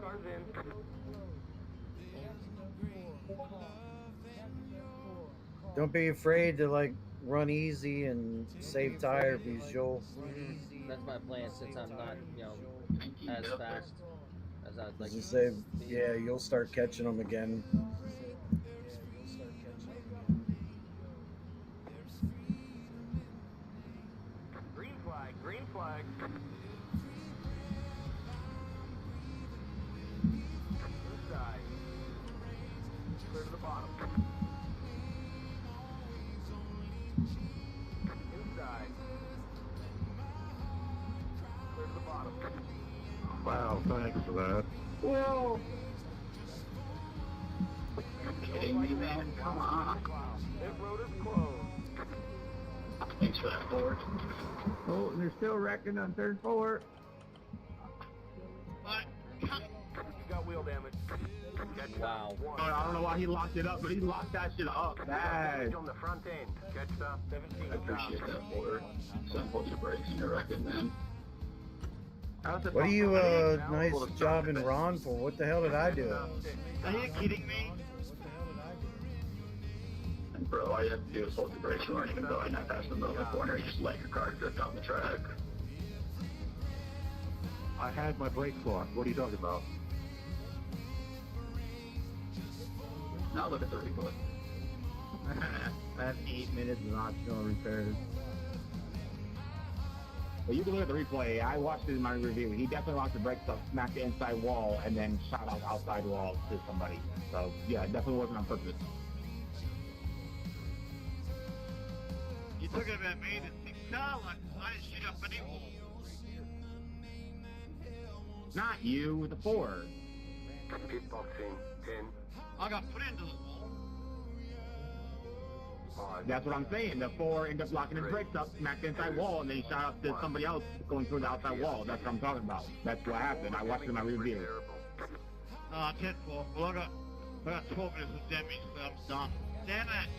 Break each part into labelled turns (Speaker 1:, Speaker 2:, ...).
Speaker 1: car's in.
Speaker 2: Don't be afraid to like run easy and save tire because you'll.
Speaker 3: That's my plan since I'm not, as fast as I'd like
Speaker 2: As you
Speaker 3: to
Speaker 2: say,
Speaker 3: be.
Speaker 2: yeah, you'll start catching them again.
Speaker 1: Green flag, green flag. Inside. Clear to the bottom. Inside. Clear to the bottom.
Speaker 4: Wow, thanks for that.
Speaker 5: Whoa! Kidding me, man? Come on.
Speaker 1: Pit road is closed.
Speaker 5: Thanks for that, Ford.
Speaker 6: Oh, and they're still wrecking on turn 4.
Speaker 5: What?
Speaker 1: You got wheel damage. Catch
Speaker 3: Wow.
Speaker 1: that. One.
Speaker 4: I don't know why he locked it up, but he locked that shit up bad.
Speaker 1: Damage on the front end. Catch that. 17.
Speaker 5: I appreciate that, Ford. So hold your brakes and you're wrecking, man.
Speaker 2: What are you, nice job in Ron for? What the hell did I do?
Speaker 4: Are you kidding me?
Speaker 5: And bro, all you have to do is hold your brakes. You aren't even going that fast in the middle of the corner. You just let your car drift down the track.
Speaker 4: I had my brakes locked. What are you talking about?
Speaker 5: Now look at the replay.
Speaker 6: That's 8 minutes of optional repairs.
Speaker 4: Well, you can look at the replay. I watched it in my review. He definitely locked the brakes up, smacked the inside wall, and then shot out outside wall to somebody. So, yeah, it definitely wasn't on purpose.
Speaker 7: You talking about me? The 6 car? Like, I didn't shoot up any.
Speaker 4: Not you, the 4.
Speaker 1: Pit boxing. 10.
Speaker 7: I got put into the wall.
Speaker 1: 5.
Speaker 4: That's what I'm saying. The 4 ended up locking his brakes up, smacked the inside wall, and then he shot up to somebody else going through the outside wall. That's what I'm talking about. That's what happened. I watched it in my review.
Speaker 7: Ah, 10-4. Well, I got 12 minutes of damage, so I'm done. Damn it!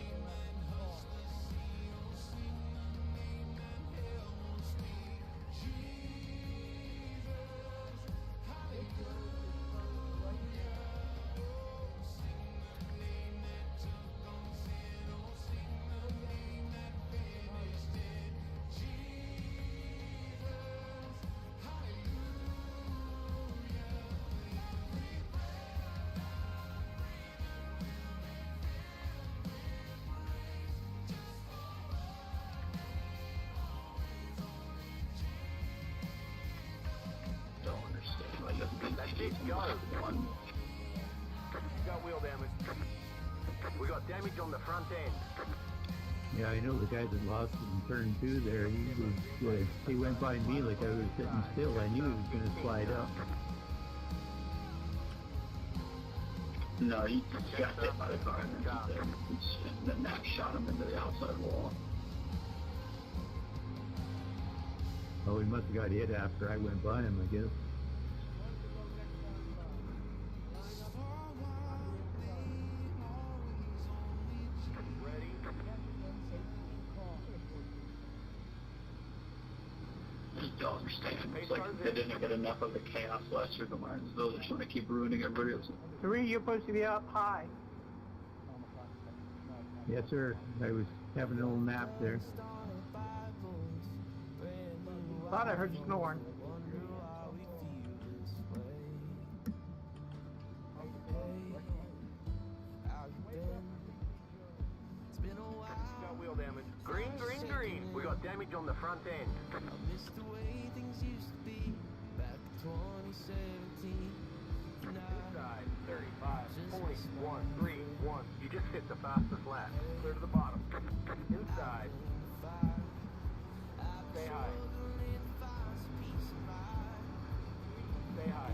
Speaker 5: Don't understand why you have to be
Speaker 1: Let's keep going.
Speaker 5: one.
Speaker 1: You got wheel damage. We got damage on the front end.
Speaker 6: Yeah, I know the guy that lost it in turn 2 there. He went by me like I was sitting still. I knew he was going to slide up.
Speaker 5: No, he got hit by the car and then the neck shot him into the outside wall.
Speaker 6: Oh, he must have got hit after I went by him, I guess.
Speaker 1: Ready?
Speaker 5: I just don't understand. It's like they didn't get enough of the chaos last year at the Martinsville. They're trying to keep ruining everybody else.
Speaker 8: 3, you're supposed to be up high.
Speaker 6: Yes, sir. I was having a little nap there.
Speaker 8: Thought I heard you snoring.
Speaker 1: Got wheel damage. Green, green, green. We got damage on the front end. Inside. 35. 40. 1. 3. 1. You just hit the fastest lap. Clear to the bottom. Inside. Stay high. Stay high.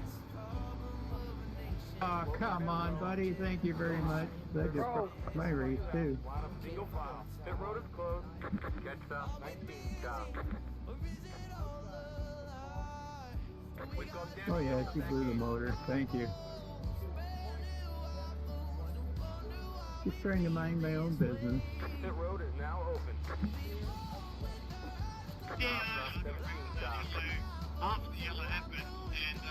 Speaker 6: Oh, come on, buddy. Thank you very much. That just broke my race, too.
Speaker 1: Line up single file. Pit road is closed. Catch stop. 19. Stop. We've got damage.
Speaker 6: Oh, yeah, she blew the motor. Thank you. Just trying to mind my own business.
Speaker 1: Pit road is now open.
Speaker 7: Yeah, after the yellow happened, and the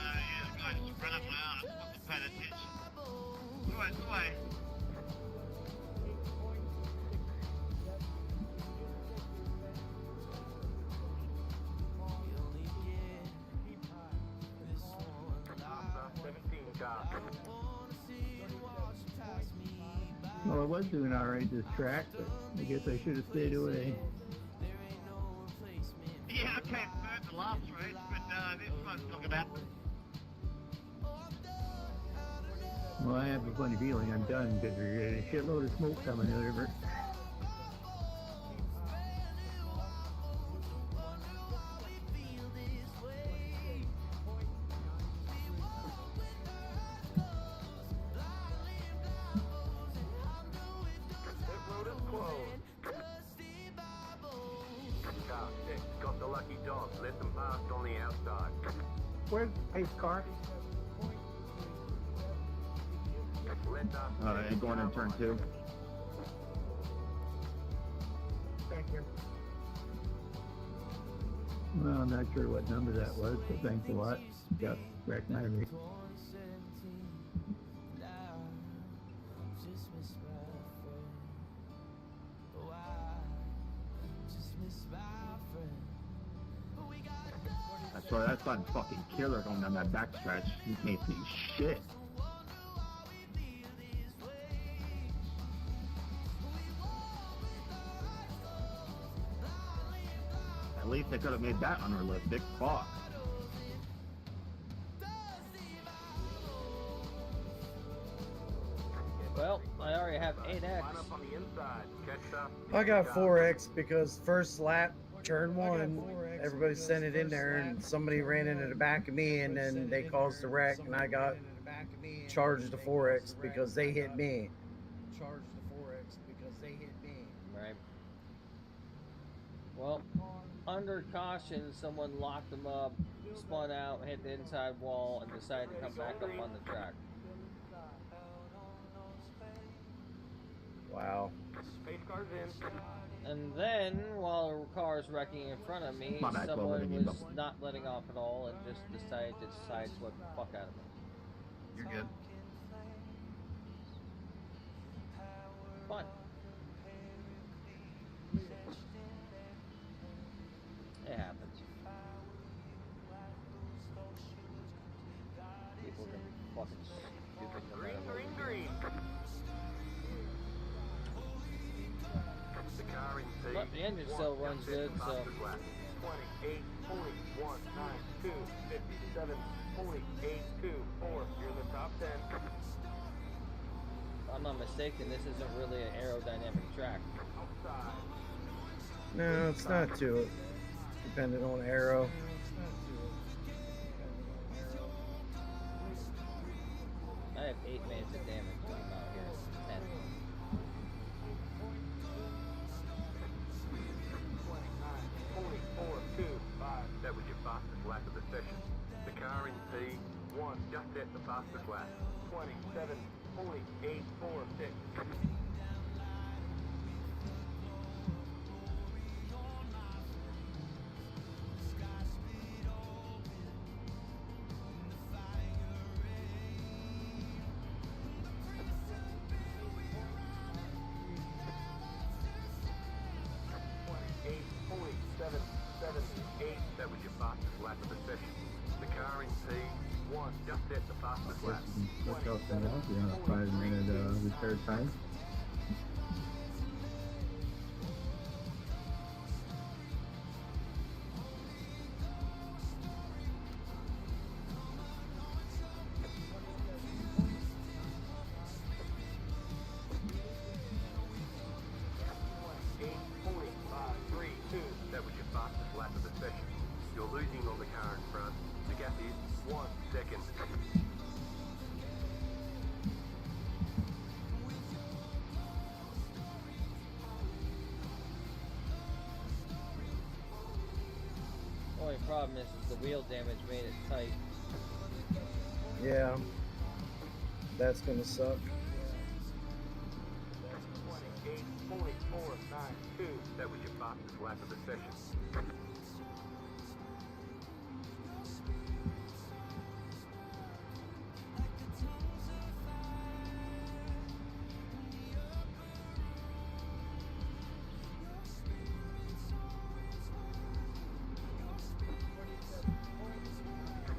Speaker 7: guy just ran up my arm.
Speaker 6: Well, I was doing alright this track, but I guess I should have stayed away.
Speaker 7: Yeah, I came third the last race, but this one's looking at.
Speaker 6: Well, I have a funny feeling I'm done because there's a shitload of smoke coming out of it.
Speaker 1: Pit road is closed. Car 6 got the lucky dog. Let them past on the outside.
Speaker 8: Where's the pace car?
Speaker 1: Let us
Speaker 4: And going in turn 2.
Speaker 8: Thank you.
Speaker 6: Well, I'm not sure what number that was, but thanks a lot. Got wrecked my race.
Speaker 4: That's why that's on fucking killer going down that backstretch. You can't see shit. At least they could have made that unrealistic. Fuck.
Speaker 3: Well, I already have 8X.
Speaker 1: line up on the inside. Catch up.
Speaker 2: I got 4X because first lap, turn 1, everybody sent it in there and somebody ran into the back of me and then they caused a wreck and I got charged to 4X because they hit me.
Speaker 3: Right. Well, under caution, someone locked them up, spun out, hit the inside wall, and decided to come back up on the track.
Speaker 2: Wow.
Speaker 1: Space cars in.
Speaker 3: And then, while a car was wrecking in front of me,
Speaker 4: My bad, Clover,
Speaker 3: someone
Speaker 4: didn't mean
Speaker 3: was
Speaker 4: to-
Speaker 3: not letting off at all and just decided to sideswipe the fuck out of me.
Speaker 7: You're good.
Speaker 3: Fun. It happens. People can be fucking stupid no matter what.
Speaker 1: Green. The car in C.
Speaker 3: But the engine still runs good, so
Speaker 1: 28.192, 57.824. You're in the top 10.
Speaker 3: if I'm not mistaken, this isn't really an aerodynamic track.
Speaker 1: Outside.
Speaker 2: No, it's not too dependent on aero.
Speaker 3: I have 8 minutes of damage when I'm out here. 10.
Speaker 1: 29.425. That was your fastest lap of the session. The car in P1 just set the fastest lap. 27.846. That was your fastest lap of the session. The car in P1 just set the fastest lap.
Speaker 6: What's else in that? You know, 5-minute repair time.
Speaker 1: That was your fastest lap of the session. You're losing on the car in front. The gap is 1 second.
Speaker 3: Only problem is the wheel damage made it tight.
Speaker 2: Yeah. That's gonna suck.
Speaker 1: 28.492. That was your fastest lap of the session.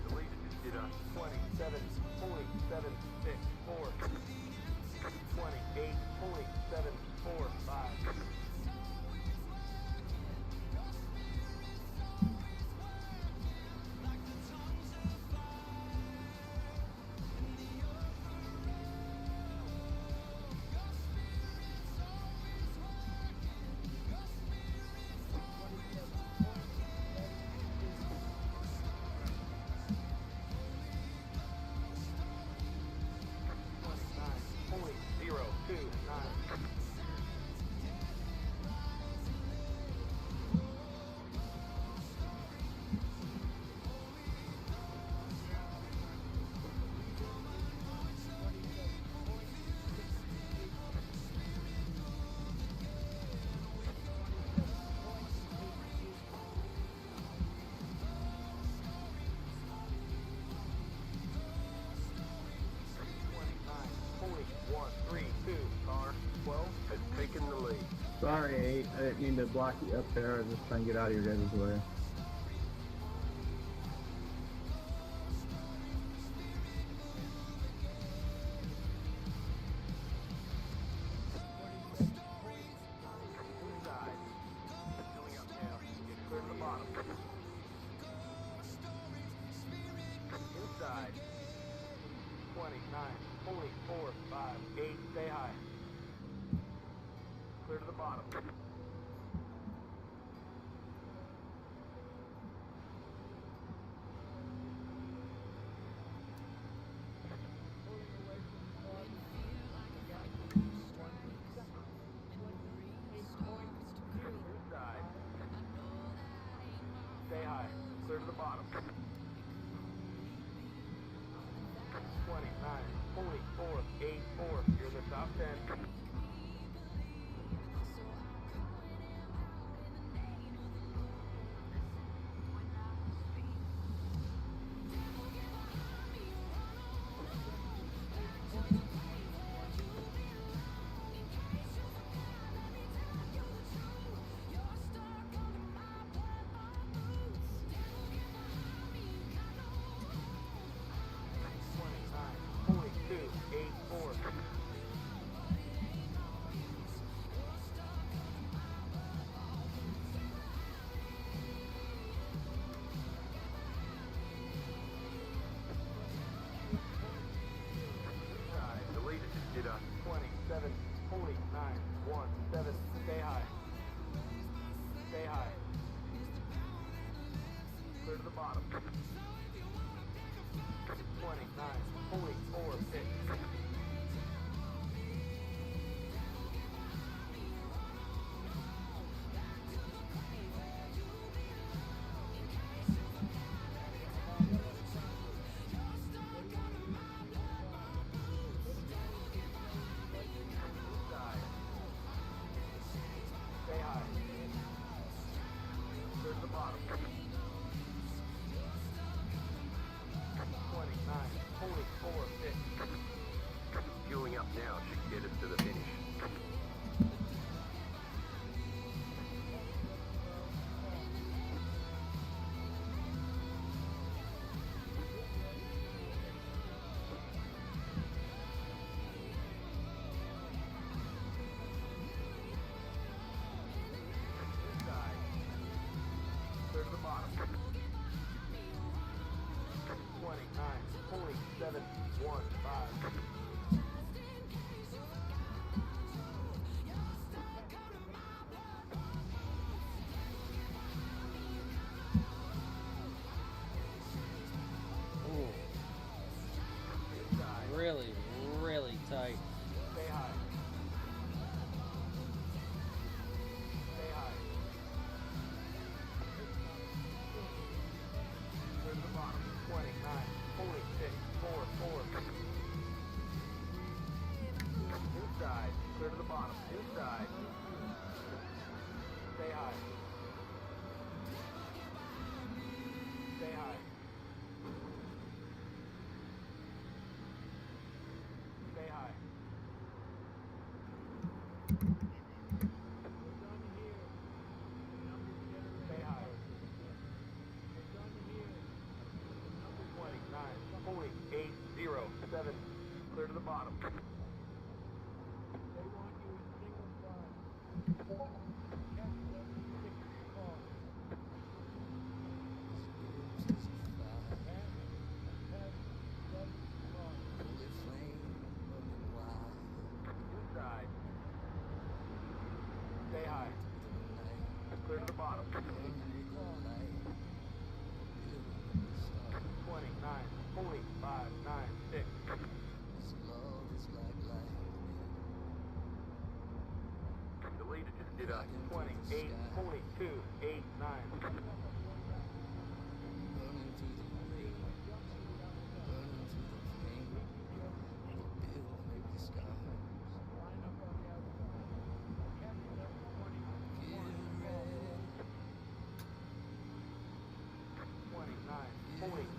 Speaker 1: The leader just did a 27.764. 28.764.
Speaker 6: Sorry, I didn't mean to block you up there. I was just trying to get out of your guys' way.
Speaker 1: Inside. Going up now. Get clear to the bottom. Inside. 29, 44, 5, 8, stay high. Clear to the bottom. Inside. Stay high. Clear to the bottom. 29, 44, 84. You're the top 10. Did 27, 49, 1, 7, stay high. Stay high. Clear to the bottom. 29, 44, 6. Stay high. Clear to the bottom. 29, 44, 6. Fueling up now should get us to the finish. Inside. Clear to the bottom. 29, 47, 1, 5.
Speaker 3: Ooh,
Speaker 1: Inside.
Speaker 3: really, really tight.
Speaker 1: Stay high. Stay high. Clear to the bottom. 29, 46, 4, 4. Inside. Clear to the bottom. Inside. Stay high. Stay high. Stay high. Stay high. 29, 48, 0, 7. Clear to the bottom. Inside. Stay high. Clear to the bottom. 29, 45, 9, 6. The leader just did 28, 42, 8, 9.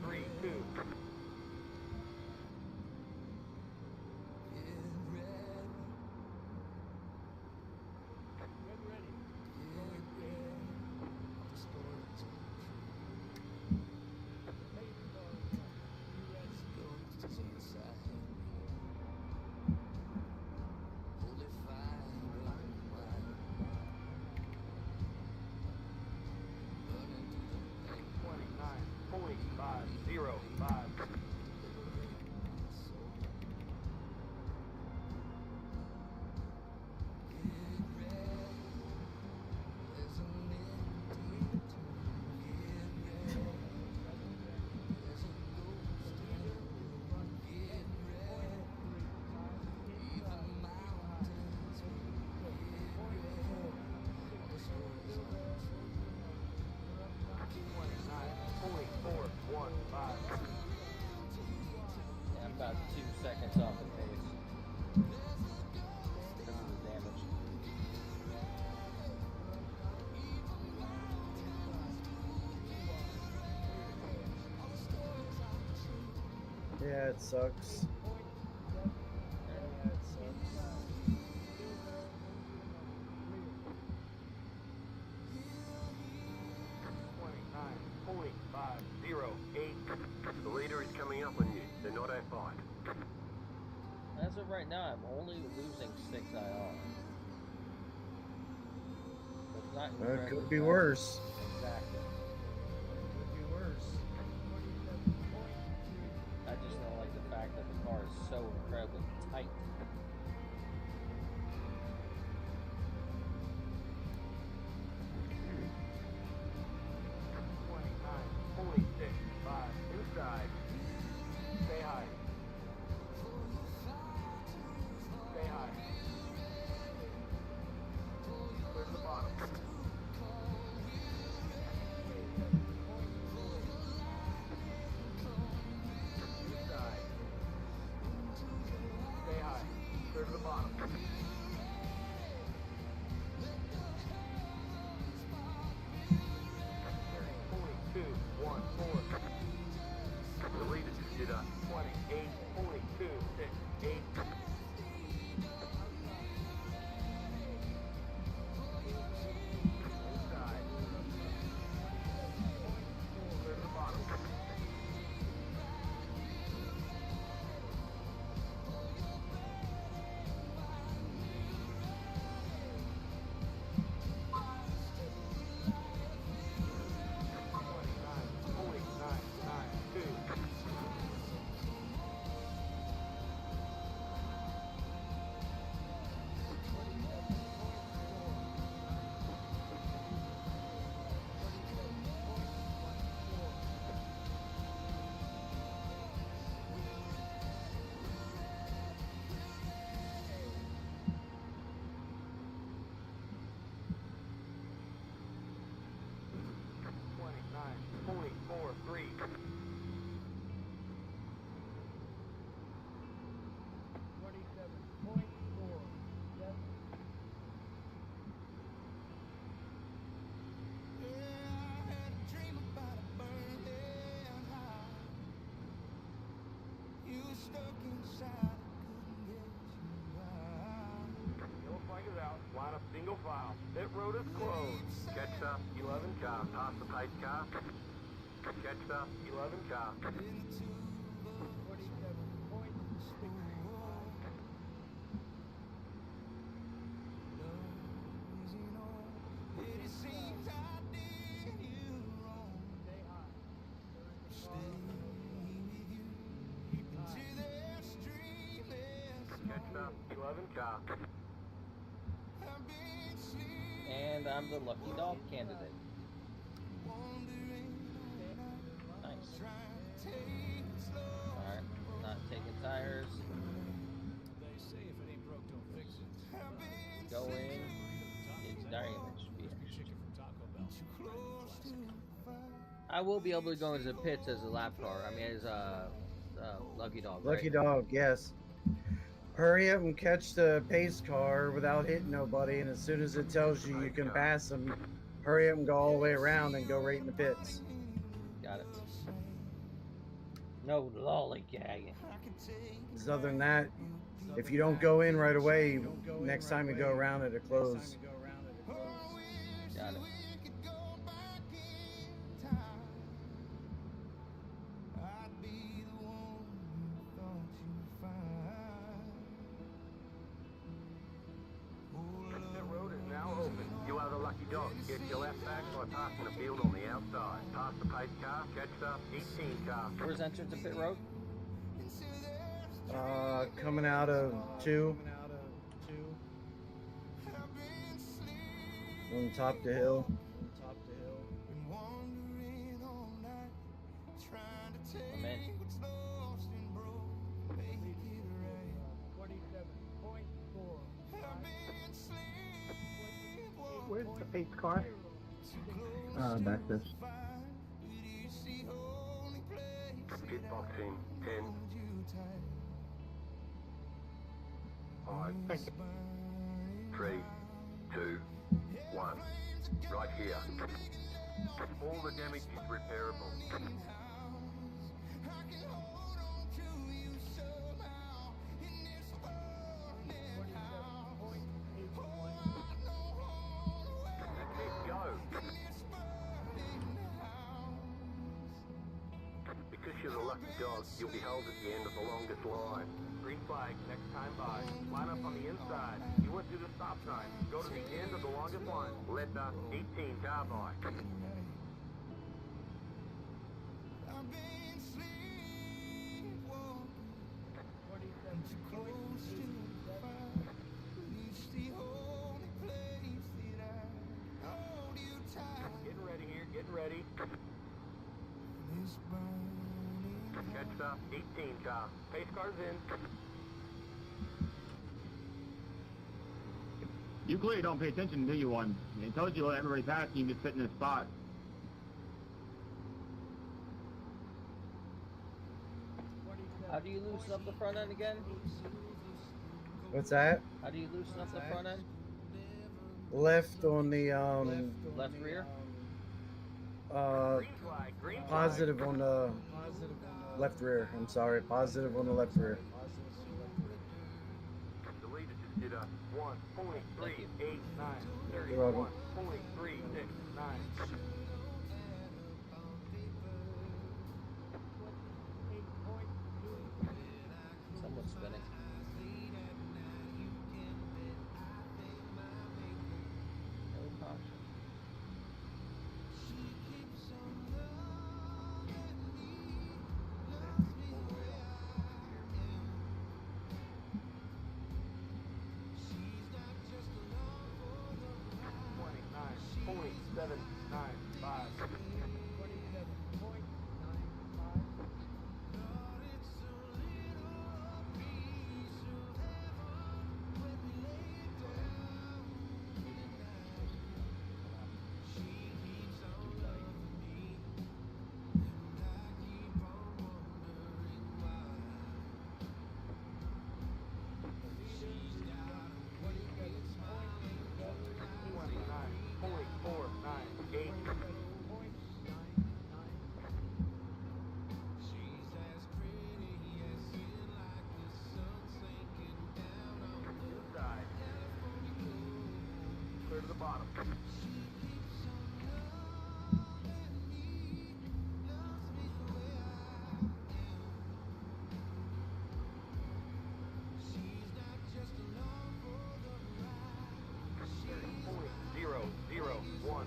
Speaker 1: Three, 2.
Speaker 3: Yeah, I'm about 2 seconds off the pace. Because of the damage.
Speaker 2: Yeah, it sucks. Yeah, it sucks.
Speaker 1: The leader is coming up on you. They're not at fight.
Speaker 3: As of right now, I'm only losing 6 IR. It's not
Speaker 2: It
Speaker 3: incredibly
Speaker 2: could be
Speaker 3: bad.
Speaker 2: worse.
Speaker 3: Exactly.
Speaker 2: Could be worse.
Speaker 3: I just don't like the fact that the car is so incredibly tight.
Speaker 1: Inside. Stay high. Stay high. Clear to the bottom. Inside. Stay high. Clear to the bottom. The leader just did a 28, 42, 6, 8. Inside. Clear to the bottom. Yellow flag is out. Line up single file. Pit road is closed. Catch up, 11 car. Pass the pace car. Catch up, 11 car. Catch up, 11 car.
Speaker 3: And I'm the lucky dog candidate. Nice. Alright, not taking tires. Go in. It's damage. I will be able to go into the pits as a lap car. I mean, as a lucky dog.
Speaker 2: Lucky
Speaker 3: right?
Speaker 2: dog, yes. Hurry up and catch the pace car without hitting nobody, and as soon as it tells you you can pass them, hurry up and go all the way around and go right in the pits.
Speaker 3: Got it. No lollygagging.
Speaker 2: Because other than that, if you don't go in right away, next time you go around it'll close.
Speaker 3: Got it.
Speaker 1: Pit road is now open. You are the lucky dog. Get your left back by passing the field on the outside. Pass the pace car. Catch up, 18 car.
Speaker 3: Where's entrance to pit road?
Speaker 2: Coming out of 2. On top of the hill.
Speaker 3: I'm in.
Speaker 8: Where's the pace car?
Speaker 6: Back this.
Speaker 1: Box in 10. 5,
Speaker 8: Thank you.
Speaker 1: 3, 2, 1. Right here. All the damage is repairable. Let's go. Because you're the lucky dog, you'll be held at the end of the longest line. Green flag, next time by. Line up on the inside. You went through the stop sign. Go to the end of the longest line. Letter 18 car by. Getting ready here, getting ready. Catch up, 18 car. Pace car's in.
Speaker 4: You clearly don't pay attention, do you, one? It tells you to let everybody pass, and you just sit in this spot.
Speaker 3: How do you loosen up the front end again?
Speaker 2: What's that?
Speaker 3: How do you loosen up the front end?
Speaker 2: Left on the
Speaker 3: Left rear?
Speaker 1: Green flag, green flag.
Speaker 2: positive on the left rear. I'm sorry, positive on the left rear.
Speaker 1: The leader just did a 1.389,
Speaker 2: You're welcome.
Speaker 1: 31.369.
Speaker 3: Someone's spinning. No caution.
Speaker 1: Clear to the bottom. Zero, zero, one.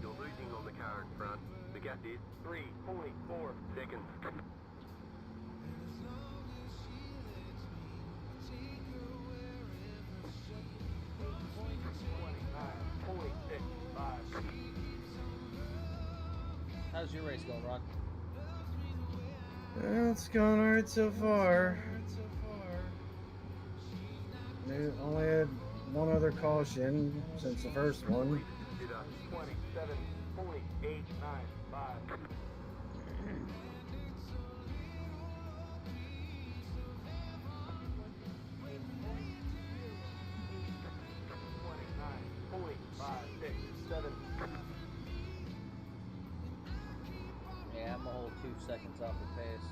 Speaker 1: You're losing on the car in front. The gap is 3.4 seconds.
Speaker 3: How's your race going, Ron?
Speaker 2: It's going alright so far. Only had one other caution since the first one.
Speaker 1: Did a 27.895.
Speaker 3: Yeah, I'm a whole 2 seconds off the pace.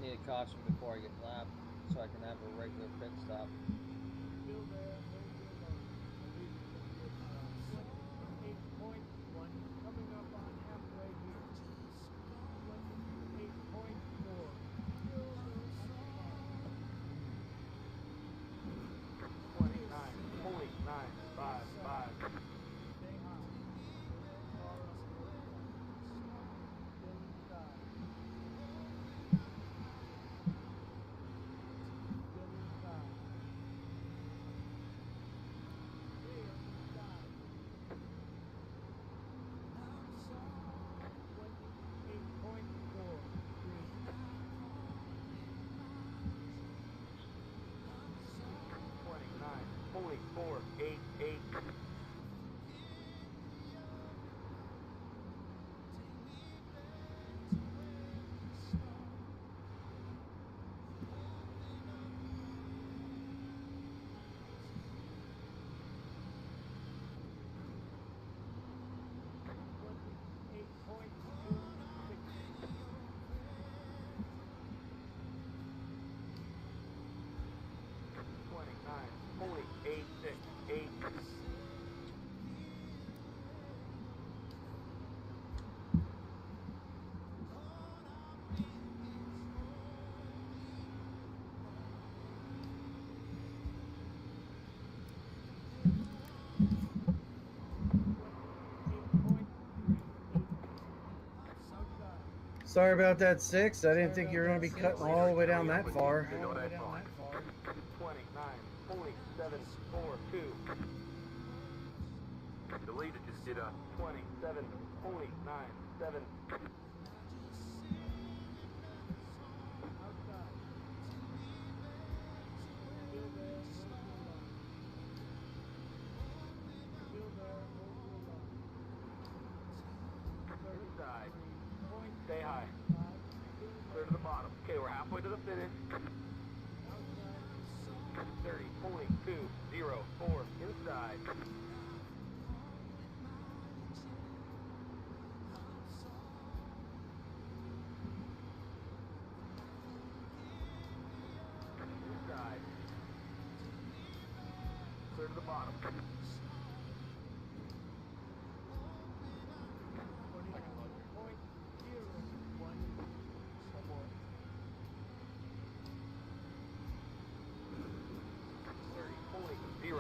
Speaker 3: need a caution before I get lapped, so I can have a regular pit stop.
Speaker 2: Sorry about that, 6. I didn't think you were going to be cutting all the way down that far.
Speaker 1: You know what I thought. 29.742. The leader just did a 27.97. Inside. Stay high. Clear to the bottom. Okay, we're halfway to the finish. 30.204 inside. Inside. Clear to the bottom. 0.009.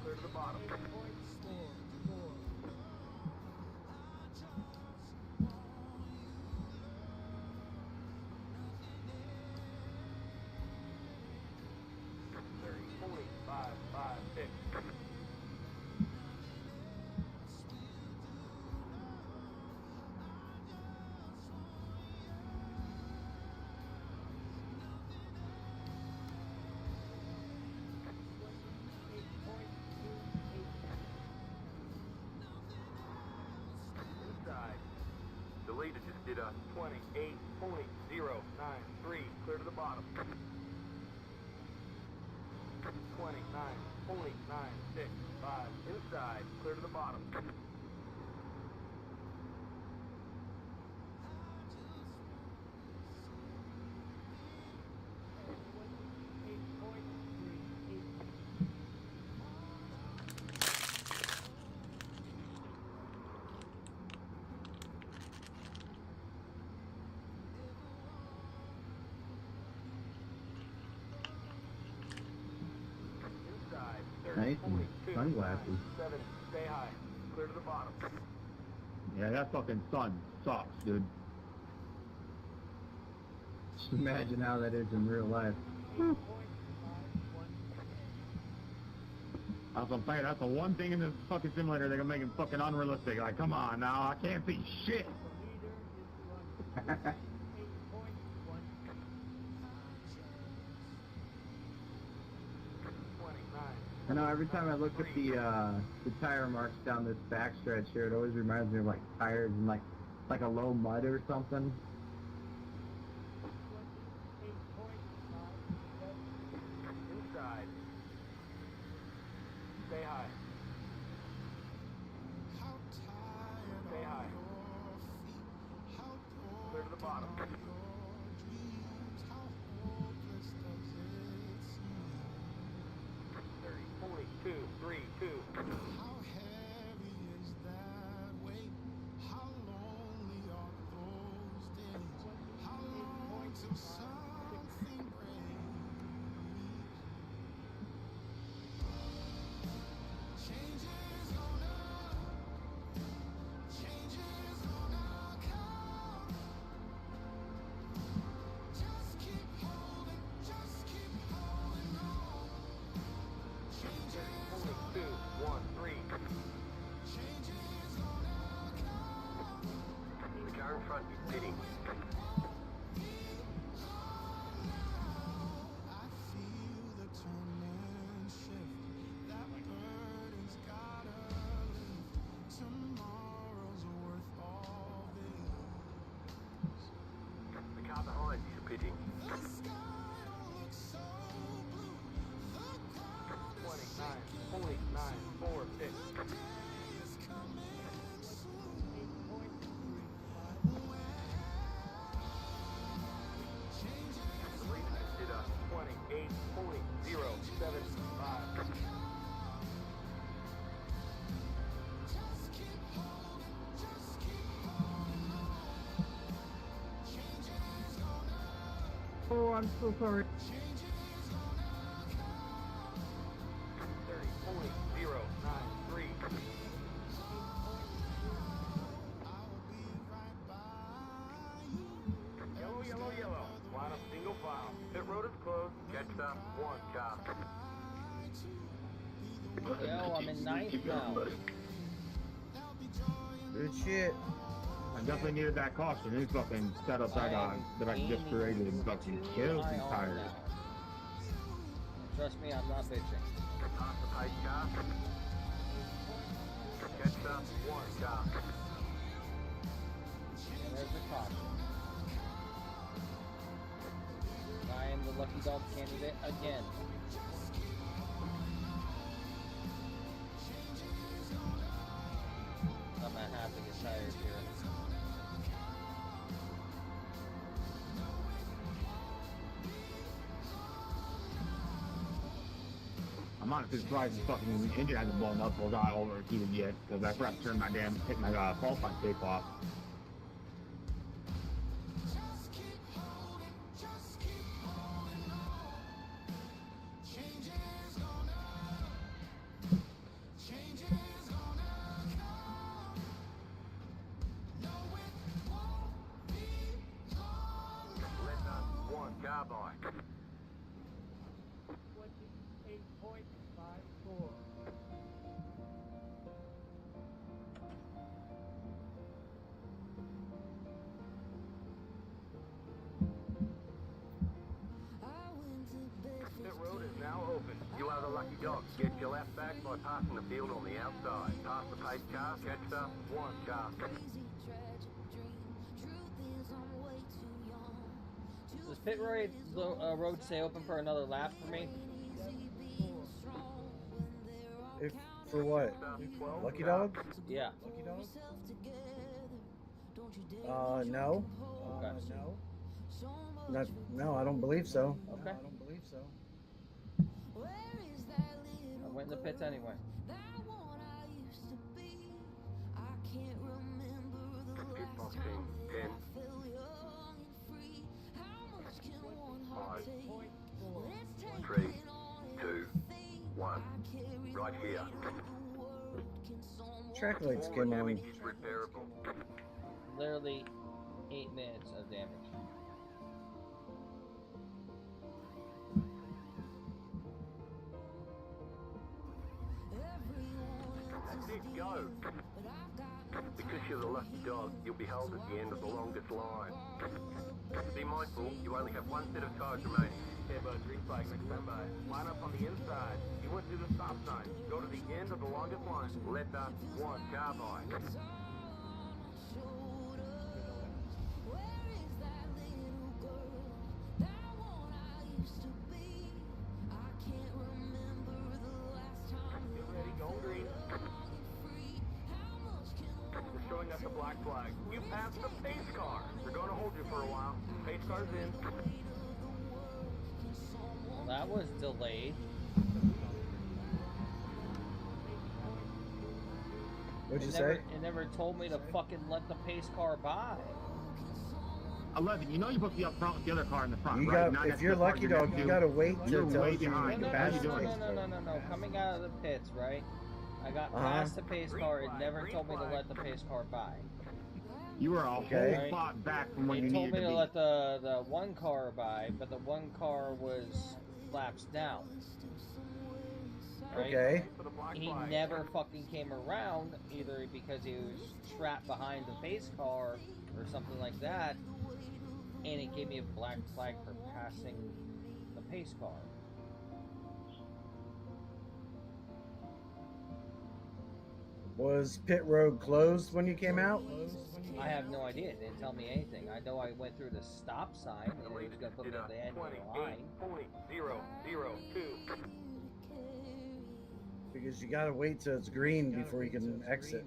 Speaker 1: Clear to the bottom. 30.556. The leader just did a 28.093. Clear to the bottom. 29.965. Inside. Clear to the bottom.
Speaker 6: nice and sunglasses.
Speaker 1: 7, stay high. Clear to the bottom.
Speaker 4: Yeah, that fucking sun sucks, dude.
Speaker 6: Just imagine how that is in real life.
Speaker 4: That's what I'm saying. That's the one thing in this fucking simulator they're gonna make it fucking unrealistic. Like, come on now, I can't see shit.
Speaker 6: I know every time I look at the tire marks down this backstretch here, it always reminds me of like tires in like a low mud or something.
Speaker 1: Inside. Stay high. Stay high. Clear to the bottom. 30, 42, 3, 2. The car in front is pitting. The car behind is pitting. 29, 4, 6. Did a 28.075.
Speaker 6: Oh, I'm so sorry.
Speaker 1: 30.093. Yellow, yellow, yellow. Line up single file. Pit road is closed. Catch up. 1 car.
Speaker 3: Yo, I'm in ninth
Speaker 5: Keep going,
Speaker 3: now.
Speaker 5: buddy.
Speaker 2: Good shit.
Speaker 4: I definitely needed that caution. These fucking setups I got that I just created fucking kills these tires.
Speaker 3: Trust me, I'm not bitching.
Speaker 1: Pass the pace car. Catch up. 1 car.
Speaker 3: And there's the caution. I am the lucky dog candidate again. I'm gonna have to get tired here.
Speaker 4: I'm honestly surprised the fucking engine hasn't blown up or got overheated yet, because I forgot to turn my damn, take my qualifying tape off.
Speaker 1: Letter 1 car bike.
Speaker 8: 28.54.
Speaker 1: Pit road is now open. You are the lucky dog. Get your left back by passing the field on the outside. Pass the pace car. Catch up. 1 car.
Speaker 3: Does pit road stay open for another lap for me?
Speaker 2: If for what?
Speaker 1: 12
Speaker 2: Lucky
Speaker 1: car.
Speaker 2: dog?
Speaker 3: Yeah.
Speaker 2: No.
Speaker 3: Okay.
Speaker 2: Not, no, I don't believe so.
Speaker 3: Okay.
Speaker 2: I don't believe so.
Speaker 3: I went in the pits anyway.
Speaker 1: Pit box team. 10. 5, 3, 2, 1. Right here.
Speaker 2: Track lights
Speaker 1: All
Speaker 2: came
Speaker 1: the
Speaker 2: on.
Speaker 1: damage is repairable.
Speaker 3: Literally 8 minutes of damage.
Speaker 1: That's it, go. Because you're the lucky dog, you'll be held at the end of the longest line. Be mindful, you only have one set of tires remaining. Airbud, green flag, next time by. Line up on the inside. You went through the stop sign. Go to the end of the longest line. Letter 1, car by. Get ready, going green. They're showing us a black flag. You passed the pace car. They're going to hold you for a while. Pace car's in.
Speaker 3: Well, that was delayed.
Speaker 2: What'd you
Speaker 3: It
Speaker 2: say?
Speaker 3: never told me to fucking let the pace car by.
Speaker 4: 11, you know you're supposed to be up front with the other car in the front,
Speaker 2: You
Speaker 4: right?
Speaker 2: got,
Speaker 4: Not
Speaker 2: if
Speaker 4: next
Speaker 2: you're
Speaker 4: to the part
Speaker 2: lucky
Speaker 4: you're
Speaker 2: dog,
Speaker 4: next
Speaker 2: you
Speaker 4: to.
Speaker 2: gotta wait
Speaker 4: You're
Speaker 2: till it
Speaker 4: way
Speaker 2: tells you
Speaker 4: behind.
Speaker 3: No,
Speaker 2: the
Speaker 3: no,
Speaker 4: How
Speaker 3: no,
Speaker 4: you
Speaker 3: no,
Speaker 4: doing?
Speaker 3: no. Coming out of the pits, right? I got
Speaker 2: Uh-huh.
Speaker 3: past the pace car. It never told me to let the pace car by.
Speaker 4: You were a
Speaker 2: Okay.
Speaker 4: whole spot back from where you
Speaker 3: It told
Speaker 4: needed
Speaker 3: me
Speaker 4: to
Speaker 3: to
Speaker 4: be.
Speaker 3: let the one car by, but the one car was laps down. Right?
Speaker 2: Okay.
Speaker 1: For the black
Speaker 3: He
Speaker 1: flag.
Speaker 3: never fucking came around, either because he was trapped behind the pace car or something like that, and it gave me a black flag for passing the pace car.
Speaker 2: Was pit road closed when you came out?
Speaker 3: I have no idea. It didn't tell me anything. I know I went through the stop sign and it was going to put me at the end of the line.
Speaker 1: 28.002.
Speaker 2: Because you gotta wait till it's green before you can exit.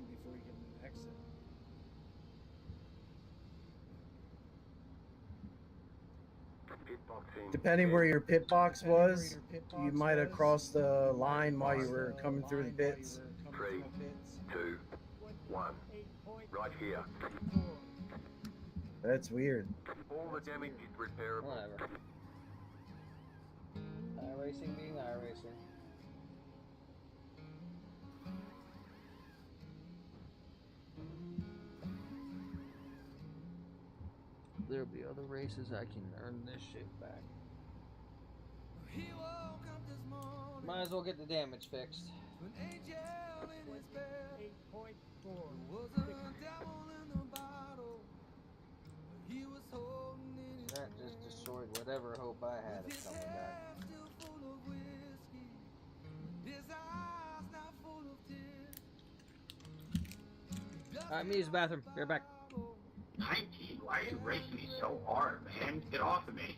Speaker 2: Depending where your pit box was, you might have crossed the line while you were coming through the pits.
Speaker 1: 3, 2, 1. Right here.
Speaker 2: That's weird.
Speaker 1: All the damage is repairable.
Speaker 3: Whatever. iRacing being iRacing. There'll be other races I can earn this shit back. Might as well get the damage fixed. That just destroyed whatever hope I had of coming back. Alright, me use the bathroom. Be right back.
Speaker 5: 19, why are you racing me so hard, man? Get off of me.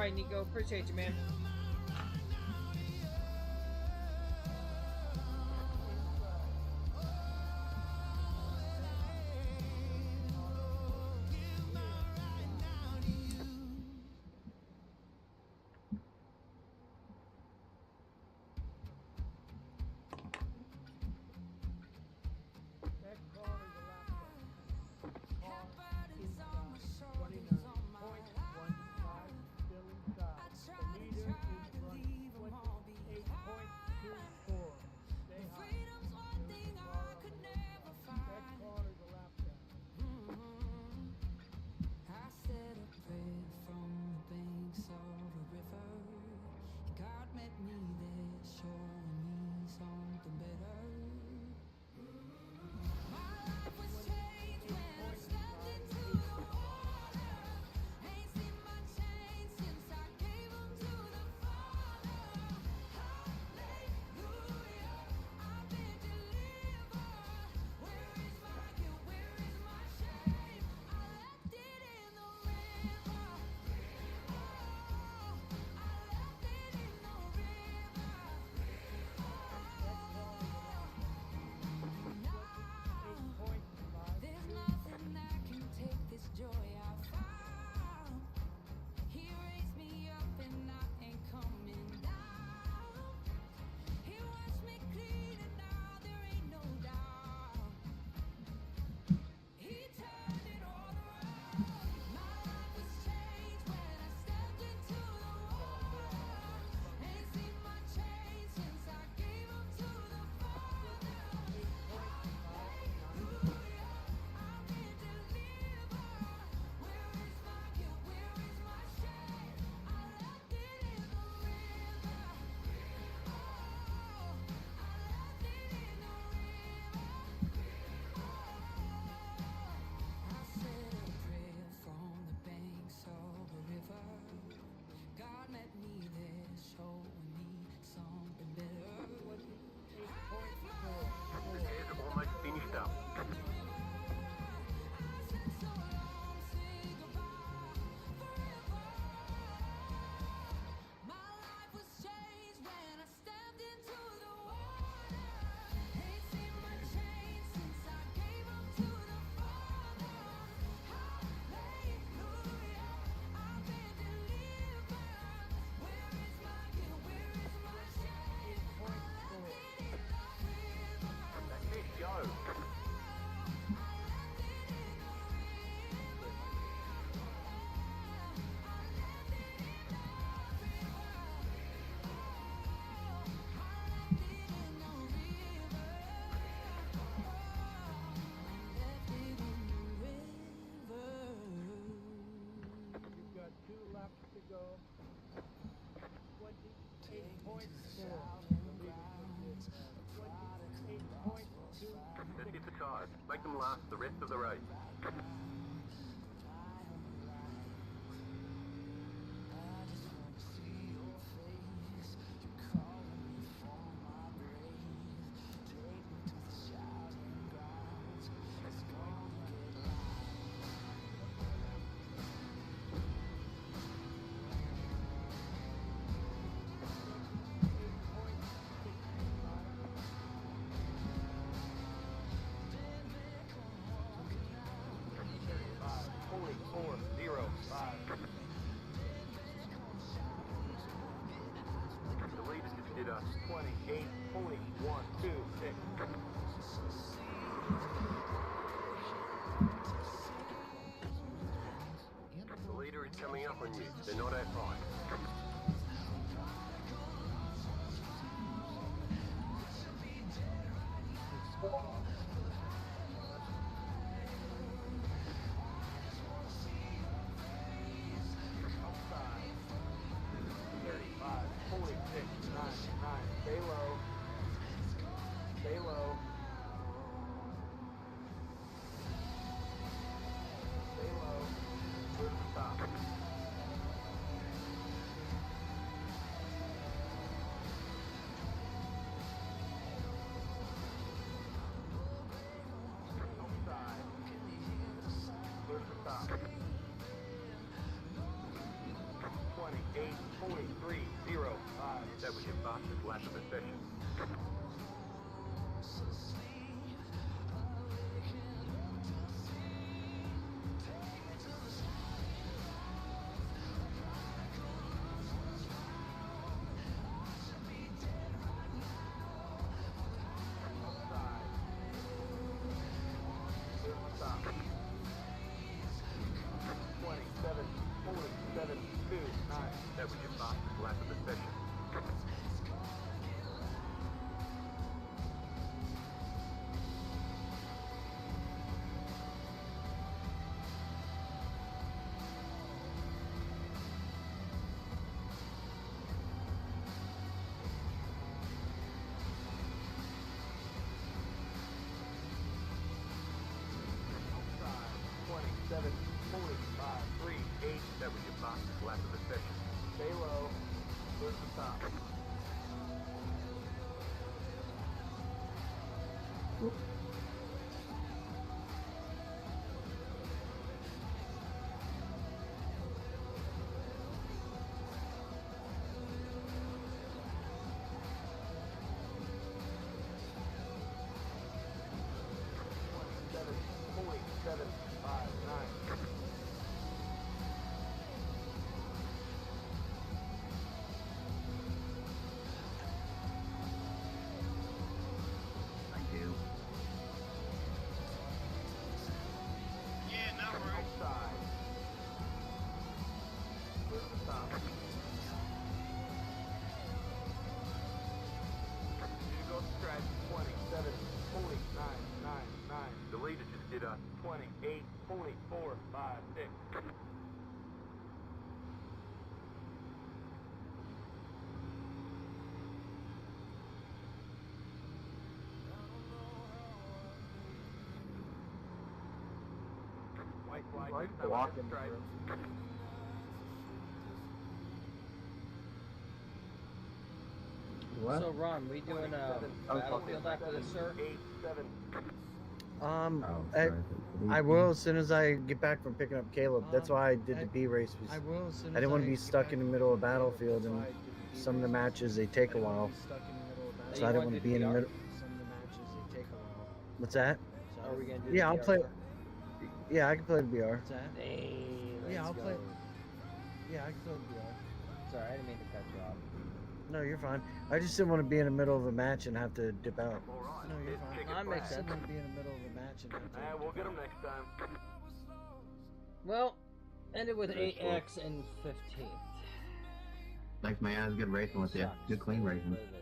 Speaker 3: right, Nico. Appreciate you, man.
Speaker 1: Make them last the rest of the race. The leader just did a 28, 40, 1, 2, 6. The leader is coming up on you. They're not at right. Stay low. Stay low. Stay low. Towards the top. 27, 45, 3, 8. That was your fastest lap of the session. Stay low. Towards the top.
Speaker 5: Thank you.
Speaker 7: Yeah, no worries.
Speaker 1: Outside. Towards the top. You go stretch. 27, 49, 9, 9. The leader just did a 28, 44, 5, 6. White flag.
Speaker 8: Like
Speaker 1: next time
Speaker 8: walking
Speaker 1: on stripe.
Speaker 6: What?
Speaker 3: So Ron, we doing a battlefield after this, sir?
Speaker 1: 8, 7.
Speaker 6: Oh,
Speaker 2: I,
Speaker 6: sorry.
Speaker 2: I will as soon as I get back from picking up Caleb. That's why I did the B race.
Speaker 9: I will as soon
Speaker 2: I didn't want to be
Speaker 9: as
Speaker 2: stuck
Speaker 9: get
Speaker 2: in the
Speaker 9: back
Speaker 2: middle of
Speaker 9: from
Speaker 2: battlefield,
Speaker 9: Caleb,
Speaker 2: and
Speaker 9: that's why I did the
Speaker 2: some of the
Speaker 9: B race.
Speaker 2: matches they take a while.
Speaker 9: Stuck in the middle of
Speaker 3: Hey,
Speaker 2: So
Speaker 3: you
Speaker 2: I didn't
Speaker 3: wanna
Speaker 2: want to
Speaker 3: do
Speaker 2: be in the
Speaker 3: VR?
Speaker 2: middle.
Speaker 9: Some of the matches they take a while.
Speaker 2: What's that?
Speaker 9: So
Speaker 3: Are we gonna do
Speaker 2: Yeah,
Speaker 3: the
Speaker 2: I'll
Speaker 3: VR,
Speaker 2: play.
Speaker 3: sir?
Speaker 2: Yeah, I can play the BR.
Speaker 9: What's that?
Speaker 3: Hey,
Speaker 9: Yeah, I'll
Speaker 3: let's
Speaker 9: play-
Speaker 3: go.
Speaker 9: Yeah, I can play VR.
Speaker 3: Sorry, I didn't mean to cut you off.
Speaker 2: No, you're fine. I just didn't want to be in the middle of a match and have to dip out.
Speaker 1: All right.
Speaker 9: No, you're
Speaker 1: It's
Speaker 9: fine.
Speaker 1: chicken
Speaker 3: That makes
Speaker 1: fry.
Speaker 3: sense.
Speaker 9: Someone be in the middle of a match and have to.
Speaker 1: We'll get them next time.
Speaker 3: Well, ended with
Speaker 5: Very cool.
Speaker 3: 8x and 15th.
Speaker 5: Thanks, man. It was good racing with you.
Speaker 3: Sucks.
Speaker 5: Good clean racing.
Speaker 3: But it is.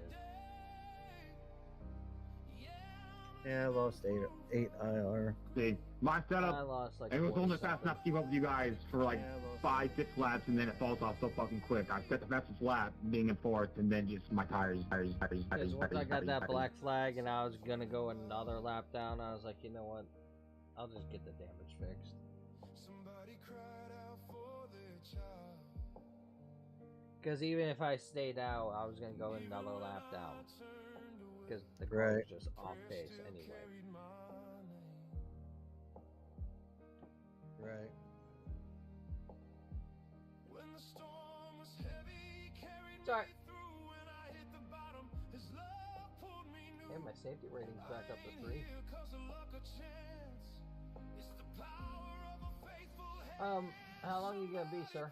Speaker 2: Yeah, I lost eight IR.
Speaker 4: See, my
Speaker 3: I
Speaker 4: setup,
Speaker 3: lost like
Speaker 4: it was only
Speaker 3: 40
Speaker 4: fast enough to keep up with you guys for like
Speaker 9: Yeah, I lost
Speaker 4: 5, 6 laps, and then it falls off so fucking quick. I set the fastest lap being in fourth, and then just my tires.
Speaker 3: Because once I got that black flag and I was gonna go another lap down, I was like, you know what? I'll just get the damage fixed. Because even if I stayed out, I was gonna go another lap down. Because the car was
Speaker 2: Right.
Speaker 3: just off pace anyway.
Speaker 2: Right.
Speaker 3: It's alright. And my safety rating's back up to 3. How long are you gonna be, sir?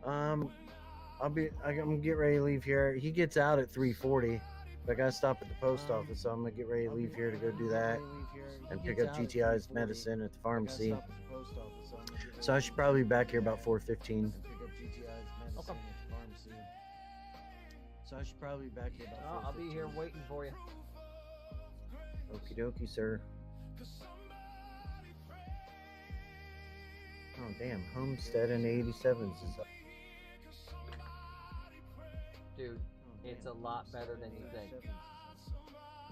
Speaker 2: I'm gonna get ready to leave here. He gets out at 3:40. But I gotta stop at the post office, so I'm gonna get ready to leave here to go do that and pick up GTI's medicine at the pharmacy. So I should probably be back here about 4:15.
Speaker 9: Pick up GTI's medicine
Speaker 3: Okay.
Speaker 9: at the pharmacy. So I should probably be back here about.
Speaker 3: I'll be here
Speaker 9: 4:15.
Speaker 3: waiting for you.
Speaker 2: Okie dokie, sir. Oh damn, Homestead and 87s is up.
Speaker 3: Dude, it's a lot better than you think.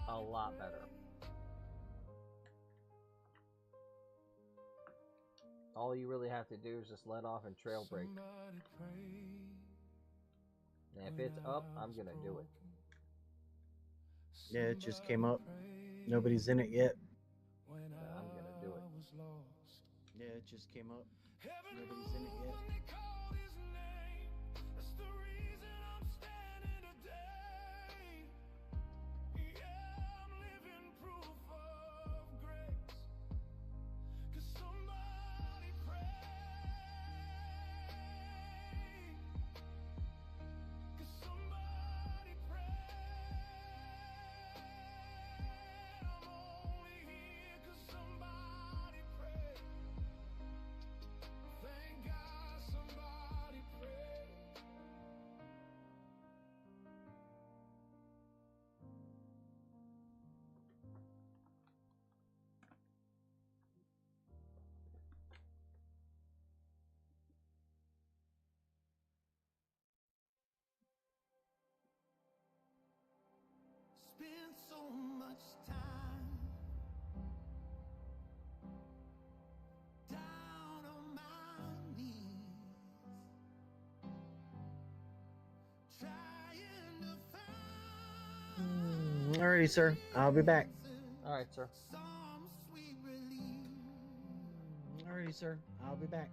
Speaker 3: A lot better. All you really have to do is just let off and trail brake. And if it's up, I'm gonna do it.
Speaker 2: Yeah, it just came up. Nobody's in it yet.
Speaker 3: I'm gonna do it.
Speaker 2: Yeah, it just came up. Nobody's in it yet.
Speaker 10: Spend so much time
Speaker 2: Alrighty, sir. I'll be back.
Speaker 3: All right, sir.
Speaker 2: Alrighty, sir. I'll be back.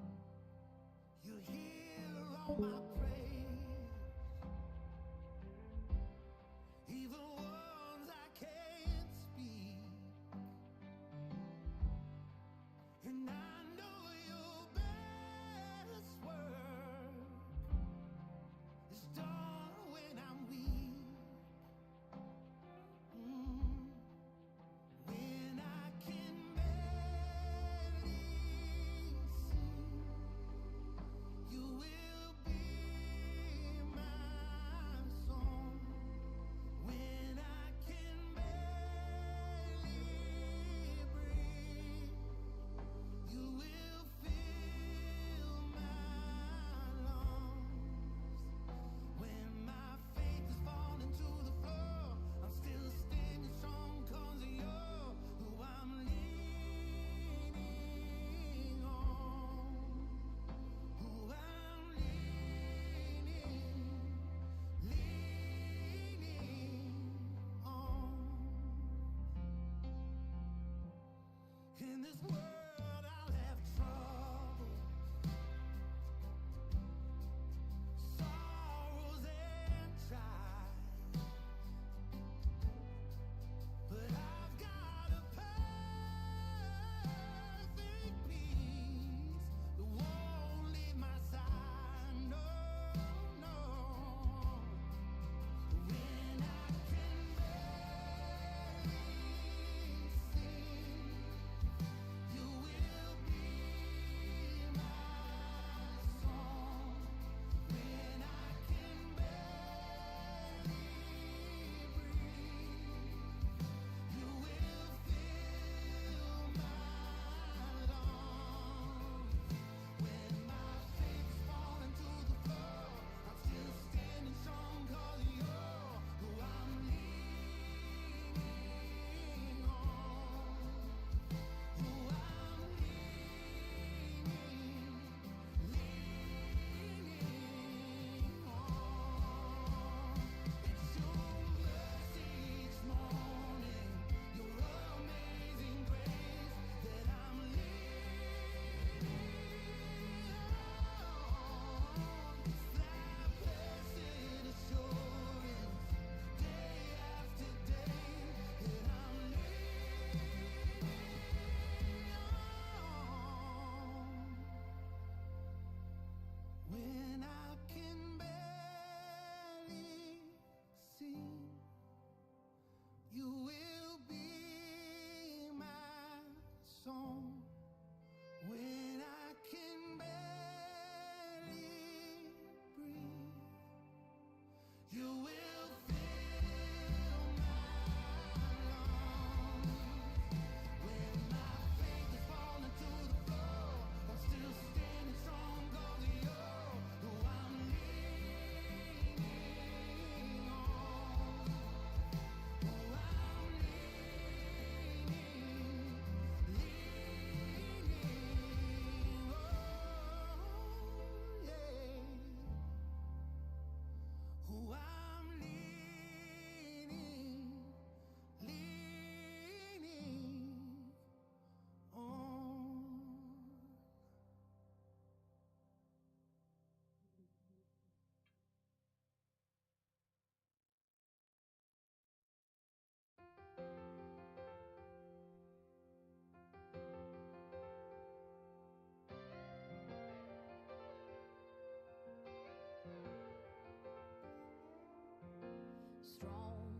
Speaker 10: Strong,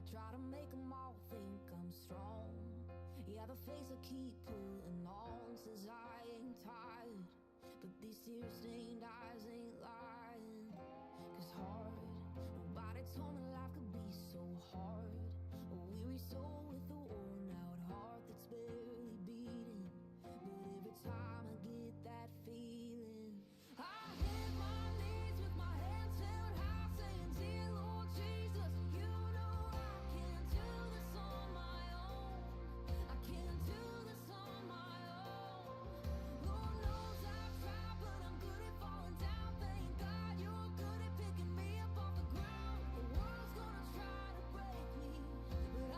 Speaker 10: try to make them all think I'm strong. Yeah, the face I keep putting on says I ain't tired, but these tear-stained eyes ain't lying. 'Cause hard, nobody told me life could be so hard. A weary soul with a worn-out heart that's barely beating. But every time I get that feeling, I hit my knees with my hands held high, saying, "Dear Lord Jesus, you know I can't do this on my own. I can't do this on my own. Lord knows I've tried, but I'm good at falling down. Thank God you're good at picking me up off the ground. The world's gonna try to break me, but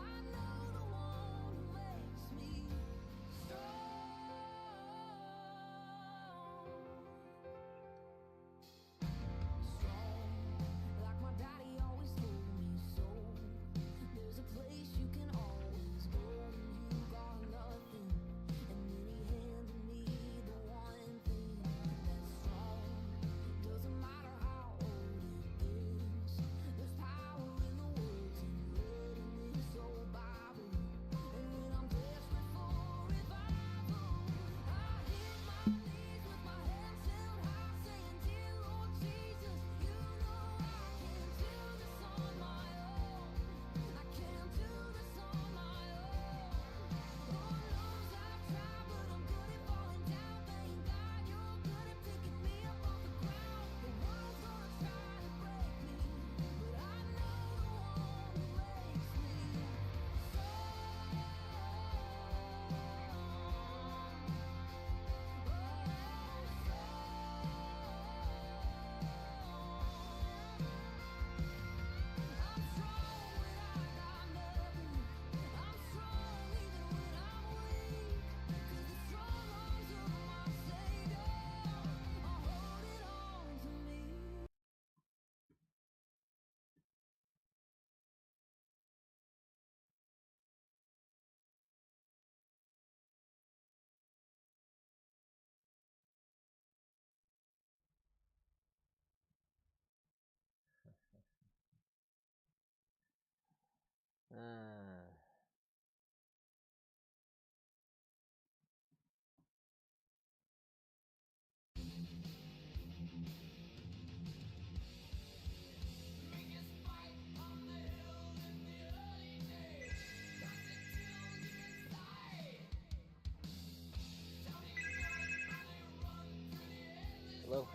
Speaker 3: Hello?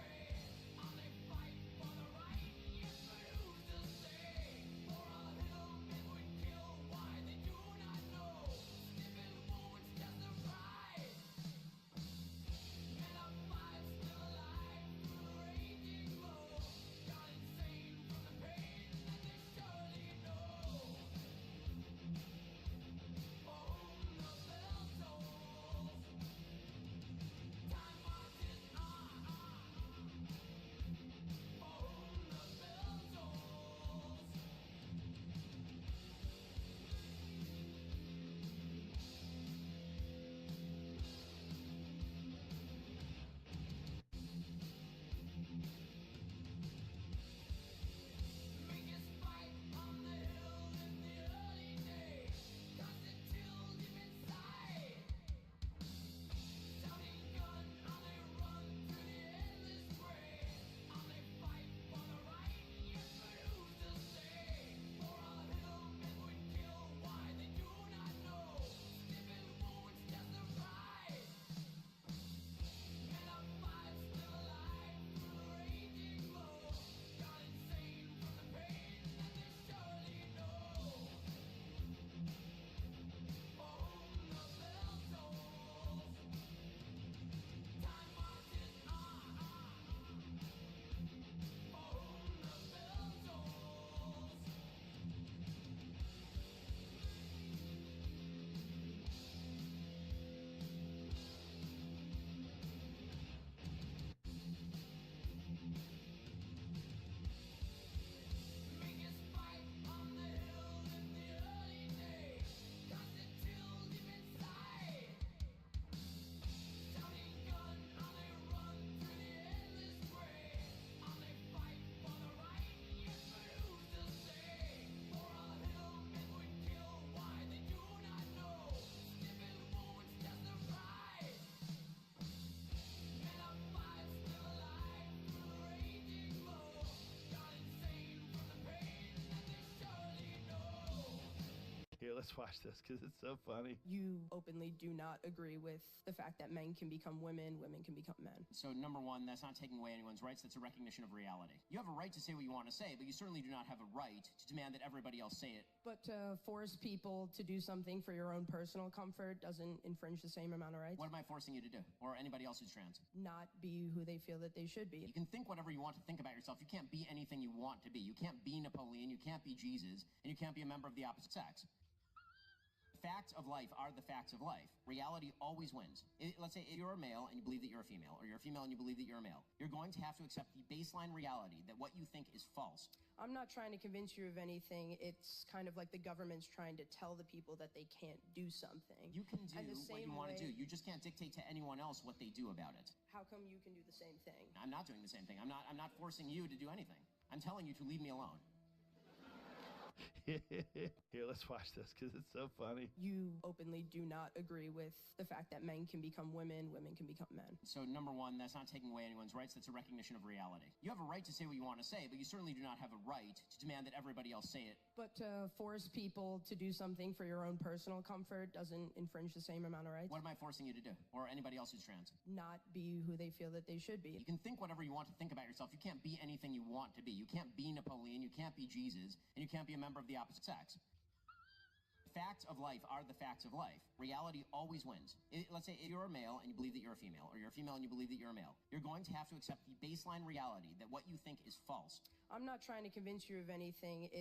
Speaker 11: Here, let's watch this because it's so funny.
Speaker 12: You openly do not agree with the fact that men can become women, women can become men.
Speaker 13: So, number one, that's not taking away anyone's rights. That's a recognition of reality. You have a right to say what you want to say, but you certainly do not have a right to demand that everybody else say it.
Speaker 12: But to force people to do something for your own personal comfort doesn't infringe the same amount of rights.
Speaker 13: What am I forcing you to do? Or anybody else who's trans?
Speaker 12: Not be who they feel that they should be.
Speaker 13: You can think whatever you want to think about yourself. You can't be anything you want to be. You can't be Napoleon, you can't be Jesus, and you can't be a member of the opposite sex. Facts of life are the facts of life. Reality always wins. Let's say you're a male and you believe that you're a female, or you're a female and you believe that you're a male. You're going to have to accept the baseline reality that what you think is false.
Speaker 12: I'm not trying to convince you of anything. It's kind of like the government's trying to tell the people that they can't do something.
Speaker 13: You can do what you want to do. You just can't dictate to anyone else what they do about it.
Speaker 12: How come you can do the same thing?
Speaker 13: I'm not doing the same thing. I'm not forcing you to do anything. I'm telling you to leave me alone.
Speaker 11: Here, let's watch this because it's so funny.
Speaker 12: You openly do not agree with the fact that men can become women, women can become men.
Speaker 13: So, number one, that's not taking away anyone's rights. That's a recognition of reality. You have a right to say what you want to say, but you certainly do not have a right to demand that everybody else say it.
Speaker 12: But to force people to do something for your own personal comfort doesn't infringe the same amount of rights.
Speaker 13: What am I forcing you to do? Or anybody else who's trans?
Speaker 12: Not be who they feel that they should be.
Speaker 13: You can think whatever you want to think about yourself. You can't be anything you want to be. You can't be Napoleon, you can't be Jesus, and you can't be a member of the opposite sex. Facts of life are the facts of life. Reality always wins. Let's say you're a male and you believe that you're a female, or you're a female and you believe that you're a male. You're going to have to accept the baseline reality that what you think is false.
Speaker 12: I'm not trying to convince you of anything.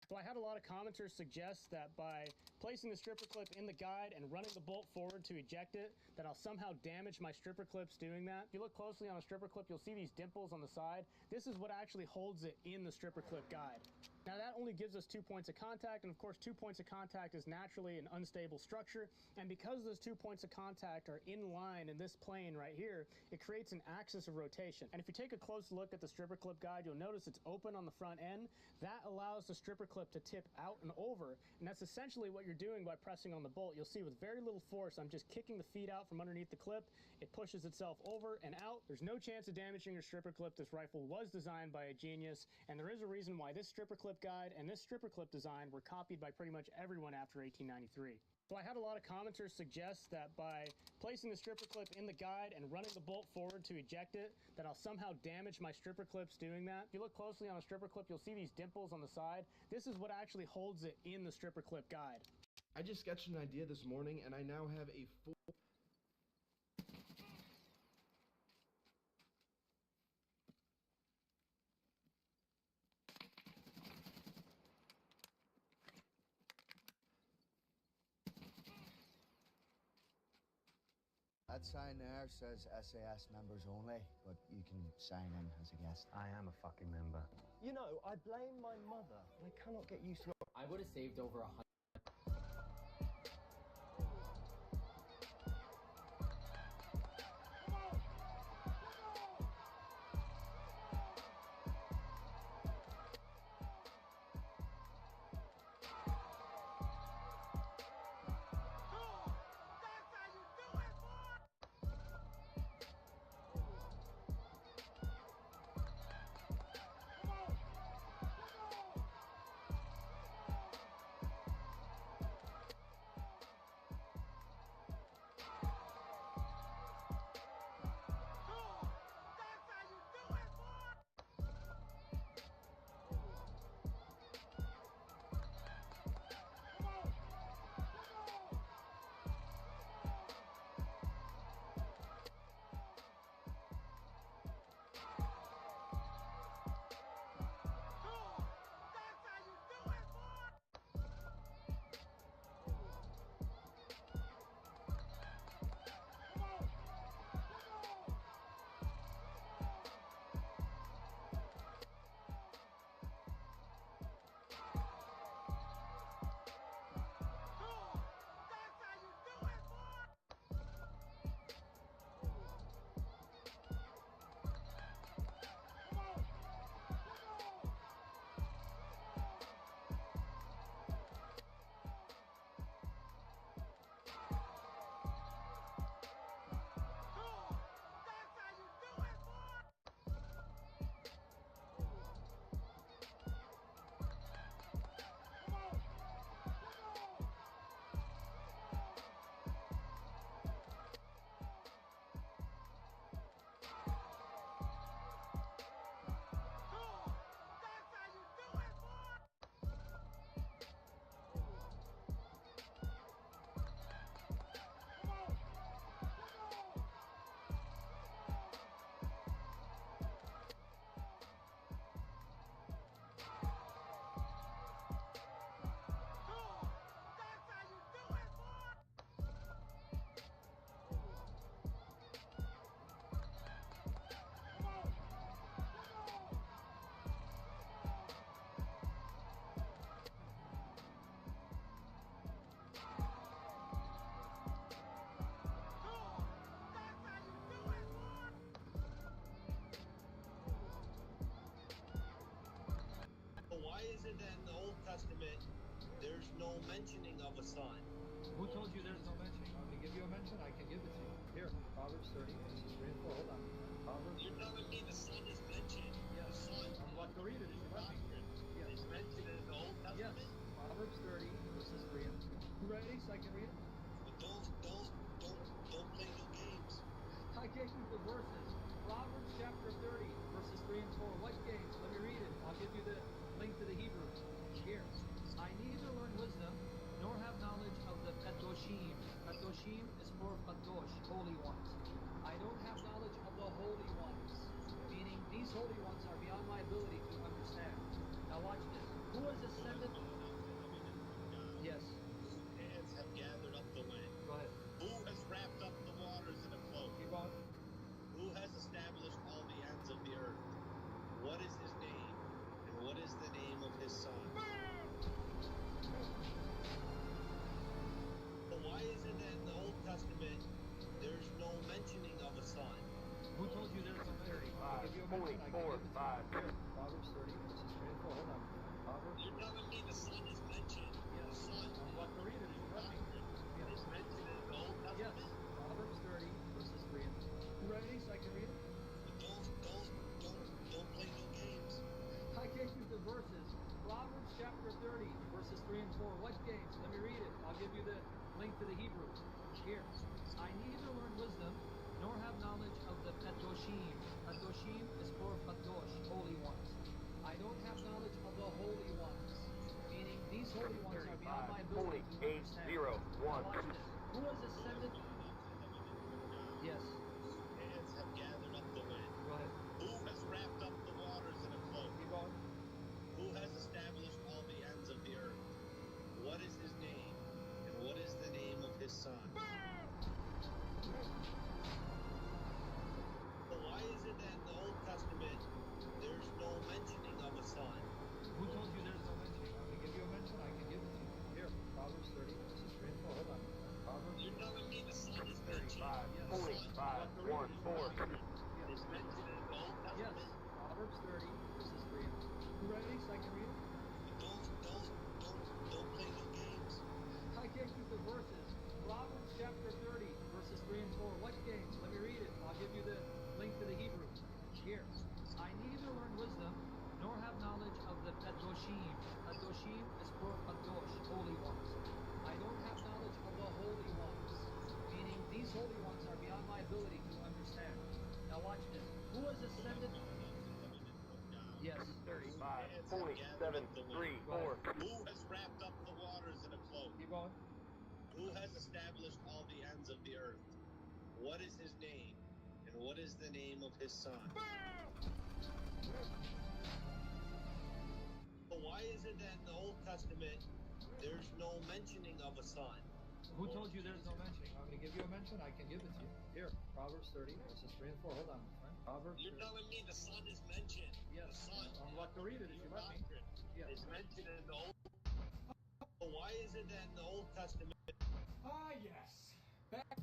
Speaker 14: So I had a lot of commenters suggest that by placing the stripper clip in the guide and running the bolt forward to eject it, that I'll somehow damage my stripper clips doing that. If you look closely on a stripper clip, you'll see these dimples on the side. This is what actually holds it in the stripper clip guide. Now that only gives us 2 points of contact, and of course 2 points of contact is naturally an unstable structure, and because those 2 points of contact are in line in this plane right here, it creates an axis of rotation. And if you take a close look at the stripper clip guide, you'll notice it's open on the front end. That allows the stripper clip to tip out and over, and that's essentially what you're doing by pressing on the bolt. You'll see with very little force, I'm just kicking the feet out from underneath the clip. It pushes itself over and out. There's no chance of damaging your stripper clip. This rifle was designed by a genius, and there is a reason why this stripper clip guide and this stripper clip design were copied by pretty much everyone after 1893. So I had a lot of commenters suggest that by placing the stripper clip in the guide and running the bolt forward to eject it, that I'll somehow damage my stripper clips doing that. If you look closely on a stripper clip, you'll see these dimples on the side. This is what actually holds it in the stripper clip guide.
Speaker 15: I just sketched an idea this morning, and I now have a full...
Speaker 16: That sign there says SAS members only, but you can sign in as a guest.
Speaker 17: I am a fucking member.
Speaker 18: You know, I blame my mother. I cannot get used to it.
Speaker 19: I would have saved over 100.
Speaker 20: Why is it that in the Old Testament there's no mentioning of a son?
Speaker 21: Who told you there's no mentioning? Want me to give you a mention? I can give it to you. Here, Proverbs 30, verses 3 and 4. Hold on. Proverbs.
Speaker 20: You're telling me the son is mentioned?
Speaker 21: Yes.
Speaker 20: The son.
Speaker 21: I'm about to read it. Is
Speaker 20: Yes. It's mentioned in the Old Testament?
Speaker 21: Yes. Proverbs 30, verses 3 and 4. You ready so I can read it?
Speaker 20: But don't play no games.
Speaker 21: I gave you the verses. Proverbs chapter 30, verses 3 and 4. What games? Let me read it. I'll give you the link to the Hebrew. Here. I neither learn wisdom, nor have knowledge of the Kadoshim. Kadoshim is for Kadosh, holy ones. I don't have knowledge of the holy ones, meaning these holy ones are beyond my ability to understand. Now watch this. Who has ascended? Yes.
Speaker 20: Whose hands have gathered up the land?
Speaker 21: Go ahead.
Speaker 20: Who has wrapped up the waters in a cloak?
Speaker 21: Keep on.
Speaker 20: Who has established all the ends of the earth? What is his name? And what is the name of his son?
Speaker 21: Hebrew. Here, I neither learn wisdom nor have knowledge of the Kadoshim. Kadoshim is for Kadosh, holy ones. I don't have knowledge of the holy ones, meaning these holy ones are beyond my ability to understand.
Speaker 1: 0, 1.
Speaker 21: Now watch this. Who has ascended? Yes.
Speaker 20: Hands have gathered up the wind.
Speaker 21: Go ahead.
Speaker 20: Who has wrapped up the waters in a cloak?
Speaker 21: Keep going.
Speaker 20: Who has established all the ends of the earth? What is his name? And what is the name of his son? But why is it that in the Old Testament there's no mentioning of a son?
Speaker 21: Who told you there's no mentioning? I'm going to give you a mention. I can give it to you. Here, Proverbs 30, verses 3 and 4. Hold on. Proverbs.
Speaker 20: You're telling me the son is mentioned.
Speaker 1: 35, 1, 4.
Speaker 20: Is mentioned in the Old
Speaker 21: Yes.
Speaker 20: Testament?
Speaker 21: Proverbs 30, verses 3 and 4. Who read these? I can read it?
Speaker 20: Don't play no games.
Speaker 21: I can't keep the verses. Proverbs chapter 30, verses 3 and 4. What games? Let me read it. I'll give you the link to the Hebrew. Here. I neither learn wisdom nor have knowledge of the Kadoshim. Kadoshim is for Kadosh, holy ones. I don't have knowledge of the holy ones, meaning these holy ones are beyond my ability to understand. Now watch this. Who has ascended? Yes.
Speaker 1: 35, 7, 3, 4.
Speaker 20: Who has wrapped up the waters in a cloak?
Speaker 21: Keep going.
Speaker 20: Who has established all the ends of the earth? What is his name? And what is the name of his son? But why is it that in the Old Testament there's no mentioning of a son?
Speaker 21: Who told you there's no mentioning? I'm going to give you a mention. I can give it to you. Here, Proverbs 30, verses 3 and 4. Hold on, my friend. Proverbs.
Speaker 20: You're telling me the son is mentioned.
Speaker 21: Yes.
Speaker 20: The son.
Speaker 21: I'm about to read it if you let me. Yes.
Speaker 20: Is mentioned in the Old. But why is it that in the Old Testament?
Speaker 21: Ah, yes.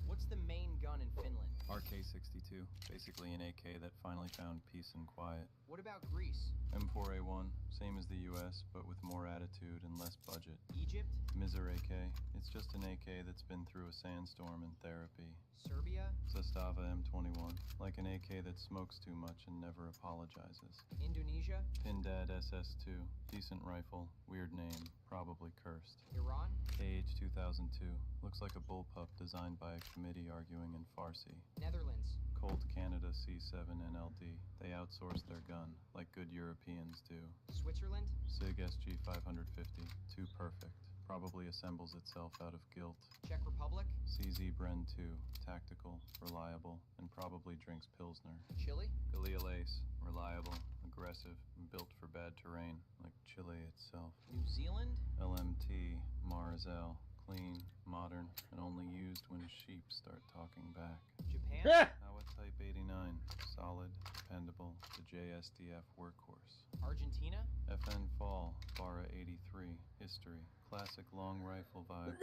Speaker 13: What's the main gun in Finland?
Speaker 17: RK-62, basically an AK that finally found peace and quiet.
Speaker 13: What about Greece?
Speaker 17: M4A1, same as the US, but with more attitude and less budget.
Speaker 13: Egypt?
Speaker 17: Mizar AK, it's just an AK that's been through a sandstorm and therapy.
Speaker 13: Serbia?
Speaker 17: Zastava M21, like an AK that smokes too much and never apologizes.
Speaker 13: Indonesia?
Speaker 17: Pindad SS2, decent rifle, weird name, probably cursed.
Speaker 13: Iran?
Speaker 17: KH-2002, looks like a bullpup designed by a committee arguing in Farsi.
Speaker 13: Netherlands?
Speaker 17: Colt Canada C7 NLD. They outsource their gun, like good Europeans do.
Speaker 13: Switzerland?
Speaker 17: SIG SG 550, too perfect. Probably assembles itself out of guilt.
Speaker 13: Czech Republic?
Speaker 17: CZ Bren 2, tactical, reliable, and probably drinks Pilsner.
Speaker 13: Chile?
Speaker 17: Galil Ace, reliable, aggressive, and built for bad terrain, like Chile itself.
Speaker 13: New Zealand?
Speaker 17: LMT, Marzell, clean, modern, and only used when sheep start talking back.
Speaker 13: Japan?
Speaker 17: Howa Type 89, solid, dependable, the JSDF workhorse.
Speaker 13: Argentina?
Speaker 17: FN Fall, Bara 83, history, classic long rifle vibe.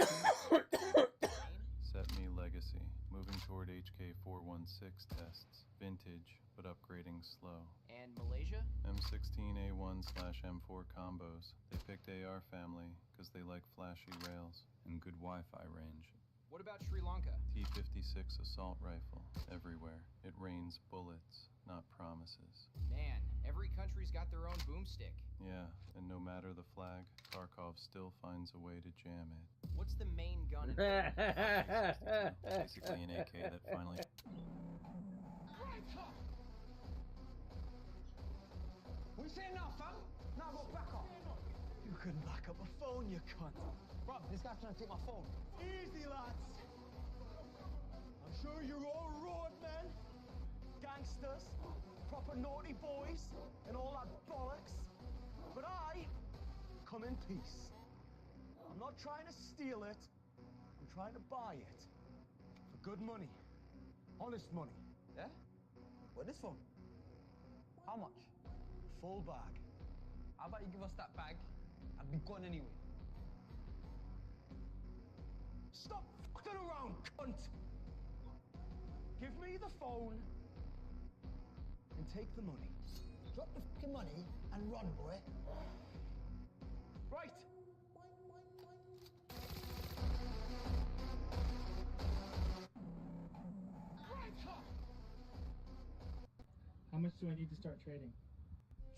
Speaker 17: Set Me Legacy, moving toward HK 416 tests, vintage, but upgrading slow.
Speaker 13: And Malaysia?
Speaker 17: M16A1/M4 combos. They picked AR family because they like flashy rails and good Wi-Fi range.
Speaker 13: What about Sri Lanka?
Speaker 17: T-56 assault rifle, everywhere. It rains bullets, not promises.
Speaker 13: Man, every country's got their own boomstick.
Speaker 17: Yeah, and no matter the flag, Tarkov still finds a way to jam it.
Speaker 13: What's the main gun in
Speaker 17: Basically an AK that finally...
Speaker 18: We say enough, fam? Now go back up. You couldn't back up a phone, you cunt. Bro, this guy's trying to take my phone. Easy, lads. I'm sure you're all roadmen, gangsters, proper naughty boys, and all that bollocks. But I come in peace. I'm not trying to steal it. I'm trying to buy it. For good money. Honest money. Yeah? What this for? How much? Full bag. How about you give us that bag and be gone anyway? Stop fucking around, cunt! Give me the phone and take the money. Drop the fucking money and run, boy. Right.
Speaker 21: How much do I need to start trading?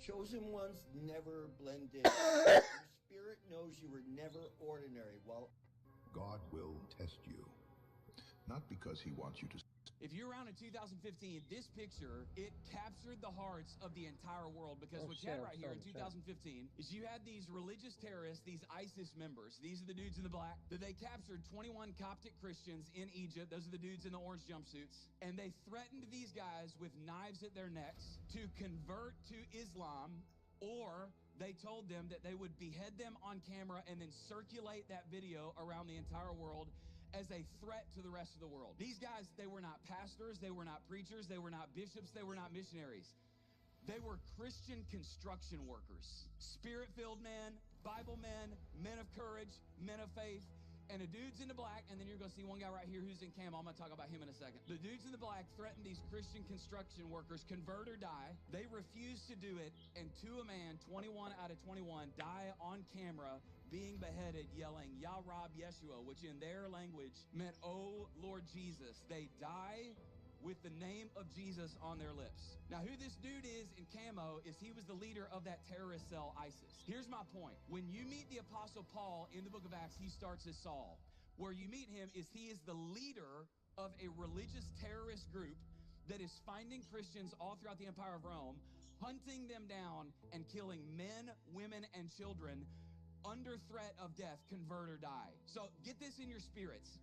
Speaker 19: Chosen ones never blend in. Your spirit knows you were never ordinary. Well,
Speaker 22: God will test you.
Speaker 7: not because he wants you to.
Speaker 22: If you're around in 2015, this picture, it captured the hearts of the entire world because what you had right here in 2015 is you had these religious terrorists, these ISIS members. These are the dudes in the black. That they captured 21 Coptic Christians in Egypt. Those are the dudes in the orange jumpsuits. And they threatened these guys with knives at their necks to convert to Islam, or they told them that they would behead them on camera and then circulate that video around the entire world as a threat to the rest of the world. These guys, they were not pastors, they were not preachers, they were not bishops, they were not missionaries. They were Christian construction workers, spirit-filled men, Bible men, men of courage, men of faith, and the dudes in the black, and then you're gonna see one guy right here who's in camo. I'm gonna talk about him in a second. The dudes in the black threatened these Christian construction workers, convert or die. They refused to do it, and to a man, 21 out of 21, die on camera, being beheaded, yelling, Ya Rab Yeshua, which in their language meant, Oh Lord Jesus. They die with the name of Jesus on their lips. Now, who this dude is in camo is he was the leader of that terrorist cell, ISIS. Here's my point. When you meet the Apostle Paul in the book of Acts, he starts as Saul. Where you meet him is he is the leader of a religious terrorist group that is finding Christians all throughout the Empire of Rome, hunting them down and killing men, women, and children under threat of death, convert or die. So get this in your spirits.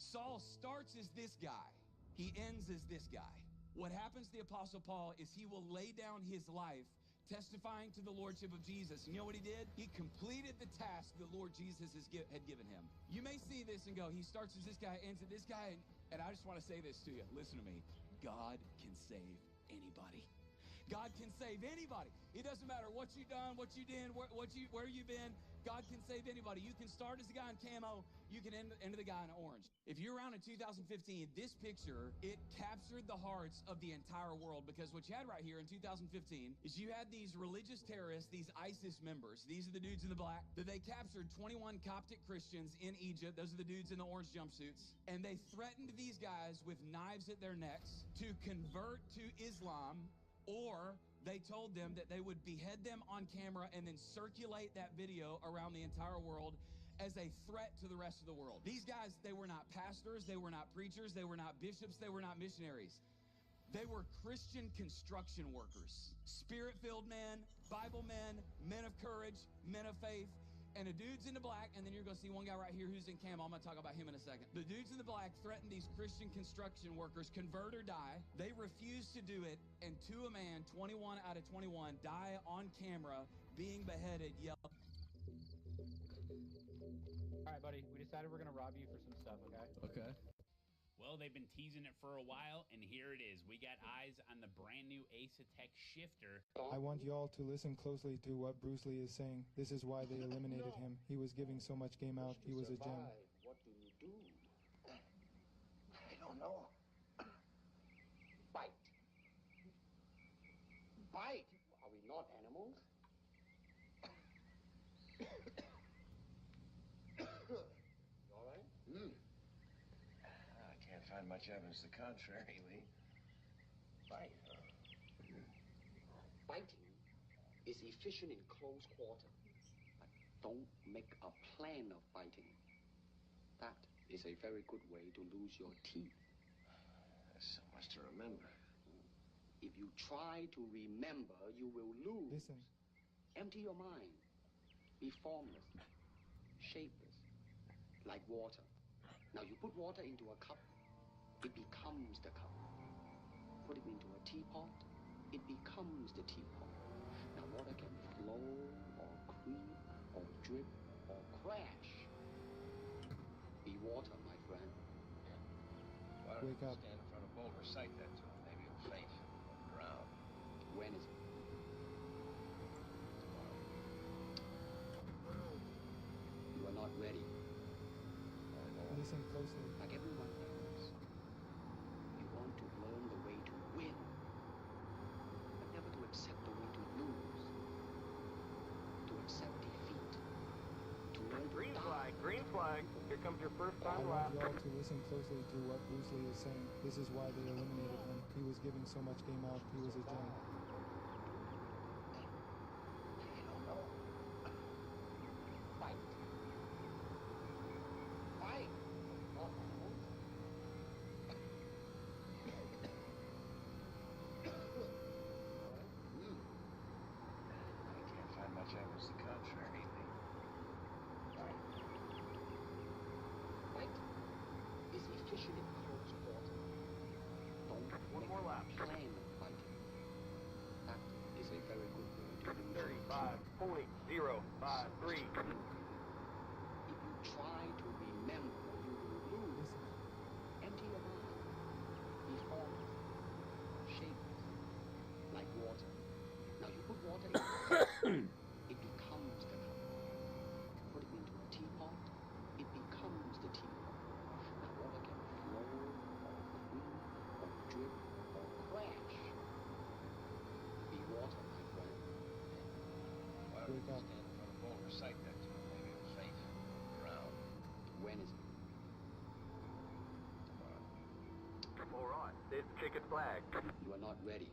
Speaker 22: Saul starts as this guy. He ends as this guy. What happens to the Apostle Paul is he will lay down his life testifying to the lordship of Jesus. And you know what he did? He completed the task the Lord Jesus had given him. You may see this and go, he starts as this guy, ends as this guy. And I just want to say this to you. Listen to me. God can save anybody. God can save anybody. It doesn't matter what you've done, what you did, where you've been. God can save anybody. You can start as the guy in camo. You can end the guy in orange. If you're around in 2015, this picture, it captured the hearts of the entire world because what you had right here in 2015 is you had these religious terrorists, these ISIS members. These are the dudes in the black. That they captured 21 Coptic Christians in Egypt. Those are the dudes in the orange jumpsuits. And they threatened these guys with knives at their necks to convert to Islam, or they told them that they would behead them on camera and then circulate that video around the entire world as a threat to the rest of the world. These guys, they were not pastors, they were not preachers, they were not bishops, they were not missionaries. They were Christian construction workers, spirit-filled men, Bible men, men of courage, men of faith, and the dudes in the black, and then you're gonna see one guy right here who's in camo. I'm gonna talk about him in a second. The dudes in the black threatened these Christian construction workers, convert or die. They refused to do it, and to a man, 21 out of 21, die on camera, being beheaded, yelling.
Speaker 23: All right, buddy, we decided we're gonna rob you for some stuff, okay?
Speaker 11: Okay.
Speaker 24: Well, they've been teasing it for a while, and here it is. We got eyes on the brand new Ace Attack shifter.
Speaker 25: I want y'all to listen closely to what Bruce Lee is saying. This is why they eliminated him. He was giving so much game out. He was a gem.
Speaker 19: What do you do? I don't know. Bite. Bite? Are we not animals? You all right?
Speaker 26: I can't find much evidence to the contrary, Lee.
Speaker 19: Bite, huh? Biting is efficient in close quarter, but don't make a plan of biting. That is a very good way to lose your teeth.
Speaker 26: There's so much to remember.
Speaker 19: If you try to remember, you will lose.
Speaker 25: Listen.
Speaker 19: Empty your mind. Be formless, shapeless, like water. Now you put water into a cup, it becomes the cup. Put it into a teapot, it becomes the teapot. Now water can flow, or creep, or drip, or crash. Be water, my friend.
Speaker 26: Why don't
Speaker 25: Wake
Speaker 26: you
Speaker 25: up.
Speaker 26: stand in front of Bolt, recite that to him? Maybe he'll faint. Drown.
Speaker 19: When is it? You are not ready.
Speaker 25: Listen closely.
Speaker 19: Like everyone else, you want to learn the way to win, but never to accept the way to lose, to accept defeat, to learn to
Speaker 1: Green
Speaker 19: die.
Speaker 1: flag, green flag. Here comes your first
Speaker 25: I
Speaker 1: time
Speaker 25: want
Speaker 1: lap.
Speaker 25: y'all to listen closely to what Bruce Lee is saying. This is why they eliminated him. He was giving so much game out. He was a gem.
Speaker 19: I don't know. Fight. Fight. Not animals. especially close quarter. Don't
Speaker 1: One
Speaker 19: make
Speaker 1: more lap.
Speaker 19: plan fighting. That is a very good way to lose your team.
Speaker 1: 35.053.
Speaker 19: If you try to remember, you will lose. Empty your mind. Be formless, shapeless, like water. Now you put water in a cup, it becomes the cup. Put it into a teapot, it becomes the teapot. Now water can flow, or cool, or drip, or crash. Be water, my friend.
Speaker 26: Why don't you stand in front of the boat, recite that to him, maybe it'll faint, drown.
Speaker 19: When is it?
Speaker 1: All right, there's the checkered flag.
Speaker 19: You are not ready.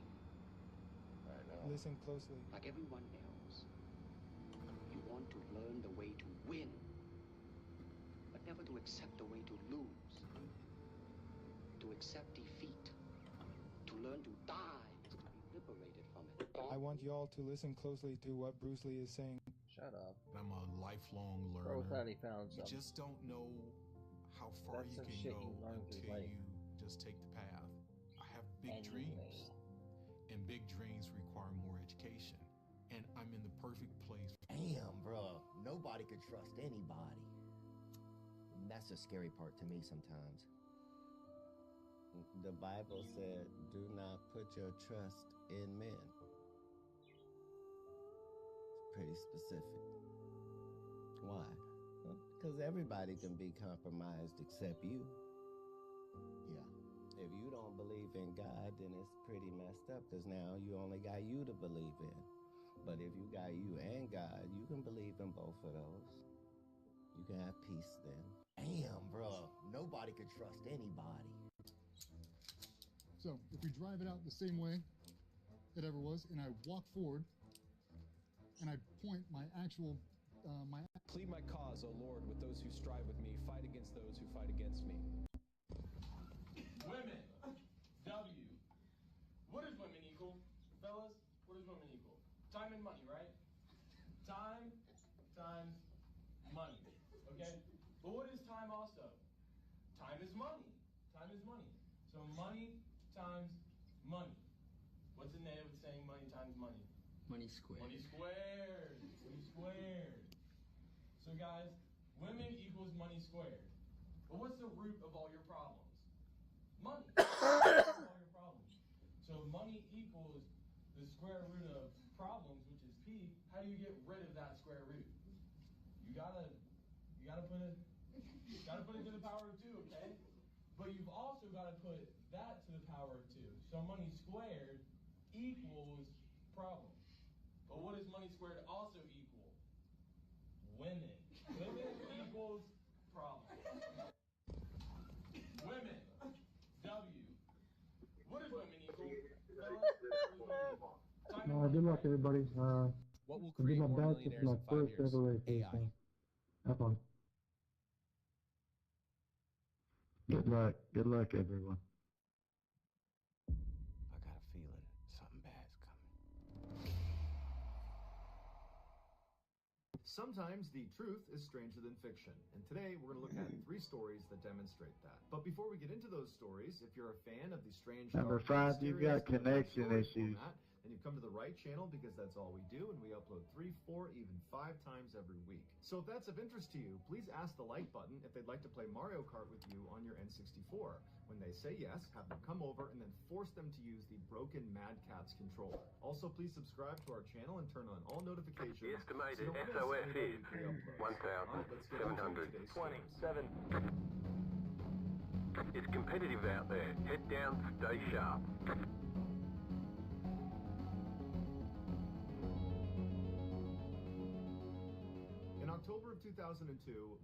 Speaker 26: I know.
Speaker 25: Listen closely.
Speaker 19: Like everyone else, you want to learn the way to win, but never to accept the way to lose, to accept defeat, to learn to die, to be liberated from it.
Speaker 25: I want you all to listen closely to what Bruce Lee is saying.
Speaker 3: Shut up.
Speaker 4: I'm a lifelong
Speaker 3: Bro
Speaker 4: learner.
Speaker 3: thought he found
Speaker 4: You
Speaker 3: something.
Speaker 4: just don't know how far
Speaker 3: That's
Speaker 4: you
Speaker 3: some
Speaker 4: can
Speaker 3: shit
Speaker 4: go
Speaker 3: you learn
Speaker 4: until
Speaker 3: through life.
Speaker 4: you just take the path. I have big
Speaker 3: Anyway.
Speaker 4: dreams, and big dreams require more education. And I'm in the perfect place.
Speaker 5: Damn, bro. Nobody could trust anybody. And that's the scary part to me sometimes.
Speaker 6: The Bible said, do not put your trust in men. It's pretty specific. Why? Because everybody can be compromised except you. Yeah. If you don't believe in God, then it's pretty messed up because now you only got you to believe in. But if you got you and God, you can believe in both of those. You can have peace then.
Speaker 5: Damn, bro. Nobody could trust anybody.
Speaker 7: So if we drive it out the same way it ever was, and I walk forward, and I point my actual,
Speaker 8: Plead my cause, O Lord, with those who strive with me. Fight against those who fight against me.
Speaker 9: Women. W. What does women equal? Fellas, what does women equal? Time and money, right? Time times money. Okay? But what is time also? Time is money. Time is money. So money times money. What's the name of saying money times money?
Speaker 19: Money squared.
Speaker 9: Money squared. Money squared. So guys, women equals money squared. But what's the root of all your problems? Money. All your problems. So money equals the square root of problems, which is P. How do you get rid of that square root? You gotta put it to the power of 2, okay? But you've also got to put that to the power of 2. So money squared equals problem. But what does money squared also equal? Women. Women equals problem. Women. W. What does women equal?
Speaker 25: Good luck, everybody.
Speaker 8: What will
Speaker 25: I'll do
Speaker 8: create
Speaker 25: my
Speaker 8: more
Speaker 25: best. It's
Speaker 8: millionaires
Speaker 25: my
Speaker 8: in 5
Speaker 25: first
Speaker 8: years?
Speaker 25: ever race.
Speaker 8: AI.
Speaker 25: So have fun.
Speaker 27: Good luck. Good luck, everyone.
Speaker 26: I got a feeling something bad's coming.
Speaker 15: Sometimes the truth is stranger than fiction, and today we're going to look at 3 stories that demonstrate that. But before we get into those stories, if you're a fan of the strange,
Speaker 27: Number
Speaker 15: dark,
Speaker 27: 5, you've
Speaker 15: mysterious,
Speaker 27: got connection
Speaker 15: story
Speaker 27: issues.
Speaker 15: format, then you've come to the right channel because that's all we do, and we upload 3, 4, even 5 times every week. So if that's of interest to you, please ask the like button if they'd like to play Mario Kart with you on your N64. When they say yes, have them come over and then force them to use the broken Mad Catz controller. Also, please subscribe to our channel and turn on all notifications.
Speaker 1: The estimated
Speaker 15: so you don't miss
Speaker 1: SOS
Speaker 15: any
Speaker 1: is
Speaker 15: of our weekly uploads. All right, let's get into today's stories.
Speaker 1: 1,727. It's competitive out there. Head down, stay sharp.
Speaker 15: In October of 2002,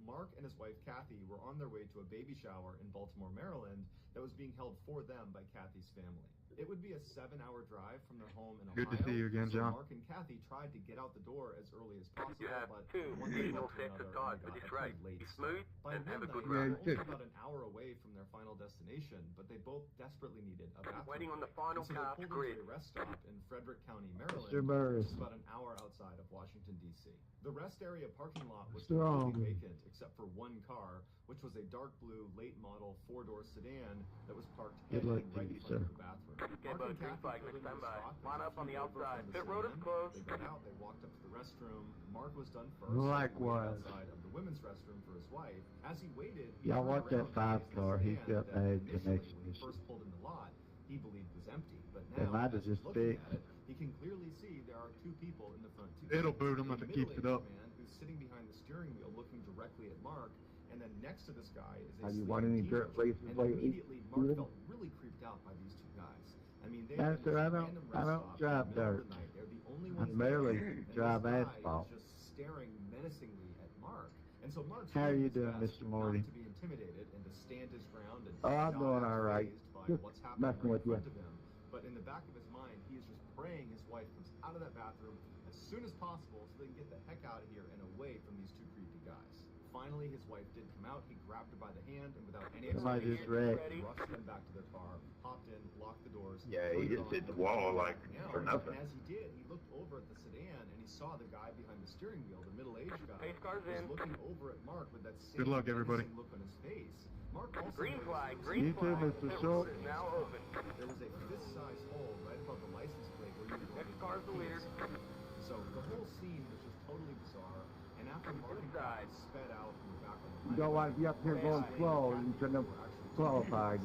Speaker 15: Mark and his wife Kathy were on their way to a baby shower in Baltimore, Maryland that was being held for them by Kathy's family. It would be a 7-hour drive from their home in Ohio.
Speaker 27: Good to see you again,
Speaker 15: so
Speaker 27: John.
Speaker 15: Mark and Kathy tried to get out the door as early as possible,
Speaker 1: You have
Speaker 15: but
Speaker 1: 2
Speaker 15: one thing
Speaker 1: additional
Speaker 15: led to
Speaker 1: sets of
Speaker 15: another,
Speaker 1: tires
Speaker 15: and
Speaker 1: for
Speaker 15: they
Speaker 1: this
Speaker 15: got a
Speaker 1: race.
Speaker 15: late
Speaker 1: Be
Speaker 15: start.
Speaker 1: smooth
Speaker 15: By
Speaker 1: and have a good
Speaker 15: midnight,
Speaker 1: run.
Speaker 15: they were only about an hour away from their final destination, but they both desperately needed a bathroom.
Speaker 1: Waiting on the
Speaker 15: break.
Speaker 1: final
Speaker 15: And so
Speaker 1: car
Speaker 15: they
Speaker 1: to
Speaker 15: pulled
Speaker 1: grid.
Speaker 15: into a rest stop in Frederick County, Maryland,
Speaker 27: Mr. Burris.
Speaker 15: which is about an hour outside of Washington, D.C. The rest area parking lot was
Speaker 27: Strong.
Speaker 15: completely vacant except for one car, which was a dark blue late model 4-door sedan that was parked
Speaker 27: Good luck
Speaker 15: right
Speaker 27: to
Speaker 15: in
Speaker 27: you,
Speaker 15: front
Speaker 27: sir.
Speaker 15: of the bathroom.
Speaker 1: Okay,
Speaker 15: Mark
Speaker 1: bud,
Speaker 15: and
Speaker 1: green
Speaker 15: Kathy
Speaker 1: flag,
Speaker 15: pulled
Speaker 1: next
Speaker 15: into
Speaker 1: time
Speaker 15: the
Speaker 1: by.
Speaker 15: spot.
Speaker 1: Line up on the outside. Pit road is closed.
Speaker 15: They got out, they walked up to the restroom. Mark was done first.
Speaker 27: Likewise.
Speaker 15: He waited outside of the women's restroom for his wife. As he waited, he
Speaker 27: Y'all
Speaker 15: turned
Speaker 27: want that
Speaker 15: around and
Speaker 27: 5
Speaker 15: faced the
Speaker 27: car? He's
Speaker 15: sedan
Speaker 27: got
Speaker 15: that
Speaker 27: bad
Speaker 15: initially,
Speaker 27: connection
Speaker 15: when he
Speaker 27: issues.
Speaker 15: first pulled in the lot, he believed was empty. But
Speaker 27: They
Speaker 15: now,
Speaker 27: might
Speaker 15: as
Speaker 27: have
Speaker 15: he's
Speaker 27: just
Speaker 15: looking
Speaker 27: fixed.
Speaker 15: at it, he can clearly see there are 2 people in the front 2
Speaker 27: It'll
Speaker 15: seats.
Speaker 27: boot him if
Speaker 15: A
Speaker 27: it keeps it
Speaker 15: middle-aged
Speaker 27: up.
Speaker 15: man who's sitting behind the steering wheel looking directly at Mark, and then next to this guy is a
Speaker 27: Have you
Speaker 15: sleeping
Speaker 27: won any dirt
Speaker 15: teenager.
Speaker 27: races
Speaker 15: And
Speaker 27: lately?
Speaker 15: immediately, Mark
Speaker 27: Good.
Speaker 15: felt really creeped out by these 2 guys. I mean, they
Speaker 27: No,
Speaker 15: were in
Speaker 27: sir,
Speaker 15: this
Speaker 27: I don't
Speaker 15: random rest stop
Speaker 27: drive
Speaker 15: in the middle of
Speaker 27: dirt.
Speaker 15: the night. They're the only
Speaker 27: I
Speaker 15: ones
Speaker 27: barely
Speaker 15: there, and
Speaker 27: drive
Speaker 15: this guy
Speaker 27: asphalt.
Speaker 15: is just staring menacingly at Mark. And so Mark's
Speaker 27: How are
Speaker 15: doing
Speaker 27: you
Speaker 15: his
Speaker 27: doing,
Speaker 15: best
Speaker 27: Mr. Morty?
Speaker 15: not to be intimidated and to stand his ground and
Speaker 27: Oh, I'm
Speaker 15: not
Speaker 27: doing
Speaker 15: act
Speaker 27: all right.
Speaker 15: fazed by
Speaker 27: Just
Speaker 15: what's happening
Speaker 27: messing
Speaker 15: right
Speaker 27: with
Speaker 15: in
Speaker 27: you.
Speaker 15: front of him. But in the back of his mind, he is just praying his wife comes out of that bathroom as soon as possible so they can get the heck out of here and away from these 2 creepy guys. Finally, his wife did come out. He grabbed her by the hand and without any
Speaker 27: Somebody just
Speaker 15: explanation,
Speaker 27: wrecked.
Speaker 15: rushed them back to their car, hopped in, locked the doors.
Speaker 27: Yeah, he just hit the wall like for nothing.
Speaker 15: And as he did, he looked over at the sedan and he saw the guy behind the steering wheel, the middle-aged guy,
Speaker 1: Pace cars
Speaker 15: was
Speaker 1: in.
Speaker 15: looking over at Mark with that same
Speaker 27: Good luck, everybody.
Speaker 15: menacing look on his face. Mark also
Speaker 1: Green
Speaker 15: noticed
Speaker 1: flag,
Speaker 15: there was
Speaker 1: green
Speaker 27: You too,
Speaker 1: flag.
Speaker 27: Mr.
Speaker 1: Pit
Speaker 27: Schultz.
Speaker 1: road is now open.
Speaker 15: there was a fist-sized hole right above the license plate where you would
Speaker 1: Next
Speaker 15: normally
Speaker 1: car's the
Speaker 15: put
Speaker 1: leader.
Speaker 15: keys. So the whole scene was just totally bizarre. And after Mark and
Speaker 1: Inside.
Speaker 15: Kathy sped out and were back on the
Speaker 27: You don't want to be up here going slow. You shouldn't have qualified.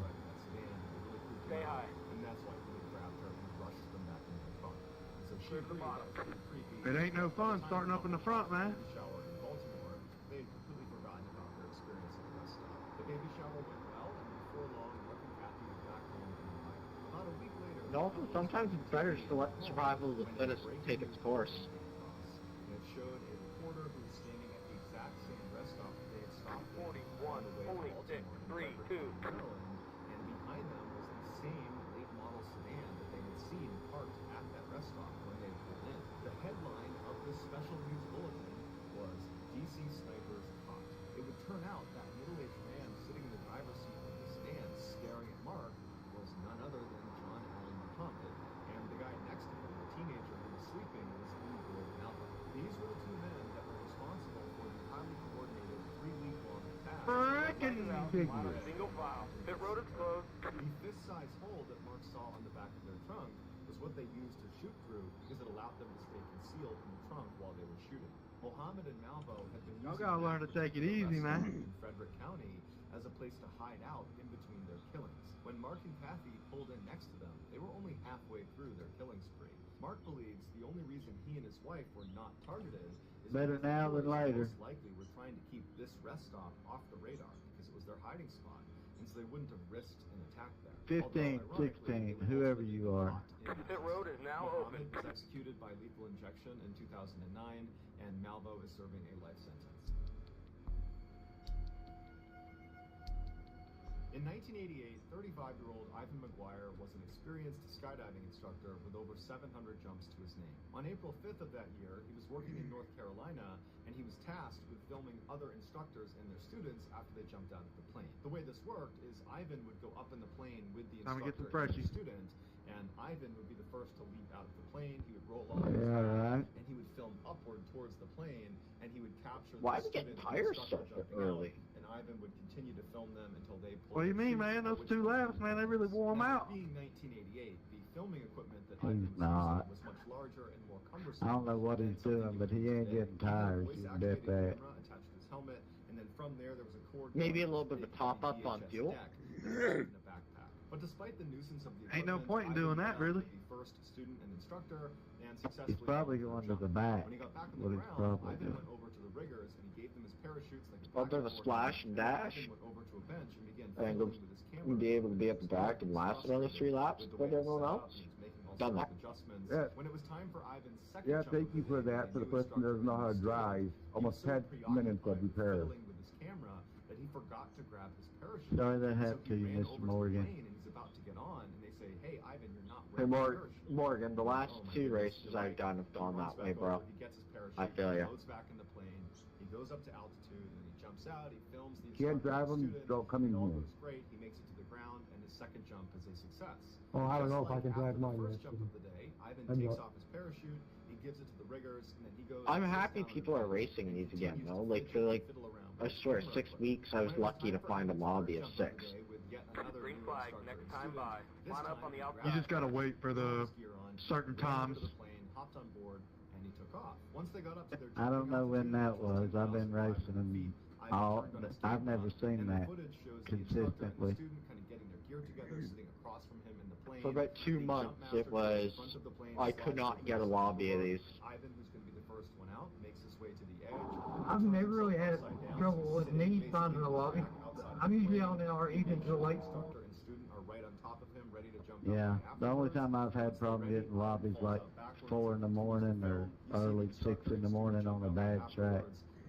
Speaker 1: Stay high.
Speaker 15: And that's why he grabbed her and rushed them back into the trunk. So she
Speaker 1: Clear to the
Speaker 15: agreed
Speaker 1: bottom.
Speaker 15: that was creepy.
Speaker 27: It ain't no fun starting up in the front, man.
Speaker 15: Baby shower in Baltimore, they had completely forgotten about their experience at the rest stop. The baby shower went well, and before long, Mark and Kathy were back home in Ohio. About a week later,
Speaker 27: Also, sometimes it's better just to let survival of the fittest take its course.
Speaker 15: and it showed a reporter who was standing at the exact same rest stop that they had stopped at
Speaker 1: 41,
Speaker 15: on the way to
Speaker 1: 46,
Speaker 15: Baltimore in
Speaker 1: 3, 2.
Speaker 15: Maryland, and behind them was the same late model sedan that they had seen parked at that rest stop when they had pulled in. The headline of this special news bulletin was DC Snipers Caught. It would turn out that middle-aged man sitting in the driver's seat of the sedan staring at Mark was none other than John Allen Muhammad, and the guy next to him, the teenager who was sleeping, was Igor Malva. These were the 2 men that were responsible for the highly coordinated 3-week-long attack.
Speaker 27: Frickin' figure.
Speaker 1: Single file. Pit road is closed.
Speaker 15: The fist-sized hole that Mark saw on the back of their trunk was what they used to shoot through because it allowed them to stay concealed in the trunk while they were shooting. Mohammed and Malvo had been
Speaker 27: Y'all
Speaker 15: using
Speaker 27: gotta learn
Speaker 15: that
Speaker 27: to take it
Speaker 15: particular
Speaker 27: easy,
Speaker 15: rest
Speaker 27: man.
Speaker 15: stop in Frederick County as a place to hide out in between their killings. When Mark and Kathy pulled in next to them, they were only halfway through their killing spree. Mark believes the only reason he and his wife were not targeted is
Speaker 27: Better
Speaker 15: because
Speaker 27: now
Speaker 15: the
Speaker 27: than
Speaker 15: killers
Speaker 27: later.
Speaker 15: most likely were trying to keep this rest stop off the radar because it was their hiding spot, and so they wouldn't have risked an attack there.
Speaker 27: 15,
Speaker 15: Although, ironically,
Speaker 27: 16,
Speaker 15: they would
Speaker 27: whoever
Speaker 15: ultimately
Speaker 27: you
Speaker 15: be
Speaker 27: are.
Speaker 15: caught in
Speaker 1: Pit road is now open.
Speaker 15: Mohammed was executed by lethal injection in 2009, and Malvo is serving a life sentence. In 1988, 35-year-old Ivan McGuire was an experienced skydiving instructor with over 700 jumps to his name. On April 5th of that year, he was working in North Carolina, and he was tasked with filming other instructors and their students after they jumped out of the plane. The way this worked is Ivan would go up in the plane with the
Speaker 27: Time to get
Speaker 15: instructor
Speaker 27: some
Speaker 15: and the
Speaker 27: freshies.
Speaker 15: student, and Ivan would be the first to leap out of the plane. He would roll off his
Speaker 27: Yeah,
Speaker 15: back,
Speaker 27: right.
Speaker 15: and he would film upward towards the plane, and he would capture
Speaker 27: Why
Speaker 15: the
Speaker 27: is it getting
Speaker 15: student and
Speaker 27: tires
Speaker 15: instructor
Speaker 27: so
Speaker 15: jumping
Speaker 27: early?
Speaker 15: out, and Ivan would continue to film them until they pulled
Speaker 27: What do you
Speaker 15: their
Speaker 27: mean,
Speaker 15: chutes,
Speaker 27: man?
Speaker 15: at
Speaker 27: Those
Speaker 15: which
Speaker 27: 2
Speaker 15: point
Speaker 27: laps, man, they really wore 'em
Speaker 15: now,
Speaker 27: out.
Speaker 15: being 1988, the filming equipment that
Speaker 27: He's
Speaker 15: Ivan was
Speaker 27: not.
Speaker 15: using was much larger and more cumbersome.
Speaker 27: I don't know what
Speaker 15: than
Speaker 27: he's
Speaker 15: something
Speaker 27: doing,
Speaker 15: you
Speaker 27: but
Speaker 15: would
Speaker 27: he
Speaker 15: use
Speaker 27: ain't
Speaker 15: today.
Speaker 27: getting
Speaker 15: He had a
Speaker 27: tires. You can bet
Speaker 15: voice-activated
Speaker 27: that.
Speaker 15: camera attached to his helmet, and then from there was a cord.
Speaker 27: Maybe a
Speaker 15: going
Speaker 27: little
Speaker 15: to
Speaker 27: bit of
Speaker 15: a
Speaker 27: top up
Speaker 15: VHS
Speaker 27: on fuel.
Speaker 15: deck that was in a backpack. But despite the nuisance of the
Speaker 27: Ain't no
Speaker 15: equipment,
Speaker 27: point in
Speaker 15: Ivan
Speaker 27: doing
Speaker 15: went
Speaker 27: that,
Speaker 15: out
Speaker 27: really.
Speaker 15: with the first student and instructor and successfully
Speaker 27: He's probably
Speaker 15: jumped
Speaker 27: going to the back.
Speaker 15: When he got back on
Speaker 27: What
Speaker 15: the
Speaker 27: he's
Speaker 15: ground,
Speaker 27: probably
Speaker 15: Ivan
Speaker 27: doing.
Speaker 15: went over to the riggers and he gave them his parachutes like a
Speaker 27: A little bit of a
Speaker 15: pack
Speaker 27: splash and dash.
Speaker 15: Ivan went over to a bench and began
Speaker 27: And
Speaker 15: fiddling with his camera.
Speaker 27: be able to be at the back and last another 3 laps
Speaker 15: With the
Speaker 27: with
Speaker 15: way it's
Speaker 27: everyone
Speaker 15: set up,
Speaker 27: else.
Speaker 15: and he's making all
Speaker 27: Done
Speaker 15: sorts
Speaker 27: that.
Speaker 15: of adjustments.
Speaker 27: Yeah.
Speaker 15: When it was time for Ivan's second
Speaker 27: Yeah,
Speaker 15: jump
Speaker 27: thank
Speaker 15: of
Speaker 27: you
Speaker 15: the
Speaker 27: for
Speaker 15: day,
Speaker 27: that. For the
Speaker 15: new
Speaker 27: person who doesn't know how to
Speaker 15: instructor
Speaker 27: drive,
Speaker 15: he was
Speaker 27: almost
Speaker 15: so
Speaker 27: 10 minutes of
Speaker 15: preoccupied
Speaker 27: repair.
Speaker 15: fiddling with his camera that he forgot to grab his parachute.
Speaker 27: Sorry that
Speaker 15: So
Speaker 27: happened
Speaker 15: he
Speaker 27: to you,
Speaker 15: ran
Speaker 27: Mr.
Speaker 15: over to the
Speaker 27: Morgan.
Speaker 15: plane and he's about to get on, and they say, "Hey, Ivan, you're not
Speaker 27: Hey,
Speaker 15: wearing your parachute."
Speaker 27: Morgan, the last
Speaker 15: Oh my
Speaker 27: 2
Speaker 15: goodness,
Speaker 27: races
Speaker 15: you're
Speaker 27: I've
Speaker 15: right.
Speaker 27: done have
Speaker 15: He
Speaker 27: gone
Speaker 15: runs
Speaker 27: that way,
Speaker 15: back
Speaker 27: bro.
Speaker 15: over, he gets his parachute,
Speaker 27: I feel
Speaker 15: he
Speaker 27: ya.
Speaker 15: loads back in the plane, he goes up to altitude, and he jumps out, he films the
Speaker 27: Can't
Speaker 15: instructor
Speaker 27: drive
Speaker 15: and the
Speaker 27: 'em,
Speaker 15: student,
Speaker 27: don't come in
Speaker 15: it all
Speaker 27: here.
Speaker 15: goes great, he makes it to the ground, and his second jump is a success.
Speaker 27: Oh, I don't
Speaker 15: Just
Speaker 27: know if I
Speaker 15: like
Speaker 27: can drive
Speaker 15: after the
Speaker 27: mine
Speaker 15: first
Speaker 27: yet.
Speaker 15: jump of the day, Ivan
Speaker 27: I'm
Speaker 15: takes
Speaker 27: not.
Speaker 15: off his parachute, he gives it to the riggers, and then he goes.
Speaker 27: I'm happy people are racing these again, though. Like, for like, I swear, 6 weeks, I was lucky to find a lobby of 6.
Speaker 1: Green flag, next time by. Line up on the outside.
Speaker 7: You just gotta wait for the certain times.
Speaker 15: Hopped on board, and he took off. Once they got up to their
Speaker 6: I don't know when that was. I've been racing them all. I've never seen that consistently.
Speaker 27: For about 2 months, it was, I could not get a lobby of these.
Speaker 15: Ivan, who's going to be the first one out, makes his way to the edge.
Speaker 27: I've never really had trouble with me finding a lobby. I'm usually on in our evening till late.
Speaker 15: Instructor and student are right on top of him, ready to jump
Speaker 6: Yeah, the only time I've had problem getting lobbies like 4 in the morning or early 6 in the morning on a bad track.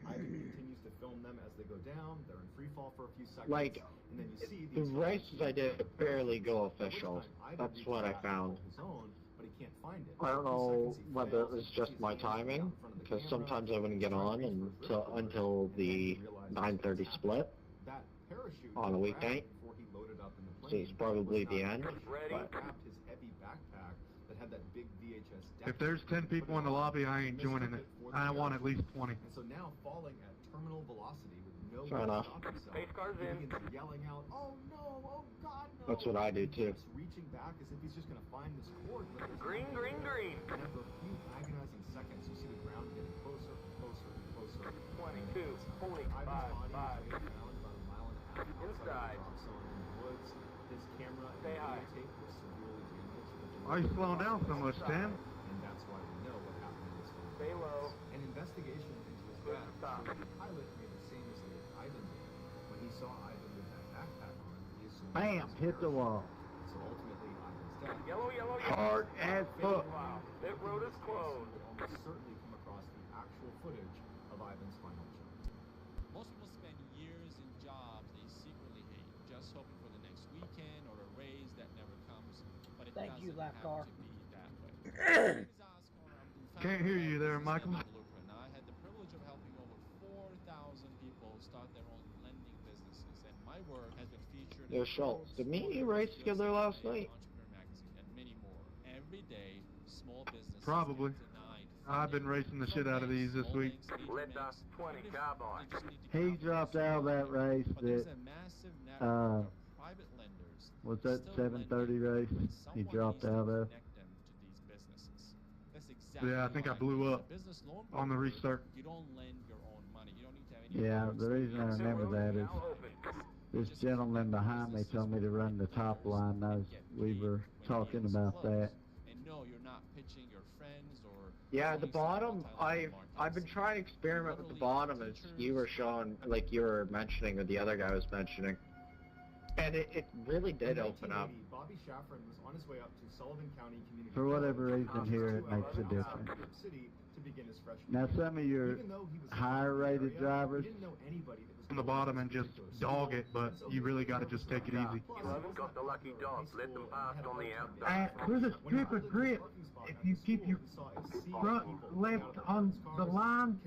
Speaker 15: Ivan continues to film them as they go down. They're in free fall for a few seconds.
Speaker 27: Like,
Speaker 15: and then you see
Speaker 27: the races I did barely go official. That's what I found. I don't know whether it was just my timing, because sometimes I wouldn't get on until the 9:30 split on a weeknight. So it's probably the end. But
Speaker 7: If there's 10 people in the lobby, I ain't joining it. I want at least 20.
Speaker 15: And so now falling at terminal velocity with no
Speaker 27: Fair enough.
Speaker 1: Pace cars in.
Speaker 15: He begins yelling out, "Oh no! Oh God, no!"
Speaker 27: That's what I do too.
Speaker 15: Keeps reaching back as if he's just going to find this cord. But there's
Speaker 1: Green,
Speaker 15: nothing
Speaker 1: green,
Speaker 15: there.
Speaker 1: green.
Speaker 15: And after a few agonizing seconds, you see the ground getting closer and closer and closer.
Speaker 1: 22, fully,
Speaker 15: Ivan's body
Speaker 1: five.
Speaker 15: is found about a mile and a half outside
Speaker 1: Inside.
Speaker 15: the drop zone in the woods. His camera and
Speaker 1: Say hi.
Speaker 15: videotape was severely damaged.
Speaker 7: Why are you slowing down so much, Tim?
Speaker 15: And that's why we know what happened in this film.
Speaker 1: Stay low.
Speaker 15: An investigation into his
Speaker 1: Good
Speaker 15: death
Speaker 1: stop.
Speaker 15: showed the pilot made the same mistake Ivan did. When he saw Ivan with that backpack on, he assumed
Speaker 6: Bam!
Speaker 15: it was
Speaker 6: Hit the
Speaker 15: a
Speaker 6: wall.
Speaker 15: parachute. So ultimately, Ivan's death.
Speaker 1: Yellow, yellow, yellow.
Speaker 6: Hard as fuck.
Speaker 1: Wow. Pit road is closed.
Speaker 15: Will almost certainly come across the actual footage of Ivan's final jump.
Speaker 2: Most people spend years in jobs they secretly hate, just hoping for the next weekend or a raise that never comes. But it
Speaker 3: Thank you,
Speaker 2: doesn't
Speaker 3: lap
Speaker 2: have
Speaker 3: car.
Speaker 2: to be that way.
Speaker 7: Can't hear you there, Michael.
Speaker 2: I had the privilege of helping over 4,000 people start their own lending businesses, and my work has been featured
Speaker 27: Yo, Schultz, did me and you race together last night?
Speaker 2: Entrepreneur Magazine and many more. Every day, small businesses
Speaker 7: Probably.
Speaker 2: get denied
Speaker 7: I've been racing the shit out of these this week.
Speaker 1: Let the 20 cowboy.
Speaker 6: He dropped out of that race that,
Speaker 2: private lenders
Speaker 6: was that 7:30 race? He dropped out of.
Speaker 7: Yeah, I think I blew up on the restart.
Speaker 2: You don't lend your own money. You don't need to have any
Speaker 6: Yeah, the reason I remember that is this gentleman behind me told me to run the top line. We were talking about that.
Speaker 2: And no, you're not pitching your friends or
Speaker 27: Yeah, the bottom, I've been trying to experiment with the bottom as you were showing, like you were mentioning, or the other guy was mentioning. And it really did open up.
Speaker 15: Bobby Shafran was on his way up to Sullivan County Community
Speaker 6: For whatever reason here, it makes a difference.
Speaker 15: City to begin his freshman
Speaker 6: Now,
Speaker 15: year.
Speaker 6: some of your
Speaker 15: Even though he was
Speaker 6: higher rated drivers,
Speaker 15: he didn't know anybody that was
Speaker 7: On the bottom and just dog it, but you really got to just take it easy.
Speaker 1: You haven't got the lucky dog. Let them pass on the outside.
Speaker 27: There's a strip of grip. If you keep your front left on the line,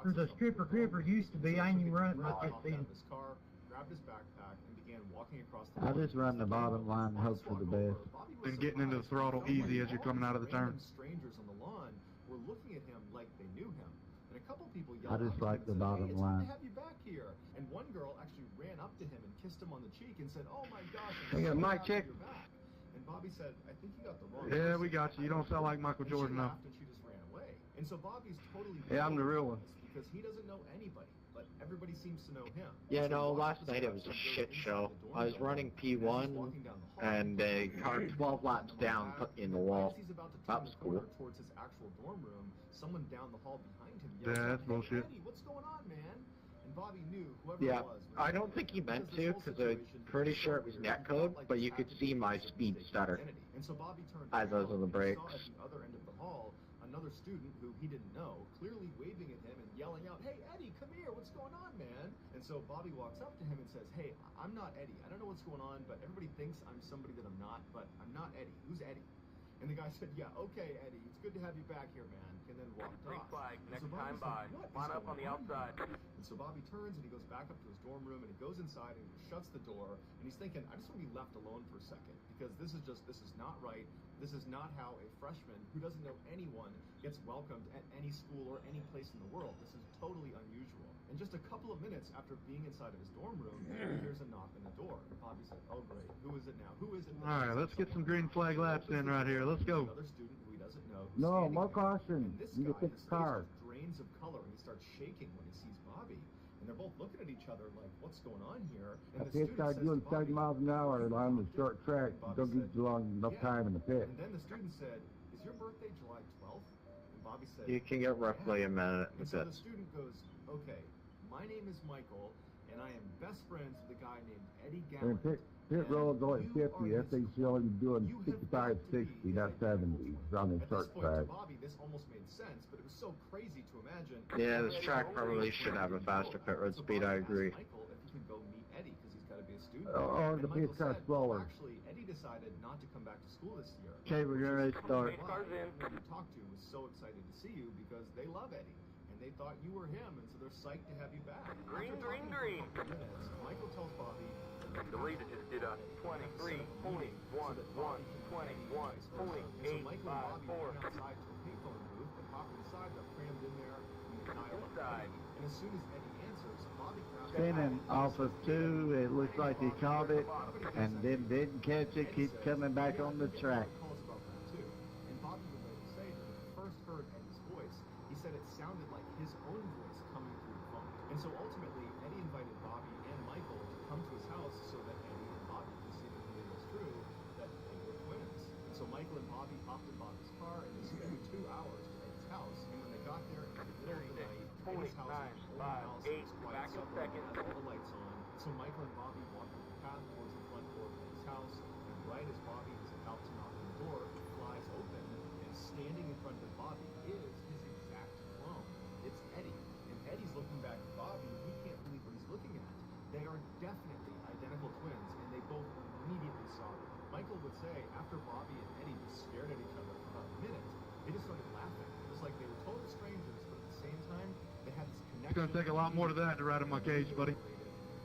Speaker 27: there's a strip of grip, or used to be. I ain't even running much this season.
Speaker 15: his car, grabbed his backpack, and began walking across the
Speaker 6: I just run the bottom line and hope for the best.
Speaker 7: And getting into the throttle easy as you're coming out of the turn.
Speaker 15: Strangers on the lawn were looking at him like they knew him. And a couple people
Speaker 6: I
Speaker 15: yelled
Speaker 6: just
Speaker 15: out
Speaker 6: like
Speaker 15: to
Speaker 6: the
Speaker 15: him and said,
Speaker 6: bottom
Speaker 15: "Hey, it's good
Speaker 6: line.
Speaker 15: to have you back here." And one girl actually ran up to him and kissed him on the cheek and said, "Oh my gosh,
Speaker 6: Hey,
Speaker 15: I'm so
Speaker 6: mic
Speaker 15: happy
Speaker 6: check.
Speaker 15: you're back." And Bobby said, "I think you got the wrong
Speaker 7: Yeah,
Speaker 15: person."
Speaker 7: we got you. You don't sound like Michael
Speaker 15: And she
Speaker 7: Jordan, though.
Speaker 15: laughed and she just ran away. And so Bobby's totally
Speaker 6: Yeah, I'm the real one.
Speaker 15: because he doesn't know anybody, but everybody seems to know him.
Speaker 27: Yeah,
Speaker 15: So
Speaker 27: no,
Speaker 15: he
Speaker 27: last
Speaker 15: watches
Speaker 27: night
Speaker 15: the
Speaker 27: it was a
Speaker 15: rest of
Speaker 27: shit
Speaker 15: the
Speaker 27: show.
Speaker 15: dorm
Speaker 27: I was
Speaker 15: room,
Speaker 27: running
Speaker 15: and as he's
Speaker 27: P1,
Speaker 15: walking down the hall,
Speaker 27: and a car 12 laps down put me in the wall.
Speaker 15: as he's about to
Speaker 27: That
Speaker 15: turn
Speaker 27: was
Speaker 15: the corner
Speaker 27: cool.
Speaker 15: towards his actual dorm room, someone down the hall behind him
Speaker 7: Yeah,
Speaker 15: yells out,
Speaker 7: that's
Speaker 15: "Hey,
Speaker 7: bullshit.
Speaker 15: Eddie, what's going on, man?" And Bobby knew whoever
Speaker 27: Yeah,
Speaker 15: it was.
Speaker 27: I don't think he meant to, because I'm pretty sure it was netcode, but you could see my speed stutter
Speaker 15: And so Bobby turned
Speaker 27: as I was on the
Speaker 15: and
Speaker 27: brakes.
Speaker 15: saw at the other end of the hall another student who he didn't know, clearly waving at him and yelling out, "Hey, Eddie, come here, what's going on, man?" And so Bobby walks up to him and says, "Hey, I'm not Eddie. I don't know what's going on, but everybody thinks I'm somebody that I'm not, but I'm not Eddie. Who's Eddie?" And the guy said, yeah, okay, Eddie, it's good to have you back here, man. And then walked
Speaker 1: Green
Speaker 15: off.
Speaker 1: flag,
Speaker 15: And
Speaker 1: next
Speaker 15: so Bobby's
Speaker 1: time by.
Speaker 15: like, what
Speaker 1: Line
Speaker 15: is
Speaker 1: up on
Speaker 15: going
Speaker 1: the outside.
Speaker 15: here? And so Bobby turns and he goes back up to his dorm room and he goes inside and he shuts the door and he's thinking, I just want to be left alone for a second because this is not right. This is not how a freshman who doesn't know anyone gets welcomed at any school or any place in the world. This is totally unusual. And just a couple of minutes after being inside of his dorm room, he hears a knock on the door. And Bobby's like, oh great, who is it now? Who is it now?
Speaker 11: All right, let's get some green flag laps in right here. Let's go.
Speaker 15: Another student who he doesn't know.
Speaker 10: No, more caution. You can fix the car.
Speaker 15: Drains of color and he starts shaking when he sees Bobby. And they're both looking at each other like, what's going on here? And
Speaker 10: If they start doing 30 miles an hour on the short track, don't get you long enough time in the pit.
Speaker 15: And then the student said, is your birthday July 12th? And Bobby said,
Speaker 27: You can get roughly a minute
Speaker 15: and
Speaker 27: with
Speaker 15: so
Speaker 27: it.
Speaker 15: the student goes, okay, my name is Michael, and I am best friends with a guy named Eddie
Speaker 10: And
Speaker 15: Gallant.
Speaker 10: pit roads only 50. If they should only be doing 55, 60, not 70 on the
Speaker 15: At
Speaker 10: short
Speaker 15: this point,
Speaker 10: track.
Speaker 15: to Bobby, this almost made sense, but it was so crazy to imagine.
Speaker 27: Yeah, this track probably should have a faster pit road speed, I agree.
Speaker 15: Michael if he could go meet Eddie because he's got to be a student.
Speaker 10: Or the
Speaker 15: And
Speaker 10: pace
Speaker 15: Michael
Speaker 10: car
Speaker 15: said,
Speaker 10: slower.
Speaker 15: Actually, Eddie decided not to come back to school this year.
Speaker 10: Okay, we're gonna start.
Speaker 15: Everyone you talked to was so excited to see you because they love Eddie. And they thought you were him, and so they're psyched to have you back.
Speaker 1: Green,
Speaker 15: After
Speaker 1: green,
Speaker 15: talking
Speaker 1: green.
Speaker 15: for a couple minutes, Michael tells Bobby,
Speaker 1: Delete it, just did a 23, 20, 1, 1, 21, 20, 8, 5, 4.
Speaker 15: outside to a payphone booth, they hop inside, they're crammed in there, and they dial up Eddie. And as soon as Eddie answers, Bobby grabs
Speaker 10: Spinning off of 2, it looks like he caught it, and then didn't catch it, keeps coming back on the track.
Speaker 15: calls about that too. And Bobby would later say that when he first heard Eddie's voice, he said it sounded like his own voice coming through the phone. And so ultimately, Eddie invited Bobby and Michael to come to his house so that Eddie and Bobby could see that it was true that they were twins. And so Michael and Bobby hopped in Bobby's car and they spent 2 hours to Eddie's house. And when they got there in the middle of the night, Eddie's house was an old house, it was quiet, suburban, it had all the lights on. So Michael and Bobby walked up the path towards the front door of Eddie's house, and right as Bobby was about to knock on the door, it flies open, and standing in front of Bobby is his exact clone. It's Eddie. And Eddie's looking back at Bobby, and he can't believe what he's looking at. They are definitely identical twins, and they both immediately saw it. Michael would say, after Bobby and Eddie just stared at each other for about a minute, they just started laughing. It was like they were total strangers, but at the same time, they had this connection.
Speaker 11: It's gonna take a lot more to that to ride in my cage, buddy.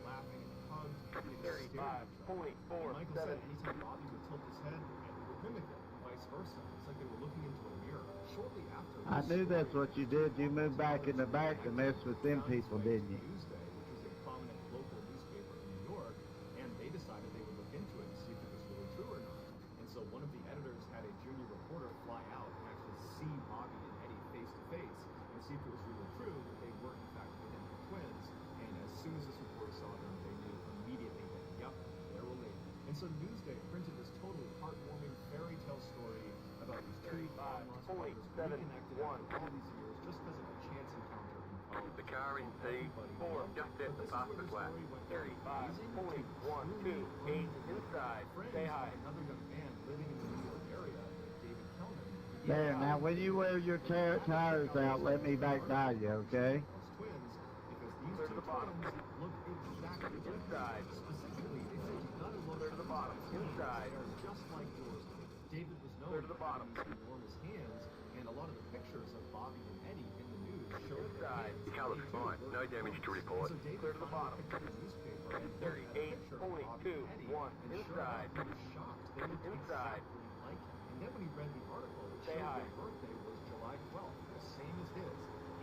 Speaker 15: Laughing and hugged, and they
Speaker 1: 35,
Speaker 15: just stared at each other.
Speaker 1: 44,
Speaker 15: And Michael said anytime Bobby would tilt his head, Eddie would mimic it, and vice versa. It's like they were looking into a mirror. Shortly after,
Speaker 10: I knew that's what you did. You moved back in the back to mess with them people, didn't you?
Speaker 15: Newsday, which was a prominent local newspaper in New York, and they decided they would look into it and see if it was really true or not. And so one of the editors had a junior reporter fly out and actually see Bobby and Eddie face to face and see if it was really true that they were in fact identical twins. And as soon as this reporter saw them, they knew immediately that, yep, they're related. And so Newsday printed this totally heartwarming fairy tale story about these two long-lost brothers reconnected after all these years just because of a chance encounter in college.
Speaker 1: The car in P4, just at the pasta flat. 35, 40, 1, 2, 8, inside. Say hi.
Speaker 15: Another young man living in the New York area, David Kellman.
Speaker 10: There, now when you wear your tires out, let me back by you, okay?
Speaker 15: Twins, because these two twins look exactly
Speaker 1: inside.
Speaker 15: Specifically, they said you gotta look
Speaker 1: to the bottom. Inside.
Speaker 15: They're just like yours. David was known
Speaker 1: to the bottom.
Speaker 15: for his enormous hands, and a lot of the pictures of Bobby and Eddie in the news showed
Speaker 1: inside. The car looks fine. No damage to report.
Speaker 15: So David
Speaker 1: Clear to the bottom.
Speaker 15: picked up the newspaper and
Speaker 1: 38, 42, 1, inside.
Speaker 15: he was shocked. They looked
Speaker 1: Inside.
Speaker 15: exactly like him. And then when he read the article, it
Speaker 1: Say
Speaker 15: showed
Speaker 1: hi.
Speaker 15: their birthday was July 12th, the same as his,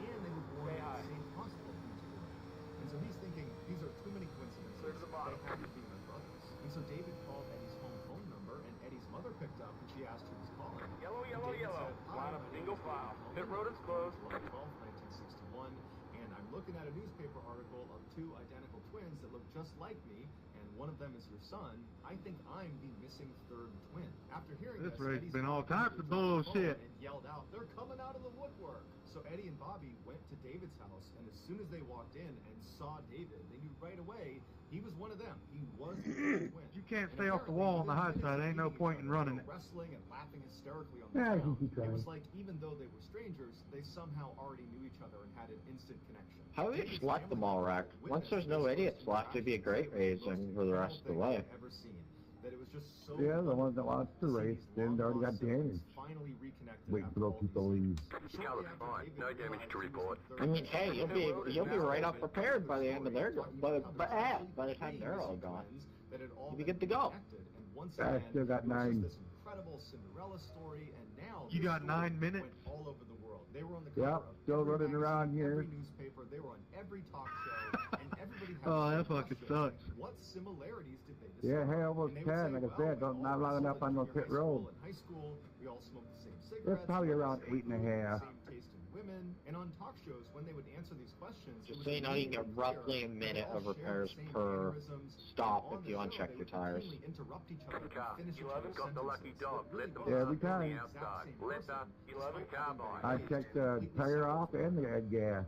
Speaker 15: and they were born
Speaker 1: Say
Speaker 15: at
Speaker 1: hi.
Speaker 15: the same hospital these two were in. And so he's thinking, these are too many coincidences.
Speaker 1: Clear to the bottom.
Speaker 15: They have to be my brothers. And so David called Eddie's home phone number, and Eddie's mother picked up, and she asked who was calling.
Speaker 1: Yellow,
Speaker 15: And
Speaker 1: yellow,
Speaker 15: David
Speaker 1: yellow.
Speaker 15: said, "Hi,
Speaker 1: Line up
Speaker 15: my name
Speaker 1: single
Speaker 15: is
Speaker 1: file.
Speaker 15: David
Speaker 1: Pit
Speaker 15: Kellman.
Speaker 1: road is closed.
Speaker 15: July 12th, 1961, and I'm looking at a newspaper article of two identical twins that look just like me, and one of them is your son. I think I'm the missing third twin. After hearing
Speaker 11: This
Speaker 15: this,
Speaker 11: race
Speaker 15: Eddie's
Speaker 11: been all
Speaker 15: mom
Speaker 11: types of
Speaker 15: was on the phone
Speaker 11: bullshit.
Speaker 15: and yelled out, "They're coming out of the woodwork!" So Eddie and Bobby went to David's house, and as soon as they walked in and saw David, they knew right away he was one of them. He was the third twin.
Speaker 11: You can't
Speaker 15: And
Speaker 11: stay off the wall on the high side. Ain't no point in running it.
Speaker 15: Wrestling and laughing hysterically on the
Speaker 10: Yeah,
Speaker 15: ground.
Speaker 10: you can
Speaker 15: It was
Speaker 10: try.
Speaker 15: like even though they were strangers, they somehow already knew each other and had an instant connection.
Speaker 27: How do they
Speaker 15: David's
Speaker 27: select them
Speaker 15: family
Speaker 27: all, Rack? Once there's no idiots left, it'd be a great race and for the rest of the way.
Speaker 15: ever seen. that it was just so
Speaker 10: Yeah, the one that wants to race, then already got damaged.
Speaker 15: finally reconnected.
Speaker 10: Wait for those people to leave.
Speaker 1: Scout is fine. No damage to report.
Speaker 27: I mean, hey, you'll be right up prepared by the end of their by the time they're all gone. You'll be good to go.
Speaker 10: I still got 9.
Speaker 15: This incredible Cinderella story, and now
Speaker 11: You got 9 minutes?
Speaker 15: went all over the world. They were on the
Speaker 10: Yep,
Speaker 15: cover of
Speaker 10: still
Speaker 15: every
Speaker 10: running around
Speaker 15: magazine,
Speaker 10: here.
Speaker 15: every newspaper. They were on every talk show, and everybody had
Speaker 11: Oh,
Speaker 15: the
Speaker 11: that
Speaker 15: same
Speaker 11: fucking
Speaker 15: question.
Speaker 11: sucks.
Speaker 15: What similarities did they discover?
Speaker 10: Yeah, hey, almost
Speaker 15: And they would
Speaker 10: 10.
Speaker 15: say,
Speaker 10: Like I
Speaker 15: well,
Speaker 10: said,
Speaker 15: all
Speaker 10: not
Speaker 15: of
Speaker 10: long
Speaker 15: us
Speaker 10: enough
Speaker 15: in
Speaker 10: on the
Speaker 15: junior
Speaker 10: pit
Speaker 15: high school
Speaker 10: road.
Speaker 15: and high school, we all smoked the same cigarettes.
Speaker 10: It's probably
Speaker 15: we had
Speaker 10: around
Speaker 15: the same
Speaker 10: 8.5.
Speaker 15: food, same taste in women. And on talk shows, when they would answer these questions,
Speaker 27: Just so you know, you can get roughly a minute of repairs per stop if you uncheck your tires.
Speaker 15: interrupt each other.
Speaker 1: Car 11 got the lucky dog. Let them
Speaker 10: Every
Speaker 1: park on the
Speaker 10: time.
Speaker 1: outside. Letter 11 carbine.
Speaker 10: I checked the tire off and the head gas.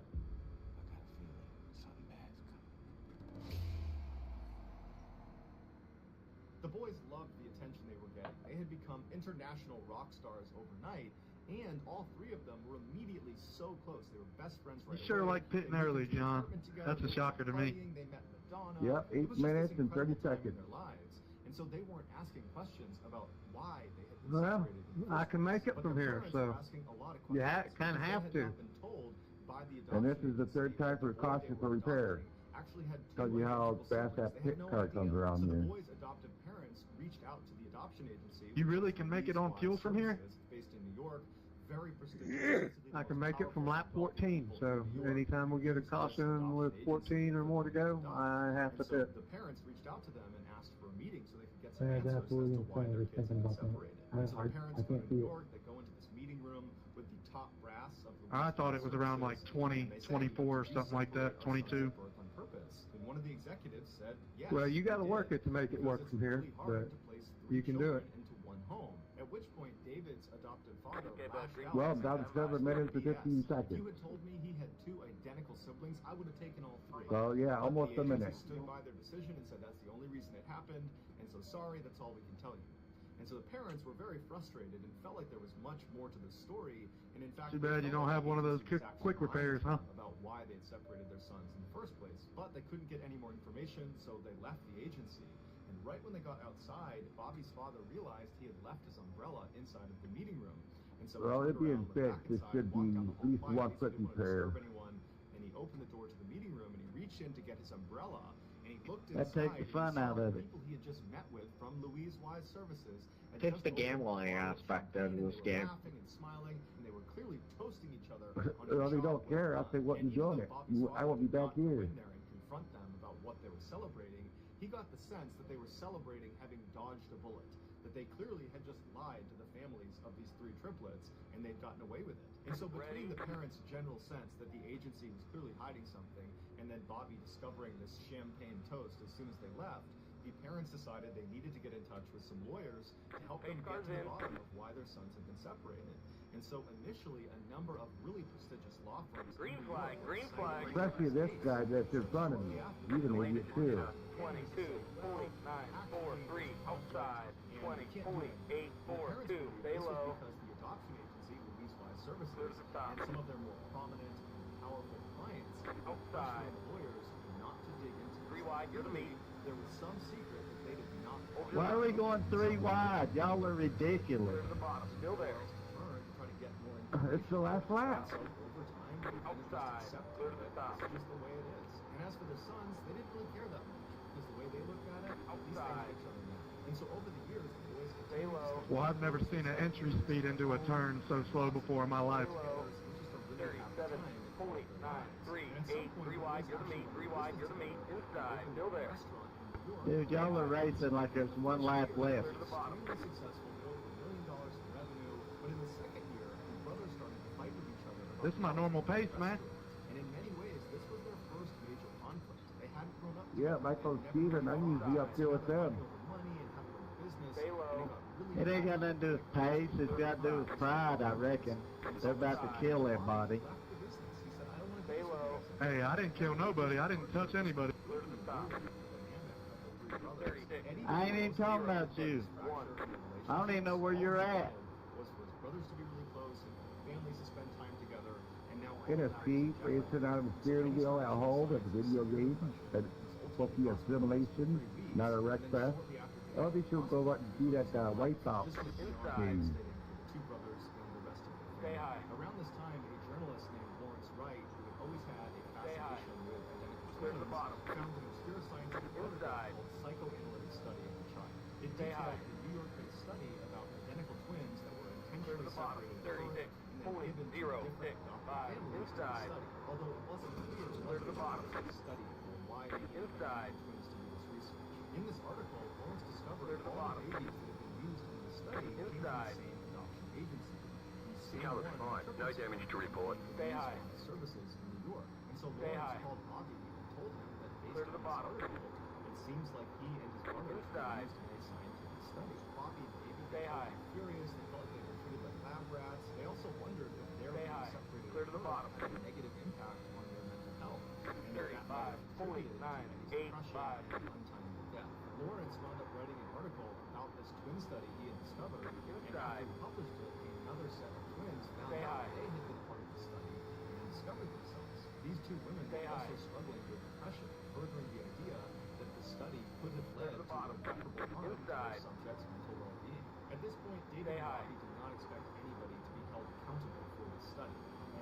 Speaker 15: The boys loved the attention they were getting. They had become international rock stars overnight, and all three of them were immediately so close. They were best friends right
Speaker 11: You sure
Speaker 15: away.
Speaker 11: like pitting
Speaker 15: They moved
Speaker 11: early,
Speaker 15: into an
Speaker 11: John.
Speaker 15: apartment together,
Speaker 11: That's a
Speaker 15: they
Speaker 11: shocker to
Speaker 15: were
Speaker 11: me.
Speaker 15: partying, They met Madonna.
Speaker 10: Yep,
Speaker 15: It
Speaker 10: 8
Speaker 15: was just this
Speaker 10: minutes and 30
Speaker 15: incredible time in
Speaker 10: seconds.
Speaker 15: their lives. And so they weren't asking questions about why they had been
Speaker 11: Well,
Speaker 15: separated. in the
Speaker 11: I
Speaker 15: first
Speaker 11: can make
Speaker 15: place,
Speaker 11: it
Speaker 15: but
Speaker 11: from
Speaker 15: their
Speaker 11: here,
Speaker 15: parents
Speaker 11: so
Speaker 15: were asking a lot of
Speaker 11: you
Speaker 15: questions
Speaker 11: kind of
Speaker 15: because
Speaker 11: have
Speaker 15: they
Speaker 11: to.
Speaker 15: had not been told by the
Speaker 10: And this
Speaker 15: adoption
Speaker 10: is the third
Speaker 15: agency
Speaker 10: time
Speaker 15: that
Speaker 10: for
Speaker 15: the boy
Speaker 10: caution
Speaker 15: they
Speaker 10: for
Speaker 15: were
Speaker 10: repair.
Speaker 15: adopting actually had two
Speaker 10: Tells you how
Speaker 15: identical
Speaker 10: fast that
Speaker 15: siblings. They had
Speaker 10: pit
Speaker 15: no
Speaker 10: car
Speaker 15: idea.
Speaker 10: comes around
Speaker 15: So the
Speaker 10: here.
Speaker 15: boys' adoptive parents reached out to the adoption agency.
Speaker 11: You
Speaker 15: which
Speaker 11: really
Speaker 15: is
Speaker 11: can make it on
Speaker 15: Louise
Speaker 11: fuel
Speaker 15: Wise
Speaker 11: from here?
Speaker 15: Services, based in New York, very prestigious.
Speaker 11: I can make it from lap 14, so anytime we get a caution with 14 or more to go, I have to
Speaker 15: And so
Speaker 11: pit.
Speaker 15: the parents reached out to them and asked for a meeting so they could get some
Speaker 11: Yeah,
Speaker 15: answers
Speaker 11: that's
Speaker 15: as to
Speaker 11: what
Speaker 15: why their
Speaker 11: I was
Speaker 15: kids
Speaker 11: thinking
Speaker 15: had been
Speaker 11: about that.
Speaker 15: separated. And so the
Speaker 11: I
Speaker 15: parents go
Speaker 11: can't
Speaker 15: to
Speaker 11: see
Speaker 15: New
Speaker 11: it.
Speaker 15: York, they go into this meeting room with the top brass of the
Speaker 11: I thought it was around like 20, 24 or something like that, 22.
Speaker 15: on purpose. And one of the executives said, yes,
Speaker 11: Well, you got to
Speaker 15: we
Speaker 11: work
Speaker 15: did,
Speaker 11: it to make it
Speaker 15: because
Speaker 11: work
Speaker 15: it's
Speaker 11: from here,
Speaker 15: really hard
Speaker 11: but
Speaker 15: to place three
Speaker 11: you can do it.
Speaker 15: children into one home. At which point, David's adoptive father lashed out
Speaker 10: Well,
Speaker 15: and
Speaker 10: down
Speaker 15: said,
Speaker 10: 7 minutes and 15
Speaker 15: If
Speaker 10: seconds.
Speaker 15: you had told me he had two identical siblings, I would have taken all three.
Speaker 10: Well, yeah,
Speaker 15: But
Speaker 10: almost
Speaker 15: the
Speaker 10: a minute.
Speaker 15: agency stood by their decision and said that's the only reason it happened, and so sorry, that's all we can tell you. And so the parents were very frustrated and felt like there was much more to the story, and in fact,
Speaker 11: Too
Speaker 15: they
Speaker 11: bad you
Speaker 15: felt
Speaker 11: don't
Speaker 15: like
Speaker 11: have
Speaker 15: the
Speaker 11: one of those
Speaker 15: agency was actually
Speaker 11: quick repairs, huh?
Speaker 15: lying about why they had separated their sons in the first place. But they couldn't get any more information, so they left the agency. And right when they got outside, Bobby's father realized he had left his umbrella inside of the meeting room. And so he
Speaker 10: Well,
Speaker 15: turned
Speaker 10: it being
Speaker 15: around, looked back
Speaker 10: fixed, it
Speaker 15: inside,
Speaker 10: should
Speaker 15: walked
Speaker 10: be
Speaker 15: down the
Speaker 10: at
Speaker 15: hall
Speaker 10: least
Speaker 15: quietly,
Speaker 10: one
Speaker 15: so he
Speaker 10: foot
Speaker 15: didn't want to
Speaker 10: repair.
Speaker 15: disturb anyone. And he opened the door to the meeting room and he reached in to get his umbrella and he looked
Speaker 10: That
Speaker 15: inside
Speaker 10: takes the
Speaker 15: and he
Speaker 10: fun
Speaker 15: saw
Speaker 10: out
Speaker 15: the
Speaker 10: of it.
Speaker 15: people he had just met with from Louise Wise Services. had
Speaker 27: Takes
Speaker 15: just
Speaker 27: the
Speaker 15: opened a
Speaker 27: gambling
Speaker 15: bottle of
Speaker 27: aspect
Speaker 15: champagne
Speaker 27: out of
Speaker 15: and
Speaker 27: this
Speaker 15: they were
Speaker 27: game.
Speaker 15: laughing and smiling and they were clearly toasting each other on
Speaker 10: Well,
Speaker 15: a
Speaker 10: they
Speaker 15: job
Speaker 10: don't care.
Speaker 15: well
Speaker 10: I'll say, what
Speaker 15: done.
Speaker 10: you doing
Speaker 15: And
Speaker 10: it?
Speaker 15: even though Bobby's
Speaker 10: I won't be
Speaker 15: father
Speaker 10: back
Speaker 15: did not go
Speaker 10: here.
Speaker 15: in there and confront them about what they were celebrating, he got the sense that they were celebrating having dodged a bullet, that they clearly had just lied to the families of these three triplets and they'd gotten away with it. And so between the parents' general sense that the agency was clearly hiding something and then Bobby discovering this champagne toast as soon as they left, the parents decided they needed to get in touch with some lawyers to help them get to the bottom of why their sons had been separated. And so initially, a number of really prestigious law firms.
Speaker 1: Green flag, green flag.
Speaker 10: Especially this guy that's in front of me. He's an idiot too.
Speaker 1: 22.943 outside. 20.842. Stay low.
Speaker 15: Because the adoption agency, Louise Wise Services, and some of their more prominent, powerful clients
Speaker 1: outside
Speaker 15: lawyers not to dig into this.
Speaker 1: 3 wide, you're the meat.
Speaker 15: There was some secret that they did not.
Speaker 10: Why are we going 3 wide? Y'all are ridiculous.
Speaker 1: Clear to the bottom. Still there.
Speaker 10: It's the last lap.
Speaker 15: So over time,
Speaker 1: outside. Clear to the top.
Speaker 15: It's just the way it is. And as for their sons, they didn't really care that much because the way they looked at it,
Speaker 1: outside.
Speaker 15: each other now. And so over the years, the boys
Speaker 1: stay low.
Speaker 11: Well, I've never seen an entry speed into a turn so slow before in my life.
Speaker 1: 37.938. 3 wide, you're the meat. 3 wide, you're the meat. Inside. Still there.
Speaker 10: Dude, y'all are racing like there's 1 lap left.
Speaker 15: Extremely successful, over $1 million in revenue. But in the second year, the brothers started to fight with each other.
Speaker 11: This is my normal pace, man.
Speaker 15: And in many ways, this was their first major conflict. They hadn't grown up.
Speaker 10: Yeah, Michael Steven, I usually up there with them. It ain't got nothing to do with pace, it's got to do with pride, I reckon. They're about to kill everybody.
Speaker 1: Stay low.
Speaker 11: Hey, I didn't kill nobody. I didn't touch anybody.
Speaker 1: Clear to the top. 36.
Speaker 10: I ain't even talking about you. I don't even know where you're at.
Speaker 15: Was brothers to be really close and families to spend time together. And now
Speaker 10: In a seat, racing out of a steering wheel at home at the video game. That's supposed to be a simulation, not a wreck fest.
Speaker 15: shortly after
Speaker 10: I'll be sure to go out and do that White Sox
Speaker 15: This was
Speaker 10: game.
Speaker 15: devastating for the two brothers and the rest of their
Speaker 1: Stay
Speaker 15: family.
Speaker 1: high.
Speaker 15: Around this time, a journalist named Lawrence Wright, who had always had a fascination with identical
Speaker 1: Clear to the
Speaker 15: twins,
Speaker 1: bottom.
Speaker 15: found an obscure scientific article called Psychoanalytic Study of the Child. It
Speaker 1: Stay high.
Speaker 15: detailed a New York-based study about identical twins that were
Speaker 1: Clear to
Speaker 15: intentionally
Speaker 1: the bottom.
Speaker 15: separated apart
Speaker 1: 36,
Speaker 15: and then given to
Speaker 1: 0,
Speaker 15: different
Speaker 1: 6,
Speaker 15: adopted
Speaker 1: 5,
Speaker 15: families to
Speaker 1: inside.
Speaker 15: study. Although it wasn't clear
Speaker 1: Clear to the bottom.
Speaker 15: the study or why they
Speaker 1: Inside.
Speaker 15: twins to do this research. In this article, Lawrence discovered
Speaker 1: Clear to the
Speaker 15: all
Speaker 1: bottom.
Speaker 15: the babies that had been used in the study came from the
Speaker 1: Inside.
Speaker 15: same adoption agency.
Speaker 1: The other's fine. No damage to report. Stay high.
Speaker 15: Services in New York. And so
Speaker 1: Stay
Speaker 15: Lawrence
Speaker 1: high.
Speaker 15: called Bobby and told him that based
Speaker 1: Clear to
Speaker 15: on
Speaker 1: the
Speaker 15: this
Speaker 1: bottom.
Speaker 15: article, it seems like he and his brother
Speaker 1: Inside.
Speaker 15: used in a scientific study. Bobby and David
Speaker 1: Stay
Speaker 15: were
Speaker 1: high.
Speaker 15: furious. They felt like they were treated like lab rats. They also wondered if their
Speaker 1: Stay
Speaker 15: being
Speaker 1: high.
Speaker 15: separated
Speaker 1: Clear to the
Speaker 15: apart
Speaker 1: bottom.
Speaker 15: had a negative impact on their mental health. And that
Speaker 1: 35,
Speaker 15: might have
Speaker 1: 49,
Speaker 15: contributed to
Speaker 1: 8,
Speaker 15: Eddie's
Speaker 1: 5.
Speaker 15: depression and untimely death. Lawrence wound up writing an article about this twin study he had discovered, and after he published it, another set of twins found
Speaker 1: Stay
Speaker 15: out
Speaker 1: high.
Speaker 15: they had been part of the study and discovered themselves. These two women
Speaker 1: Stay
Speaker 15: were also
Speaker 1: high.
Speaker 15: struggling with depression, furthering the idea that the study could have led to irreparable harm to their subjects' mental well-being. At this point, David
Speaker 1: Stay
Speaker 15: and
Speaker 1: high.
Speaker 15: Bobby did not expect anybody to be held accountable for this study.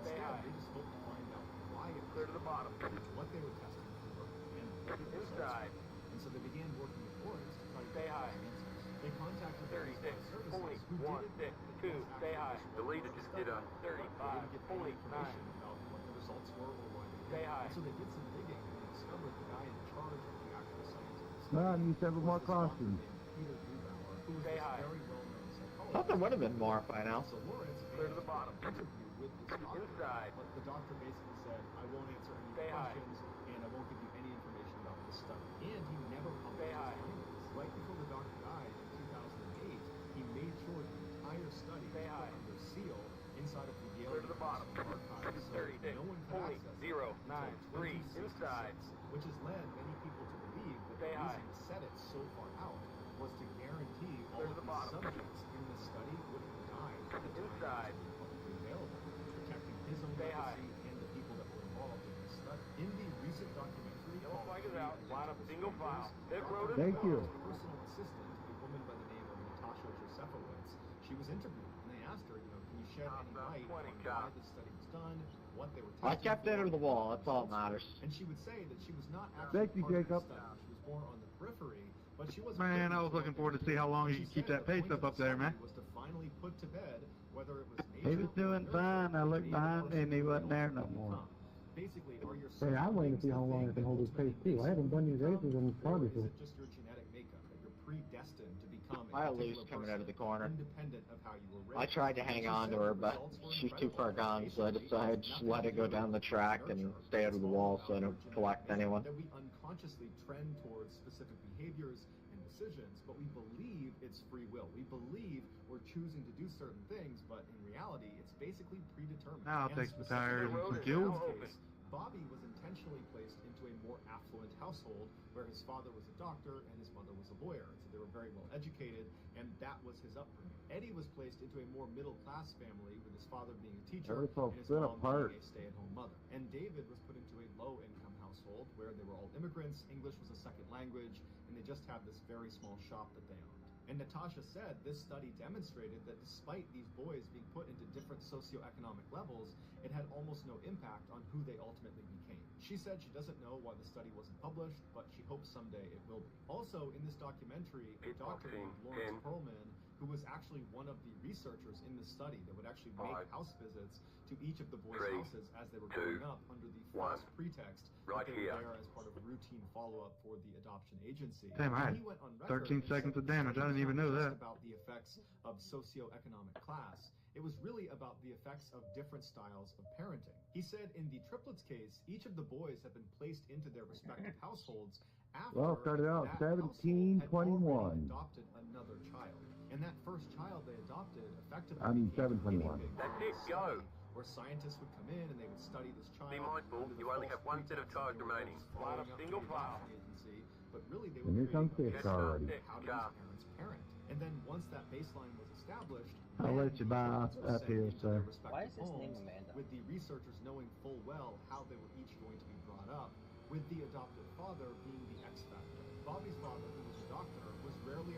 Speaker 1: Stay
Speaker 15: Instead,
Speaker 1: high.
Speaker 15: they just hoped to find out why it was
Speaker 1: Clear to the bottom.
Speaker 15: what they were testing for, and what the results
Speaker 1: Inside.
Speaker 15: were. And so they began working with Lawrence to try to
Speaker 1: Stay
Speaker 15: get
Speaker 1: high.
Speaker 15: these answers. They contacted
Speaker 1: 36,
Speaker 15: Lawrence Services,
Speaker 1: 40,
Speaker 15: who
Speaker 1: 1,
Speaker 15: did
Speaker 1: 6, 2, stay high. Deleted just did a 35, 49.
Speaker 15: about what the results were or why they
Speaker 1: Stay
Speaker 15: did.
Speaker 1: high.
Speaker 15: And so they did some digging and they discovered the guy in charge of the actual scientific
Speaker 10: Well, I
Speaker 15: study
Speaker 10: need several more
Speaker 15: was this doctor
Speaker 10: crossings.
Speaker 15: named Peter Grubauer, who was
Speaker 1: Stay
Speaker 15: this
Speaker 1: high.
Speaker 15: very well-known psychologist.
Speaker 27: Thought there would have been more by now.
Speaker 15: So Lawrence
Speaker 1: Clear to the bottom.
Speaker 15: an interview with this doctor.
Speaker 1: Inside.
Speaker 15: But the doctor basically said, I won't answer any
Speaker 1: Stay high.
Speaker 15: questions and I won't give you any information about this study. And he never published
Speaker 1: Stay
Speaker 15: his
Speaker 1: high.
Speaker 15: findings. Right before the doctor died in 2008, he made sure the entire study
Speaker 1: Stay
Speaker 15: was
Speaker 1: high.
Speaker 15: put under seal inside of the Yale
Speaker 1: Clear to the bottom.
Speaker 15: University archives. So
Speaker 1: 36,
Speaker 15: no one could
Speaker 1: 40,
Speaker 15: access it
Speaker 1: 0,
Speaker 15: until
Speaker 1: 9, 3,
Speaker 15: 2066,
Speaker 1: inside.
Speaker 15: which has led many people to believe that
Speaker 1: Stay
Speaker 15: the
Speaker 1: high.
Speaker 15: reason he set it so far out was to guarantee all
Speaker 1: Clear
Speaker 15: of
Speaker 1: to the
Speaker 15: the
Speaker 1: bottom.
Speaker 15: subjects in the study would have died at the time
Speaker 1: Inside.
Speaker 15: it was publicly available, protecting his own
Speaker 1: Stay
Speaker 15: legacy
Speaker 1: high.
Speaker 15: and the people that were involved in this study. In the recent documentary
Speaker 1: Yellow
Speaker 15: called
Speaker 1: flag is
Speaker 15: Three
Speaker 1: out. Line up
Speaker 15: Identical
Speaker 1: single file.
Speaker 15: Strangers,
Speaker 1: Hit
Speaker 15: Dr.
Speaker 1: rotor.
Speaker 10: Thank you.
Speaker 15: Grubauer's personal assistant, a woman by the name of Natasha Josefowitz, she was interviewed and they asked her, can you shed any light on why this study was done, what they were testing
Speaker 27: I kept it
Speaker 15: for,
Speaker 27: under the wall. That's all that matters.
Speaker 15: and she would say that she was not actually
Speaker 10: Thank you,
Speaker 15: part of
Speaker 10: Jacob.
Speaker 15: the study. She was more on the periphery, but she wasn't.
Speaker 11: Man, I was looking forward to see how long you
Speaker 15: She
Speaker 11: can keep
Speaker 15: said
Speaker 11: that
Speaker 15: the
Speaker 11: pace
Speaker 15: point
Speaker 11: up
Speaker 15: of
Speaker 11: up
Speaker 15: the
Speaker 11: there,
Speaker 15: study
Speaker 11: man.
Speaker 15: Was to finally put to bed whether it was
Speaker 10: He
Speaker 15: nature
Speaker 10: was doing
Speaker 15: or
Speaker 10: fine. I looked
Speaker 15: nurture,
Speaker 10: behind and he wasn't there no more.
Speaker 15: Basically, are your
Speaker 11: Hey, I'm waiting to see how long I can hold his pace too. I haven't done these races in probably
Speaker 15: or is it just your genetic makeup that you're predestined to become a
Speaker 27: I
Speaker 15: particular
Speaker 27: lose coming out of the
Speaker 15: person,
Speaker 27: corner.
Speaker 15: independent of how you were raised?
Speaker 27: I tried to hang on to her, but she's too far gone, so I decided to just let it go down the track and stay out of the wall so I don't collect anyone.
Speaker 15: That we unconsciously trend towards specific behaviors and decisions, but we believe it's free will. We believe we're choosing to do certain things, but in reality, it's basically predetermined.
Speaker 11: Now I'll
Speaker 15: And
Speaker 11: take some
Speaker 15: specifically
Speaker 11: tires and some
Speaker 15: in
Speaker 11: fuel.
Speaker 15: Bobby's case, Bobby was intentionally placed into a more affluent household where his father was a doctor and his mother was a lawyer. So they were very well educated, and that was his upbringing. Eddie was placed into a more middle-class family with his father being a teacher
Speaker 10: They're so
Speaker 15: and his
Speaker 10: split
Speaker 15: mom
Speaker 10: apart.
Speaker 15: being a stay-at-home mother. And David was put into a low-income household where they were all immigrants, English was a second language, and they just had this very small shop that they owned. And Natasha said this study demonstrated that despite these boys being put into different socioeconomic levels, it had almost no impact on who they ultimately became. She said she doesn't know why the study wasn't published, but she hopes someday it will be. Also, in this documentary, a doctor named Lawrence Perlman, who was actually one of the researchers in the study that would actually make house visits to each of the boys' houses as they were growing up under the false pretext that they were there as part of a routine follow-up for the adoption agency.
Speaker 11: Damn, I had
Speaker 15: And he went on record
Speaker 11: 13
Speaker 15: and
Speaker 11: seconds
Speaker 15: said
Speaker 11: of damage. I didn't even know
Speaker 15: it's
Speaker 11: that.
Speaker 15: not just about the effects of socioeconomic class. It was really about the effects of different styles of parenting. He said in the triplets case, each of the boys have been placed into their respective households after
Speaker 10: Well, started out
Speaker 15: that household had already
Speaker 10: 1721.
Speaker 15: adopted another child. And that first child they adopted effectively
Speaker 10: I'm
Speaker 15: became a
Speaker 10: 721.
Speaker 15: guinea pig
Speaker 1: That's
Speaker 15: for
Speaker 1: it,
Speaker 15: this
Speaker 1: go.
Speaker 15: study, where scientists would come in and they would study this child.
Speaker 1: Be mindful,
Speaker 15: under the
Speaker 1: you only
Speaker 15: false
Speaker 1: have one set of
Speaker 15: pretext
Speaker 1: tires
Speaker 15: that they were
Speaker 1: remaining.
Speaker 15: following
Speaker 1: Line up
Speaker 15: up
Speaker 1: single
Speaker 15: the
Speaker 1: file.
Speaker 15: adoption agency, but really they
Speaker 10: And
Speaker 15: were
Speaker 10: here comes
Speaker 15: creating
Speaker 10: six
Speaker 15: a baseline
Speaker 10: already.
Speaker 15: of how do these parents parent. And then once that baseline was established,
Speaker 10: I'll let you buy up here, sir.
Speaker 3: Why is his name Amanda?
Speaker 15: with the researchers knowing full well how they were each going to be brought up, with the adopted father being the X factor. Bobby's father, who was a doctor, was rarely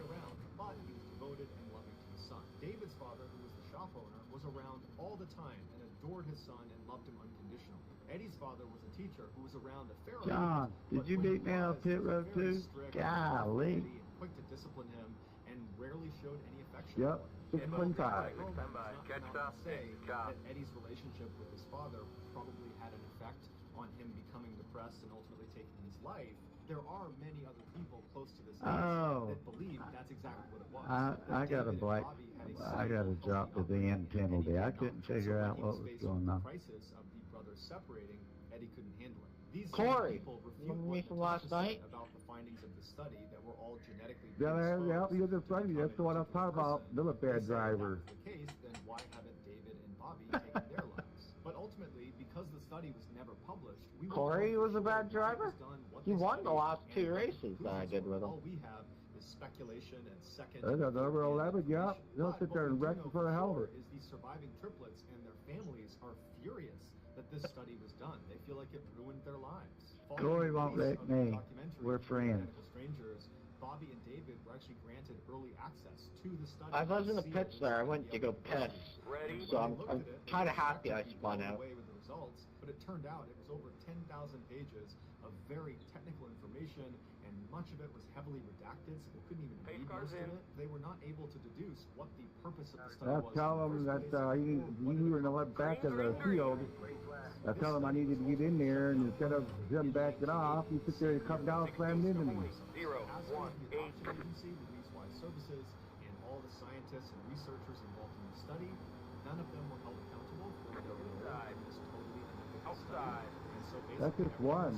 Speaker 15: was around all the time and adored his son and loved him unconditionally. Eddie's father was a teacher who was around a fair
Speaker 10: John, did you beat me on Pit Road too? Golly.
Speaker 15: Quick to discipline him and rarely showed any affection.
Speaker 10: Yep, 6.5.
Speaker 15: Say that Eddie's relationship with his father probably had an effect on him becoming depressed and ultimately taking his life. There are many other people close to this case that believe that's exactly what it was.
Speaker 10: I got a black. I got to drop the van penalty. I couldn't figure out what was going on.
Speaker 15: Crisis of the brothers separating, Eddie couldn't handle it. These
Speaker 27: Corey,
Speaker 15: people
Speaker 27: remember me
Speaker 15: refute
Speaker 27: from
Speaker 15: what
Speaker 27: last
Speaker 15: Natasha
Speaker 27: night?
Speaker 15: said about the findings of the study that were all genetically
Speaker 10: Yeah, you're the funny. That's what I'm talking about. Military driver.
Speaker 15: the case, then why haven't David and Bobby taken their lives? But ultimately, because the study was never published, we
Speaker 27: Corey was a bad driver? He won the last 2 races that I did with him.
Speaker 15: all we have is speculation and second.
Speaker 10: There's a number 11, yeah. They'll sit there and wreck you for a helmet.
Speaker 15: Is these surviving triplets and their families are furious that this study was done. They feel like it ruined their lives.
Speaker 10: Corey won't wreck me. We're friends.
Speaker 15: Strangers, Bobby and David were actually granted early access to the study.
Speaker 27: I was in the pits there. I went to go piss. So I'm kind of happy I spun out.
Speaker 15: With the results, but it turned out it was over 10,000 pages of very technical information, and much of it was heavily redacted, so they couldn't even read most of it. They were not able to deduce what the purpose of the study was.
Speaker 10: Tell him that you were in the left back of the field. I tell him I needed to get in there, and instead of him backing off, he sit there and come down, slammed into me.
Speaker 15: 018 agency, Louise Wise Services, and all the scientists and researchers involved in the study, none of them were held accountable for their role in this totally unethical study. And so
Speaker 10: That's just one.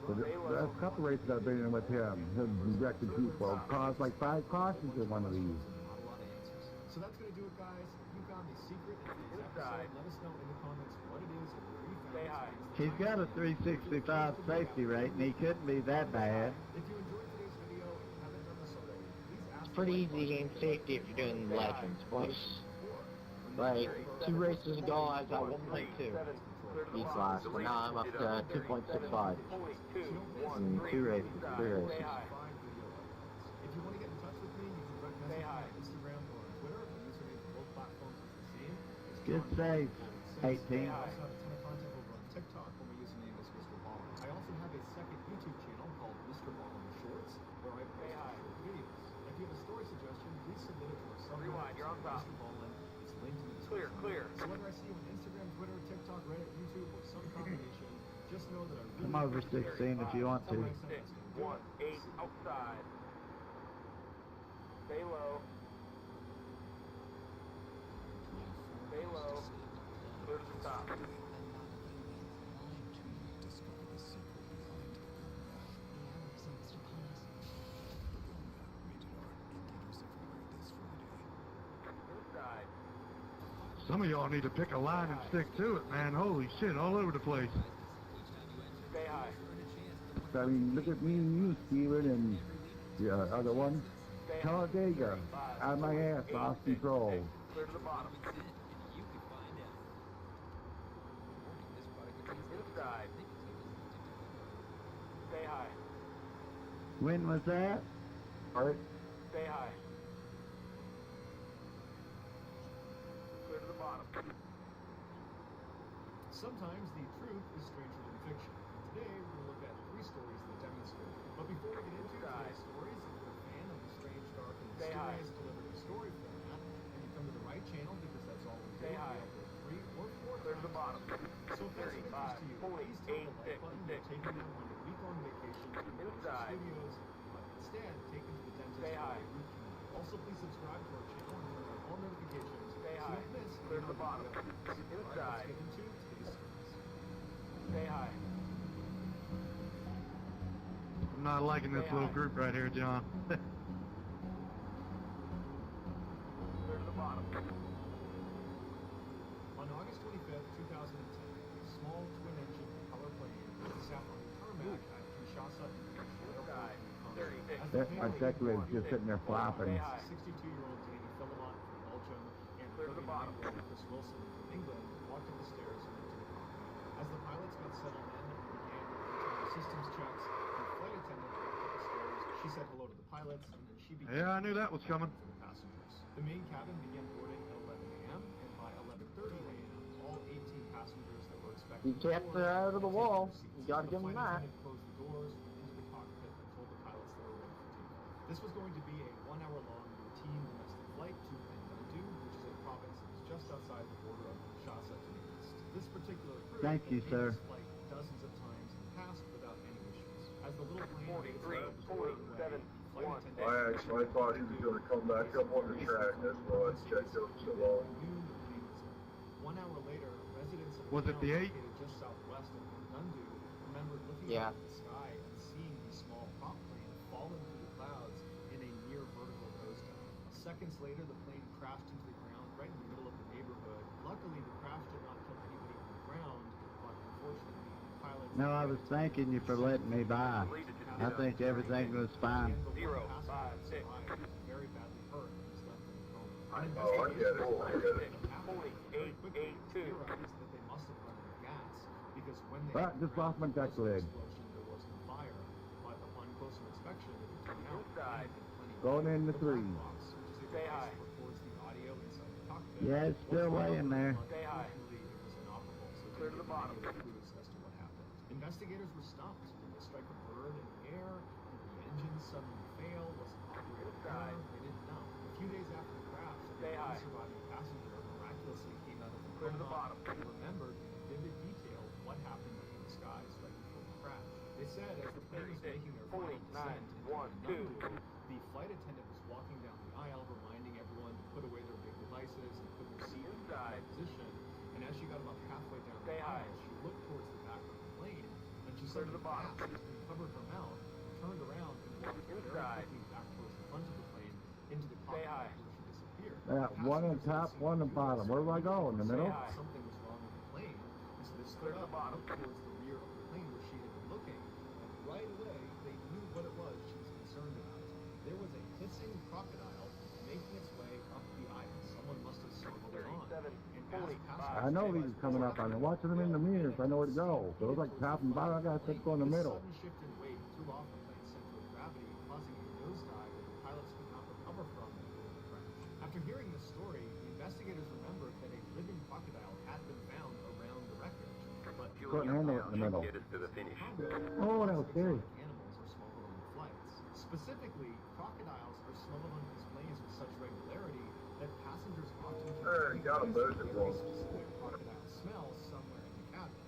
Speaker 10: There's a couple races I've been in with him. Him wrecking people. Caused like 5 cautions in one of these.
Speaker 15: So that's going to do it, guys. If you found the secret in today's episode, let us know in the comments what it is and where you found it.
Speaker 10: He's got a 365 safety rate, and he couldn't be that bad.
Speaker 15: If you enjoyed today's video and haven't done this already, please ask.
Speaker 27: Pretty easy game safety if you're doing Legends, boys. Like, 2 races ago I was at 1.2 B class, and now I'm up to 2.65. In 2 races, 3 races.
Speaker 15: If you want to get in touch with me, you can direct message me on Instagram or on Twitter. The username for both platforms is the same.
Speaker 10: Good save, 18.
Speaker 15: I also have a ton of content over on TikTok where my username is Mr. Ballin. I also have a second YouTube channel called Mr. Ballin Shorts where I post short videos. If you have a story suggestion, please submit it to our subreddit.
Speaker 1: Rewind, you're on top.
Speaker 15: Mr. Ballin. It's linked in the description.
Speaker 1: Clear.
Speaker 15: So whether I see you on Instagram, Twitter, TikTok, Reddit, YouTube, or some combination, just know that I really
Speaker 10: Come over 16 if you want to.
Speaker 1: 618 outside. Stay low. Stay low. Clear to the top. Inside.
Speaker 11: Some of y'all need to pick a line and stick to it, man. Holy shit, all over the place.
Speaker 1: Stay high.
Speaker 10: I mean, look at me and you, Steven, and the other one, Talladega. Out of my ass, lost control.
Speaker 1: Clear to the bottom. Inside. Stay high.
Speaker 10: When was that? Art?
Speaker 1: Stay high. Clear to the bottom.
Speaker 15: Sometimes the truth is stranger than fiction. Today, we're going to look at 3 stories that demonstrate it. But before we get into today's stories, if you're a fan of the strange, dark, and mysterious delivered story format, and you come to the right channel because that's all we do. We upload 3 or 4
Speaker 1: Clear to the bottom.
Speaker 15: So if that's of interest to you, please hit the like button. You're taking them on your week-long vacation to Universal Studios, but instead take them to the dentist or a root canal. Also, please subscribe to our channel and turn on all notifications so you don't miss
Speaker 1: Clear to the bottom.
Speaker 15: Inside. Let's get into today's stories.
Speaker 1: Stay high.
Speaker 11: I'm not liking this little group right here, John.
Speaker 1: Clear to the bottom.
Speaker 15: On August 25th, 2010, a small twin-engine propeller plane sat on the tarmac at Kinshasa International Airport.
Speaker 10: My second is just sitting there flopping.
Speaker 15: 62-year-old Danny Philemont from Belgium and 39-year-old Chris Wilson from England walked up the stairs and into the cockpit. As the pilots got settled in and began internal systems checks, the flight attendant walked up the stairs. She said hello to the pilots, and then she began
Speaker 11: Yeah, I knew that was coming.
Speaker 15: for the passengers. The main cabin began boarding at 11 a.m., and by 11:30,
Speaker 27: He kept her out of the wall. You gotta give him that.
Speaker 15: Closed the doors into the cockpit and told the pilots they were ready for takeoff. This was going to be a 1-hour-long routine domestic flight to Bandundu, which is a province that's just outside the border of Kinshasa to the east. This particular crew
Speaker 11: Thank you,
Speaker 15: had
Speaker 11: sir.
Speaker 15: taken this flight dozens of times in the past without any issues. As the little plane
Speaker 1: 43.7.
Speaker 12: I thought he was going to come back up on the track. That's why I checked up so long.
Speaker 15: 1 hour later, residents of
Speaker 11: Was it the
Speaker 15: town
Speaker 11: 8?
Speaker 15: located just southwest of Bandundu remembered looking
Speaker 27: Yeah.
Speaker 15: up at the sky and seeing the small prop plane fallen through the clouds in a near vertical nosedive. Seconds later, the plane crashed into the ground right in the middle of the neighborhood. Luckily, the crash did not kill anybody on the ground, but unfortunately, the pilots...
Speaker 11: No, I was thanking you for letting me by. I think everything was fine.
Speaker 1: 0, 5, 6.
Speaker 15: Very badly hurt and was left in a coma.
Speaker 12: Oh, I get it. I get it.
Speaker 1: 48.82.
Speaker 15: That they must have run out of gas because when they
Speaker 11: Just lost my duck leg.
Speaker 15: explosion, there was no fire. But upon closer inspection, it turned out
Speaker 1: Inside.
Speaker 11: Going in the 3.
Speaker 1: Stay high.
Speaker 15: records the audio inside the cockpit.
Speaker 11: Yeah, it's still laying there.
Speaker 1: Stay high.
Speaker 15: Unfortunately, it was inoperable, so
Speaker 1: Clear to the bottom.
Speaker 15: clues as to what happened. Investigators were stumped. Did they strike a bird in the air? Did the engine suddenly fail? Was it operator
Speaker 1: Inside.
Speaker 15: error? They didn't know. A few days after the crash,
Speaker 1: Stay
Speaker 15: the
Speaker 1: high.
Speaker 15: surviving passenger miraculously came out of the
Speaker 1: Clear to the
Speaker 15: coma
Speaker 1: bottom.
Speaker 15: and remembered in vivid detail what happened up in the skies right before the crash. They said as the plane was making their final descent into
Speaker 1: 36.912.
Speaker 15: Bandundu, the flight attendant was walking down the aisle reminding everyone to put away their big devices and put their seat in the
Speaker 1: Inside.
Speaker 15: position. And as she got about halfway down
Speaker 1: Stay
Speaker 15: the
Speaker 1: high.
Speaker 15: aisle, she looked towards the back of the plane and she
Speaker 1: Clear to
Speaker 15: suddenly
Speaker 1: the bottom.
Speaker 15: gasped and covered her mouth, turned around and walked very
Speaker 1: Inside.
Speaker 15: quickly back towards the front of the plane into the
Speaker 1: Stay
Speaker 15: cockpit
Speaker 1: high.
Speaker 15: where she disappeared.
Speaker 11: One on top, one on bottom. Where do I go? In the middle?
Speaker 1: high.
Speaker 15: Something was wrong with the plane, and so they
Speaker 1: Clear
Speaker 15: stood
Speaker 1: to the
Speaker 15: up and
Speaker 1: bottom.
Speaker 15: looked towards the rear of the plane where she had been looking, and right away they knew what it was she was concerned about. There was a hissing crocodile making its way up the aisle. Someone must have smuggled it on.
Speaker 1: 37,
Speaker 15: And as
Speaker 1: 45.
Speaker 15: passengers
Speaker 11: I know these coming up. I'm watching them in the mirrors. I know where to go. So it's like top and bottom. I gotta take go in the middle.
Speaker 15: sudden shift in weight threw off the plane's center of gravity, causing a nosedive that the pilots could not recover from before the crash. After hearing this story, the investigators remembered that a living crocodile had been found around the wreckage, but
Speaker 11: Couldn't handle it in the middle.
Speaker 1: Get us to the finish.
Speaker 11: Oh, that was scary.
Speaker 15: Animals are smuggled on the flights. Specifically, crocodiles are smuggled on these planes with such regularity that passengers often
Speaker 12: You got them both at once.
Speaker 15: specific crocodile smell somewhere in the cabin.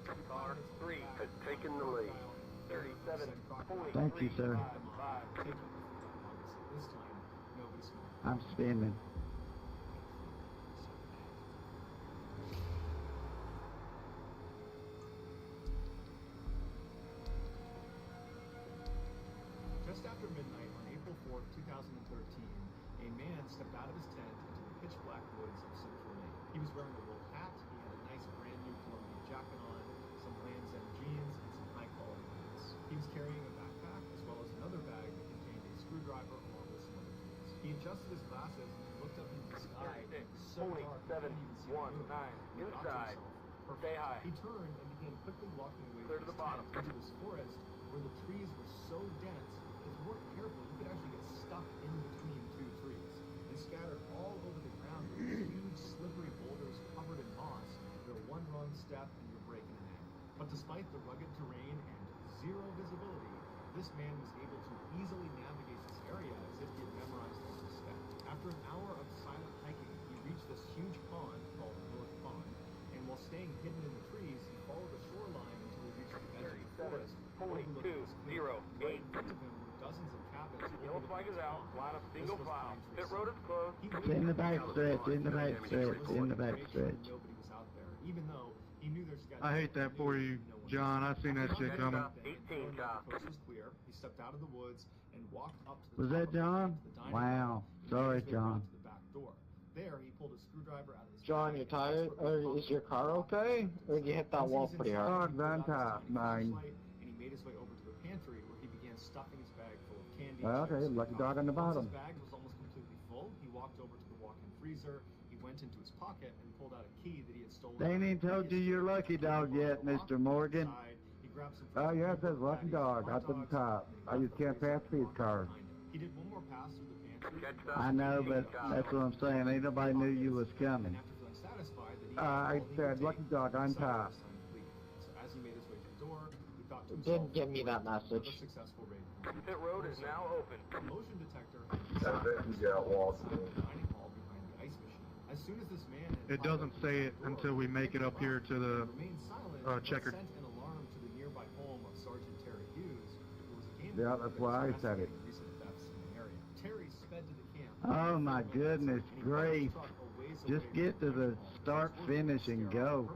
Speaker 15: And no
Speaker 1: Car 3 has taken the lead. 37.
Speaker 11: Thank you, sir.
Speaker 1: 5.
Speaker 15: This time, nobody smelled.
Speaker 11: I'm spinning.
Speaker 15: Just after midnight on April 4th, 2013, a man stepped out of his tent into the pitch black woods of Central Maine. He was wearing a wool hat, he had a nice brand new Columbia jacket on, some Land's End jeans, and some high quality boots. He was carrying a backpack as well as another bag that contained a screwdriver along with some other tools. He adjusted his glasses and looked up into the sky. It was so dark, he couldn't even see the moon.
Speaker 1: 7.19.
Speaker 15: He thought to
Speaker 1: Inside.
Speaker 15: himself,
Speaker 1: Stay high.
Speaker 15: He turned and began quickly walking away
Speaker 1: Clear to
Speaker 15: from
Speaker 1: the
Speaker 15: his
Speaker 1: bottom.
Speaker 15: tent into this forest where the trees were so dense if you weren't careful, you could actually get stuck in between two trees. And scattered all over the ground were these huge, slippery boulders covered in moss. They're one wrong step and you're breaking an ankle. But despite the rugged terrain and zero visibility, this man was able to easily navigate this area as if he had memorized every step. After an hour of silent hiking, he reached this huge pond called North Pond, and while staying hidden in the trees, he followed the shoreline until he reached the edge of the forest.
Speaker 1: 42, 0, 8.
Speaker 15: Right in front of him were dozens of cabins.
Speaker 1: Yellow flag is out. Line up single file. Pit road is closed.
Speaker 11: It's in the back stretch, in the back stretch, in the back stretch.
Speaker 15: Nobody was out there, even though he knew their schedule.
Speaker 11: I hate that for you, John. I seen that shit coming.
Speaker 1: 18, John.
Speaker 15: The coast was clear. He stepped out of the woods and walked up to the
Speaker 11: Was
Speaker 15: top
Speaker 11: that
Speaker 15: of the
Speaker 11: John?
Speaker 15: to the dining
Speaker 11: Wow.
Speaker 15: room and
Speaker 11: Sorry,
Speaker 15: made his way
Speaker 11: John.
Speaker 15: to the back door. There, he pulled a screwdriver out of his
Speaker 27: John,
Speaker 15: bag
Speaker 27: you tired? Or is your car okay? Or did you hit that wall pretty hard?
Speaker 11: Dogs on top, mine.
Speaker 15: And he made his way over to the pantry where he began stuffing his bag full of candy.
Speaker 11: Okay,
Speaker 15: chips, and
Speaker 11: lucky dog
Speaker 15: coffee.
Speaker 11: on the
Speaker 15: Once
Speaker 11: bottom.
Speaker 15: his bag was almost completely full, he walked over to the walk-in freezer. He went into his pocket and pulled out a key that he had stolen.
Speaker 11: They ain't even told you you're lucky dog yet, Mr. Morgan.
Speaker 15: He grabbed some
Speaker 11: Oh yeah, it says lucky dog up at the top. I just can't pass these cars.
Speaker 15: He did one more pass through the pantry.
Speaker 11: I know, but that's what I'm saying. Ain't nobody knew you was coming.
Speaker 15: After feeling satisfied that he
Speaker 11: I said lucky dog on top.
Speaker 27: didn't give me that message.
Speaker 15: Successful raid.
Speaker 1: Pit road is now open.
Speaker 15: A motion detector
Speaker 12: You got lost.
Speaker 15: dining hall behind the ice machine. As soon as this man had
Speaker 11: It doesn't say it until we make it up here to the
Speaker 15: remained silent,
Speaker 11: checkered.
Speaker 15: sent an alarm to the nearby home of Sergeant Terry Hughes, who was a game
Speaker 10: Yeah, that's why I said it.
Speaker 15: recent thefts in the area. Terry sped to the camp.
Speaker 10: Oh my goodness gracious. Just get to the start, finish, and go.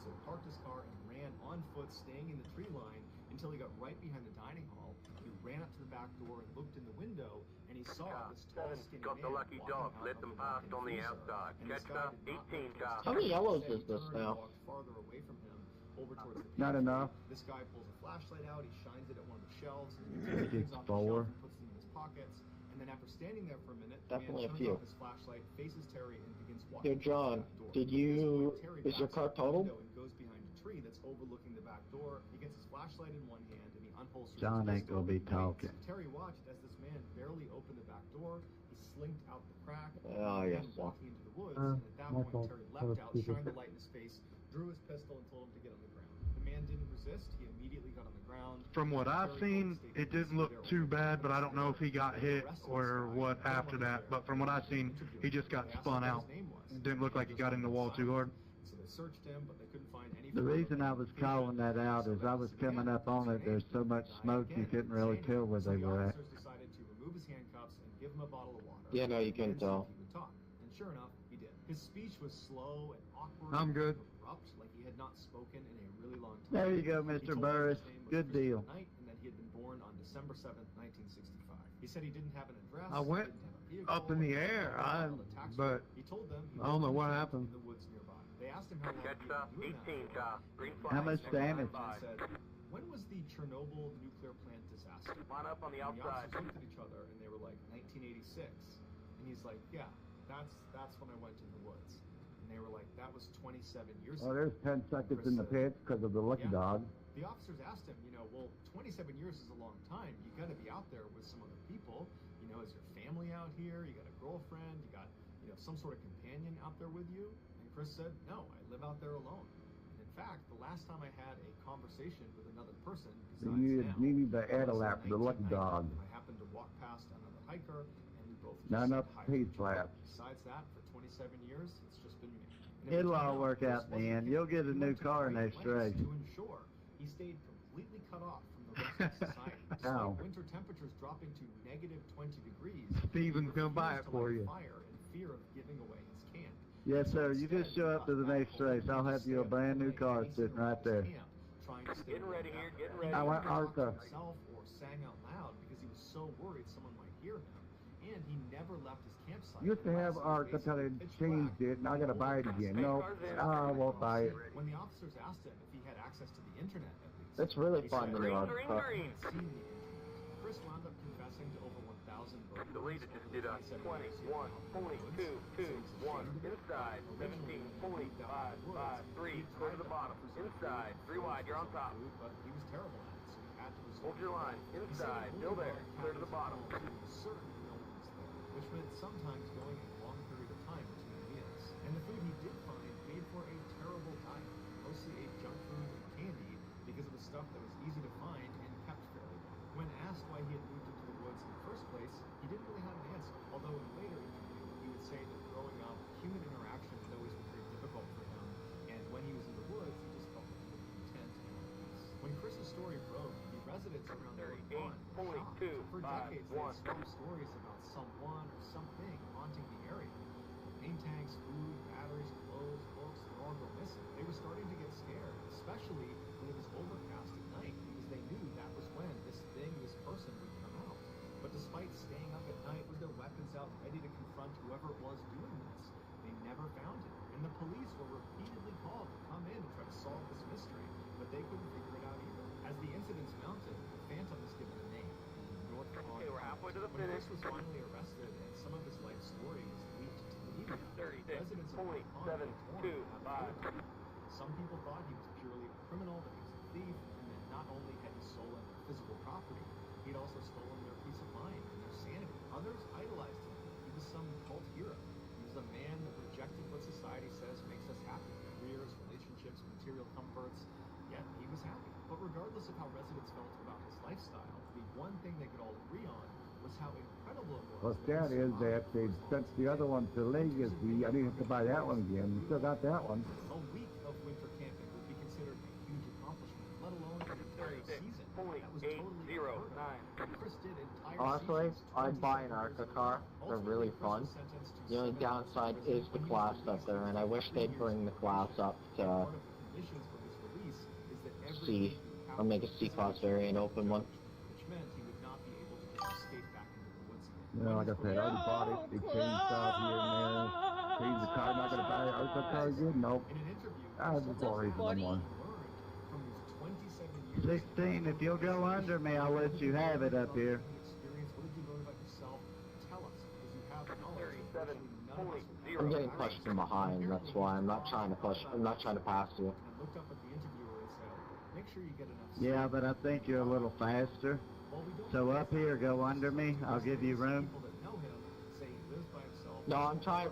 Speaker 15: So he parked his car and ran on foot, staying in the tree line until he got right behind the dining hall. He ran up to the back door and looked in the window, and he saw this tall, skinny
Speaker 1: Got the
Speaker 15: man
Speaker 1: lucky
Speaker 15: walking
Speaker 1: dog.
Speaker 15: out
Speaker 1: Let
Speaker 15: of
Speaker 1: them
Speaker 15: the
Speaker 1: pass
Speaker 15: walk-in
Speaker 1: on the
Speaker 15: freezer.
Speaker 1: outside.
Speaker 15: And this
Speaker 1: Catch
Speaker 15: guy
Speaker 1: the
Speaker 15: did not
Speaker 1: 18 car.
Speaker 27: How many yellows
Speaker 15: He
Speaker 27: is this
Speaker 15: turned and
Speaker 27: now?
Speaker 15: walked farther away from him, over towards the
Speaker 10: Not
Speaker 15: pantry.
Speaker 10: enough.
Speaker 15: This guy pulls a flashlight out, he shines it at one of the shelves, and he
Speaker 10: It's
Speaker 15: takes things off the
Speaker 10: four.
Speaker 15: shelf and puts them in his pockets. And then after standing there for a minute,
Speaker 27: Definitely
Speaker 15: the man
Speaker 27: a few.
Speaker 15: turns off his flashlight, faces Terry, and begins walking.
Speaker 27: Yo, John, did you... Is your car totaled?
Speaker 15: And goes behind a tree that's overlooking the back door. He gets his flashlight in one hand and he unholsters
Speaker 10: John
Speaker 15: his
Speaker 10: ain't
Speaker 15: pistol.
Speaker 10: gonna be
Speaker 15: He
Speaker 10: talking.
Speaker 15: waits. Terry watched as this man barely opened the back door. He slinked out the crack.
Speaker 27: Oh,
Speaker 15: and
Speaker 27: yes,
Speaker 15: began
Speaker 27: sir.
Speaker 15: walking into the woods. And at that
Speaker 10: my
Speaker 15: point,
Speaker 10: fault.
Speaker 15: Terry
Speaker 10: That was
Speaker 15: leapt out,
Speaker 10: stupid.
Speaker 15: shined the light in his face, drew his pistol, and told him to get on the ground. The man didn't resist. He immediately got on the ground.
Speaker 11: From what I've seen, it didn't look too bad, but I don't know if he got hit or what after that. But from what I've seen, he just got spun out. It didn't look like he got in the wall too hard.
Speaker 15: So they searched him, but they couldn't find any.
Speaker 10: The reason I was calling that out is I was coming up on it. There's so much smoke you couldn't really tell where they were at.
Speaker 15: Officers decided to remove his handcuffs and give him a bottle of water.
Speaker 27: Yeah, no, you couldn't
Speaker 15: and see if
Speaker 27: tell.
Speaker 15: he would talk. And sure enough, he did. His speech was slow and awkward.
Speaker 11: I'm good.
Speaker 15: And abrupt, like he had not spoken in a really long time.
Speaker 10: There you go,
Speaker 15: He
Speaker 10: Mr.
Speaker 15: told
Speaker 10: Burris.
Speaker 15: his name was
Speaker 10: Good deal.
Speaker 15: Christopher Knight, and that he had been born on December 7th, 1965. He said he didn't have an address.
Speaker 11: I went
Speaker 15: didn't have a vehicle,
Speaker 11: up in the
Speaker 15: and
Speaker 11: air,
Speaker 15: didn't have a tax
Speaker 11: but
Speaker 15: he told them he
Speaker 11: I don't know
Speaker 15: lived
Speaker 11: what
Speaker 15: in
Speaker 11: happened.
Speaker 15: the woods nearby. They asked him how long
Speaker 1: Catch
Speaker 15: he
Speaker 1: the
Speaker 15: had been doing that
Speaker 1: 18
Speaker 15: for.
Speaker 1: car. Green flag.
Speaker 10: How much
Speaker 1: Next time
Speaker 10: damage?
Speaker 1: by.
Speaker 15: He said, when was the Chernobyl nuclear plant disaster?
Speaker 1: Line up on the
Speaker 15: And the
Speaker 1: outside.
Speaker 15: officers looked at each other and they were like, 1986. And he's like, yeah, that's when I went to the woods. And they were like, that was 27 years
Speaker 10: Well,
Speaker 15: ago.
Speaker 10: there's 10 seconds in the pits because of the lucky
Speaker 15: Yeah.
Speaker 10: dog.
Speaker 15: The officers asked him, well, 27 years is a long time. You got to be out there with some other people. Is your family out here? You got a girlfriend? You got, some sort of companion out there with you? And Chris said, no, I live out there alone. And in fact, the last time I had a conversation with another person besides
Speaker 10: You
Speaker 15: now,
Speaker 10: need to add a
Speaker 15: was in
Speaker 10: lap for the lucky
Speaker 15: 1990.
Speaker 10: dog.
Speaker 15: I happened to walk past another hiker, and we both just
Speaker 10: Not
Speaker 15: said
Speaker 10: enough
Speaker 15: hi to
Speaker 10: pace
Speaker 15: each other.
Speaker 10: flaps.
Speaker 15: Besides that, for 27 years, it's just been me. And it
Speaker 10: It'll
Speaker 15: turned
Speaker 10: all
Speaker 15: out
Speaker 10: work
Speaker 15: this
Speaker 10: out,
Speaker 15: wasn't
Speaker 10: man.
Speaker 15: him.
Speaker 10: You'll get a
Speaker 15: He
Speaker 10: new
Speaker 15: went to
Speaker 10: car
Speaker 15: great
Speaker 10: next
Speaker 15: lengths
Speaker 10: race.
Speaker 15: to ensure he stayed completely cut off from the rest of society.
Speaker 10: Ow.
Speaker 15: Despite winter temperatures dropping to negative 20 degrees,
Speaker 11: Steven's gonna buy it for you.
Speaker 15: fire in fear of giving away his camp.
Speaker 10: Yes, sir. You just show up to the next race. I'll have you a brand new car sitting right there.
Speaker 15: Trying to stay
Speaker 1: Getting ready here, getting ready.
Speaker 10: I want Arca.
Speaker 15: himself or sang out loud because he was so worried someone might hear him. And he never left his campsite.
Speaker 10: Used to have Arca till they changed it, and I gotta buy it again. No, I won't buy it.
Speaker 15: When the officers asked him if he had access to the internet at least,
Speaker 27: It's really
Speaker 15: he
Speaker 27: fun
Speaker 15: said
Speaker 27: to do on
Speaker 15: he
Speaker 27: car.
Speaker 15: hadn't seen the internet. Chris wound up confessing to over 1,000 burglaries.
Speaker 1: The leader just did a 21, 22, 2, 1. Inside, 17, 5, 5, 3. Go to the bottom. Inside, 3 wide, you're on top.
Speaker 15: But he was terrible at it, so he had to resort
Speaker 1: Hold your line.
Speaker 15: He said
Speaker 1: Inside,
Speaker 15: he
Speaker 1: still
Speaker 15: really
Speaker 1: there.
Speaker 15: wanted
Speaker 1: Clear to the bottom.
Speaker 15: he was certain no one was there, which meant sometimes going a long period of time between meals. And the food he did find made for a terrible diet. Mostly ate junk food and candy because of the stuff that was easy to find and kept fairly well. When asked why he had moved into the woods in the first place, he didn't really have an answer. Although in later interview, he would say that growing up, human interaction had always been very difficult for him, and when he was in the woods, he just felt really content and at peace. When Chris's story broke, the residents around the wood gone were shocked. For decades, they had swapped stories about someone or something haunting the area. Paint tanks, food, batteries, clothes, books, they all go missing. They were starting to get scared, especially when it was overcast at night, because they knew that was when this person would come out. But despite staying up at night with their weapons out ready to confront whoever it was doing this, they never found him. And the police were repeatedly called to come in and try to solve this mystery, but they couldn't figure it out either. As the incidents mounted, the Phantom was given a name, North Pond.
Speaker 1: Okay, we're halfway to the
Speaker 15: When
Speaker 1: finish.
Speaker 15: Chris was finally arrested and some of his life story was leaked to the media,
Speaker 1: 36,
Speaker 15: residents of North Pond
Speaker 1: 7,
Speaker 15: were
Speaker 1: 2,
Speaker 15: torn.
Speaker 1: 5.
Speaker 15: Some people thought he was purely a criminal, that he was a thief, and that not only had he stolen their physical property, he'd also stolen their peace of mind and their sanity. Others idolized him. He was some cult hero. He was a man that rejected what society says makes us happy. Careers, relationships, material comforts. Yet he was happy. But regardless of how residents felt about his lifestyle, the one thing they could all agree on was how incredible it was.
Speaker 10: Well, that is that they sent the other one to Legacy. I didn't have to buy that one again. We still got that one.
Speaker 15: A week of winter camping would be considered a huge accomplishment, let alone an entire season. That was totally unheard of. Chris did entire
Speaker 27: Honestly,
Speaker 15: seasons,
Speaker 27: I'd buy an ARCA car. They're really fun. The only downside is the class up there, and I wish they'd bring the class up to C, or make a C-class variant open one.
Speaker 15: which meant he would not be able to just escape back into the woods again.
Speaker 10: You know, like I said, I already bought it. They changed stuff here and there. Changed the car. Not gonna buy an ARCA car again? Nope. I just already no more. 16. If you'll go under me, I'll let you have it up here.
Speaker 27: I'm getting pushed from behind, that's why I'm not trying to push, I'm not trying to pass you.
Speaker 10: Yeah, but I think you're a little faster. So up here, go under me. I'll give you room.
Speaker 27: No, I'm trying.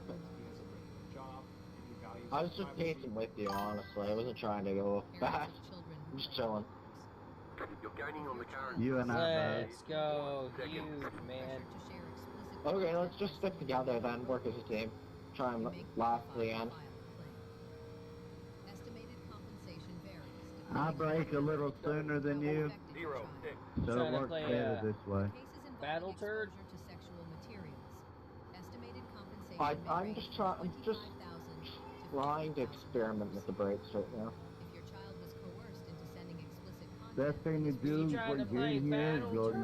Speaker 27: I was just pacing with you, honestly. I wasn't trying to go fast. I'm just chilling.
Speaker 1: You're gaining on the current.
Speaker 10: You and I.
Speaker 3: Let's go, huge man.
Speaker 27: Okay, let's just stick together then, work as a team. Try and last to the end.
Speaker 10: I break a little sooner than you. So it works better this way.
Speaker 3: Battle turd.
Speaker 27: I'm just trying to experiment with the brakes right now.
Speaker 10: Best thing to do when you get in here is go to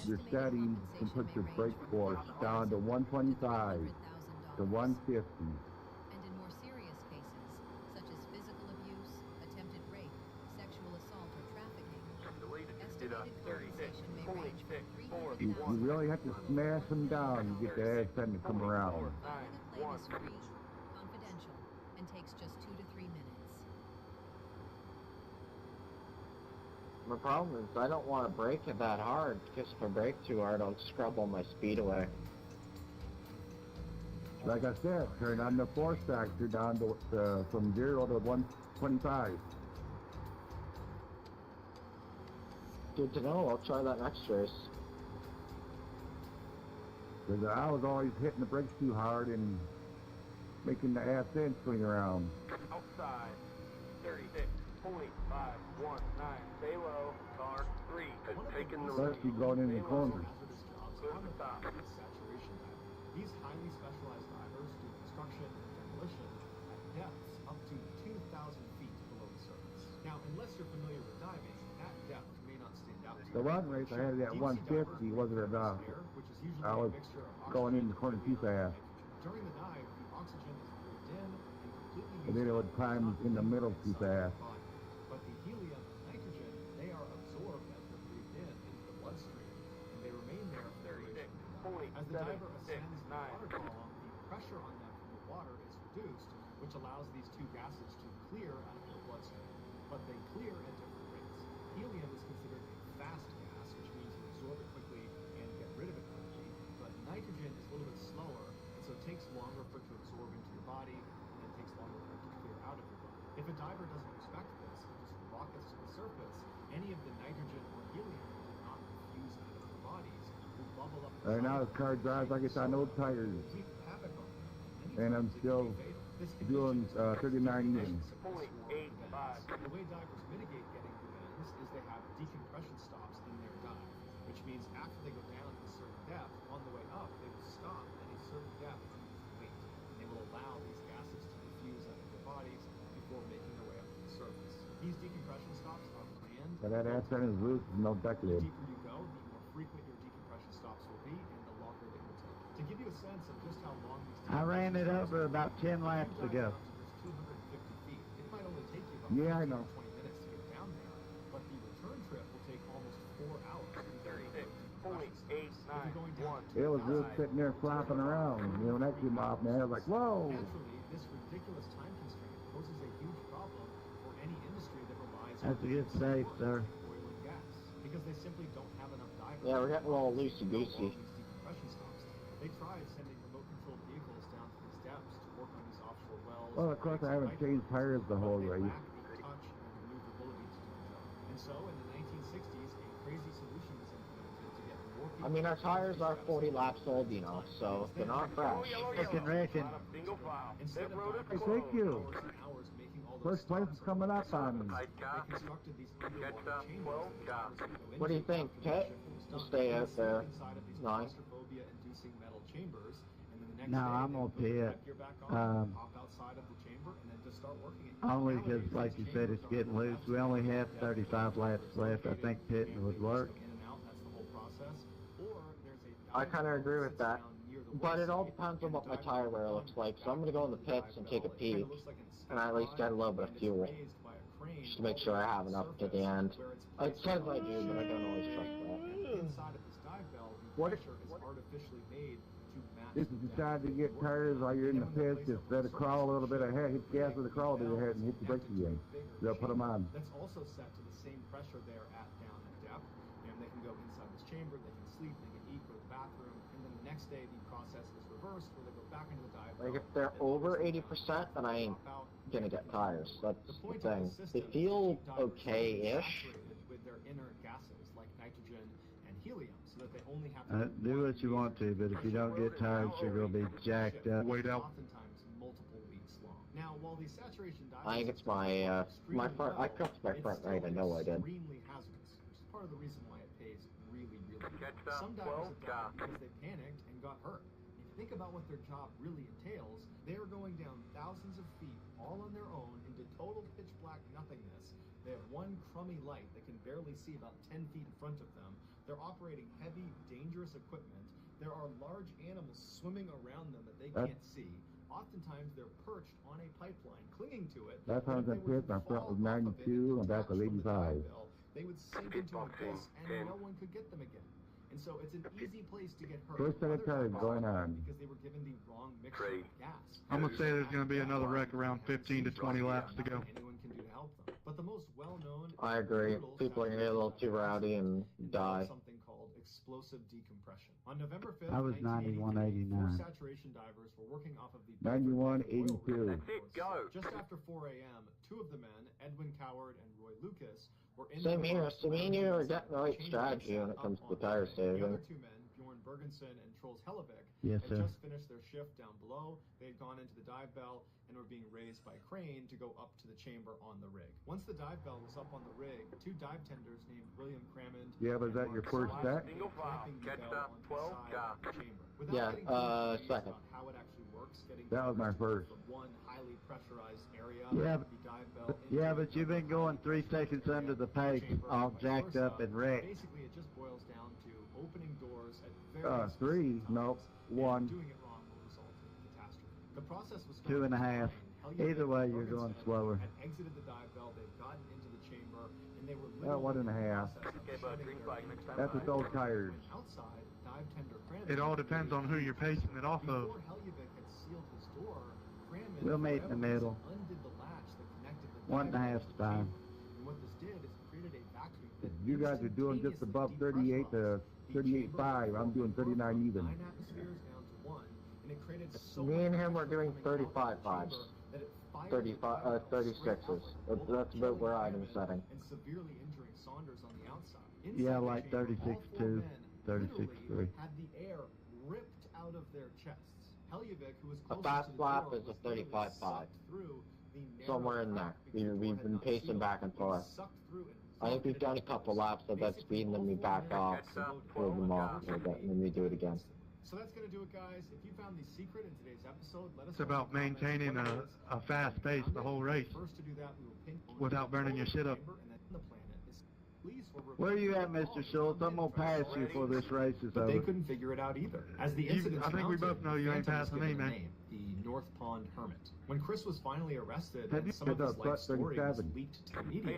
Speaker 10: your settings and put your brake force down to 125 to 150.
Speaker 13: And in more serious cases, such as physical abuse, attempted rape, sexual assault, or trafficking, estimated compensation may range from
Speaker 10: You really have to smash them down to get the ass to come around.
Speaker 13: Filing a claim is free, confidential, and takes just 2 to 3 minutes.
Speaker 27: My problem is I don't want to brake it that hard, because if I brake too hard, I'll scrub all my speed away.
Speaker 10: Like I said, turn on the force factor down to from 0 to 125.
Speaker 27: Good to know. I'll try that next race.
Speaker 10: Because I was always hitting the brakes too hard and making the ass end swing around.
Speaker 1: Outside. 36.519. Stay low. Car 3 has taken the lead.
Speaker 10: Especially going in the corners.
Speaker 15: These highly specialized divers do construction and demolition at depths up to 2,000 feet below the surface. Now, unless you're familiar with diving, that depth may not stand out to you.
Speaker 10: The run race I had it at 150 wasn't enough. I was going in the corner too fast.
Speaker 15: During the dive, the oxygen is breathed in and completely
Speaker 10: And then it would climb in the middle too fast.
Speaker 15: But the helium and nitrogen, they are absorbed as they're breathed in into the bloodstream, and they remain there for the duration of the dive. As the diver ascends the water column, the pressure on them from the water is reduced, which allows these two gases to clear out of their bloodstream. But they clear at different rates. Helium is considered a fast gas, which means you absorb it quickly and get rid of it quickly. But nitrogen is a little bit slower, and so it takes longer for it to absorb into your body, and it takes longer for it to clear out of your body. If a diver doesn't respect this and just rockets to the surface, any of the nitrogen or helium that did not diffuse out of their bodies will bubble up.
Speaker 10: Right now this car drives like it's on old tires. And I'm still doing 39 even.
Speaker 15: The way divers mitigate getting the bends is they have decompression stops in their dive, which means after they go down to a certain depth, on the way up, they will stop at a certain depth and just wait. And they will allow these gases to diffuse out of their bodies before making their way up to the surface. These decompression stops are planned.
Speaker 10: But that ass on his roof is no deck lid.
Speaker 15: The deeper you go, the more frequent your decompression stops will be, and the longer they will take. To give you a sense of just how long these
Speaker 10: I ran it over about 10 laps ago.
Speaker 15: 250 feet. It might only take you about
Speaker 10: Yeah, I know.
Speaker 15: 20 minutes to get down there, but the return trip will take almost 4 hours.
Speaker 1: 36.891.
Speaker 10: It was just sitting there flopping around. You know, when that came off, man, I was like, whoa!
Speaker 15: Naturally, this ridiculous time constraint poses a huge problem for any industry that relies
Speaker 10: That's a good save, sir.
Speaker 15: oil and gas, because they simply don't have enough divers.
Speaker 27: Yeah, we're getting a little loosey-goosey.
Speaker 15: Decompression stops. They tried sending remote-controlled vehicles down to these depths to work on these offshore wells.
Speaker 10: Well, of course, I haven't changed tires the whole race.
Speaker 15: Touch and maneuverability to do so. And
Speaker 27: I mean, our tires are 40 laps old, you know, so they're not fresh.
Speaker 10: Fucking racing.
Speaker 1: Single file. Pit road is
Speaker 10: Hey,
Speaker 1: closed.
Speaker 10: thank you. First place is coming up on me.
Speaker 27: What do you think, Pet? Just stay out there. Nice.
Speaker 10: No, I'm on pit. Only because, like you said, it's getting loose. We only have 35 laps left. I think pitting would work.
Speaker 27: I kind of agree with that. But it all depends on what my tire wear looks like. So I'm going to go in the pits and take a peek. And I at least get a little bit of fuel. Just to make sure I have enough to the end. It says I do, but I don't always trust that. What if...
Speaker 10: This is the time to get tires while you're in the pits. Just let it crawl a little bit ahead. Hit the gas with the crawl to the head and hit the brakes again. They'll put them on.
Speaker 15: That's also set to the same pressure there at down at depth. And they can go inside this chamber, they can sleep, they can eat, go to the bathroom, and then the next day the process is reversed where they go back into the dive bell.
Speaker 27: Like if they're over 80%, then I ain't gonna get tires. That's the thing. They feel okay-ish.
Speaker 15: With their inert gases like nitrogen and helium, so that they only have to
Speaker 10: Do what you want to, but if you don't get tires, you're going to be jacked up.
Speaker 11: Wait out.
Speaker 15: oftentimes multiple weeks long. Now, while the saturation dive
Speaker 27: I think it's my, my front, I crossed my front right, I know I did.
Speaker 15: extremely hazardous, which is part of the reason why it pays really, really well. Some divers have died because they panicked and got hurt. If you think about what their job really entails, they are going down thousands of feet all on their own into total pitch black nothingness. They have one crummy light that can barely see about 10 feet in front of them. They're operating heavy, dangerous equipment. There are large animals swimming around them that they can't see. Oftentimes, they're perched on a pipeline, clinging to it.
Speaker 10: That time's in pit, my front was 92, I'm back with 85.
Speaker 15: They would sink into an abyss, and no one could get them again. And so it's an easy place to get hurt.
Speaker 10: First set of tires going on.
Speaker 15: Because they were given the wrong mixture of gas.
Speaker 11: I'm going to say there's going to be another wreck around 15 to 20 laps to go.
Speaker 15: Anyone can do to help them. But the most well-known...
Speaker 27: I agree. People are going to get a little too rowdy and die.
Speaker 15: Something called explosive decompression. On November 5th,
Speaker 10: I was 91.89.
Speaker 15: saturation divers were working off of the
Speaker 10: 91.82.
Speaker 15: Just after 4 a.m., two of the men, Edwin Coward and Roy Lucas, were in
Speaker 27: Same here. So me and you are getting the right strategy when it comes to tire saving.
Speaker 15: The other two men, Bjorn Bergensen and Troels Hellevik,
Speaker 10: Yes,
Speaker 15: had
Speaker 10: sir.
Speaker 15: just finished their shift down below. They had gone into the dive bell and were being raised by crane to go up to the chamber on the rig. Once the dive bell was up on the rig, two dive tenders named William Crammond
Speaker 10: Yeah, was that your first set?
Speaker 1: Single file. Catch up. 12 got.
Speaker 27: Yeah, second.
Speaker 15: How it actually works, getting
Speaker 10: That was my first.
Speaker 15: from one highly pressurized area
Speaker 10: Yeah,
Speaker 15: of the dive bell.
Speaker 10: but you've been going 3 seconds under the peg, all jacked up and wrecked.
Speaker 15: Basically, it just boils down to opening doors at very
Speaker 10: 3, nope, 1,
Speaker 15: doing it wrong will result in catastrophe. The process was
Speaker 10: 2.5. Either way, you're going slower.
Speaker 15: had exited the dive bell, they'd gotten into the chamber, and they were
Speaker 10: About 1.5. That's with those tires.
Speaker 15: outside. Dive tender Crammond.
Speaker 11: It all depends on who you're pacing it off of.
Speaker 15: Before Hellevik had sealed his door, Crammond
Speaker 10: We'll meet in the middle.
Speaker 15: undid the latch that connected the
Speaker 10: 1.5 time.
Speaker 15: And what this did is it created a vacuum that
Speaker 10: You guys are doing just above 38 to 38.5. I'm doing 39 even.
Speaker 15: 9 atmospheres down to 1, and it created so
Speaker 27: Me and
Speaker 15: much
Speaker 27: him were
Speaker 15: pressure
Speaker 27: doing
Speaker 15: coming out of
Speaker 27: 35
Speaker 15: the
Speaker 27: vibes.
Speaker 15: chamber that it fired
Speaker 27: 35,
Speaker 15: the dive bell straight
Speaker 27: 36s.
Speaker 15: outward,
Speaker 27: That's about where I'm setting.
Speaker 15: and severely injuring Saunders on the outside.
Speaker 10: Yeah,
Speaker 15: Inside the
Speaker 10: like
Speaker 15: chamber,
Speaker 10: 36.2,
Speaker 15: all 4 men
Speaker 10: 36.3.
Speaker 15: had the air ripped out of their chests. Hellevik, who was
Speaker 27: A
Speaker 15: closest
Speaker 27: fast
Speaker 15: to the
Speaker 27: lap
Speaker 15: door,
Speaker 27: is a
Speaker 15: was literally
Speaker 27: 35.5.
Speaker 15: sucked through the narrow
Speaker 27: Somewhere in there.
Speaker 15: crack because the
Speaker 27: We've
Speaker 15: door
Speaker 27: been
Speaker 15: had not
Speaker 27: pacing
Speaker 15: sealed.
Speaker 27: back and
Speaker 15: It
Speaker 27: forth.
Speaker 15: sucked through and
Speaker 27: I think we've done a couple laps at that speed and then we back off and pull them off a little bit and then we do it again.
Speaker 15: So that's going to do it, guys. If you found the secret in today's episode, let us
Speaker 11: It's
Speaker 15: know in
Speaker 11: about
Speaker 15: the comments
Speaker 11: maintaining
Speaker 15: what it is.
Speaker 11: a fast pace the whole race
Speaker 15: First to do that, we will pinpoint
Speaker 11: without burning your shit up.
Speaker 15: the chamber, and then the planet is police were
Speaker 10: Where are you at, Mr. Schultz? I'm going to pass you before this race is
Speaker 15: but they
Speaker 10: over.
Speaker 15: couldn't figure it out either. As the incident
Speaker 11: I think we both know you ain't passing me, man.
Speaker 15: The North Pond Hermit. When Chris was finally arrested
Speaker 10: Have you
Speaker 15: and some of
Speaker 10: picked
Speaker 15: his
Speaker 10: up
Speaker 15: life story was
Speaker 10: 37?
Speaker 15: leaked to the media,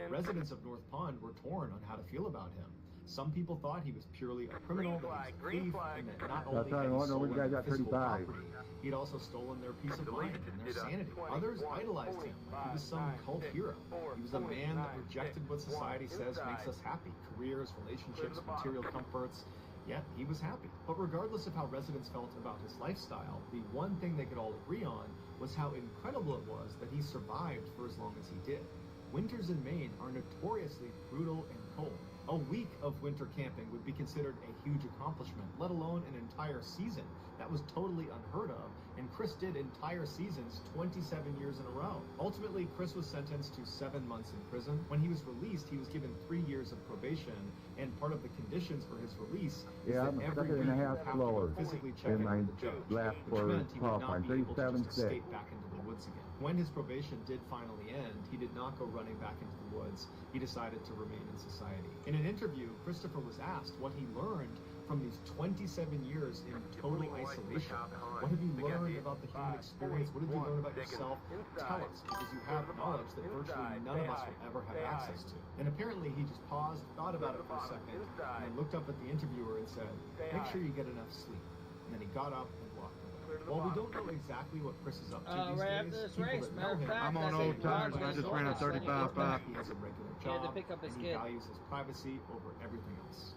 Speaker 15: residents of North Pond were torn on how to feel about him. Some people thought he was purely a criminal, that he was a thief, and that not only
Speaker 10: That's how
Speaker 15: had
Speaker 10: I
Speaker 15: he
Speaker 10: wonder when
Speaker 15: stolen
Speaker 10: you guys got
Speaker 15: physical
Speaker 10: 35.
Speaker 15: property, he'd also stolen their peace of mind and their sanity. Others idolized him. He was some cult hero. He was a man that rejected what society says makes us happy: careers, relationships, material comforts. Yet he was happy. But regardless of how residents felt about his lifestyle, the one thing they could all agree on was how incredible it was that he survived for as long as he did. Winters in Maine are notoriously brutal and cold, A week of winter camping would be considered a huge accomplishment, let alone an entire season. That was totally unheard of, and Chris did entire seasons 27 years in a row. Ultimately, Chris was sentenced to 7 months in prison. When he was released, he was given 3 years of probation, and part of the conditions for his release is
Speaker 10: Yeah,
Speaker 15: that
Speaker 10: I'm a
Speaker 15: every
Speaker 10: second
Speaker 15: week
Speaker 10: and a
Speaker 15: he
Speaker 10: half
Speaker 15: would have to
Speaker 10: slower
Speaker 15: physically check
Speaker 10: in
Speaker 15: in
Speaker 10: my
Speaker 15: with the judge,
Speaker 10: last
Speaker 15: which
Speaker 10: for
Speaker 15: meant he would not
Speaker 10: qualifying,
Speaker 15: be able to just
Speaker 10: 37.6.
Speaker 15: escape back into the woods again. When his probation did finally end, he did not go running back into the woods. He decided to remain in society. In an interview, Christopher was asked what he learned from these 27 years in total isolation. What have you learned about the human experience? What did you learn about yourself? Tell us, because you have knowledge that virtually none of us will ever have access to. And apparently he just paused, thought about it for a second, and then looked up at the interviewer and said, "Make sure you get enough sleep." And then he got up and walked away. While we don't know exactly what Chris is up to these
Speaker 3: right
Speaker 15: days,
Speaker 3: after this
Speaker 15: people
Speaker 3: race,
Speaker 15: that
Speaker 3: matter
Speaker 15: know
Speaker 3: of
Speaker 15: him,
Speaker 3: fact,
Speaker 11: I'm on
Speaker 3: that's
Speaker 11: old
Speaker 3: a
Speaker 11: tires and I just ran a 35.5.
Speaker 15: he has a regular
Speaker 3: He had to
Speaker 15: job,
Speaker 3: pick up his
Speaker 15: and he
Speaker 3: kid.
Speaker 15: values his privacy over everything else.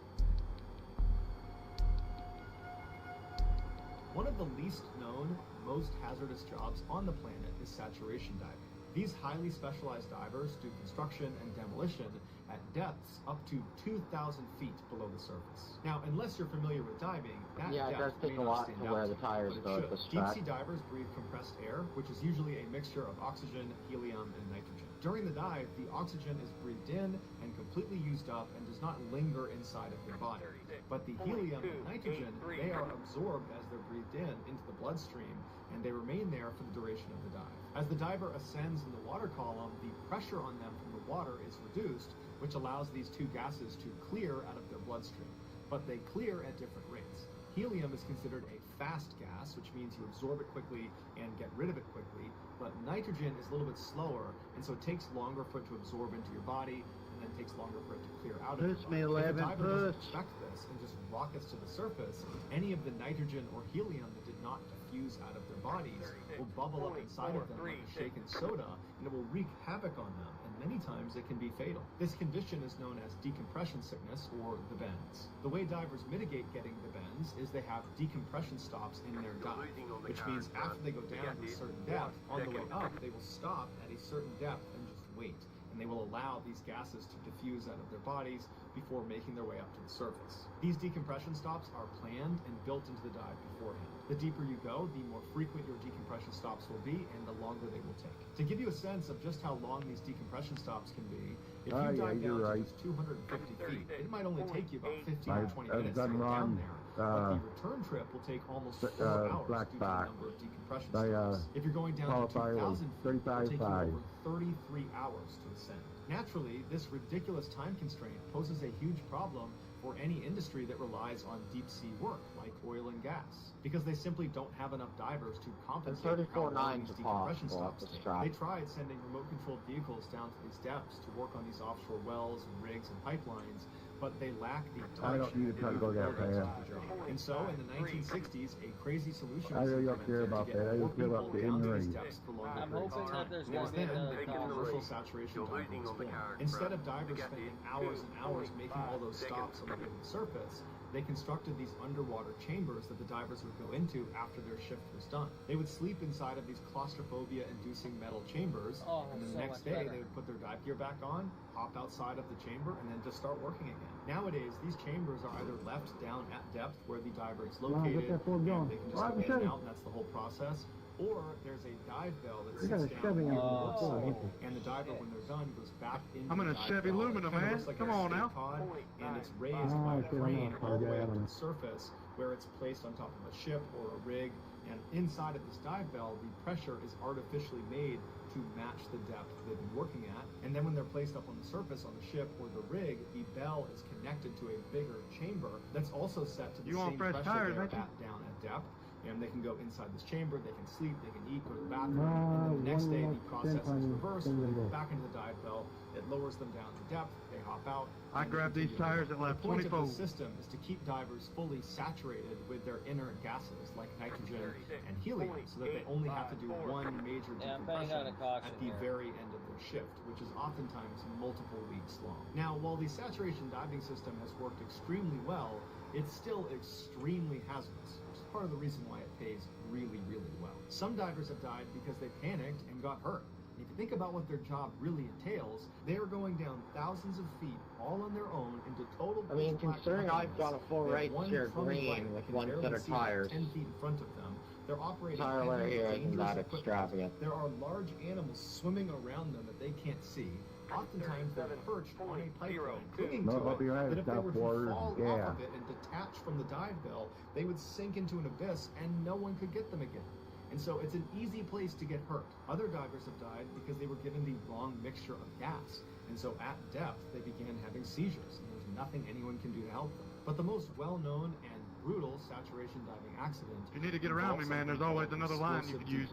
Speaker 15: One of the least known, most hazardous jobs on the planet is saturation diving. These highly specialized divers do construction and demolition at depths up to 2,000 feet below the surface. Now, unless you're familiar with diving, that
Speaker 27: Yeah, it does
Speaker 15: depth
Speaker 27: take
Speaker 15: may
Speaker 27: a
Speaker 15: not
Speaker 27: lot
Speaker 15: stand
Speaker 27: to
Speaker 15: out
Speaker 27: wear
Speaker 15: to
Speaker 27: the
Speaker 15: you,
Speaker 27: tires,
Speaker 15: but it
Speaker 27: though, at
Speaker 15: should.
Speaker 27: this track.
Speaker 15: Deep-sea divers breathe compressed air, which is usually a mixture of oxygen, helium, and nitrogen. During the dive, the oxygen is breathed in and completely used up and does not linger inside of your body. But the helium and nitrogen, they are absorbed as they're breathed in into the bloodstream, and they remain there for the duration of the dive. As the diver ascends in the water column, the pressure on them from the water is reduced, which allows these two gases to clear out of their bloodstream. But they clear at different rates. Helium is considered a fast gas, which means you absorb it quickly and get rid of it quickly, but nitrogen is a little bit slower, and so it takes longer for it to absorb into your body, and then takes longer for it to clear out of your
Speaker 27: Push
Speaker 15: body.
Speaker 27: me,
Speaker 15: If a
Speaker 27: 11,
Speaker 15: diver doesn't
Speaker 27: push.
Speaker 15: expect this and just rockets to the surface, any of the nitrogen or helium that did not diffuse out of their bodies will bubble up inside of them like a shaken soda, and it will wreak havoc on them, and many times it can be fatal. This condition is known as decompression sickness, or the bends. The way divers mitigate getting the bends is they have decompression stops in their dive, which means after they go down to a certain depth, on the way up, they will stop at a certain depth and just wait. And they will allow these gases to diffuse out of their bodies before making their way up to the surface. These decompression stops are planned and built into the dive beforehand. The deeper you go, the more frequent your decompression stops will be and the longer they will take. To give you a sense of just how long these decompression stops can be, if you dive down to just 250 feet, it might only take you about 15 or 20 minutes to get down there. But the return trip will take almost 4 hours due to the number of decompression stops. If you're going down to 2,000 feet, it will take you over 33 hours to ascend. Naturally, this ridiculous time constraint poses a huge problem for any industry that relies on deep-sea work, like oil and gas, because they simply don't have enough divers to compensate for how long these decompression stops take. They tried sending remote-controlled vehicles down to these depths to work on these offshore wells and rigs and pipelines, but they lack the touch.
Speaker 10: I don't need to try to go that fast.
Speaker 15: And so, in the 1960s, a crazy solution
Speaker 10: I
Speaker 15: was
Speaker 10: really don't care
Speaker 15: implemented
Speaker 10: about
Speaker 15: to get
Speaker 10: that. I
Speaker 15: more
Speaker 10: just care about
Speaker 15: people
Speaker 10: the
Speaker 15: down to
Speaker 10: in-ring.
Speaker 15: these depths for longer
Speaker 3: I'm
Speaker 15: periods
Speaker 3: hoping
Speaker 15: of
Speaker 3: that
Speaker 15: time.
Speaker 3: there's
Speaker 15: It was
Speaker 3: gonna be
Speaker 15: then
Speaker 3: another
Speaker 15: that commercial saturation diving was born. Instead of divers spending hours and hours making all those stops on the given surface, they constructed these underwater chambers that the divers would go into after their shift was done. They would sleep inside of these claustrophobia-inducing metal chambers, and then the next day they would put their dive gear back on, hop outside of the chamber, and then just start working again. Nowadays, these chambers are either left down at depth where the diver is located, and they can just go in and out, and that's the whole process, or there's a dive bell that sits down on the work site, and the diver, when they're done, goes back into
Speaker 11: I'm in
Speaker 15: the
Speaker 11: a
Speaker 15: dive
Speaker 11: Chevy
Speaker 15: bell.
Speaker 11: Lumina,
Speaker 15: It kinda
Speaker 11: man.
Speaker 15: looks like
Speaker 11: Come
Speaker 15: a
Speaker 11: on
Speaker 15: steak
Speaker 11: now.
Speaker 15: pod, and it's raised by a crane all the way up to the surface, where it's placed on top of a ship or a rig, and inside of this dive bell, the pressure is artificially made to match the depth they've been working at, and then when they're placed up on the surface on the ship or the rig, the bell is connected to a bigger chamber that's also set to the same pressure they're at down at depth, and they can go inside this chamber, they can sleep, they can eat, go to the bathroom, and then the next day the process is reversed, and they go back into the dive bell, it lowers them down to depth, they hop out.
Speaker 11: I grabbed these tires at lap
Speaker 15: The point
Speaker 11: 24.
Speaker 15: of the system is to keep divers fully saturated with their inert gases like nitrogen and helium, so that they only have to do one major decompression at the very end of their shift, which is oftentimes multiple weeks long. Now, while the saturation diving system has worked extremely well, it's still extremely hazardous, which is part of the reason why it pays really, really well. Some divers have died because they panicked and got hurt. If you think about what their job really entails, they are going down thousands of feet, all on their own, into total.
Speaker 27: I mean, considering I've got a full race here green with one set of tires,
Speaker 15: 10 feet in front of them. They're operating
Speaker 27: tire
Speaker 15: heavy,
Speaker 27: here isn't that
Speaker 15: dangerous
Speaker 27: extravagant.
Speaker 15: equipment. There are large animals swimming around them that they can't see. Oftentimes they're perched on a pipeline, clinging to it, that if they were to fall off of it and detach from the dive bell, they would sink into an abyss and no one could get them again. And so it's an easy place to get hurt. Other divers have died because they were given the wrong mixture of gas. And so at depth, they began having seizures, and there's nothing anyone can do to help them. But the most well-known and brutal saturation diving accident.
Speaker 11: You need to get around me, man. There's always another line you could use.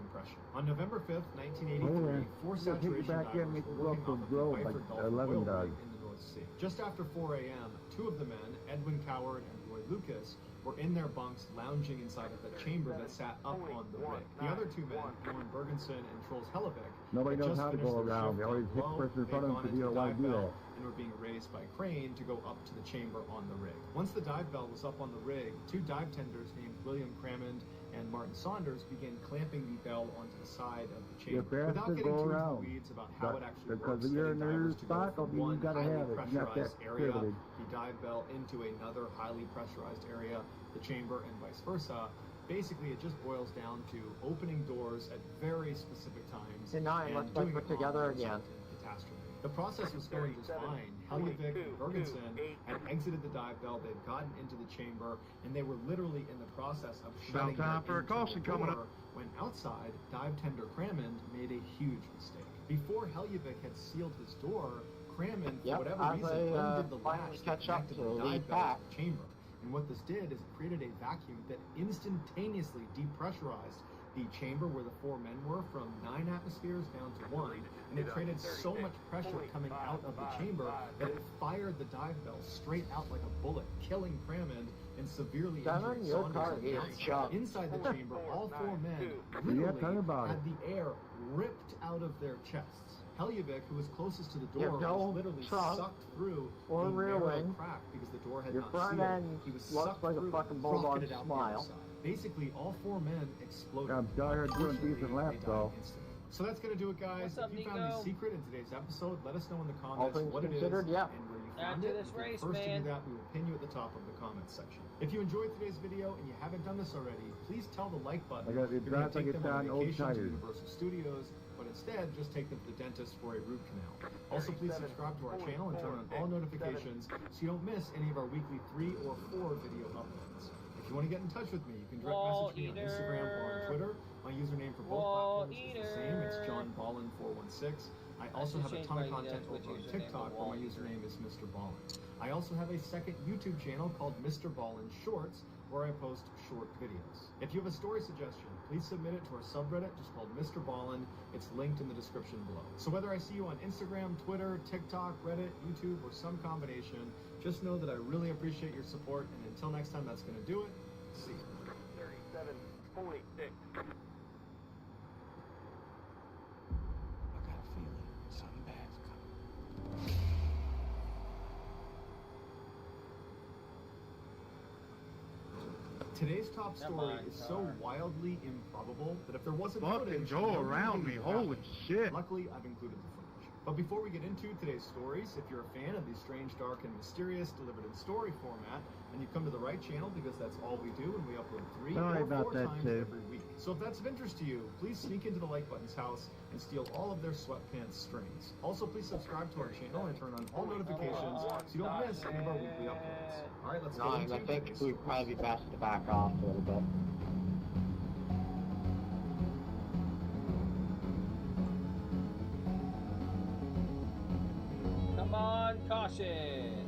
Speaker 15: On November 5th, 1983, four saturation divers were working off of the Viper Dolphin oil rig in the North Sea. Just after 4 a.m., two of the men, Edwin Coward and Roy Lucas, were in their bunks lounging inside of the chamber that sat up on the rig. The other two men, Bjorn Bergensen and Troels Hellebæk,
Speaker 10: nobody knows how to go around. They always hit the person in front of them because you don't want to do that.
Speaker 15: And were being raised by crane to go up to the chamber on the rig. Once the dive bell was up on the rig, two dive tenders named William Crammond and Martin Saunders began clamping the bell onto the side of the chamber. Without getting too into the weeds about how it actually works,
Speaker 10: you're in
Speaker 15: divers
Speaker 10: the
Speaker 15: to go
Speaker 10: spot,
Speaker 15: from
Speaker 10: you
Speaker 15: one
Speaker 10: gotta
Speaker 15: highly
Speaker 10: have it. You got that
Speaker 15: pressurized area,
Speaker 10: privilege.
Speaker 15: the dive bell, into another highly pressurized area, the chamber, and vice versa. Basically, it just boils down to opening doors at very specific times
Speaker 27: and let's
Speaker 15: doing
Speaker 27: put
Speaker 15: it
Speaker 27: together
Speaker 15: wrong
Speaker 27: again.
Speaker 15: Catastrophe. The process was going just fine. Hellebæk and Bergensen had exited the dive bell, they'd gotten into the chamber, and they were literally in the process of shutting
Speaker 11: time
Speaker 15: that
Speaker 11: for a
Speaker 15: into
Speaker 11: caution
Speaker 15: the
Speaker 11: coming
Speaker 15: door
Speaker 11: up.
Speaker 15: when outside, dive tender Crammond made a huge mistake. Before Hellebæk had sealed his door, Crammond, for whatever reason, undid the latch that connected the dive bell to the chamber. And what this did is it created a vacuum that instantaneously depressurized the chamber where the four men were from 9 atmospheres down to 1, and it created so much pressure coming out of the chamber that it fired the dive bell straight out like a bullet, killing Crammond and severely injuring Saunders. Inside the chamber, all four men literally had the air ripped out of their chests. Hellebæk, who was closest to the door, was literally sucked through the narrow crack because the door had not sealed. He was sucked through, rocketed out the other side. Basically, all four men exploded.
Speaker 10: I'm tired doing decent laps, though.
Speaker 15: So that's going to do it, guys.
Speaker 3: What's up,
Speaker 15: if you found
Speaker 3: Nico?
Speaker 15: the secret in today's episode, let us know in the
Speaker 27: All
Speaker 15: comments
Speaker 27: things
Speaker 15: what it is
Speaker 27: considered, yeah.
Speaker 15: and where you
Speaker 3: Add
Speaker 15: found
Speaker 3: to
Speaker 15: it.
Speaker 3: this
Speaker 15: If you're
Speaker 3: race,
Speaker 15: first to
Speaker 3: man.
Speaker 15: do that, we will pin you at the top of the comments section. If you enjoyed today's video and you haven't done this already, please tell the like button.
Speaker 10: I gotta get
Speaker 15: You're going
Speaker 10: back,
Speaker 15: to
Speaker 10: I
Speaker 15: take
Speaker 10: get
Speaker 15: them on
Speaker 10: down old
Speaker 15: vacation to
Speaker 10: tires.
Speaker 15: Universal Studios, but instead just take them to the dentist for a root canal. Also, please subscribe to our channel and turn on all notifications so you don't miss any of our weekly 3 or 4 video uploads. If you want to get in touch with me, you can direct message me on Instagram or on Twitter. My username for both platforms is the same. It's John Ballin416. I also have a ton of content over on TikTok where my username is Mr. Ballin. I also have a second YouTube channel called Mr. Ballin Shorts where I post short videos. If you have a story suggestion, please submit it to our subreddit just called Mr. Ballin. It's linked in the description below. So whether I see you on Instagram, Twitter, TikTok, Reddit, YouTube, or some combination, just know that I really appreciate your support, and until next time, that's going to do it. See you.
Speaker 1: 37.6.
Speaker 15: Today's top story is so wildly improbable that if there wasn't footage,
Speaker 11: go
Speaker 15: nobody
Speaker 11: around
Speaker 15: would
Speaker 11: me,
Speaker 15: have
Speaker 11: holy
Speaker 15: it.
Speaker 11: shit.
Speaker 15: Luckily, I've included the footage. But before we get into today's stories, if you're a fan of the strange, dark, and mysterious delivered in story format, then you've come to the right channel because that's all we do, and we upload 3
Speaker 10: Sorry
Speaker 15: or 4
Speaker 10: about that,
Speaker 15: times
Speaker 10: too.
Speaker 15: every week. So if that's of interest to you, please sneak into the like button's house and steal all of their sweatpants strings. Also, please subscribe to our channel and turn on all notifications so you don't miss any of our weekly uploads. All right, let's get into
Speaker 27: I think
Speaker 15: today's
Speaker 27: we'd probably be best to back off a little bit.
Speaker 3: Come on, caution.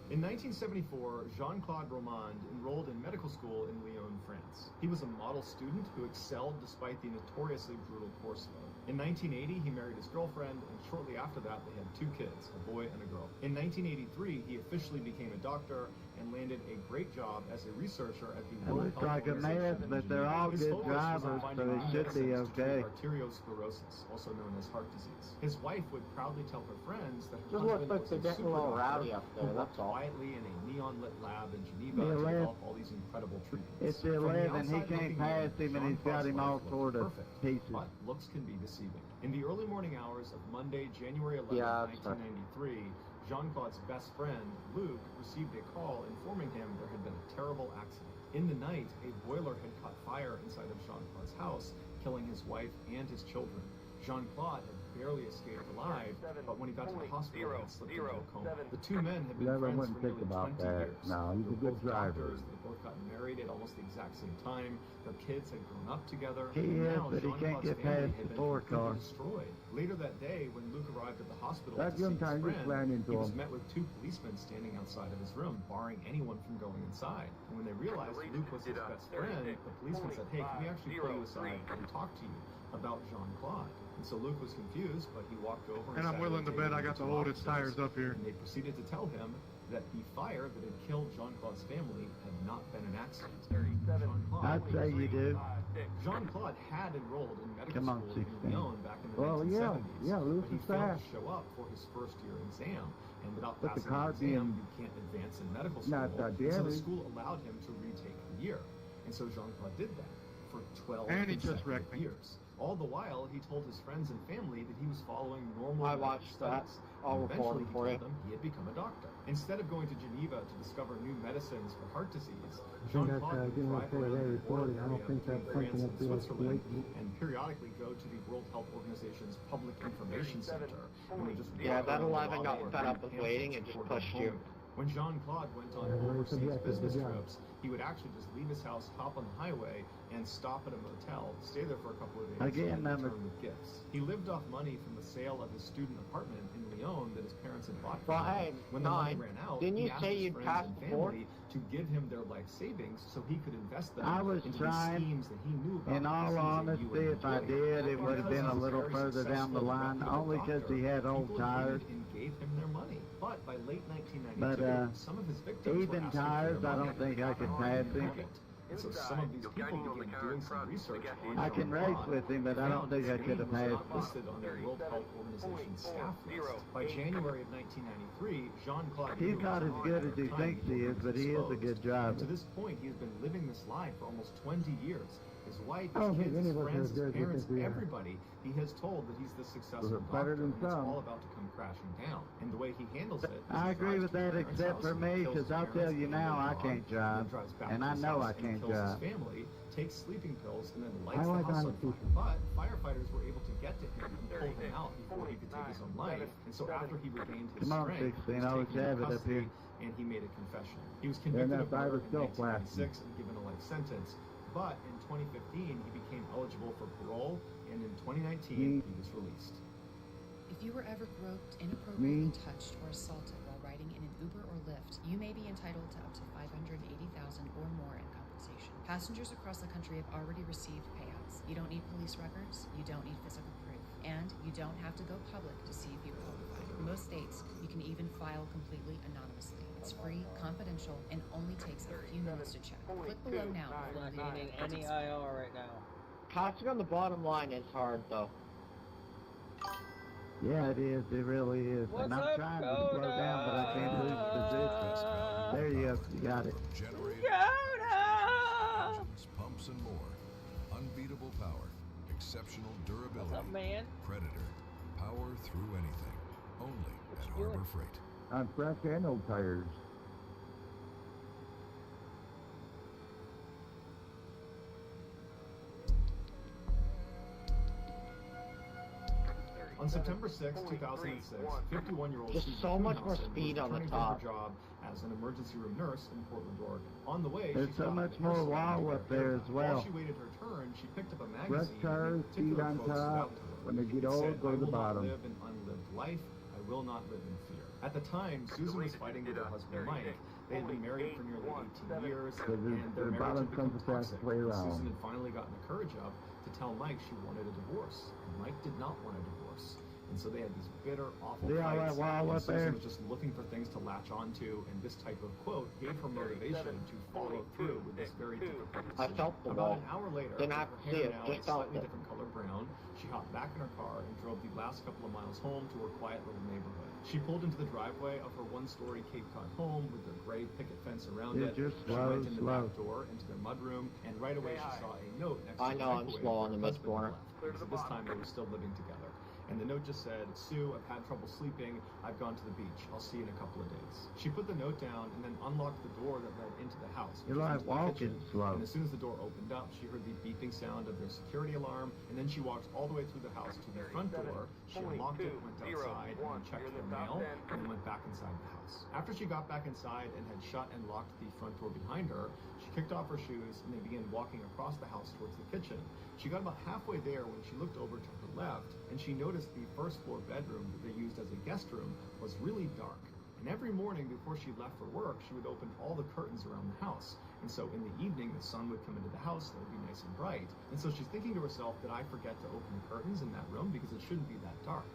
Speaker 15: In 1974, Jean-Claude Romand enrolled in medical school in Lyon, France. He was a model student who excelled despite the notoriously brutal course load. In 1980, he married his girlfriend, and shortly after that, they had 2 kids, a boy and a girl. In 1983, he officially became a doctor and landed a great job as a researcher at the
Speaker 10: It
Speaker 15: World
Speaker 10: looks
Speaker 15: Health
Speaker 10: like a mess,
Speaker 15: Organization.
Speaker 10: but they're all
Speaker 15: His
Speaker 10: good
Speaker 15: focus was on
Speaker 10: drivers, so
Speaker 15: finding
Speaker 10: they
Speaker 15: new
Speaker 10: should be
Speaker 15: medicines to
Speaker 10: okay.
Speaker 15: treat arteriosclerosis, also known as heart disease. His wife would proudly tell her friends that her
Speaker 27: Just looks
Speaker 15: husband
Speaker 27: like
Speaker 15: was
Speaker 27: they're
Speaker 15: a
Speaker 27: getting a little
Speaker 15: super
Speaker 27: rowdy
Speaker 15: doctor
Speaker 27: up there,
Speaker 15: who worked
Speaker 27: that's all.
Speaker 15: quietly in a neon-lit lab in Geneva
Speaker 10: Yeah,
Speaker 15: to
Speaker 10: Lev.
Speaker 15: develop all these incredible treatments.
Speaker 10: It's
Speaker 15: From the
Speaker 10: 11. He
Speaker 15: outside
Speaker 10: can't
Speaker 15: looking
Speaker 10: pass
Speaker 15: in,
Speaker 10: him, and he's got
Speaker 15: Jean-Claude's
Speaker 10: him all
Speaker 15: life
Speaker 10: sort
Speaker 15: looked
Speaker 10: of
Speaker 15: perfect,
Speaker 10: pieces.
Speaker 15: but looks can be deceiving. In the early morning hours of Monday, January 11,
Speaker 27: Yeah, that's right.
Speaker 15: 1993, Jean-Claude's best friend, Luc, received a call informing him there had been a terrible accident. In the night, a boiler had caught fire inside of Jean-Claude's house, killing his wife and his children. Jean-Claude had barely escaped alive, but when he got to the hospital, he had slipped into a coma. The two men had been
Speaker 10: Never
Speaker 15: friends
Speaker 10: wouldn't
Speaker 15: for
Speaker 10: think
Speaker 15: nearly
Speaker 10: about
Speaker 15: 20
Speaker 10: that.
Speaker 15: years.
Speaker 10: No, he's
Speaker 15: They
Speaker 10: a
Speaker 15: were
Speaker 10: good
Speaker 15: both
Speaker 10: driver.
Speaker 15: doctors. They both got married at almost the exact same time. Their kids had grown up together.
Speaker 10: He
Speaker 15: and
Speaker 10: is,
Speaker 15: now
Speaker 10: but he can't
Speaker 15: Jean-Claude's
Speaker 10: get
Speaker 15: family
Speaker 10: past
Speaker 15: had
Speaker 10: the
Speaker 15: been
Speaker 10: four
Speaker 15: completely
Speaker 10: car.
Speaker 15: destroyed. Later that day, when Luc arrived at the hospital
Speaker 10: That
Speaker 15: to see
Speaker 10: young
Speaker 15: his
Speaker 10: time just
Speaker 15: friend,
Speaker 10: ran into
Speaker 15: he was
Speaker 10: him.
Speaker 15: met with two policemen standing outside of his room, barring anyone from going inside. And when they realized Luc was his best friend, the policeman said, "Hey, can we actually pull you aside and talk to you about Jean-Claude?" And so Luc was confused, but he walked over
Speaker 11: And I'm
Speaker 15: sat
Speaker 11: willing
Speaker 15: at
Speaker 11: to
Speaker 15: a
Speaker 11: bet
Speaker 15: table
Speaker 11: I got
Speaker 15: with
Speaker 11: to
Speaker 15: two
Speaker 11: hold its
Speaker 15: officers,
Speaker 11: tires up here.
Speaker 15: And they proceeded to tell him that the fire that had killed Jean-Claude's family had not been an accident.
Speaker 10: I'd say you do.
Speaker 15: Jean-Claude had enrolled in medical
Speaker 10: Come on,
Speaker 15: school in
Speaker 10: 16.
Speaker 15: Lyon back in the
Speaker 10: Well, yeah,
Speaker 15: 1970s,
Speaker 10: yeah, Louis
Speaker 15: but he
Speaker 10: is
Speaker 15: failed
Speaker 10: fast.
Speaker 15: to show up for his first year exam. And without
Speaker 10: But the
Speaker 15: passing
Speaker 10: car
Speaker 15: the exam,
Speaker 10: being
Speaker 15: you can't advance in medical school.
Speaker 10: not that
Speaker 15: And so the
Speaker 10: damaged.
Speaker 15: school allowed him to retake the year. And so Jean-Claude did that for 12
Speaker 11: And he just
Speaker 15: consecutive
Speaker 11: wrecked me.
Speaker 15: years. All the while, he told his friends and family that he was following normal
Speaker 27: I
Speaker 15: medical
Speaker 27: watched that.
Speaker 15: studies.
Speaker 27: I'll
Speaker 15: And
Speaker 27: record
Speaker 15: eventually,
Speaker 27: it for
Speaker 15: he
Speaker 27: you.
Speaker 15: told them he had become a doctor. Instead of going to Geneva to discover new medicines for heart disease,
Speaker 7: I think
Speaker 15: Jean-Claude
Speaker 7: that's
Speaker 15: would
Speaker 7: getting
Speaker 15: drive
Speaker 7: up there
Speaker 15: around
Speaker 7: very
Speaker 15: the border
Speaker 7: recording. I don't
Speaker 15: area
Speaker 7: think
Speaker 15: between
Speaker 7: that's
Speaker 15: France
Speaker 7: something
Speaker 15: and
Speaker 7: that's really
Speaker 15: Switzerland
Speaker 7: blatant.
Speaker 15: and periodically go to the World Health Organization's Public Information Center. And would just
Speaker 27: Yeah,
Speaker 15: walk
Speaker 27: that
Speaker 15: around the
Speaker 27: 11 got
Speaker 15: lobby
Speaker 27: fed
Speaker 15: and
Speaker 27: up with
Speaker 15: bring
Speaker 27: waiting and
Speaker 15: pamphlets
Speaker 27: just
Speaker 15: before
Speaker 27: pushed
Speaker 15: going
Speaker 27: you.
Speaker 15: home. When Jean-Claude went on
Speaker 7: Yeah, very
Speaker 15: overseas
Speaker 7: subjective,
Speaker 15: business
Speaker 7: but yeah.
Speaker 15: trips, he would actually just leave his house, hop on the highway, and stop at a motel, stay there for a couple of days,
Speaker 10: Again,
Speaker 15: and
Speaker 10: number-
Speaker 15: return with gifts. He lived off money from the sale of his student apartment in Lyon that his parents had bought for
Speaker 27: Well,
Speaker 15: him.
Speaker 27: hey,
Speaker 15: When the money
Speaker 27: 9,
Speaker 15: ran out,
Speaker 27: didn't
Speaker 15: he
Speaker 27: you
Speaker 15: asked
Speaker 27: say
Speaker 15: his
Speaker 27: you'd
Speaker 15: friends
Speaker 27: passed
Speaker 15: and
Speaker 27: before?
Speaker 15: family to give him their life savings so he could invest them
Speaker 10: I was
Speaker 15: into
Speaker 10: trying,
Speaker 15: these schemes that he knew about.
Speaker 10: in all
Speaker 15: He's a
Speaker 10: honesty,
Speaker 15: UN
Speaker 10: if I
Speaker 15: employee.
Speaker 10: did, it would have
Speaker 15: Because
Speaker 10: been a
Speaker 15: he's
Speaker 10: little
Speaker 15: very
Speaker 10: further down the
Speaker 15: successful,
Speaker 10: line,
Speaker 15: reputable
Speaker 10: only because
Speaker 15: doctor,
Speaker 10: he had old
Speaker 15: people
Speaker 10: tires.
Speaker 15: hated and gave him their money. But by late 1992,
Speaker 10: But,
Speaker 15: some of his victims were
Speaker 10: even
Speaker 15: asking for
Speaker 10: tires,
Speaker 15: their
Speaker 10: I
Speaker 15: money.
Speaker 10: don't think I could pass him.
Speaker 15: And so some of these people began doing some research on
Speaker 10: I can race
Speaker 15: Jean-Claude.
Speaker 10: with him, but I don't think I could have
Speaker 15: His name was
Speaker 10: passed
Speaker 15: not
Speaker 10: him.
Speaker 15: listed on the World Health Organization staff list. By January of 1993, Jean-Claude
Speaker 10: He's
Speaker 15: knew
Speaker 10: not
Speaker 15: at
Speaker 10: as
Speaker 15: the
Speaker 10: good
Speaker 15: time
Speaker 10: as he
Speaker 15: that
Speaker 10: thinks he is, but he is a
Speaker 15: exposed.
Speaker 10: good
Speaker 15: And
Speaker 10: driver.
Speaker 15: to this point, he has been living this life for almost 20 years. His wife,
Speaker 7: I don't
Speaker 15: his
Speaker 7: think
Speaker 15: kids,
Speaker 7: any
Speaker 15: his
Speaker 7: of us are
Speaker 15: friends,
Speaker 7: as
Speaker 15: his
Speaker 7: good as we
Speaker 15: parents,
Speaker 7: think we are.
Speaker 15: everybody, he has told that he's the successful
Speaker 10: Was it better
Speaker 15: doctor,
Speaker 10: than
Speaker 15: and it's
Speaker 10: some?
Speaker 15: all about to come crashing down. And the way he handles it is
Speaker 10: I
Speaker 15: he
Speaker 10: agree
Speaker 15: drives
Speaker 10: with
Speaker 15: to his
Speaker 10: that,
Speaker 15: parents'
Speaker 10: except
Speaker 15: house
Speaker 10: for
Speaker 15: and
Speaker 10: me,
Speaker 15: kills
Speaker 10: because
Speaker 15: his
Speaker 10: I'll
Speaker 15: parents
Speaker 10: tell you
Speaker 15: and
Speaker 10: now,
Speaker 15: their
Speaker 10: I
Speaker 15: dog,
Speaker 10: can't drive,
Speaker 15: then drives back
Speaker 10: and
Speaker 15: to
Speaker 10: I
Speaker 15: his
Speaker 10: know
Speaker 15: house
Speaker 10: I
Speaker 15: and
Speaker 10: can't
Speaker 15: kills
Speaker 10: drive.
Speaker 15: his family, takes sleeping pills, and then lights
Speaker 7: I
Speaker 15: the
Speaker 7: like
Speaker 15: house on
Speaker 7: honesty.
Speaker 15: fire. But firefighters were able to get to him and pull him out before he could take his own life. And so after he regained his
Speaker 10: Come on,
Speaker 15: strength,
Speaker 10: 16,
Speaker 15: he was
Speaker 10: I always
Speaker 15: taken into
Speaker 10: have it up
Speaker 15: custody,
Speaker 10: here.
Speaker 15: and he made a confession. He was
Speaker 10: And
Speaker 15: convicted
Speaker 10: that
Speaker 15: of murder
Speaker 10: fiber's
Speaker 15: in
Speaker 10: still plastic.
Speaker 15: 1996 and given a life sentence. But in 2015, he became eligible for parole, and in 2019, he was released.
Speaker 13: If you were ever groped,
Speaker 10: Me?
Speaker 13: inappropriately touched, or assaulted while riding in an Uber or Lyft, you may be entitled to up to $580,000 or more in compensation. Passengers across the country have already received payouts. You don't need police records, you don't need physical proof, and you don't have to go public to see if you qualify. In most states, you can even file completely anonymously. It's free, confidential, and only takes a few minutes to check. Click below now.
Speaker 3: I'm not gaining any IR right now.
Speaker 27: Passing on the bottom line is hard, though.
Speaker 10: Yeah, it is. It really is.
Speaker 3: What's
Speaker 10: and I'm
Speaker 3: up,
Speaker 10: trying to slow down, but I can't lose position. There you go. You got it.
Speaker 14: Engines, pumps, and more. Unbeatable power. Exceptional durability.
Speaker 3: What's up, man?
Speaker 14: Predator. Power through anything. Only
Speaker 3: What
Speaker 14: at
Speaker 3: you doing?
Speaker 14: Harbor Freight.
Speaker 10: On fresh and old tires.
Speaker 15: On September 6, 2006, 51-year-old
Speaker 27: Just
Speaker 15: Susan
Speaker 27: so much more
Speaker 15: Kuhnhausen
Speaker 27: speed
Speaker 15: was
Speaker 27: on the
Speaker 15: returning
Speaker 27: top.
Speaker 15: from her job as an emergency room nurse in Portland, Oregon. On the way,
Speaker 10: There's
Speaker 15: she
Speaker 10: so
Speaker 15: stopped
Speaker 10: much
Speaker 15: at a
Speaker 10: more
Speaker 15: hair salon
Speaker 10: wow
Speaker 15: to get
Speaker 10: up
Speaker 15: her
Speaker 10: there
Speaker 15: hair
Speaker 10: as
Speaker 15: done.
Speaker 10: well.
Speaker 15: While she waited her turn, she picked up a
Speaker 10: Fresh
Speaker 15: magazine
Speaker 10: tires,
Speaker 15: with
Speaker 10: speed
Speaker 15: particular
Speaker 10: on
Speaker 15: quotes
Speaker 10: top.
Speaker 15: out to her.
Speaker 10: When they get
Speaker 15: It
Speaker 10: old,
Speaker 15: said,
Speaker 10: go to
Speaker 15: "I
Speaker 10: the
Speaker 15: will not
Speaker 10: bottom."
Speaker 15: live an unlived life. I will not live in fear." At the time, Susan was fighting with her husband Mike. They had been married for nearly 18 years,
Speaker 10: Because
Speaker 15: and
Speaker 10: their
Speaker 15: their marriage
Speaker 10: bottom
Speaker 15: had become
Speaker 10: comes fast to
Speaker 15: toxic.
Speaker 10: play
Speaker 15: And
Speaker 10: around.
Speaker 15: Susan had finally gotten the courage up to tell Mike she wanted a divorce. And Mike did not want a divorce. And so they had these bitter, awful
Speaker 10: Yeah,
Speaker 15: fights.
Speaker 10: that wall
Speaker 15: and
Speaker 10: up there.
Speaker 15: Susan was just looking for things to latch onto, and this type of quote gave her motivation to follow through with this very difficult decision.
Speaker 27: I felt the
Speaker 15: About
Speaker 27: wall.
Speaker 15: an hour later,
Speaker 27: Didn't
Speaker 15: with
Speaker 27: have
Speaker 15: her
Speaker 27: to see
Speaker 15: hair
Speaker 27: it,
Speaker 15: now
Speaker 27: just
Speaker 15: a
Speaker 27: felt
Speaker 15: slightly
Speaker 27: it.
Speaker 15: different color brown, she hopped back in her car and drove the last couple of miles home to her quiet little neighborhood. She pulled into the driveway of her one-story Cape Cod home with their gray picket fence around
Speaker 10: Yeah,
Speaker 15: it.
Speaker 10: just
Speaker 15: She
Speaker 10: slow,
Speaker 15: went in the
Speaker 10: slow.
Speaker 15: back door into their mudroom, and right away she saw a note next to
Speaker 27: I
Speaker 15: the
Speaker 27: know I'm
Speaker 15: microwave
Speaker 27: slow on
Speaker 15: where
Speaker 27: the
Speaker 15: her
Speaker 27: mid
Speaker 15: husband
Speaker 27: corner.
Speaker 15: left, because at this time they were still living together. And the note just said, Sue, I've had trouble sleeping. I've gone to the beach. I'll see you in a couple of days. She put the note down and then unlocked the door that led into the house.
Speaker 10: You're
Speaker 15: which
Speaker 10: like
Speaker 15: is into the
Speaker 10: walking
Speaker 15: kitchen.
Speaker 10: slow.
Speaker 15: And as soon as the door opened up, she heard the beeping sound of their security alarm. And then she walked all the way through the house to the front door. She unlocked it, went outside, and checked the mail, and then went back inside the house. After she got back inside and had shut and locked the front door behind her, she kicked off her shoes and they began walking across the house towards the kitchen. She got about halfway there when she looked over to her left, and she noticed the first floor bedroom that they used as a guest room was really dark. And every morning before she left for work, she would open all the curtains around the house. And so in the evening, the sun would come into the house, and it would be nice and bright. And so she's thinking to herself, did I forget to open the curtains in that room? Because it shouldn't be that dark.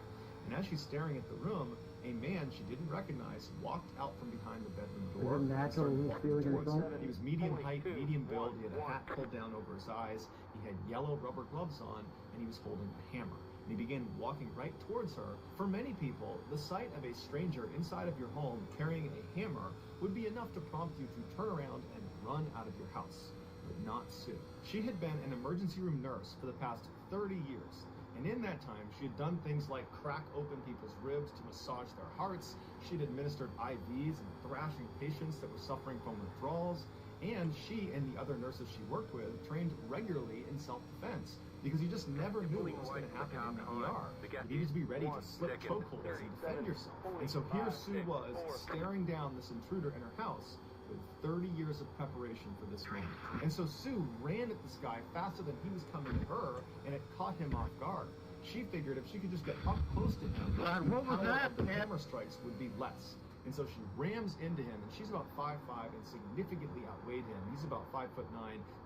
Speaker 15: And as she's staring at the room, a man she didn't recognize walked out from behind the bedroom door.
Speaker 10: Is it natural
Speaker 15: and
Speaker 10: he's
Speaker 15: started
Speaker 10: feeling
Speaker 15: walking towards
Speaker 10: his
Speaker 15: her. He was medium height, medium build. He had a hat pulled down over his eyes. He had yellow rubber gloves on, and he was holding a hammer. And he began walking right towards her. For many people, the sight of a stranger inside of your home carrying a hammer would be enough to prompt you to turn around and run out of your house. But not Sue. She had been an emergency room nurse for the past 30 years. And in that time, she had done things like crack open people's ribs to massage their hearts. She'd administered IVs and thrashing patients that were suffering from withdrawals. And she and the other nurses she worked with trained regularly in self-defense, because you just never knew what was going to happen in the ER. You needed to be ready to slip chokeholds and defend yourself. And so here Sue was, staring down this intruder in her house, with 30 years of preparation for this moment. And so Sue ran at this guy faster than he was coming at her, and it caught him off guard. She figured if she could just get up close to him, the
Speaker 10: what was
Speaker 15: power
Speaker 10: that,
Speaker 15: of the
Speaker 10: man?
Speaker 15: hammer strikes would be less. And so she rams into him, and she's about 5'5" and significantly outweighed him. He's about 5'9",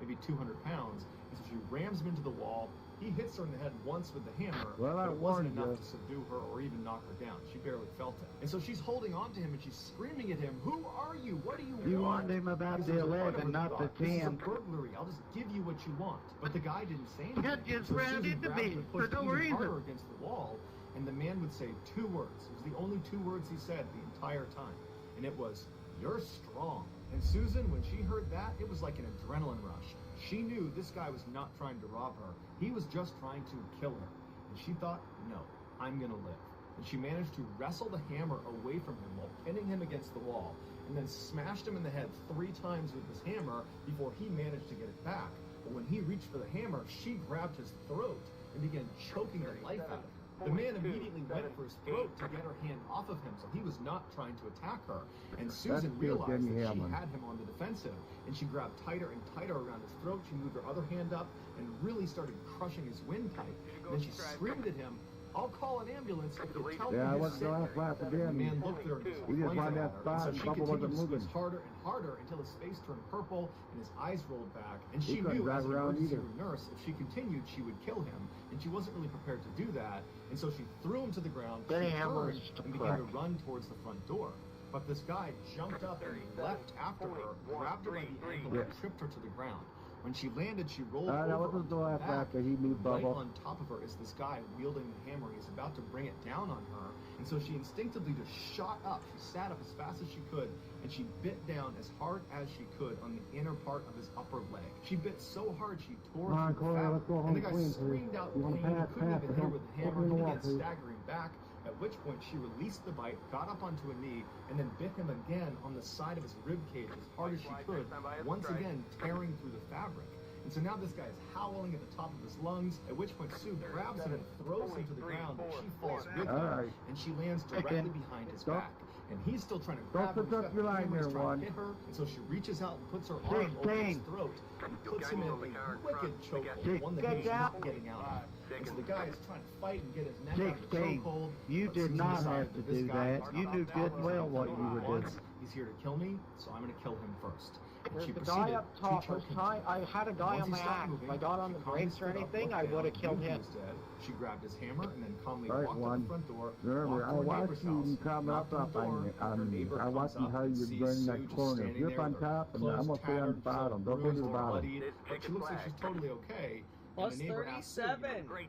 Speaker 15: maybe 200 pounds. And so she rams him into the wall. He hits her in the head once with the hammer,
Speaker 10: Well, I
Speaker 15: but it wasn't
Speaker 10: warned
Speaker 15: enough
Speaker 10: you.
Speaker 15: to subdue her or even knock her down. She barely felt it. And so she's holding on to him, and she's screaming at him, "Who are you? What do you
Speaker 10: You
Speaker 15: want?"
Speaker 10: warned him about
Speaker 15: This
Speaker 10: the
Speaker 15: is a
Speaker 10: 11, not the
Speaker 15: This is a
Speaker 10: 10.
Speaker 15: burglary. I'll just give you what you want. But the guy didn't say anything.
Speaker 10: That just
Speaker 15: So
Speaker 10: ran
Speaker 15: Susan
Speaker 10: into
Speaker 15: grabbed
Speaker 10: me
Speaker 15: him and
Speaker 10: for
Speaker 15: pushed
Speaker 10: no
Speaker 15: even
Speaker 10: reason.
Speaker 15: harder against the wall, and the man would say 2 words. It was the only 2 words he said the entire time. And it was, "You're strong." And Susan, when she heard that, it was like an adrenaline rush. She knew this guy was not trying to rob her. He was just trying to kill her. And she thought, no, I'm gonna live. And she managed to wrestle the hammer away from him while pinning him against the wall, and then smashed him in the head 3 times with this hammer before he managed to get it back. But when he reached for the hammer, she grabbed his throat and began choking the life out of him. The man immediately went for his throat to get her hand off of him, so he was not trying to attack her. And Susan
Speaker 10: That's
Speaker 15: realized that
Speaker 10: Jenny
Speaker 15: she
Speaker 10: Hammond.
Speaker 15: had him on the defensive, and she grabbed tighter and tighter around his throat. She moved her other hand up and really started crushing his windpipe. And then she screamed at him, "I'll call an ambulance if you tell me
Speaker 10: Yeah, I
Speaker 15: you're
Speaker 10: wasn't
Speaker 15: sick."
Speaker 10: the last lap
Speaker 15: And the
Speaker 10: again.
Speaker 15: man looked at her and just
Speaker 10: We just
Speaker 15: pointed
Speaker 10: wanted
Speaker 15: at
Speaker 10: that
Speaker 15: her.
Speaker 10: spot
Speaker 15: And so
Speaker 10: and
Speaker 15: she
Speaker 10: Bubba
Speaker 15: continued
Speaker 10: wasn't
Speaker 15: to squeeze
Speaker 10: moving.
Speaker 15: harder and harder until his face turned purple and his eyes rolled back. And
Speaker 10: He
Speaker 15: she
Speaker 10: couldn't
Speaker 15: knew
Speaker 10: drive
Speaker 15: as an
Speaker 10: around
Speaker 15: emergency
Speaker 10: either.
Speaker 15: room nurse, if she continued, she would kill him. And she wasn't really prepared to do that. And so she threw him to the ground, she
Speaker 27: Benny Hammer
Speaker 15: turned,
Speaker 27: is
Speaker 15: and began to
Speaker 27: correct.
Speaker 15: run towards the front door. But this guy jumped up and leapt after her, grabbed her by the ankle, and tripped her to the ground. When she landed, she rolled
Speaker 10: That
Speaker 15: over
Speaker 10: wasn't the
Speaker 15: onto her
Speaker 10: last
Speaker 15: back.
Speaker 10: lap that he knew
Speaker 15: Right
Speaker 10: Bubba.
Speaker 15: on top of her is this guy wielding the hammer. He's about to bring it down on her. And so she instinctively just shot up. She sat up as fast as she could, and she bit down as hard as she could on the inner part of his upper leg. She bit so hard she tore
Speaker 10: Come on,
Speaker 15: through the
Speaker 10: Corey,
Speaker 15: fabric.
Speaker 10: let's go home
Speaker 15: And the guy
Speaker 10: clean,
Speaker 15: screamed
Speaker 10: please.
Speaker 15: out
Speaker 10: You
Speaker 15: in
Speaker 10: wanna
Speaker 15: pain.
Speaker 10: pass,
Speaker 15: He couldn't
Speaker 10: pass,
Speaker 15: even hit her
Speaker 10: don't
Speaker 15: with the
Speaker 10: open
Speaker 15: hammer.
Speaker 10: the
Speaker 15: He
Speaker 10: wall,
Speaker 15: began
Speaker 10: please.
Speaker 15: staggering back, at which point she released the bite, got up onto a knee, and then bit him again on the side of his rib cage as hard as she could, once again tearing through the fabric. And so now this guy is howling at the top of his lungs, at which point Sue grabs him and throws him to the ground, but she falls with him,
Speaker 10: Alright.
Speaker 15: and she lands directly behind his
Speaker 10: Don't-
Speaker 15: back. And he's still trying to
Speaker 10: Don't
Speaker 15: grab her.
Speaker 10: put up
Speaker 15: He's
Speaker 10: your
Speaker 15: got the
Speaker 10: line
Speaker 15: hammer, he's
Speaker 10: there,
Speaker 15: trying
Speaker 10: one.
Speaker 15: to hit her, and so she reaches out and puts her arm over his
Speaker 10: 16.
Speaker 15: throat and puts him in a wicked chokehold, one that
Speaker 10: Get
Speaker 15: he's
Speaker 10: out.
Speaker 15: not getting out of. And so the guy is trying to fight and get his neck out of the
Speaker 10: 16.
Speaker 15: chokehold.
Speaker 10: You
Speaker 15: but
Speaker 10: did
Speaker 15: Susan
Speaker 10: not
Speaker 15: decided
Speaker 10: have to
Speaker 15: this
Speaker 10: do
Speaker 15: guy
Speaker 10: that.
Speaker 15: is
Speaker 10: You
Speaker 15: not
Speaker 10: knew
Speaker 15: out
Speaker 10: good and
Speaker 15: of
Speaker 10: well
Speaker 15: his
Speaker 10: what
Speaker 15: control
Speaker 10: you were
Speaker 15: once.
Speaker 10: doing.
Speaker 15: He's here to kill me, so I'm going to kill him first. She
Speaker 27: The guy
Speaker 15: proceeded
Speaker 27: up
Speaker 15: to
Speaker 27: top
Speaker 15: choke
Speaker 27: was
Speaker 15: him.
Speaker 27: trying. I had a guy
Speaker 15: Once
Speaker 27: on
Speaker 15: he
Speaker 27: my
Speaker 15: stopped
Speaker 27: axe.
Speaker 15: moving,
Speaker 27: If I got on
Speaker 15: she
Speaker 27: the
Speaker 15: calmly
Speaker 27: brakes or
Speaker 15: stood up,
Speaker 27: anything,
Speaker 15: looked
Speaker 27: I
Speaker 15: down,
Speaker 27: would have killed
Speaker 15: knew he
Speaker 27: him.
Speaker 15: was dead. She grabbed his hammer and then calmly
Speaker 10: All right,
Speaker 15: walked to
Speaker 10: one.
Speaker 15: the front door.
Speaker 10: Remember,
Speaker 15: walked
Speaker 10: I
Speaker 15: to her
Speaker 10: watched
Speaker 15: neighbor's
Speaker 10: you
Speaker 15: house,
Speaker 10: come
Speaker 15: knocked
Speaker 10: up,
Speaker 15: on the door. Her neighbor
Speaker 10: I watched
Speaker 15: comes
Speaker 10: how
Speaker 15: up and
Speaker 10: you
Speaker 15: sees
Speaker 10: burn
Speaker 15: Sue
Speaker 10: that
Speaker 15: just
Speaker 10: corner.
Speaker 15: standing
Speaker 10: Grip
Speaker 15: there
Speaker 10: on
Speaker 15: with her
Speaker 10: top, and
Speaker 15: clothes
Speaker 10: I'm gonna stay on
Speaker 15: tattered,
Speaker 10: the bottom. Don't go
Speaker 15: bruised,
Speaker 10: to the
Speaker 15: all
Speaker 10: bottom.
Speaker 15: bloodied, but she looks like she's totally okay.
Speaker 3: Plus
Speaker 15: And the neighbor asks Sue,
Speaker 3: 37.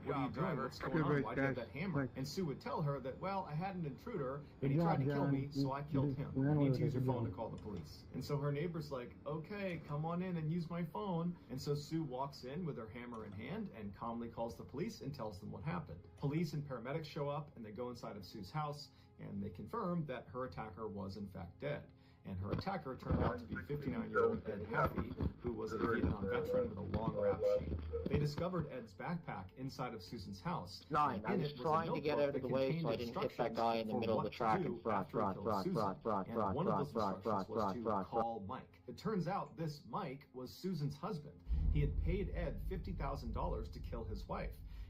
Speaker 15: what are you doing? What's going on? Why do you have that hammer? And Sue would tell her that, well, I had an intruder, and he tried to kill me, so I killed him. You need to use your phone to call the police. And so her neighbor's like, okay, come on in and use my phone. And so Sue walks in with her hammer in hand and calmly calls the police and tells them what happened. Police and paramedics show up, and they go inside of Sue's house, and they confirm that her attacker was in fact dead. And her attacker turned out to be 59-year-old Ed Haffey, who was a Vietnam veteran with a long rap sheet. They discovered Ed's backpack inside of Susan's house.
Speaker 27: Nine. I
Speaker 15: In
Speaker 27: was
Speaker 15: it a
Speaker 27: trying to get
Speaker 15: notebook
Speaker 27: out of
Speaker 15: that
Speaker 27: the way
Speaker 15: contained
Speaker 27: so I didn't hit that
Speaker 15: instructions
Speaker 27: guy in the
Speaker 15: for
Speaker 27: middle of
Speaker 15: what
Speaker 27: the track
Speaker 15: to
Speaker 27: and
Speaker 15: do
Speaker 27: front,
Speaker 15: after he
Speaker 27: front,
Speaker 15: killed
Speaker 27: front,
Speaker 15: Susan.
Speaker 27: front, front,
Speaker 15: And
Speaker 27: front,
Speaker 15: one of
Speaker 27: front,
Speaker 15: those
Speaker 27: front,
Speaker 15: instructions
Speaker 27: front,
Speaker 15: was
Speaker 27: front,
Speaker 15: to
Speaker 27: front,
Speaker 15: call Mike. It turns out this Mike was Susan's husband. He had paid Ed $50,000 to kill his wife.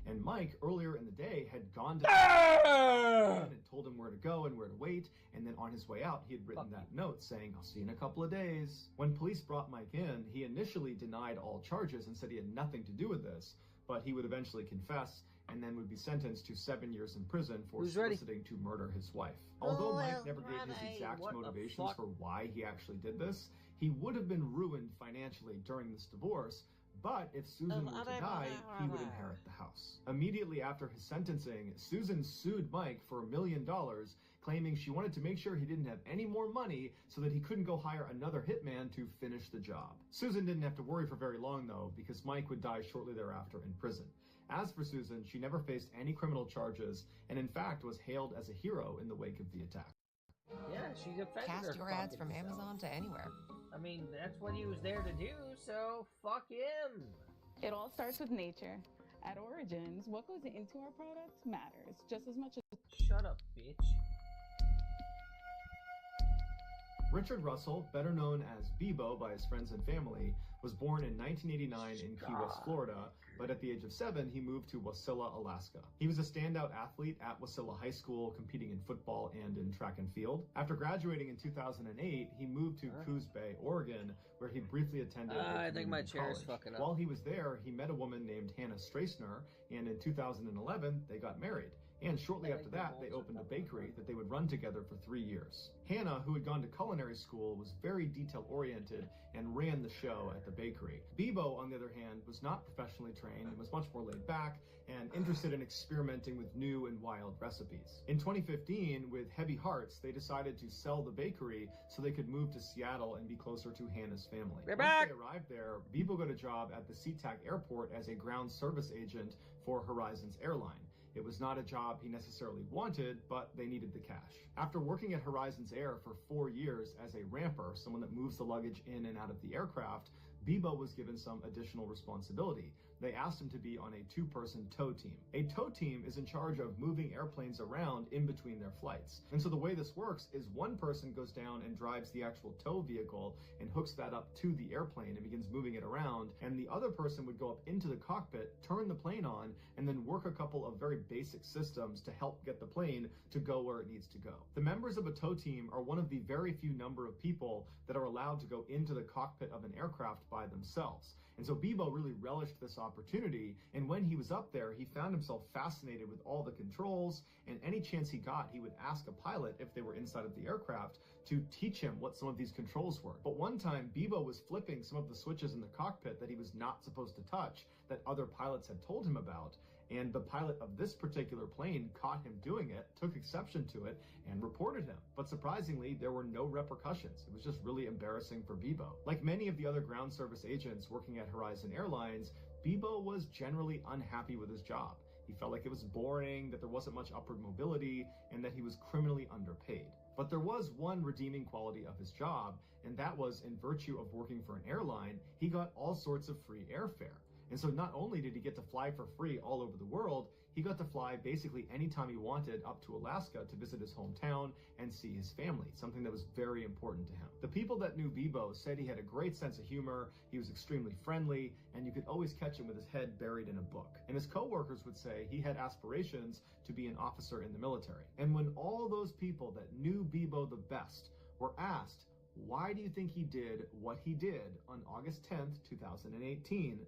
Speaker 15: And Mike, earlier in the day, had gone to and told him where to go and where to wait. And then on his way out, he had written that note saying, I'll see you in a couple of days. When police brought Mike in, he initially denied all charges and said he had nothing to do with this. But he would eventually confess and then would be sentenced to 7 years in prison for soliciting to murder his wife. Although Mike never gave his exact motivations for why he actually did this, he would have been ruined financially during this divorce. But if Susan were to die, he would inherit the house. Immediately after his sentencing, Susan sued Mike for $1 million, claiming she wanted to make sure he didn't have any more money so that he couldn't go hire another hitman to finish the job. Susan didn't have to worry for very long, though, because Mike would die shortly thereafter in prison. As for Susan, she never faced any criminal charges and in fact was hailed as a hero in the wake of the attack.
Speaker 3: Yeah, she defended her.
Speaker 16: Cast your ads from Amazon to anywhere.
Speaker 3: I mean, that's what he was there to do, so fuck him.
Speaker 17: It all starts with nature. At Origins, what goes into our products matters just as much as...
Speaker 3: Shut up, bitch.
Speaker 15: Richard Russell, better known as Bebo by his friends and family, was born in 1989 in Key West, Florida, but at the age of 7, he moved to Wasilla, Alaska. He was a standout athlete at Wasilla High School, competing in football and in track and field. After graduating in 2008, he moved to Coos Bay, Oregon, where he briefly attended
Speaker 3: I think my chair is
Speaker 15: college.
Speaker 3: fucking up.
Speaker 15: While he was there, he met a woman named Hannah Strassner, and in 2011, they got married. And shortly after that, they opened a bakery that they would run together for 3 years. Hannah, who had gone to culinary school, was very detail-oriented and ran the show at the bakery. Bebo, on the other hand, was not professionally trained and was much more laid back and interested in experimenting with new and wild recipes. In 2015, with heavy hearts, they decided to sell the bakery so they could move to Seattle and be closer to Hannah's family. Once they arrived there, Bebo got a job at the SeaTac airport as a ground service agent for Horizons Airline. It was not a job he necessarily wanted, but they needed the cash. After working at Horizons Air for 4 years as a ramper, someone that moves the luggage in and out of the aircraft, Bebo was given some additional responsibility. They asked him to be on a 2-person tow team. A tow team is in charge of moving airplanes around in between their flights. And so the way this works is one person goes down and drives the actual tow vehicle and hooks that up to the airplane and begins moving it around, and the other person would go up into the cockpit, turn the plane on, and then work a couple of very basic systems to help get the plane to go where it needs to go. The members of a tow team are one of the very few number of people that are allowed to go into the cockpit of an aircraft by themselves. And so Bebo really relished this opportunity, and when he was up there, he found himself fascinated with all the controls, and any chance he got, he would ask a pilot, if they were inside of the aircraft, to teach him what some of these controls were. But one time, Bebo was flipping some of the switches in the cockpit that he was not supposed to touch, that other pilots had told him about, and the pilot of this particular plane caught him doing it, took exception to it, and reported him. But surprisingly, there were no repercussions. It was just really embarrassing for Bebo. Like many of the other ground service agents working at Horizon Airlines, Bebo was generally unhappy with his job. He felt like it was boring, that there wasn't much upward mobility, and that he was criminally underpaid. But there was one redeeming quality of his job, and that was, in virtue of working for an airline, he got all sorts of free airfare. And so not only did he get to fly for free all over the world, he got to fly basically anytime he wanted up to Alaska to visit his hometown and see his family, something that was very important to him. The people that knew Bebo said he had a great sense of humor, he was extremely friendly, and you could always catch him with his head buried in a book. And his coworkers would say he had aspirations to be an officer in the military. And when all those people that knew Bebo the best were asked, Why do you think he did what he did on August 10th, 2018?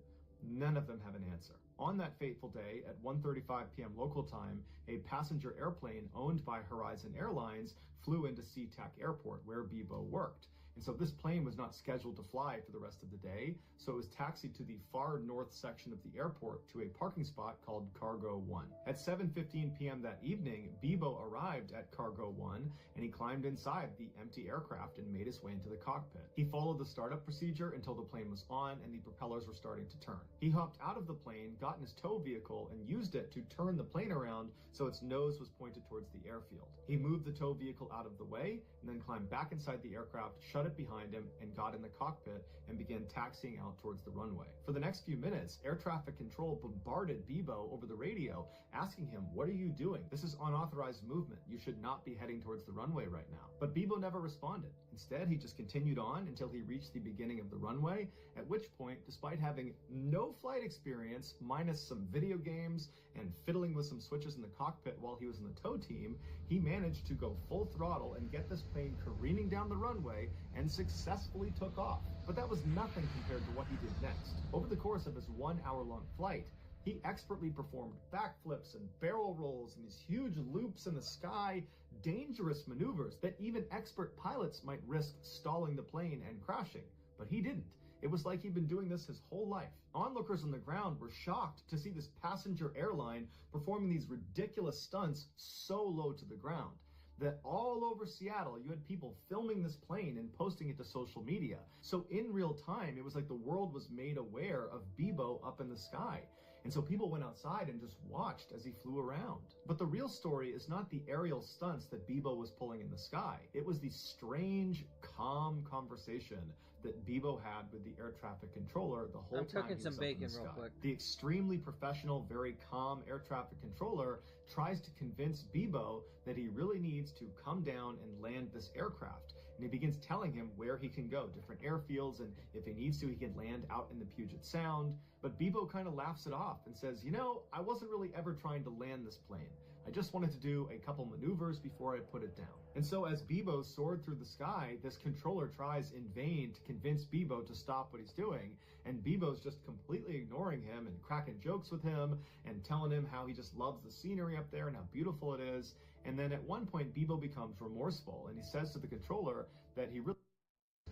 Speaker 15: None of them have an answer. On that fateful day at 1:35 p.m. local time, a passenger airplane owned by Horizon Airlines flew into SeaTac Airport, where Bebo worked. And so this plane was not scheduled to fly for the rest of the day, so it was taxied to the far north section of the airport to a parking spot called Cargo 1. At 7:15 p.m. that evening, Bebo arrived at Cargo 1 and he climbed inside the empty aircraft and made his way into the cockpit. He followed the startup procedure until the plane was on and the propellers were starting to turn. He hopped out of the plane, got in his tow vehicle, and used it to turn the plane around so its nose was pointed towards the airfield. He moved the tow vehicle out of the way and then climbed back inside the aircraft, shut it behind him, and got in the cockpit and began taxiing out towards the runway. For the next few minutes, air traffic control bombarded Bebo over the radio, asking him, "What are you doing? This is unauthorized movement. You should not be heading towards the runway right now." But Bebo never responded. Instead, he just continued on until he reached the beginning of the runway, at which point, despite having no flight experience, minus some video games and fiddling with some switches in the cockpit while he was in the tow team, he managed to go full throttle and get this plane careening down the runway and successfully took off. But that was nothing compared to what he did next. Over the course of his 1 hour-long flight, he expertly performed backflips and barrel rolls and these huge loops in the sky, dangerous maneuvers that even expert pilots might risk stalling the plane and crashing. But he didn't. It was like he'd been doing this his whole life. Onlookers on the ground were shocked to see this passenger airline performing these ridiculous stunts so low to the ground that all over Seattle, you had people filming this plane and posting it to social media. So in real time, it was like the world was made aware of Bebo up in the sky. And so people went outside and just watched as he flew around. But the real story is not the aerial stunts that Bebo was pulling in the sky. It was the strange, calm conversation that Bebo had with the air traffic controller the whole time he was up in the sky. The extremely professional, very calm air traffic controller tries to convince Bebo that he really needs to come down and land this aircraft. And he begins telling him where he can go, different airfields, and if he needs to, he can land out in the Puget Sound. But Bebo kind of laughs it off and says, "You know, I wasn't really ever trying to land this plane. I just wanted to do a couple maneuvers before I put it down." And so as Bebo soared through the sky, this controller tries in vain to convince Bebo to stop what he's doing, and Bebo's just completely ignoring him and cracking jokes with him and telling him how he just loves the scenery up there and how beautiful it is. And then at one point, Bebo becomes remorseful, and he says to the controller that he really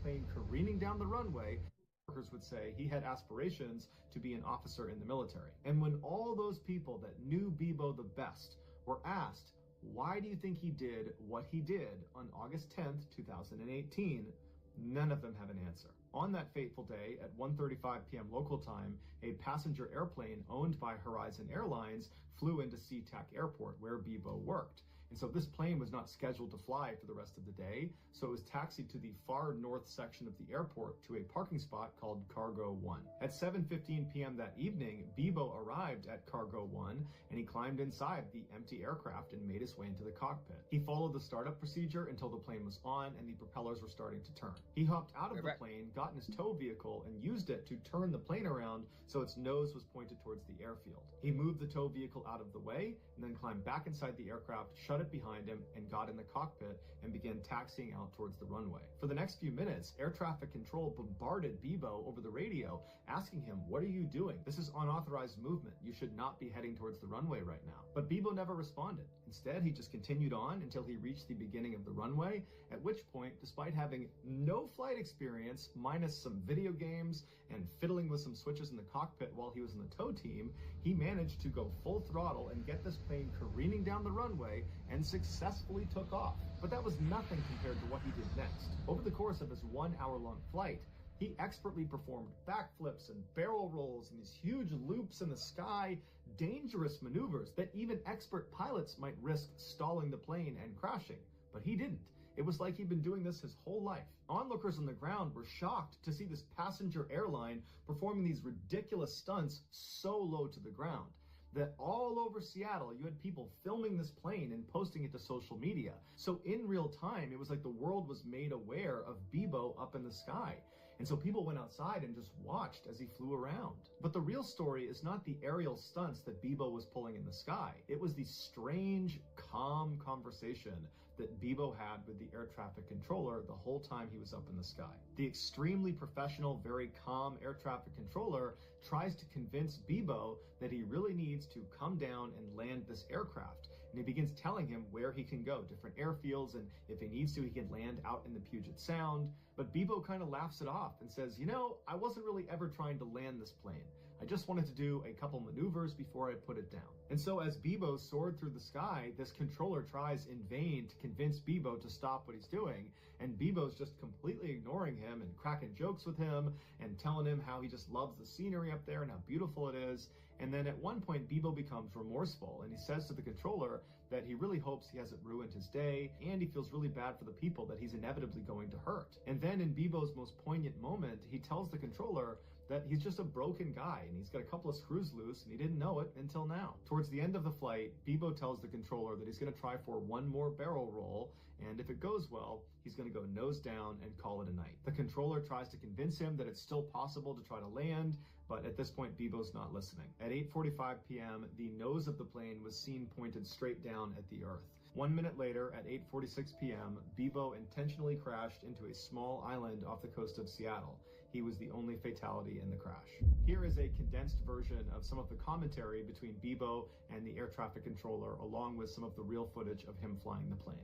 Speaker 15: plane careening down the runway. Workers would say he had aspirations to be an officer in the military. And when all those people that knew Bebo the best were asked, why do you think he did what he did on August 10th, 2018, none of them have an answer. On that fateful day at 1:35 p.m. local time, a passenger airplane owned by Horizon Airlines flew into SeaTac Airport, where Bebo worked. And so this plane was not scheduled to fly for the rest of the day, so it was taxied to the far north section of the airport to a parking spot called Cargo 1. At 7:15 p.m. that evening, Bebo arrived at Cargo 1 and he climbed inside the empty aircraft and made his way into the cockpit. He followed the startup procedure until the plane was on and the propellers were starting to turn. He hopped out of the plane, got in his tow vehicle, and used it to turn the plane around so its nose was pointed towards the airfield. He moved the tow vehicle out of the way and then climbed back inside the aircraft, shut it behind him, and got in the cockpit and began taxiing out towards the runway. For the next few minutes, air traffic control bombarded Bebo over the radio, asking him, "What are you doing? This is unauthorized movement. You should not be heading towards the runway right now." But Bebo never responded. Instead, he just continued on until he reached the beginning of the runway, at which point, despite having no flight experience, minus some video games and fiddling with some switches in the cockpit while he was in the tow team, he managed to go full throttle and get this plane careening down the runway and successfully took off. But that was nothing compared to what he did next. Over the course of his 1 hour-long flight, he expertly performed backflips and barrel rolls and these huge loops in the sky, dangerous maneuvers that even expert pilots might risk stalling the plane and crashing. But he didn't. It was like he'd been doing this his whole life. Onlookers on the ground were shocked to see this passenger airline performing these ridiculous stunts so low to the ground that all over Seattle, you had people filming this plane and posting it to social media. So in real time, it was like the world was made aware of Bebo up in the sky. And so people went outside and just watched as he flew around. But the real story is not the aerial stunts that Bebo was pulling in the sky. It was the strange, calm conversation that Bebo had with the air traffic controller the whole time he was up in the sky. The extremely professional, very calm air traffic controller tries to convince Bebo that he really needs to come down and land this aircraft. And he begins telling him where he can go, different airfields, and if he needs to, he can land out in the Puget Sound. But Bebo kind of laughs it off and says, you know, I wasn't really ever trying to land this plane. I just wanted to do a couple maneuvers before I put it down. And so as Bebo soared through the sky, this controller tries in vain to convince Bebo to stop what he's doing, and Bebo's just completely ignoring him and cracking jokes with him and telling him how he just loves the scenery up there and how beautiful it is. And then at one point, Bebo becomes remorseful, and he says to the controller that he really hopes he hasn't ruined his day, and he feels really bad for the people that he's inevitably going to hurt. And then in Bebo's most poignant moment, he tells the controller that he's just a broken guy and he's got a couple of screws loose and he didn't know it until now. Towards the end of the flight, Bebo tells the controller that he's going to try for one more barrel roll, and if it goes well, he's going to go nose down and call it a night. The controller tries to convince him that it's still possible to try to land, but at this point, Bebo's not listening. At 8:45 p.m., the nose of the plane was seen pointed straight down at the Earth. 1 minute later, at 8:46 p.m., Bebo intentionally crashed into a small island off the coast of Seattle. He was the only fatality in the crash. Here is a condensed version of some of the commentary between Bebo and the air traffic controller, along with some of the real footage of him flying the plane.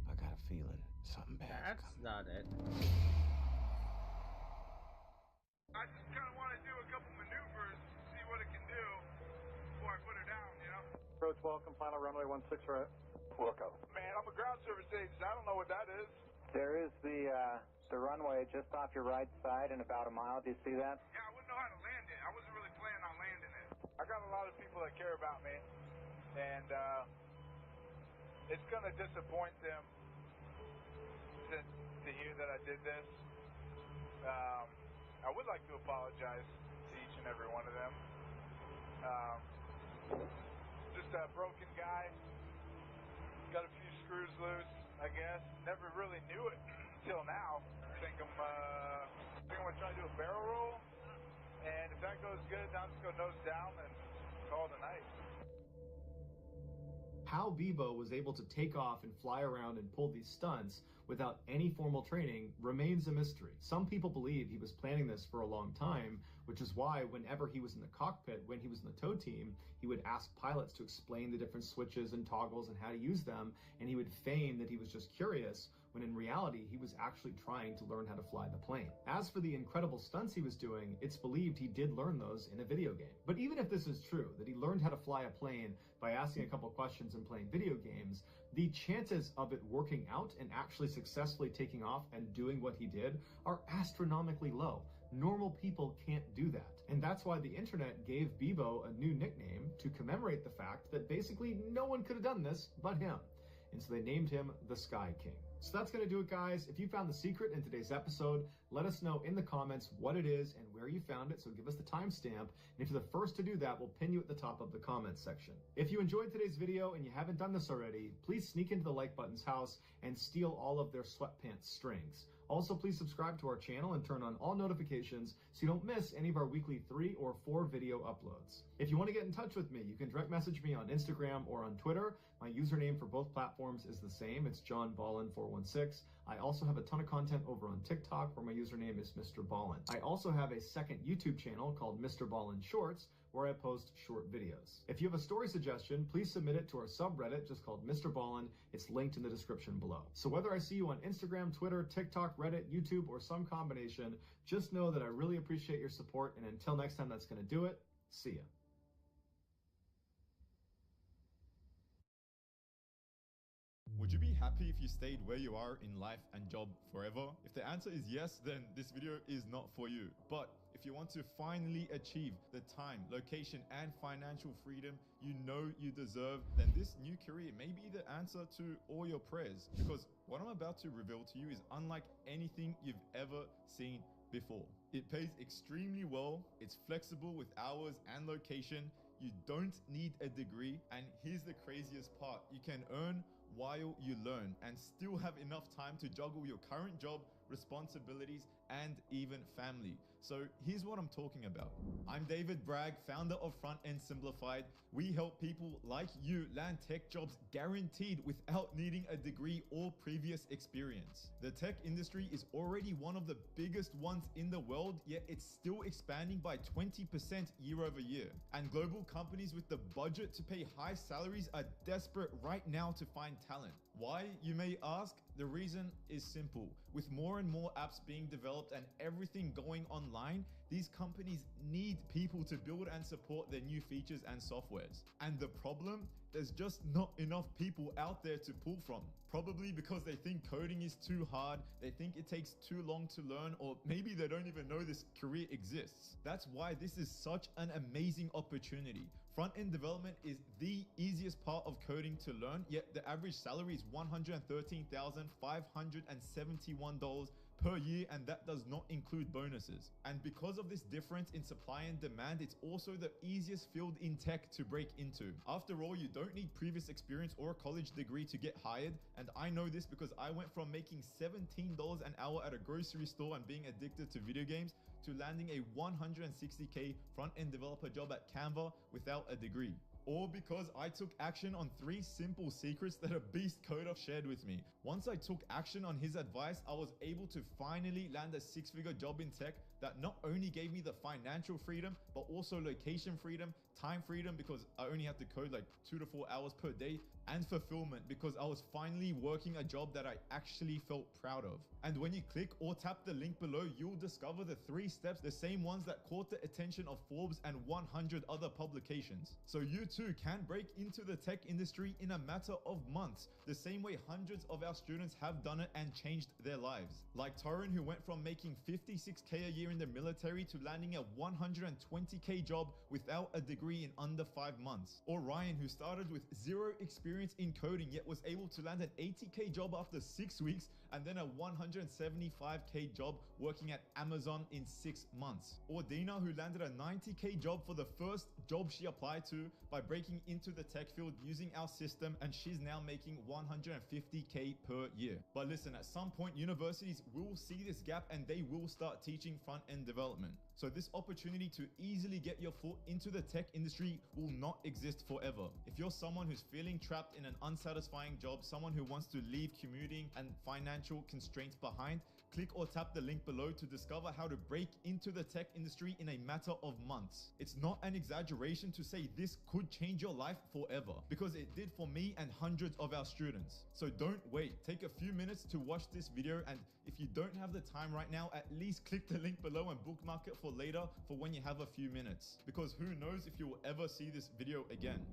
Speaker 4: I got a feeling something bad.
Speaker 3: That's not it.
Speaker 12: I just kind of want to do a couple maneuvers, see what it can do before I put her down, you know?
Speaker 10: Approach welcome, final runway 16 right.
Speaker 12: Welcome. Man, I'm a ground service agent. I don't know what that is.
Speaker 10: There is the runway just off your right side in about a mile. Do you see that?
Speaker 12: Yeah, I wouldn't know how to land it. I wasn't really planning on landing it. I got a lot of people that care about me, and it's going to disappoint them to hear that I did this. I would like to apologize to each and every one of them. Just a broken guy. Got a few screws loose, I guess. Never really knew it until now. I think I'm gonna try to do a barrel roll, and if that goes good, then I'll just go nose down and call it a night.
Speaker 15: How Bebo was able to take off and fly around and pull these stunts without any formal training remains a mystery. Some people believe he was planning this for a long time, which is why whenever he was in the cockpit, when he was in the tow team, he would ask pilots to explain the different switches and toggles and how to use them, and he would feign that he was just curious, when in reality, he was actually trying to learn how to fly the plane. As for the incredible stunts he was doing, it's believed he did learn those in a video game. But even if this is true, that he learned how to fly a plane by asking a couple questions and playing video games, the chances of it working out and actually successfully taking off and doing what he did are astronomically low. Normal people can't do that. And that's why the internet gave Bebo a new nickname to commemorate the fact that basically no one could have done this but him. And so they named him the Sky King. So that's going to do it, guys. If you found the secret in today's episode, let us know in the comments what it is and where you found it, so give us the timestamp. And if you're the first to do that, we'll pin you at the top of the comments section. If you enjoyed today's video and you haven't done this already, please sneak into the like button's house and steal all of their sweatpants strings. Also, please subscribe to our channel and turn on all notifications so you don't miss any of our weekly 3 or 4 video uploads. If you want to get in touch with me, you can direct message me on Instagram or on Twitter. My username for both platforms is the same. It's JohnBallin416. I also have a ton of content over on TikTok where my username is Mr. Ballin. I also have a second YouTube channel called Mr. Ballin Shorts, where I post short videos. If you have a story suggestion, please submit it to our subreddit just called Mr. Ballin. It's linked in the description below. So whether I see you on Instagram, Twitter, TikTok, Reddit, YouTube, or some combination, just know that I really appreciate your support, and until next time, that's gonna do it. See ya.
Speaker 18: Would you be happy if you stayed where you are in life and job forever? If the answer is yes, then this video is not for you. But if you want to finally achieve the time, location, and financial freedom you know you deserve, then this new career may be the answer to all your prayers. Because what I'm about to reveal to you is unlike anything you've ever seen before. It pays extremely well, it's flexible with hours and location, you don't need a degree, and here's the craziest part, you can earn while you learn and still have enough time to juggle your current job, responsibilities, and even family. So here's what I'm talking about. I'm David Bragg, founder of Front End Simplified. We help people like you land tech jobs guaranteed without needing a degree or previous experience. The tech industry is already one of the biggest ones in the world, yet it's still expanding by 20% year over year. And global companies with the budget to pay high salaries are desperate right now to find talent. Why, you may ask? The reason is simple. With more and more apps being developed and everything going online, these companies need people to build and support their new features and softwares. And the problem? There's just not enough people out there to pull from. Probably because they think coding is too hard, they think it takes too long to learn, or maybe they don't even know this career exists. That's why this is such an amazing opportunity. Front-end development is the easiest part of coding to learn, yet the average salary is $113,571 per year, and that does not include bonuses. And because of this difference in supply and demand, it's also the easiest field in tech to break into. After all, you don't need previous experience or a college degree to get hired, and I know this because I went from making $17 an hour at a grocery store and being addicted to video games to landing a $160K front-end developer job at Canva without a degree. Or because I took action on 3 simple secrets that a beast coder shared with me. Once I took action on his advice, I was able to finally land a 6-figure job in tech that not only gave me the financial freedom, but also location freedom, time freedom because I only had to code like 2 to 4 hours per day, and fulfillment because I was finally working a job that I actually felt proud of. And when you click or tap the link below, you'll discover the 3 steps, the same ones that caught the attention of Forbes and 100 other publications. So you too can break into the tech industry in a matter of months, the same way hundreds of our students have done it and changed their lives. Like Torrin, who went from making $56K a year in the military to landing a $120K job without a degree in under 5 months. Or Ryan, who started with 0 experience in coding yet was able to land an $80K job after 6 weeks and then a $175K job working at Amazon in 6 months. Or Dina, who landed a $90K job for the first job she applied to by breaking into the tech field using our system, and she's now making $150K per year. But listen, at some point universities will see this gap and they will start teaching front-end development. So this opportunity to easily get your foot into the tech industry will not exist forever. If you're someone who's feeling trapped in an unsatisfying job, someone who wants to leave commuting and financial constraints behind, click or tap the link below to discover how to break into the tech industry in a matter of months. It's not an exaggeration to say this could change your life forever, because it did for me and hundreds of our students. So don't wait. Take a few minutes to watch this video, and if you don't have the time right now, at least click the link below and bookmark it for later, for when you have a few minutes, because who knows if you will ever see this video again.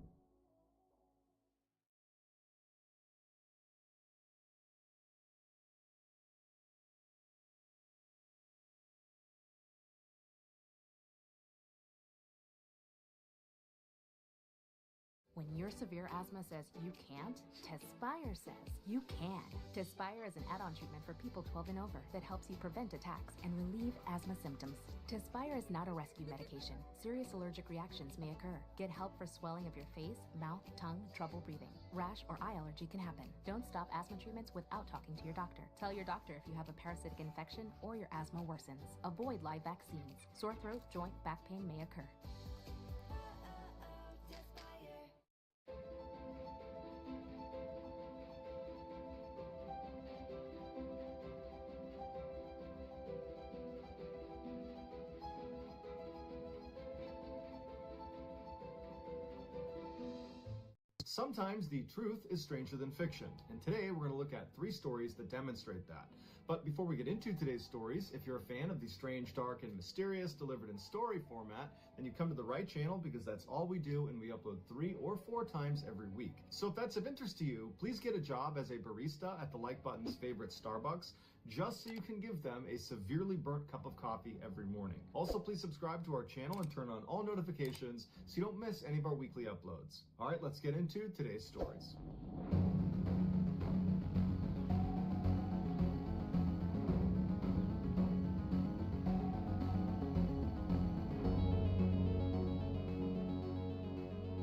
Speaker 5: When your severe asthma says you can't, Tespire says you can. Tespire is an add-on treatment for people 12 and over that helps you prevent attacks and relieve asthma symptoms. Tespire is not a rescue medication. Serious allergic reactions may occur. Get help for swelling of your face, mouth, tongue, trouble breathing. Rash or eye allergy can happen. Don't stop asthma treatments without talking to your doctor. Tell your doctor if you have a parasitic infection or your asthma worsens. Avoid live vaccines. Sore throat, joint, back pain may occur.
Speaker 15: Sometimes the truth is stranger than fiction, and today we're going to look at 3 stories that demonstrate that. But before we get into today's stories, if you're a fan of the strange, dark, and mysterious delivered in story format, then you've come to the right channel, because that's all we do, and we upload 3 or 4 times every week. So if that's of interest to you, please get a job as a barista at the Like Button's favorite Starbucks, just so you can give them a severely burnt cup of coffee every morning. Also, please subscribe to our channel and turn on all notifications so you don't miss any of our weekly uploads. All right, let's get into today's stories.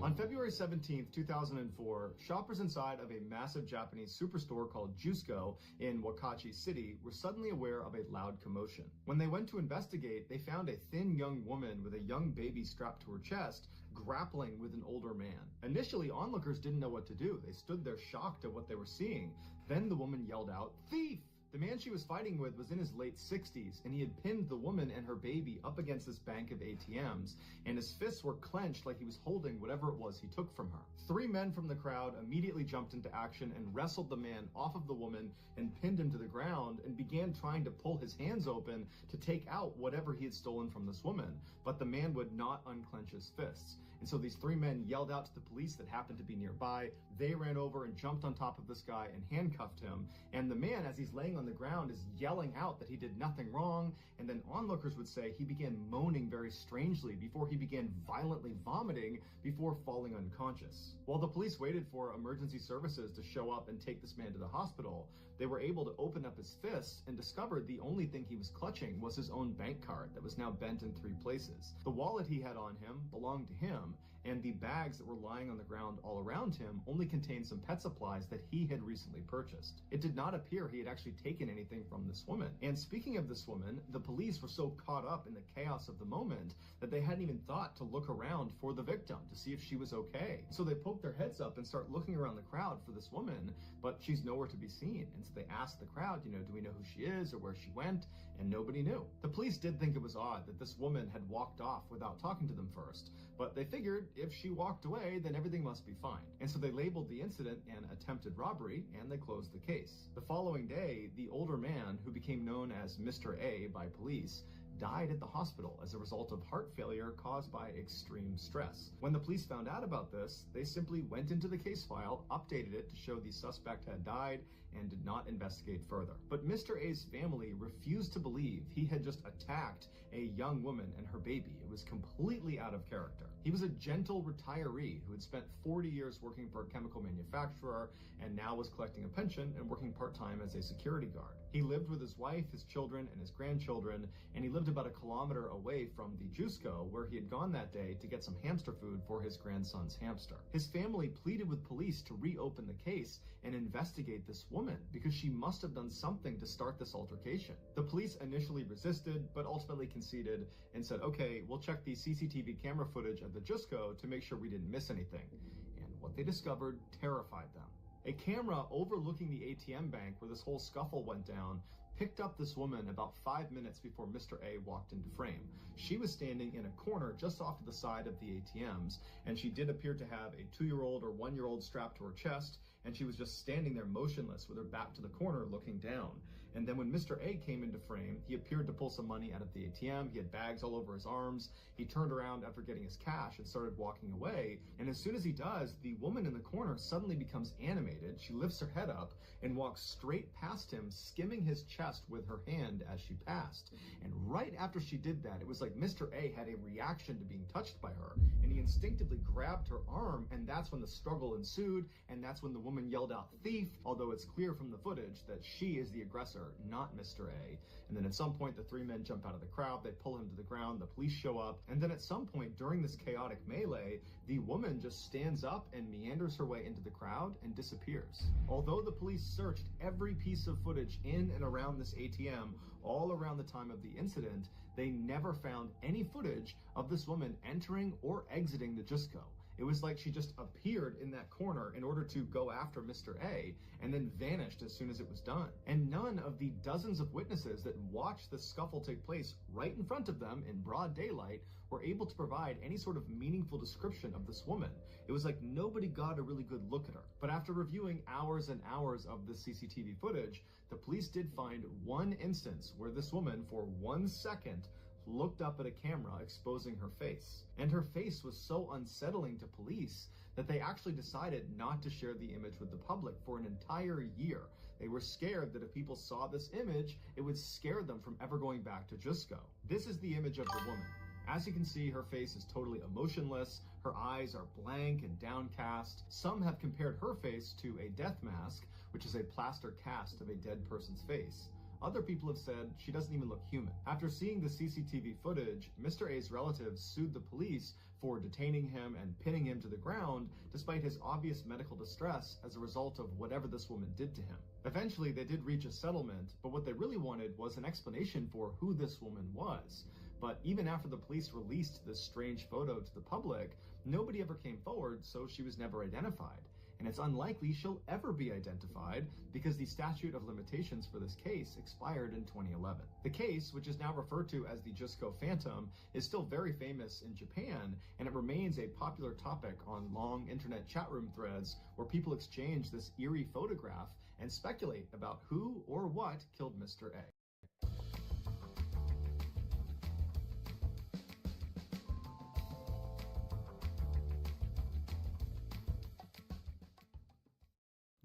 Speaker 15: On February 17th, 2004, shoppers inside of a massive Japanese superstore called Jusco in Wakachi City were suddenly aware of a loud commotion. When they went to investigate, they found a thin young woman with a young baby strapped to her chest, grappling with an older man. Initially, onlookers didn't know what to do. They stood there shocked at what they were seeing. Then the woman yelled out, "Thief!" The man she was fighting with was in his late 60s, and he had pinned the woman and her baby up against this bank of ATMs, and his fists were clenched like he was holding whatever it was he took from her. 3 men from the crowd immediately jumped into action and wrestled the man off of the woman and pinned him to the ground and began trying to pull his hands open to take out whatever he had stolen from this woman, but the man would not unclench his fists. And so these 3 men yelled out to the police that happened to be nearby. They ran over and jumped on top of this guy and handcuffed him. And the man, as he's laying on the ground, is yelling out that he did nothing wrong. And then onlookers would say he began moaning very strangely before he began violently vomiting before falling unconscious. While the police waited for emergency services to show up and take this man to the hospital, they were able to open up his fists and discovered the only thing he was clutching was his own bank card that was now bent in 3 places. The wallet he had on him belonged to him, and the bags that were lying on the ground all around him only contained some pet supplies that he had recently purchased. It did not appear he had actually taken anything from this woman. And speaking of this woman, the police were so caught up in the chaos of the moment that they hadn't even thought to look around for the victim to see if she was okay. So they poked their heads up and start looking around the crowd for this woman, but she's nowhere to be seen. And so they asked the crowd, do we know who she is or where she went? And nobody knew. The police did think it was odd that this woman had walked off without talking to them first, but they figured if she walked away, then everything must be fine. And so they labeled the incident an attempted robbery, and they closed the case. The following day, the older man, who became known as Mr. A by police, died at the hospital as a result of heart failure caused by extreme stress. When the police found out about this, they simply went into the case file, updated it to show the suspect had died, and did not investigate further. But Mr. A's family refused to believe he had just attacked a young woman and her baby. It was completely out of character. He was a gentle retiree who had spent 40 years working for a chemical manufacturer and now was collecting a pension and working part-time as a security guard. He lived with his wife, his children, and his grandchildren, and he lived about a kilometer away from the Jusco, where he had gone that day to get some hamster food for his grandson's hamster. His family pleaded with police to reopen the case and investigate this woman because she must have done something to start this altercation. The police initially resisted, but ultimately conceded and said, okay, we'll check the CCTV camera footage of the Jusco to make sure we didn't miss anything. And what they discovered terrified them. A camera overlooking the ATM bank where this whole scuffle went down picked up this woman about 5 minutes before Mr. A walked into frame. She was standing in a corner just off to the side of the ATMs, and she did appear to have a 2-year-old or 1-year-old strapped to her chest, and she was just standing there motionless with her back to the corner looking down. And then when Mr. A came into frame, he appeared to pull some money out of the ATM. He had bags all over his arms. He turned around after getting his cash and started walking away. And as soon as he does, the woman in the corner suddenly becomes animated. She lifts her head up and walks straight past him, skimming his chest with her hand as she passed. And right after she did that, it was like Mr. A had a reaction to being touched by her, and he instinctively grabbed her arm, and that's when the struggle ensued, and that's when the woman yelled out, "Thief," although it's clear from the footage that she is the aggressor, not Mr. A. And then at some point, the 3 men jump out of the crowd, they pull him to the ground, the police show up, and then at some point during this chaotic melee, the woman just stands up and meanders her way into the crowd and disappears. Although the police searched every piece of footage in and around this ATM all around the time of the incident, they never found any footage of this woman entering or exiting the Jusco. It was like she just appeared in that corner in order to go after Mr. A and then vanished as soon as it was done. And none of the dozens of witnesses that watched the scuffle take place right in front of them in broad daylight were able to provide any sort of meaningful description of this woman. It was like nobody got a really good look at her. But after reviewing hours and hours of the CCTV footage, the police did find one instance where this woman, for 1 second, looked up at a camera exposing her face. And her face was so unsettling to police that they actually decided not to share the image with the public for an entire year. They were scared that if people saw this image, it would scare them from ever going back to Jusco. This is the image of the woman. As you can see, her face is totally emotionless, her eyes are blank and downcast. Some have compared her face to a death mask, which is a plaster cast of a dead person's face. Other people have said she doesn't even look human. After seeing the CCTV footage, Mr. A's relatives sued the police for detaining him and pinning him to the ground despite his obvious medical distress as a result of whatever this woman did to him. Eventually, they did reach a settlement, but what they really wanted was an explanation for who this woman was. But even after the police released this strange photo to the public, nobody ever came forward, so she was never identified. And it's unlikely she'll ever be identified because the statute of limitations for this case expired in 2011. The case, which is now referred to as the Jusko Phantom, is still very famous in Japan, and it remains a popular topic on long internet chat room threads where people exchange this eerie photograph and speculate about who or what killed Mr. A.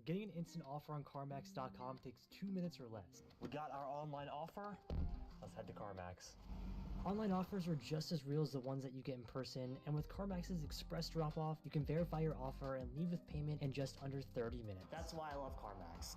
Speaker 9: Getting an instant offer on CarMax.com takes 2 minutes or less.
Speaker 19: We got our online offer. Let's head to CarMax.
Speaker 9: Online offers are just as real as the ones that you get in person, and with CarMax's express drop-off, you can verify your offer and leave with payment in just under 30 minutes.
Speaker 19: That's why I love CarMax.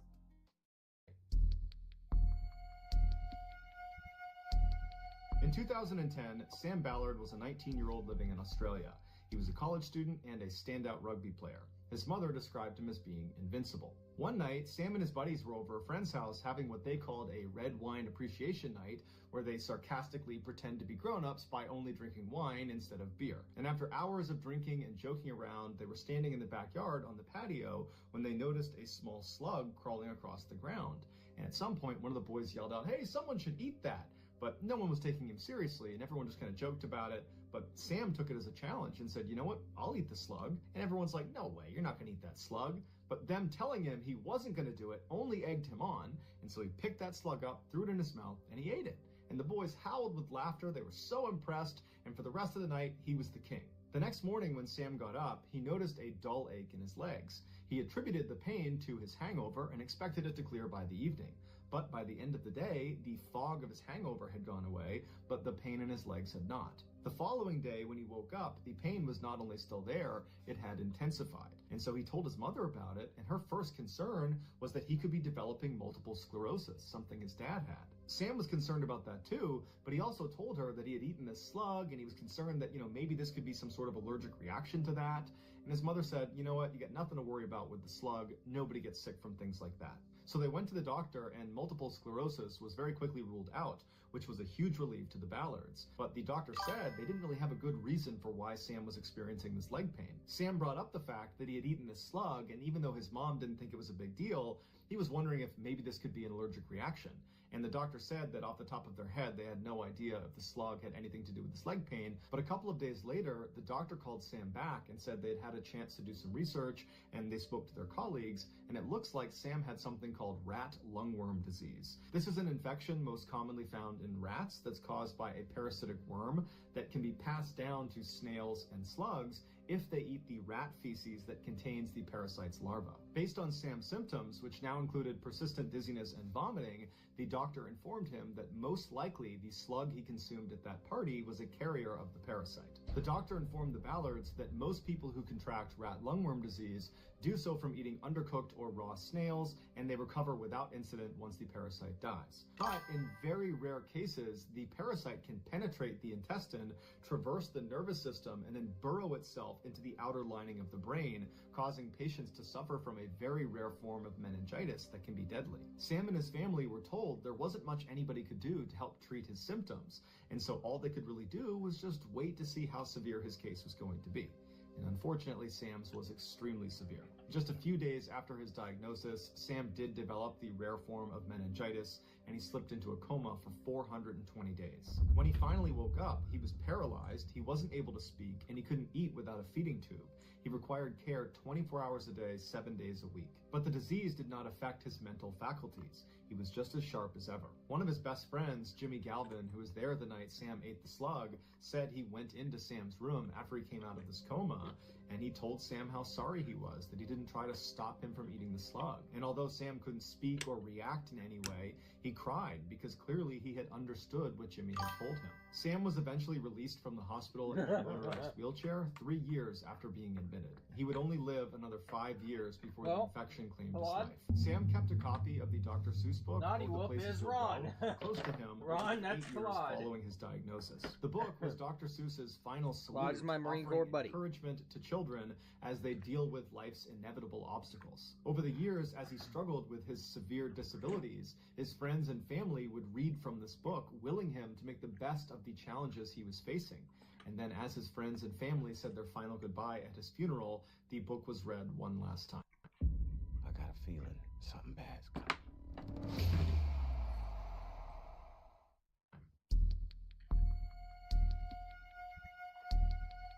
Speaker 15: In 2010, Sam Ballard was a 19-year-old living in Australia. He was a college student and a standout rugby player. His mother described him as being invincible. One night, Sam and his buddies were over a friend's house having what they called a red wine appreciation night, where they sarcastically pretend to be grown-ups by only drinking wine instead of beer. And after hours of drinking and joking around, they were standing in the backyard on the patio when they noticed a small slug crawling across the ground. And at some point, one of the boys yelled out, "Hey, someone should eat that!" But no one was taking him seriously, and everyone just kind of joked about it. But Sam took it as a challenge and said, "You know what, I'll eat the slug." And everyone's like, "No way, you're not gonna eat that slug." But them telling him he wasn't gonna do it only egged him on, and so he picked that slug up, threw it in his mouth, and he ate it. And the boys howled with laughter. They were so impressed, and for the rest of the night, he was the king. The next morning when Sam got up, he noticed a dull ache in his legs. He attributed the pain to his hangover and expected it to clear by the evening. But by the end of the day, the fog of his hangover had gone away, but the pain in his legs had not. The following day, when he woke up, the pain was not only still there, it had intensified. And so he told his mother about it, and her first concern was that he could be developing multiple sclerosis, something his dad had. Sam was concerned about that too, but he also told her that he had eaten this slug, and he was concerned that, maybe this could be some sort of allergic reaction to that. And his mother said, "You know what, you got nothing to worry about with the slug. Nobody gets sick from things like that." So they went to the doctor, and multiple sclerosis was very quickly ruled out, which was a huge relief to the Ballards. But the doctor said they didn't really have a good reason for why Sam was experiencing this leg pain. Sam brought up the fact that he had eaten this slug, and even though his mom didn't think it was a big deal, he was wondering if maybe this could be an allergic reaction. And the doctor said that off the top of their head, they had no idea if the slug had anything to do with his leg pain. But a couple of days later, the doctor called Sam back and said they'd had a chance to do some research, and they spoke to their colleagues, and it looks like Sam had something called rat lungworm disease. This is an infection most commonly found in rats that's caused by a parasitic worm that can be passed down to snails and slugs if they eat the rat feces that contains the parasite's larva. Based on Sam's symptoms, which now included persistent dizziness and vomiting, the doctor informed him that most likely the slug he consumed at that party was a carrier of the parasite. The doctor informed the Ballards that most people who contract rat lungworm disease do so from eating undercooked or raw snails, and they recover without incident once the parasite dies. But in very rare cases, the parasite can penetrate the intestine, traverse the nervous system, and then burrow itself into the outer lining of the brain, causing patients to suffer from a very rare form of meningitis that can be deadly. Sam and his family were told there wasn't much anybody could do to help treat his symptoms, and so all they could really do was just wait to see how severe his case was going to be. And unfortunately, Sam's was extremely severe. Just a few days after his diagnosis, Sam did develop the rare form of meningitis, and he slipped into a coma for 420 days. When he finally woke up, he was paralyzed, he wasn't able to speak, and he couldn't eat without a feeding tube. He required care 24 hours a day, 7 days a week. But the disease did not affect his mental faculties. He was just as sharp as ever. One of his best friends, Jimmy Galvin, who was there the night Sam ate the slug, said he went into Sam's room after he came out of this coma, and he told Sam how sorry he was, that he didn't try to stop him from eating the slug. And although Sam couldn't speak or react in any way, he cried because clearly he had understood what Jimmy had told him. Sam was eventually released from the hospital in a motorized wheelchair 3 years after being admitted. He would only live another 5 years before the infection claimed his life. Sam kept a copy of the Dr. Seuss book,
Speaker 3: Naughty
Speaker 15: All the
Speaker 3: Whoop
Speaker 15: Places
Speaker 3: is
Speaker 15: You'll
Speaker 3: Ron.
Speaker 15: Go, close to him
Speaker 3: Ron,
Speaker 15: over
Speaker 3: that's
Speaker 15: 8 years
Speaker 3: Claude.
Speaker 15: following his diagnosis. The book was Dr. Seuss's final salute,
Speaker 3: Claude's my Marine
Speaker 15: offering
Speaker 3: Corps buddy.
Speaker 15: encouragement to children as they deal with life's inevitable obstacles. Over the years, as he struggled with his severe disabilities, his friends and family would read from this book, willing him to make the best of the challenges he was facing. And then as his friends and family said their final goodbye at his funeral, the book was read one last time.
Speaker 4: I got a feeling something bad's coming.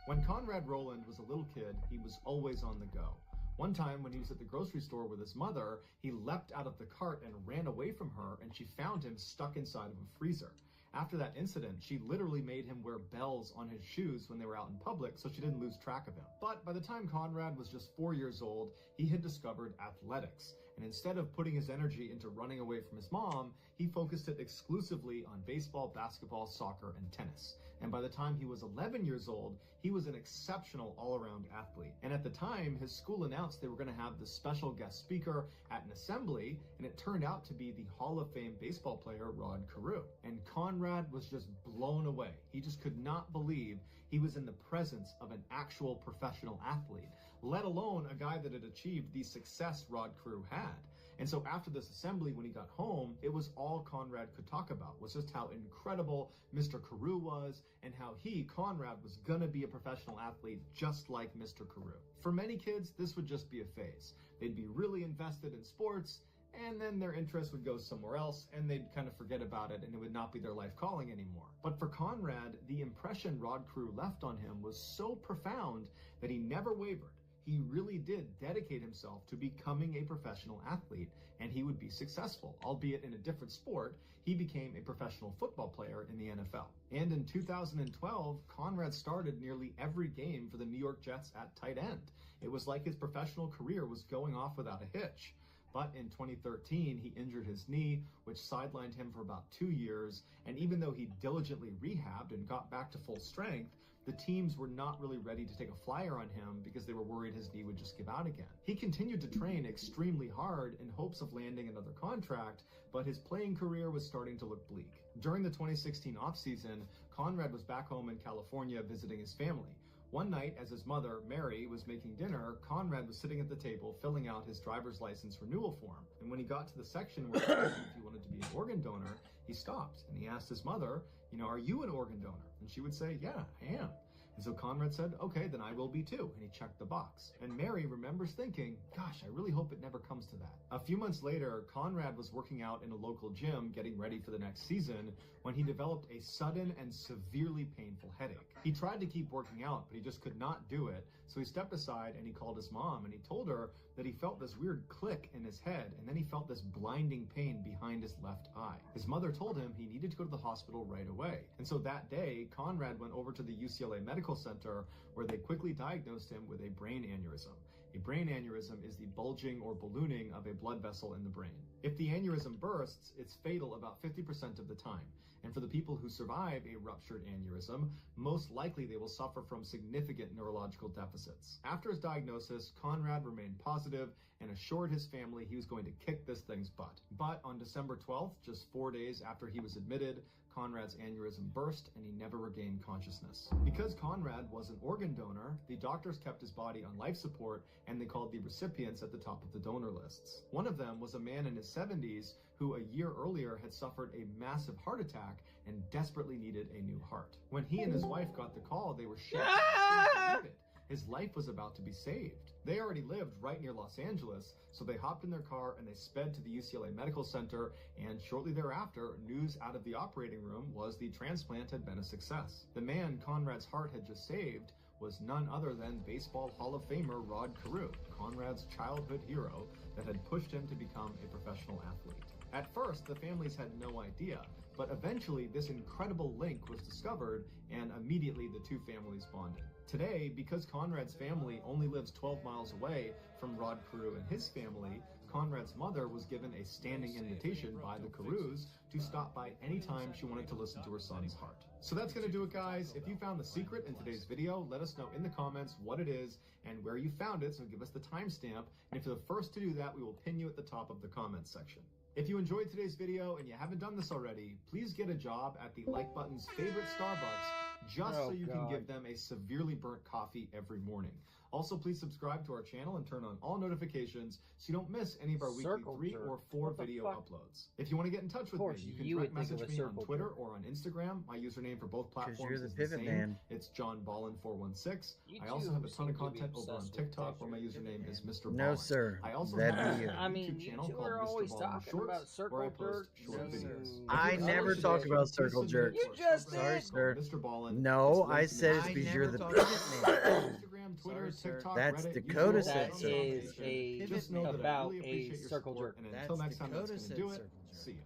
Speaker 15: When Conrad Rowland was a little kid, he was always on the go. One time when he was at the grocery store with his mother, he leapt out of the cart and ran away from her, and she found him stuck inside of a freezer. After that incident, she literally made him wear bells on his shoes when they were out in public so she didn't lose track of him. But by the time Conrad was just 4 years old, he had discovered athletics. And instead of putting his energy into running away from his mom, he focused it exclusively on baseball, basketball, soccer, and tennis. And by the time he was 11 years old, he was an exceptional all-around athlete. And at the time, his school announced they were going to have this special guest speaker at an assembly, and it turned out to be the Hall of Fame baseball player, Rod Carew. And Conrad was just blown away. He just could not believe he was in the presence of an actual professional athlete, let alone a guy that had achieved the success Rod Carew had. And so after this assembly, when he got home, it was all Conrad could talk about, was just how incredible Mr. Carew was and how he, Conrad, was gonna be a professional athlete just like Mr. Carew. For many kids, this would just be a phase. They'd be really invested in sports, and then their interest would go somewhere else, and they'd kind of forget about it, and it would not be their life calling anymore. But for Conrad, the impression Rod Carew left on him was so profound that he never wavered. He really did dedicate himself to becoming a professional athlete, and he would be successful, albeit in a different sport. He became a professional football player in the NFL. And in 2012, Conrad started nearly every game for the New York Jets at tight end. It was like his professional career was going off without a hitch. But in 2013, he injured his knee, which sidelined him for about 2 years, and even though he diligently rehabbed and got back to full strength, the teams were not really ready to take a flyer on him because they were worried his knee would just give out again. He continued to train extremely hard in hopes of landing another contract, but his playing career was starting to look bleak. During the 2016 offseason, Conrad was back home in California visiting his family. One night, as his mother, Mary, was making dinner, Conrad was sitting at the table filling out his driver's license renewal form. And when he got to the section where he asked if he wanted to be an organ donor, he stopped and he asked his mother, are you an organ donor? And she would say, yeah, I am. And so Conrad said, okay, then I will be too. And he checked the box. And Mary remembers thinking, gosh, I really hope it never comes to that. A few months later, Conrad was working out in a local gym getting ready for the next season when he developed a sudden and severely painful headache. He tried to keep working out, but he just could not do it. So he stepped aside and he called his mom and he told her that he felt this weird click in his head and then he felt this blinding pain behind his left eye. His mother told him he needed to go to the hospital right away. And so that day, Conrad went over to the UCLA Medical Center where they quickly diagnosed him with a brain aneurysm. A brain aneurysm is the bulging or ballooning of a blood vessel in the brain. If the aneurysm bursts, it's fatal about 50% of the time. And for the people who survive a ruptured aneurysm, most likely they will suffer from significant neurological deficits. After his diagnosis, Conrad remained positive and assured his family he was going to kick this thing's butt. But on December 12th, just 4 days after he was admitted, Conrad's aneurysm burst and he never regained consciousness. Because Conrad was an organ donor, the doctors kept his body on life support and they called the recipients at the top of the donor lists. One of them was a man in his 70s who a year earlier had suffered a massive heart attack and desperately needed a new heart. When he and his wife got the call, they were shocked. His life was about to be saved. They already lived right near Los Angeles, so they hopped in their car and they sped to the UCLA Medical Center, and shortly thereafter, news out of the operating room was the transplant had been a success. The man Conrad's heart had just saved was none other than Baseball Hall of Famer Rod Carew, Conrad's childhood hero that had pushed him to become a professional athlete. At first, the families had no idea, but eventually this incredible link was discovered and immediately the two families bonded. Today, because Conrad's family only lives 12 miles away from Rod Carew and his family, Conrad's mother was given a standing invitation by the Carews to stop by anytime she wanted to listen to her son's heart. So that's going to do it, guys. If you found the secret in today's video, let us know in the comments what it is and where you found it, so give us the timestamp. And if you're the first to do that, we will pin you at the top of the comments section. If you enjoyed today's video and you haven't done this already, please get a job at the Like Button's favorite Starbucks, just so you can give them a severely burnt coffee every morning. Also, please subscribe to our channel and turn on all notifications so you don't miss any of our weekly 3 or 4 video uploads. If you want to get in touch with me, you can direct message me on Twitter or on Instagram. My username for both platforms is the same. It's JohnBallin416. I also have a ton of content over on TikTok where my username is Mr. Ballin.
Speaker 3: No, sir.
Speaker 15: I also
Speaker 3: That'd
Speaker 15: have
Speaker 3: be
Speaker 15: a
Speaker 3: you.
Speaker 15: YouTube channel called Mr. Ballin Shorts where I post short videos.
Speaker 3: I never talk about circle jerk.
Speaker 15: You just
Speaker 3: Sorry,
Speaker 15: did.
Speaker 3: sir.
Speaker 15: Mr. Ballin.
Speaker 3: No, I said it's because you're the pivot man.
Speaker 15: Instagram, Twitter, TikTok,
Speaker 3: That's
Speaker 15: Reddit,
Speaker 3: Dakota
Speaker 15: YouTube,
Speaker 3: said
Speaker 15: all
Speaker 3: so.
Speaker 15: that
Speaker 3: Is
Speaker 15: information.
Speaker 3: a
Speaker 15: Just know that I
Speaker 3: about
Speaker 15: really
Speaker 3: a
Speaker 15: appreciate your
Speaker 3: circle
Speaker 15: support,
Speaker 3: jerk.
Speaker 15: and until next time, that's
Speaker 3: Dakota
Speaker 15: going to do
Speaker 3: said
Speaker 15: it.
Speaker 3: circle
Speaker 15: See you.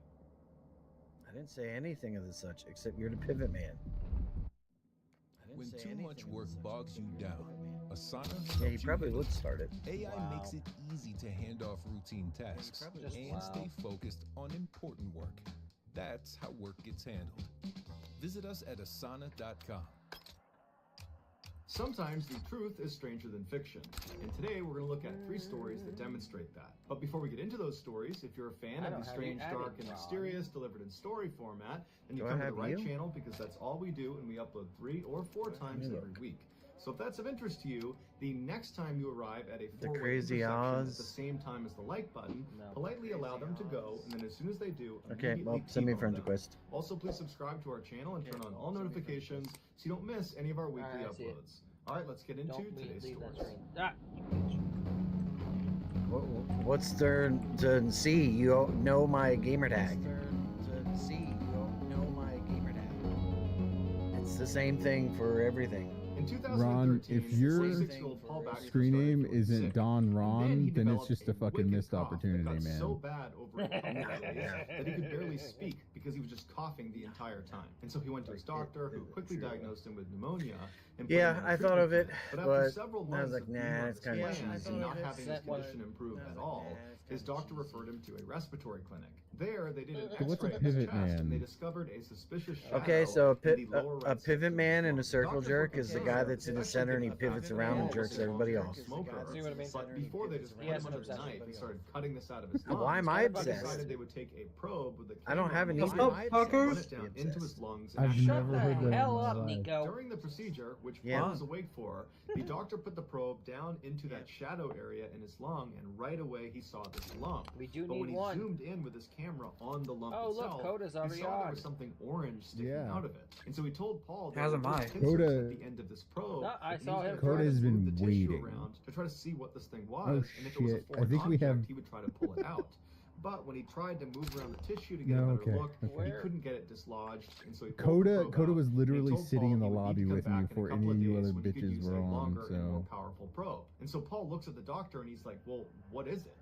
Speaker 3: I didn't say anything of the such, except you're the pivot man.
Speaker 14: When too much work bogs you down, Asana
Speaker 3: Yeah, you probably would start it.
Speaker 14: AI makes it easy to hand off routine tasks and stay focused on important work. That's how work gets handled. Visit us at asana.com.
Speaker 15: Sometimes the truth is stranger than fiction, and today we're going to look at 3 stories that demonstrate that. But before we get into those stories, if you're a fan of the strange, dark, and mysterious delivered in story format, then you come to the right channel, because that's all we do, and we upload 3 or 4 times every week. So if that's of interest to you, the next time you arrive at a 4-way
Speaker 3: Crazy
Speaker 15: intersection
Speaker 3: Oz.
Speaker 15: at the same time as the like button, politely allow them to go, and then as soon as they do,
Speaker 3: Okay, well,
Speaker 15: immediately
Speaker 3: send me a
Speaker 15: T-bone
Speaker 3: friend
Speaker 15: them.
Speaker 3: request.
Speaker 15: Also, please subscribe to our channel and turn on all notifications so you don't miss any of our weekly uploads. Alright, let's get into today's stories.
Speaker 3: What's there to see? You know my gamer tag. It's the same thing for everything.
Speaker 8: Ron, if your screen name isn't Don Ron, then it's just a fucking missed opportunity, man.
Speaker 15: So bad over a couple of days that he could barely speak because he was just coughing the entire time. And so he went to his doctor, who quickly diagnosed him with pneumonia. And
Speaker 3: Yeah, I thought of it,
Speaker 15: but
Speaker 3: but
Speaker 15: after several
Speaker 3: I was
Speaker 15: months
Speaker 3: like,
Speaker 15: of
Speaker 3: nah,
Speaker 15: being on
Speaker 3: it's
Speaker 15: this
Speaker 3: kind of
Speaker 15: plan
Speaker 3: cheesy.
Speaker 15: and not having his condition improve at all, his doctor referred him to a respiratory clinic. There, they did an
Speaker 8: So what's a
Speaker 15: X-ray of his
Speaker 8: pivot
Speaker 15: chest, and they
Speaker 8: man?
Speaker 15: discovered a suspicious shadow
Speaker 3: Okay, so
Speaker 15: in the lower
Speaker 3: a
Speaker 15: right
Speaker 3: pivot man and a circle
Speaker 15: Doctor
Speaker 3: jerk
Speaker 15: put
Speaker 3: is the
Speaker 15: the
Speaker 3: guy
Speaker 15: camera
Speaker 3: that's in the
Speaker 15: actually
Speaker 3: center and he
Speaker 15: did the
Speaker 3: pivots
Speaker 15: fact
Speaker 3: around and
Speaker 15: that
Speaker 3: jerks
Speaker 15: he was a
Speaker 3: everybody
Speaker 15: long-term
Speaker 3: off.
Speaker 15: smoker, but before they just put him under the knife and started cutting this out of his
Speaker 3: Why
Speaker 15: lungs,
Speaker 3: am I
Speaker 15: they
Speaker 3: obsessed?
Speaker 15: decided they would take a probe with a
Speaker 3: I don't
Speaker 15: camera
Speaker 3: have
Speaker 15: on
Speaker 3: any
Speaker 15: the
Speaker 3: obsessed.
Speaker 15: side and run it down into his lungs. and
Speaker 8: I've
Speaker 15: actually
Speaker 8: never
Speaker 15: cut
Speaker 8: heard
Speaker 15: it
Speaker 8: that in
Speaker 15: out.
Speaker 8: my life.
Speaker 3: Nico.
Speaker 15: During the procedure, which
Speaker 3: Yeah.
Speaker 15: Paul was awake for, the doctor put the probe down into that shadow area in his lung, and right away he saw this lump.
Speaker 3: We do
Speaker 15: But
Speaker 3: need
Speaker 15: when he
Speaker 3: one.
Speaker 15: zoomed in with his camera on the lump
Speaker 3: Oh, look,
Speaker 15: itself,
Speaker 3: Coda's
Speaker 15: he
Speaker 3: already
Speaker 15: saw there
Speaker 3: on.
Speaker 15: was something orange sticking
Speaker 8: Yeah.
Speaker 15: out of it. And so he told Paul that
Speaker 3: How's
Speaker 15: there were
Speaker 3: am I?
Speaker 15: pincers
Speaker 8: Coda-
Speaker 15: at the end of this probe.
Speaker 3: No, I
Speaker 15: and he
Speaker 3: saw
Speaker 15: was
Speaker 3: him.
Speaker 15: gonna try to
Speaker 8: Coda's
Speaker 15: move
Speaker 8: been
Speaker 15: the tissue
Speaker 8: waiting.
Speaker 15: around to try to see what this thing was,
Speaker 8: Oh,
Speaker 15: and if it was a
Speaker 8: shit. I
Speaker 15: foreign
Speaker 8: think we
Speaker 15: object,
Speaker 8: have-
Speaker 15: he would try to pull it out. But when he tried to move around the tissue to get
Speaker 8: No,
Speaker 15: a better
Speaker 8: okay,
Speaker 15: look,
Speaker 8: okay.
Speaker 15: he couldn't get it dislodged, and so he pulled the probe
Speaker 8: Coda
Speaker 15: out.
Speaker 8: was
Speaker 15: And he
Speaker 8: literally
Speaker 15: told
Speaker 8: sitting
Speaker 15: Paul
Speaker 8: in the
Speaker 15: he would need
Speaker 8: lobby
Speaker 15: to come
Speaker 8: with me
Speaker 15: back in a
Speaker 8: before
Speaker 15: couple
Speaker 8: any of you
Speaker 15: days
Speaker 8: other
Speaker 15: when he could
Speaker 8: bitches
Speaker 15: use
Speaker 8: were
Speaker 15: a
Speaker 8: on,
Speaker 15: longer and more
Speaker 8: so.
Speaker 15: powerful probe. And so Paul looks at the doctor and he's like, "Well, what is it?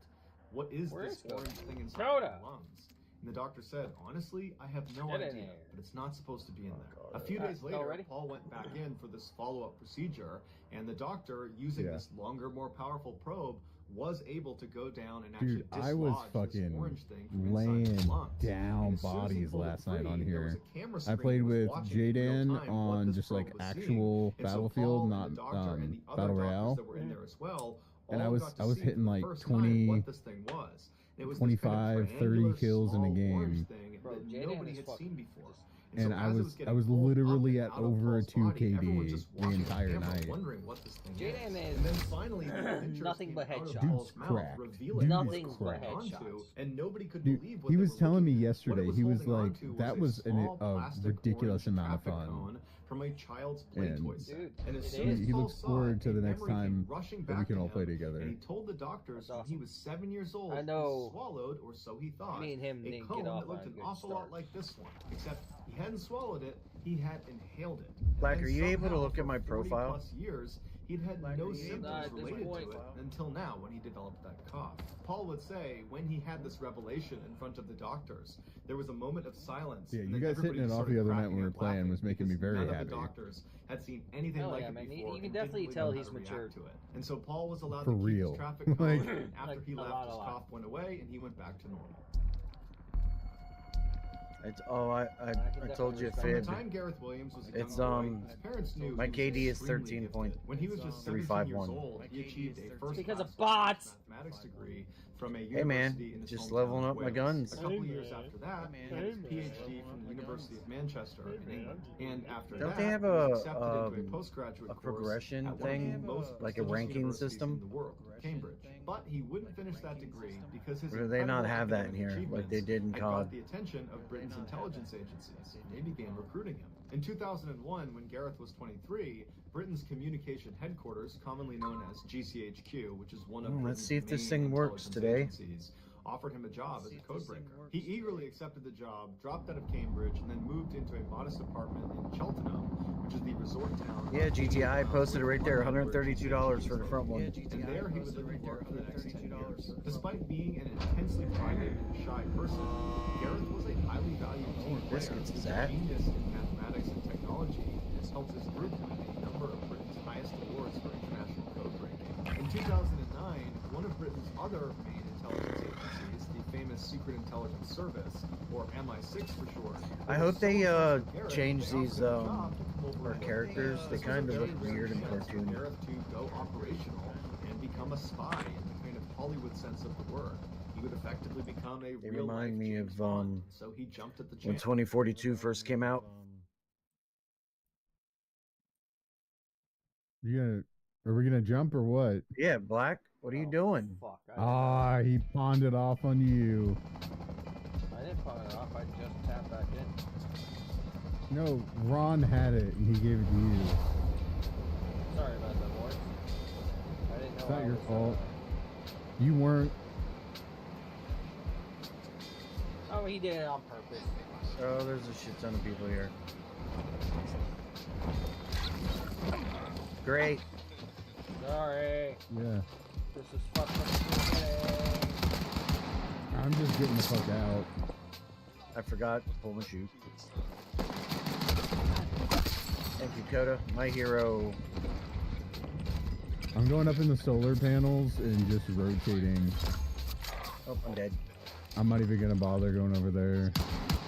Speaker 15: What is
Speaker 3: Where
Speaker 15: this
Speaker 3: is Coda?
Speaker 15: orange thing inside
Speaker 3: Coda!
Speaker 15: your lungs?" And the doctor said, "Honestly, I have no
Speaker 3: Get in
Speaker 15: idea,
Speaker 3: here.
Speaker 15: but it's not supposed to be in there."
Speaker 3: God.
Speaker 15: A few days
Speaker 3: Oh,
Speaker 15: later,
Speaker 3: ready?
Speaker 15: Paul went back in for this follow-up procedure, and the doctor, using
Speaker 8: Yeah.
Speaker 15: this longer, more powerful probe, was able to go down and actually
Speaker 8: Dude, I was
Speaker 15: dislodge this
Speaker 8: fucking
Speaker 15: orange thing from inside
Speaker 8: laying
Speaker 15: his lungs. And
Speaker 8: down
Speaker 15: as soon as he
Speaker 8: bodies
Speaker 15: pulled it
Speaker 8: last night
Speaker 15: free,
Speaker 8: on
Speaker 15: there was
Speaker 8: here.
Speaker 15: a camera
Speaker 8: I
Speaker 15: screen
Speaker 8: played
Speaker 15: that was
Speaker 8: with
Speaker 15: watching in real
Speaker 8: Jaden
Speaker 15: time what
Speaker 8: on
Speaker 15: this
Speaker 8: just
Speaker 15: probe
Speaker 8: like
Speaker 15: was seeing.
Speaker 8: actual
Speaker 15: And so
Speaker 8: Battlefield,
Speaker 15: Paul and
Speaker 8: not
Speaker 15: the doctor and the other
Speaker 8: Battle
Speaker 15: doctors
Speaker 8: Royale.
Speaker 15: that were in there as well,
Speaker 8: And I
Speaker 15: all
Speaker 8: was-
Speaker 15: got to
Speaker 8: I was
Speaker 15: see
Speaker 8: hitting
Speaker 15: for the
Speaker 8: like
Speaker 15: first
Speaker 8: 20
Speaker 15: time what this thing was. It was
Speaker 8: 25,
Speaker 15: this kind of
Speaker 8: 30
Speaker 15: triangular,
Speaker 8: kills in a
Speaker 15: small orange
Speaker 8: game.
Speaker 15: thing
Speaker 3: Bro,
Speaker 15: that
Speaker 3: Jaden
Speaker 15: nobody
Speaker 3: is
Speaker 15: had
Speaker 3: fucking
Speaker 15: seen before.
Speaker 8: And
Speaker 15: so
Speaker 8: I
Speaker 15: as it
Speaker 8: was
Speaker 15: getting
Speaker 8: I was
Speaker 15: pulled up
Speaker 8: literally
Speaker 15: and
Speaker 8: at
Speaker 15: out of
Speaker 8: over
Speaker 15: Paul's
Speaker 8: 2
Speaker 15: body, everyone
Speaker 8: KD
Speaker 15: just
Speaker 8: the
Speaker 15: watching
Speaker 8: entire
Speaker 15: camera,
Speaker 8: night.
Speaker 15: wondering what this thing
Speaker 3: Jaden
Speaker 15: is.
Speaker 3: is
Speaker 15: And then finally, the dentures
Speaker 3: nothing
Speaker 15: came
Speaker 3: but
Speaker 15: out of
Speaker 3: headshots.
Speaker 15: Paul's
Speaker 8: Dude's
Speaker 15: mouth,
Speaker 8: cracked.
Speaker 15: revealing
Speaker 8: Dude's
Speaker 15: what
Speaker 3: Nothing
Speaker 15: it was
Speaker 3: but
Speaker 15: holding
Speaker 3: headshots.
Speaker 15: onto, and nobody could
Speaker 8: Dude,
Speaker 15: believe what
Speaker 8: he
Speaker 15: they
Speaker 8: was
Speaker 15: were
Speaker 8: telling me
Speaker 15: looking at. What it
Speaker 8: yesterday.
Speaker 15: was
Speaker 8: He was
Speaker 15: holding
Speaker 8: like,
Speaker 15: onto
Speaker 8: that
Speaker 15: a
Speaker 8: was
Speaker 15: small
Speaker 8: a
Speaker 15: plastic
Speaker 8: ridiculous
Speaker 15: orange
Speaker 8: amount of
Speaker 15: traffic
Speaker 8: fun.
Speaker 15: cone from a child's play
Speaker 8: And
Speaker 15: toy set.
Speaker 3: Dude,
Speaker 15: And as
Speaker 3: it
Speaker 15: soon as
Speaker 8: he
Speaker 15: Paul
Speaker 8: looks
Speaker 15: saw
Speaker 8: forward
Speaker 15: it,
Speaker 8: to the
Speaker 15: a
Speaker 8: next
Speaker 15: memory came
Speaker 8: time
Speaker 15: rushing
Speaker 8: that we
Speaker 15: back
Speaker 8: can
Speaker 15: to
Speaker 8: all play
Speaker 15: him,
Speaker 8: together.
Speaker 15: And he told the doctors
Speaker 3: That's
Speaker 15: when he
Speaker 3: awesome.
Speaker 15: was 7 years old,
Speaker 3: I know.
Speaker 15: he swallowed, or so he thought,
Speaker 3: Me and him
Speaker 15: a
Speaker 3: didn't
Speaker 15: cone
Speaker 3: get off
Speaker 15: that looked
Speaker 3: on a
Speaker 15: an
Speaker 3: good
Speaker 15: awful
Speaker 3: start.
Speaker 15: lot like this one, except he hadn't swallowed it, he had inhaled it.
Speaker 3: Black,
Speaker 15: And
Speaker 3: are you able to
Speaker 15: somehow,
Speaker 3: look at
Speaker 15: for
Speaker 3: my
Speaker 15: 40
Speaker 3: profile?
Speaker 15: plus years, He'd had no
Speaker 3: He's
Speaker 15: symptoms
Speaker 3: at this
Speaker 15: related
Speaker 3: point.
Speaker 15: to it until now when he developed that cough. Paul would say when he had this revelation in front of the doctors, there was a moment of silence.
Speaker 8: Yeah,
Speaker 15: and
Speaker 8: you
Speaker 15: then
Speaker 8: guys hitting
Speaker 15: everybody
Speaker 8: it off
Speaker 15: started
Speaker 8: the other night
Speaker 15: cracking
Speaker 8: when we were
Speaker 15: up
Speaker 8: playing
Speaker 15: laughing
Speaker 8: was making me
Speaker 15: because
Speaker 8: very
Speaker 15: none
Speaker 8: happy.
Speaker 15: of the doctors had seen anything
Speaker 3: Hell
Speaker 15: like
Speaker 3: yeah,
Speaker 15: it
Speaker 3: man.
Speaker 15: before.
Speaker 3: You can
Speaker 15: and
Speaker 3: definitely
Speaker 15: didn't really
Speaker 3: tell
Speaker 15: know how
Speaker 3: he's
Speaker 15: to react
Speaker 3: matured.
Speaker 15: to it. And so Paul was allowed
Speaker 8: For
Speaker 15: to keep
Speaker 8: real.
Speaker 15: his traffic calm,
Speaker 8: Like-
Speaker 15: and after
Speaker 3: Like,
Speaker 15: he
Speaker 3: a
Speaker 15: left,
Speaker 3: lot.
Speaker 15: his cough went away and he went back to normal.
Speaker 20: It's, oh, I told you,
Speaker 15: From
Speaker 20: Fib.
Speaker 15: the time Gareth Williams was a
Speaker 20: It's
Speaker 15: young boy, his parents knew
Speaker 20: my
Speaker 15: he was
Speaker 20: KD is
Speaker 15: extremely
Speaker 20: 13.351.
Speaker 15: gifted. When he was just 17 years old, he achieved a first
Speaker 3: Because of
Speaker 15: class
Speaker 3: bots.
Speaker 15: mathematics degree from a
Speaker 20: Hey man,
Speaker 15: university in his
Speaker 20: just
Speaker 15: hometown
Speaker 20: leveling
Speaker 15: of
Speaker 20: up my
Speaker 15: Wales.
Speaker 20: guns.
Speaker 15: A couple years after that, he had his PhD from the University of Manchester in England. And after
Speaker 20: Don't
Speaker 15: that,
Speaker 20: they have
Speaker 15: he was accepted into
Speaker 20: a
Speaker 15: a postgraduate course
Speaker 20: progression
Speaker 15: at one of the
Speaker 20: thing,
Speaker 15: most
Speaker 20: like a
Speaker 15: prestigious
Speaker 20: ranking
Speaker 15: universities
Speaker 20: system?
Speaker 15: in the world, Cambridge. But he wouldn't finish that degree because his
Speaker 20: Or do they not
Speaker 15: incredible
Speaker 20: have that in
Speaker 15: academic
Speaker 20: here, like they
Speaker 15: achievements
Speaker 20: did in
Speaker 15: had
Speaker 20: COD?
Speaker 15: caught the attention of Britain's intelligence agencies. They began recruiting him. In 2001, when Gareth was 23, Britain's communication headquarters, commonly known as GCHQ, which is one of
Speaker 20: Let's
Speaker 15: Britain's
Speaker 20: see if this
Speaker 15: main
Speaker 20: thing works
Speaker 15: intelligence
Speaker 20: today.
Speaker 15: agencies, offered him a job as a codebreaker. He eagerly accepted the job, dropped out of Cambridge, and then moved into a modest apartment in Cheltenham, which is the resort town.
Speaker 20: Yeah, GTI posted it right there, $132 for the front one.
Speaker 15: And there he would live and work for the next 10 years. Despite being an intensely private and shy person, Gareth was a highly valued team player.
Speaker 20: Biscuits is
Speaker 15: His
Speaker 20: that?
Speaker 15: genius in mathematics and technology helped his group win a number of Britain's highest awards for international code breaking. In 2009, one of Britain's other main intelligence agencies, the famous Secret Intelligence Service, or MI6 for short.
Speaker 20: I hope they change
Speaker 15: They
Speaker 20: these
Speaker 15: offered him a job to come over
Speaker 20: our
Speaker 15: and
Speaker 20: characters. They
Speaker 15: This was a
Speaker 20: kind of
Speaker 15: very
Speaker 20: look
Speaker 15: rare
Speaker 20: weird and
Speaker 15: chance for
Speaker 20: cartoony.
Speaker 15: Gareth to go operational and become a spy in the kind of Hollywood sense of the word. He would effectively become a
Speaker 20: They
Speaker 15: real
Speaker 20: remind me
Speaker 15: James
Speaker 20: of
Speaker 15: Bond, so he jumped at the
Speaker 20: when
Speaker 15: chance.
Speaker 20: 2042 first came out.
Speaker 8: Are we gonna jump or what?
Speaker 20: Yeah, Black. What are you doing?
Speaker 8: Ah, he pawned it off on you.
Speaker 3: I didn't pawn it off. I just tapped back in.
Speaker 8: No, Ron had it and he gave it to you.
Speaker 3: Sorry about that, boys. I didn't know.
Speaker 8: It's not
Speaker 3: I
Speaker 8: your
Speaker 3: was,
Speaker 8: fault. You weren't.
Speaker 3: Oh, he did it on purpose.
Speaker 20: Oh, there's a shit ton of people here. Great.
Speaker 3: Sorry.
Speaker 8: Yeah.
Speaker 3: This is fucking stupid.
Speaker 8: I'm just getting the fuck out.
Speaker 20: I forgot to pull my shoe. Thank you, Coda. My hero.
Speaker 8: I'm going up in the solar panels and just rotating.
Speaker 20: Oh, I'm dead.
Speaker 8: I'm not even gonna bother going over there.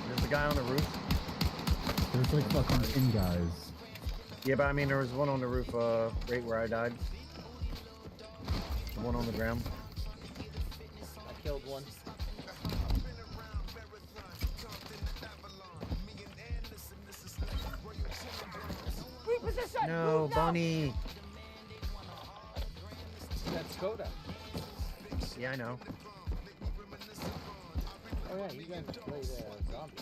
Speaker 20: There's a guy on the roof.
Speaker 8: There's like fucking 10 guys.
Speaker 20: Yeah, but I mean, there was one on the roof right where I died. The one on the ground.
Speaker 3: I killed one.
Speaker 20: No, Bunny.
Speaker 3: That's Coda.
Speaker 20: Yeah, I know.
Speaker 3: Oh yeah, you guys played zombie.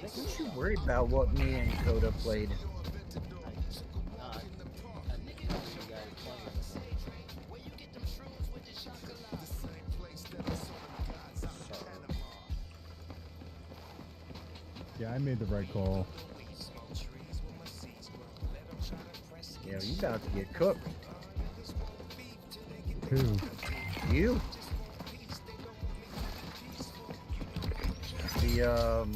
Speaker 20: What you worried about what me and Coda played?
Speaker 8: Yeah, I made the right call.
Speaker 20: Yeah, you about to get cooked.
Speaker 8: Who?
Speaker 20: You. The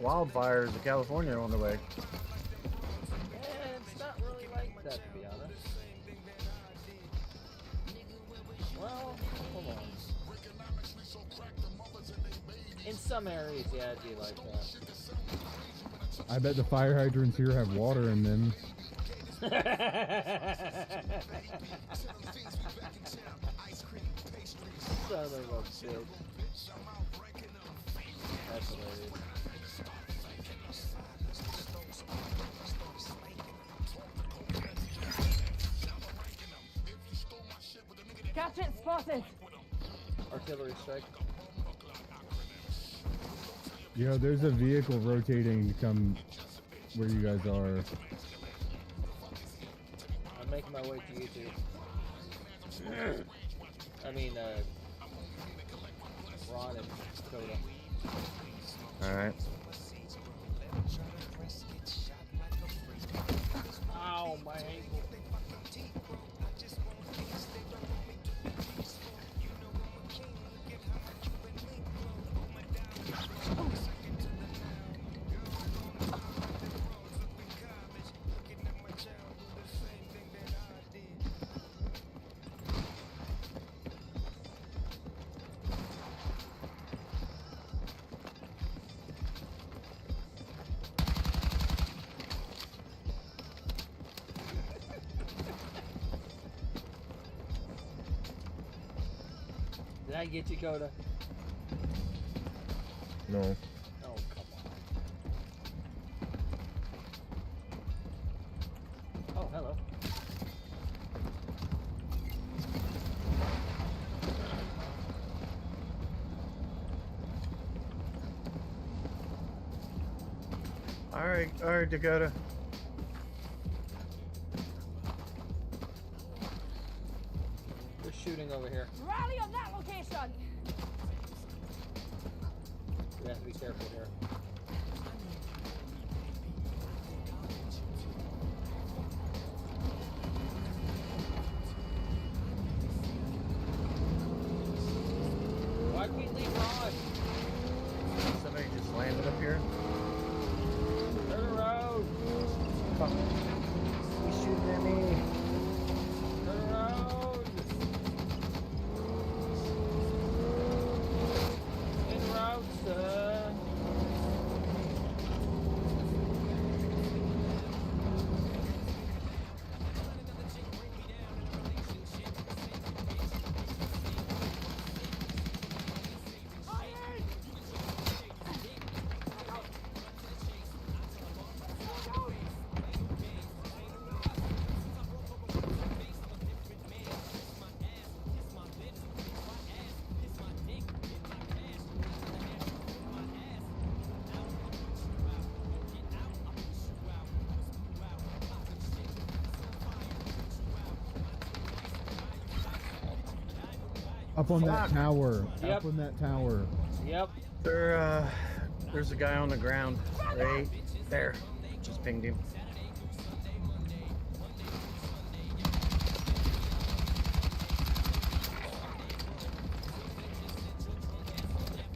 Speaker 20: wildfires of California are on the way.
Speaker 3: It's not really like that, to be honest. Well, hold on. In some areas, yeah, it'd be like that.
Speaker 8: I bet the fire hydrants here have water in them.
Speaker 3: Son of a bitch. That's hilarious.
Speaker 21: Catch it, spotted!
Speaker 3: Artillery strike.
Speaker 8: Yo, there's a vehicle rotating to come where you guys are.
Speaker 3: I'm making my way to you two. I mean, Ron and Coda.
Speaker 20: Alright.
Speaker 3: Ow, my ankle. Did I get you, Coda?
Speaker 4: No.
Speaker 3: Oh, come on. Oh, hello.
Speaker 20: Alright, Dakota.
Speaker 3: They're shooting over here.
Speaker 21: Rally on that location!
Speaker 3: We have to be careful here. Why'd we leave Rod?
Speaker 20: Somebody just landed up here.
Speaker 3: Turn around!
Speaker 20: Fuck. He's shooting at me.
Speaker 3: Turn around! En route, sir.
Speaker 8: Up on that tower.
Speaker 3: Yep.
Speaker 8: Up on that tower.
Speaker 3: Yep.
Speaker 20: There's a guy on the ground. Right there. Just pinged him.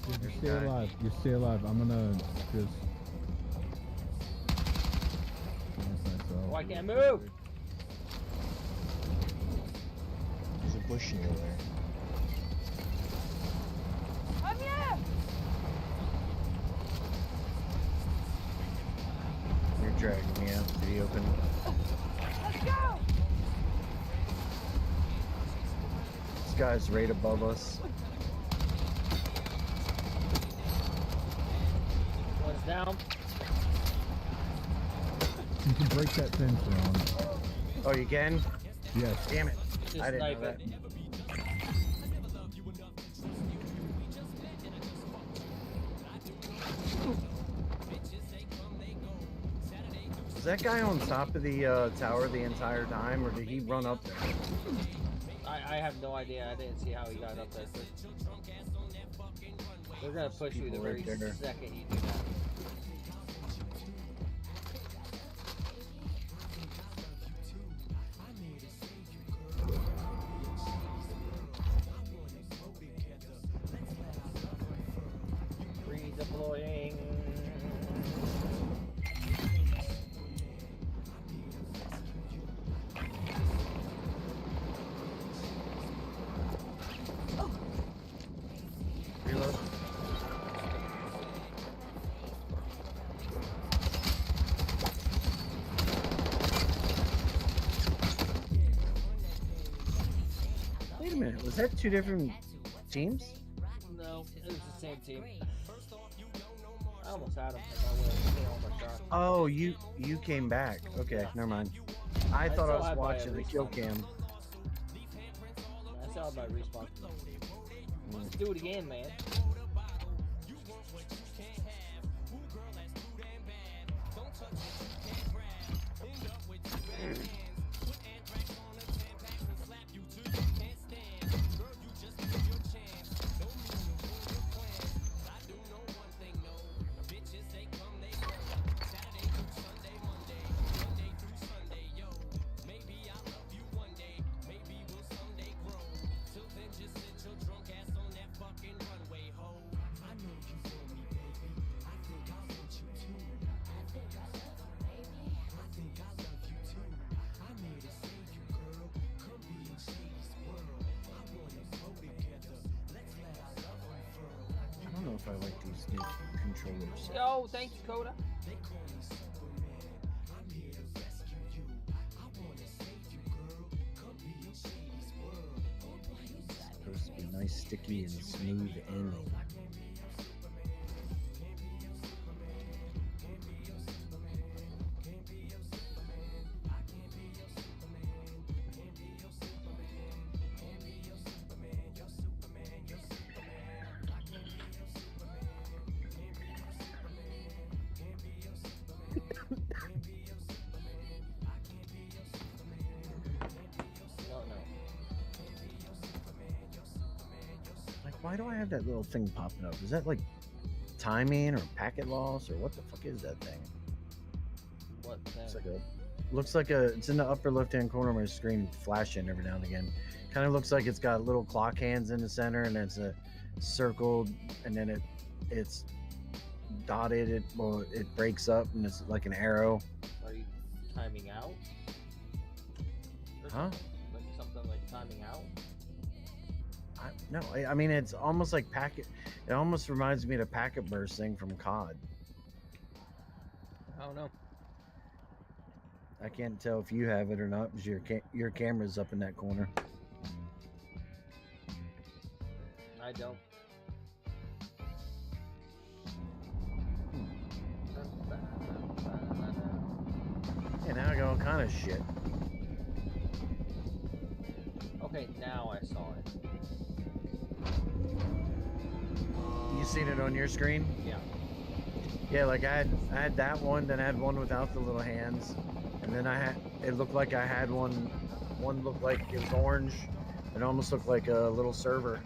Speaker 8: Dude, you stay alive. You stay alive. I'm gonna just.
Speaker 3: Why can't I move?
Speaker 4: There's a bush near there.
Speaker 21: I'm here!
Speaker 20: You're dragging me out. Did he open?
Speaker 21: Let's go!
Speaker 20: This guy's right above us.
Speaker 3: One's down.
Speaker 8: You can break that fence, Ron.
Speaker 20: Oh, you can?
Speaker 8: Yes.
Speaker 20: Damn it.
Speaker 3: Just
Speaker 20: I didn't
Speaker 3: snipe
Speaker 20: know
Speaker 3: it.
Speaker 20: that. Was that guy on top of the tower the entire time, or did he run up there?
Speaker 3: I have no idea. I didn't see how he got up there. They're gonna push you the
Speaker 20: People
Speaker 3: very
Speaker 20: right there.
Speaker 3: second you do that. Redeploying.
Speaker 20: Reload. Wait a minute, was that two different teams?
Speaker 3: No, it was the same team. I almost had him if I would have hit all my shots.
Speaker 20: Oh, you came back. Okay, never mind. I thought I
Speaker 3: still
Speaker 20: was
Speaker 3: have my
Speaker 20: watching the kill
Speaker 3: respawn.
Speaker 20: cam.
Speaker 3: I still have my respawn. Let's do it again, man.
Speaker 20: if I like these new controllers.
Speaker 3: Yo, thank you, Coda.
Speaker 20: Supposed to be nice, sticky, and smooth ending. Why do I have that little thing popping up? Is that like timing or packet loss or what the fuck is that thing?
Speaker 3: What thing?
Speaker 20: It's in the upper left-hand corner of my screen, flashing every now and again. Kind of looks like it's got little clock hands in the center, and it's a circled, and then it's dotted. It breaks up, and it's like an arrow.
Speaker 3: Are you timing out? Or
Speaker 20: Huh?
Speaker 3: Like something like timing out?
Speaker 20: No, I mean it's almost like packet. It almost reminds me of the packet burst thing from COD.
Speaker 3: I don't know.
Speaker 20: I can't tell if you have it or not because your camera's up in that corner.
Speaker 3: I don't.
Speaker 20: Yeah, now I got all kind of shit.
Speaker 3: Okay, now I saw it.
Speaker 20: You seen it on your screen?
Speaker 3: Yeah.
Speaker 20: Yeah, like I had that one, then I had one without the little hands, and then it looked like I had one looked like it was orange. It almost looked like a little server.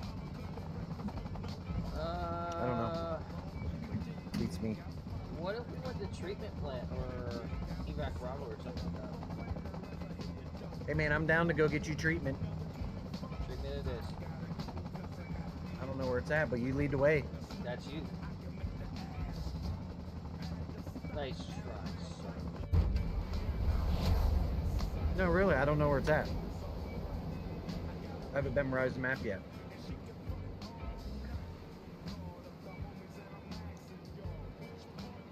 Speaker 20: I don't know. Beats me.
Speaker 3: What if we went to treatment plant or evac Bravo or something like that?
Speaker 20: Hey man, I'm down to go get you treatment.
Speaker 3: Treatment it is.
Speaker 20: I don't know where it's at, but you lead the way.
Speaker 3: That's you. Nice try, sir.
Speaker 20: No, really, I don't know where it's at. I haven't memorized the map yet.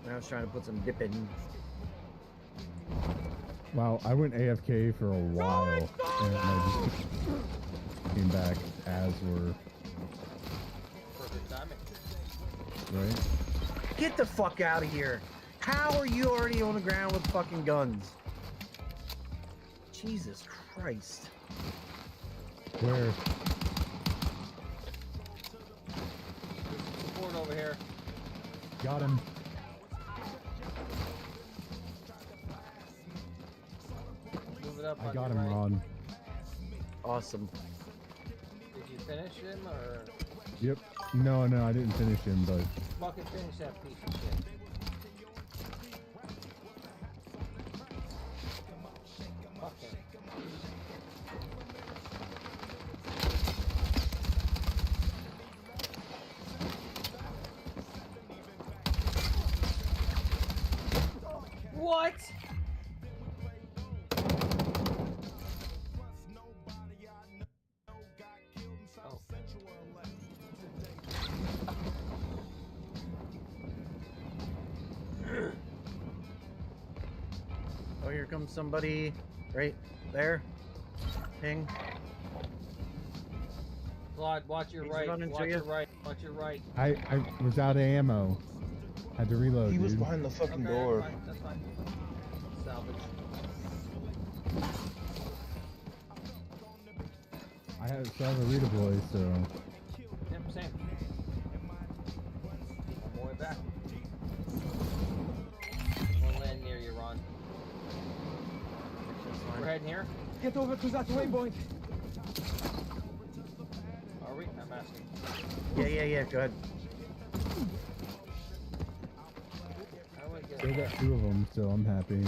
Speaker 20: I was trying to put some dip in.
Speaker 8: Wow, I went AFK for a while, and I just came back as we're...
Speaker 3: Perfect timing.
Speaker 8: Right?
Speaker 20: Get the fuck out of here! How are you already on the ground with fucking guns? Jesus Christ.
Speaker 8: Where?
Speaker 3: Support over here.
Speaker 8: Got him.
Speaker 3: Move it up
Speaker 8: I
Speaker 3: on
Speaker 8: got
Speaker 3: your
Speaker 8: him,
Speaker 3: right.
Speaker 8: Ron.
Speaker 20: Awesome.
Speaker 3: Did you finish him or?
Speaker 8: Yep. No, I didn't finish him, but...
Speaker 3: Fucking finish that piece of shit. Fucking. What?
Speaker 20: Oh, here comes somebody right there. Ping.
Speaker 3: Claude, watch your
Speaker 20: He's
Speaker 3: right.
Speaker 20: running to
Speaker 3: Watch
Speaker 20: you.
Speaker 3: your right. Watch your right.
Speaker 8: I was out of ammo. Had to reload,
Speaker 4: He was
Speaker 8: dude.
Speaker 4: behind the fucking
Speaker 3: Okay,
Speaker 4: door.
Speaker 3: That's fine. Salvage.
Speaker 8: I have to redeploy, so...
Speaker 3: Yep, same. I'm way back. We'll land near you, Ron. We're heading here.
Speaker 21: Get over to that waypoint.
Speaker 3: Are we? I'm asking.
Speaker 20: Yeah. Go ahead.
Speaker 3: How do I get
Speaker 8: Still got 2 of them, so I'm happy.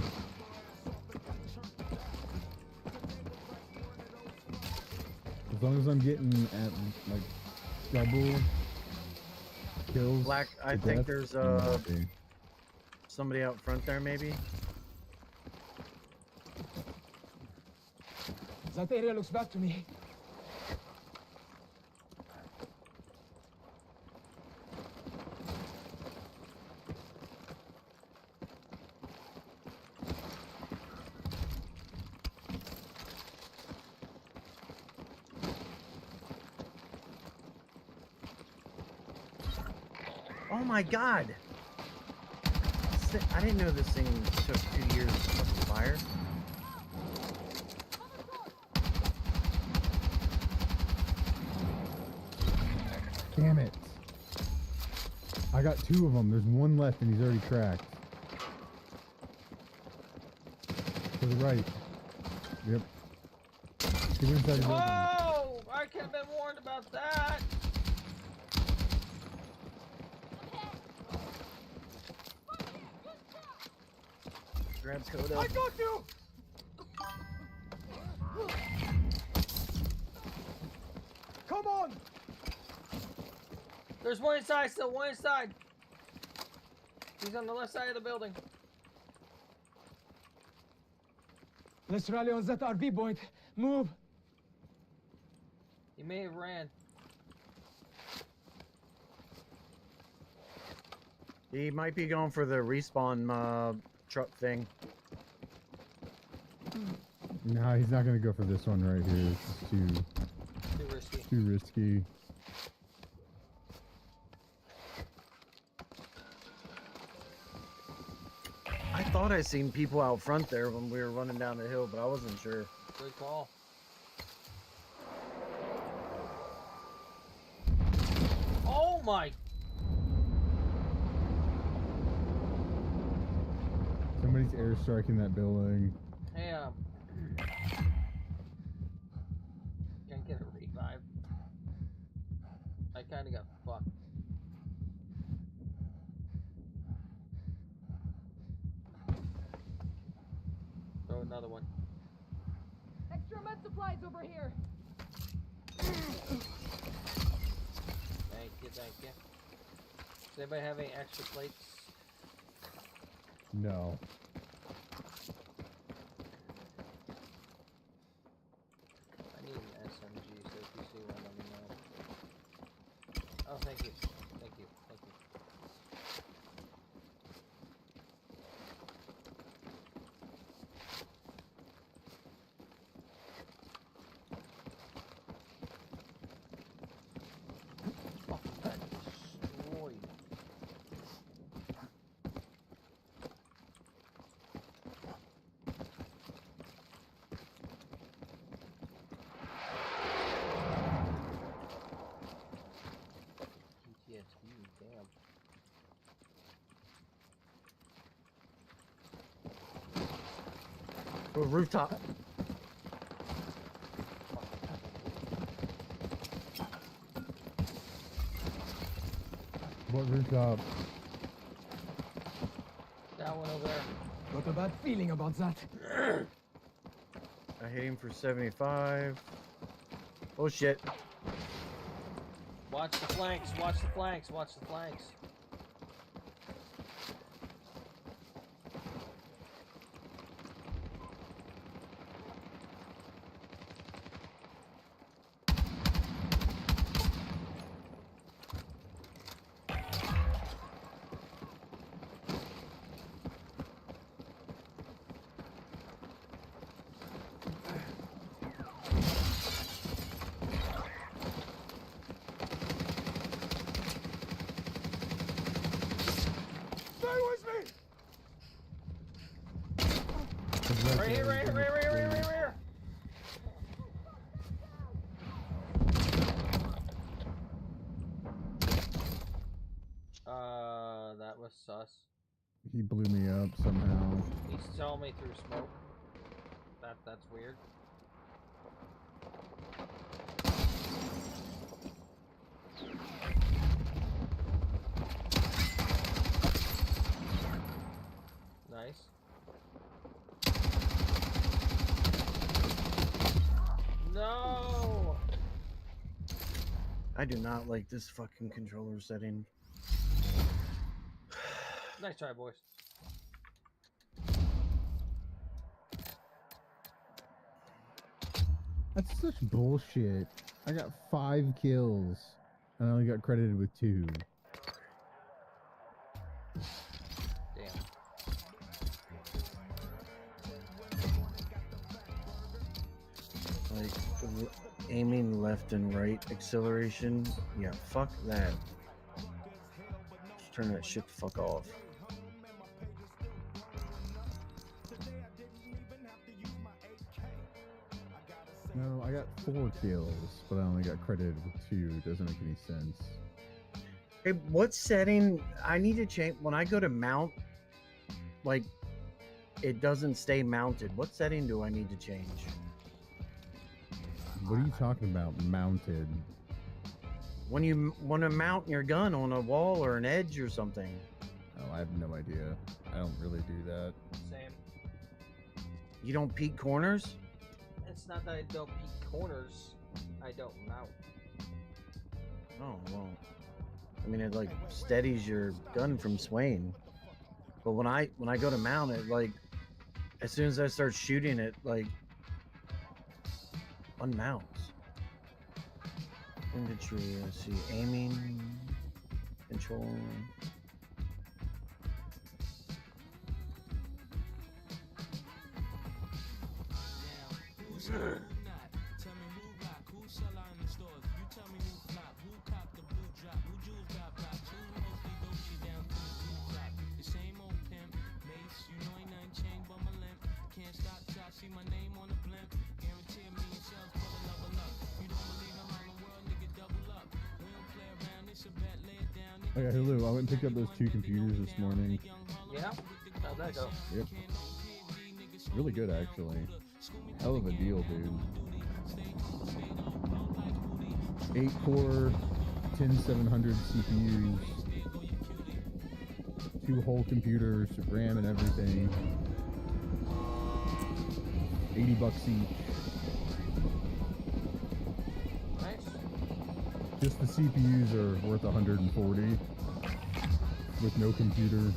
Speaker 8: As long as I'm getting at, like, double kills.
Speaker 20: Black, I
Speaker 8: to
Speaker 20: think
Speaker 8: death,
Speaker 20: there's
Speaker 8: I'm happy.
Speaker 20: somebody out front there maybe.
Speaker 21: That area looks back to me.
Speaker 20: Oh my god! I didn't know this thing took 2 years to fucking fire.
Speaker 8: Damn it. I got 2 of them. There's one left and he's already cracked. To the right. Yep. Get inside the building.
Speaker 3: Oh! I could have been warned about that!
Speaker 20: Grabs Kodo.
Speaker 21: I got you! Come on!
Speaker 3: There's one inside still, one inside. He's on the left side of the building.
Speaker 21: Let's rally on that RV point. Move!
Speaker 3: He may have ran.
Speaker 20: He might be going for the respawn truck thing.
Speaker 8: No, he's not gonna go for this one right here. It's just
Speaker 3: Too risky.
Speaker 8: too risky.
Speaker 20: I thought I seen people out front there when we were running down the hill, but I wasn't sure.
Speaker 3: Good call. Oh my!
Speaker 8: Somebody's airstriking that building.
Speaker 3: Damn. Can't get a revive. I kinda got fucked. Throw another one.
Speaker 2: Extra med supplies over here.
Speaker 3: Thank you, thank you. Does anybody have any extra plates?
Speaker 8: No.
Speaker 3: I need an SMG, so if you see one, let me know. Oh, thank you. Thank you. Thank you. Oh, that destroyed. PTSD, damn.
Speaker 20: Oh, rooftop.
Speaker 8: What rooftop?
Speaker 3: That one over there.
Speaker 21: Got a bad feeling about that.
Speaker 20: I hit him for 75. Oh shit.
Speaker 3: Watch the flanks, watch the flanks, watch the flanks.
Speaker 21: Stay with me!
Speaker 3: Right here, right here, right here, right here, right here. That was sus.
Speaker 8: He blew me up somehow.
Speaker 3: He saw me through smoke. That's weird. Nice. No!
Speaker 20: I do not like this fucking controller setting.
Speaker 3: Nice try, boys.
Speaker 8: That's such bullshit. I got 5 kills. And I only got credited with 2.
Speaker 3: Damn.
Speaker 20: Like, aiming left and right acceleration. Yeah, fuck that. Just Turn that shit the fuck off.
Speaker 8: No, I got 4 kills, but I only got credited with 2. It doesn't make any sense.
Speaker 20: Hey, what setting? I need to change. When I go to mount, like, it doesn't stay mounted. What setting do I need to change?
Speaker 8: What are you talking about, mounted?
Speaker 20: When you want to mount your gun on a wall or an edge or something.
Speaker 8: Oh, I have no idea. I don't really do that.
Speaker 3: Same.
Speaker 20: You don't peek corners?
Speaker 3: It's not that I don't peek corners. I don't mount.
Speaker 20: Oh, well. I mean, it like steadies your gun from swaying. But when I go to mount it, like, as soon as I start shooting it, like, unmounts. Infantry, let's see, aiming, control.
Speaker 8: Okay, Hulu, I went and picked up those 2 computers this morning.
Speaker 3: Yeah? How'd that go?
Speaker 8: Yep. Really good, actually. Hell of a deal, dude. 8-core, 10700 CPUs, 2 whole computers, RAM and everything. $80 each. Just the CPUs are worth 140 with no computer.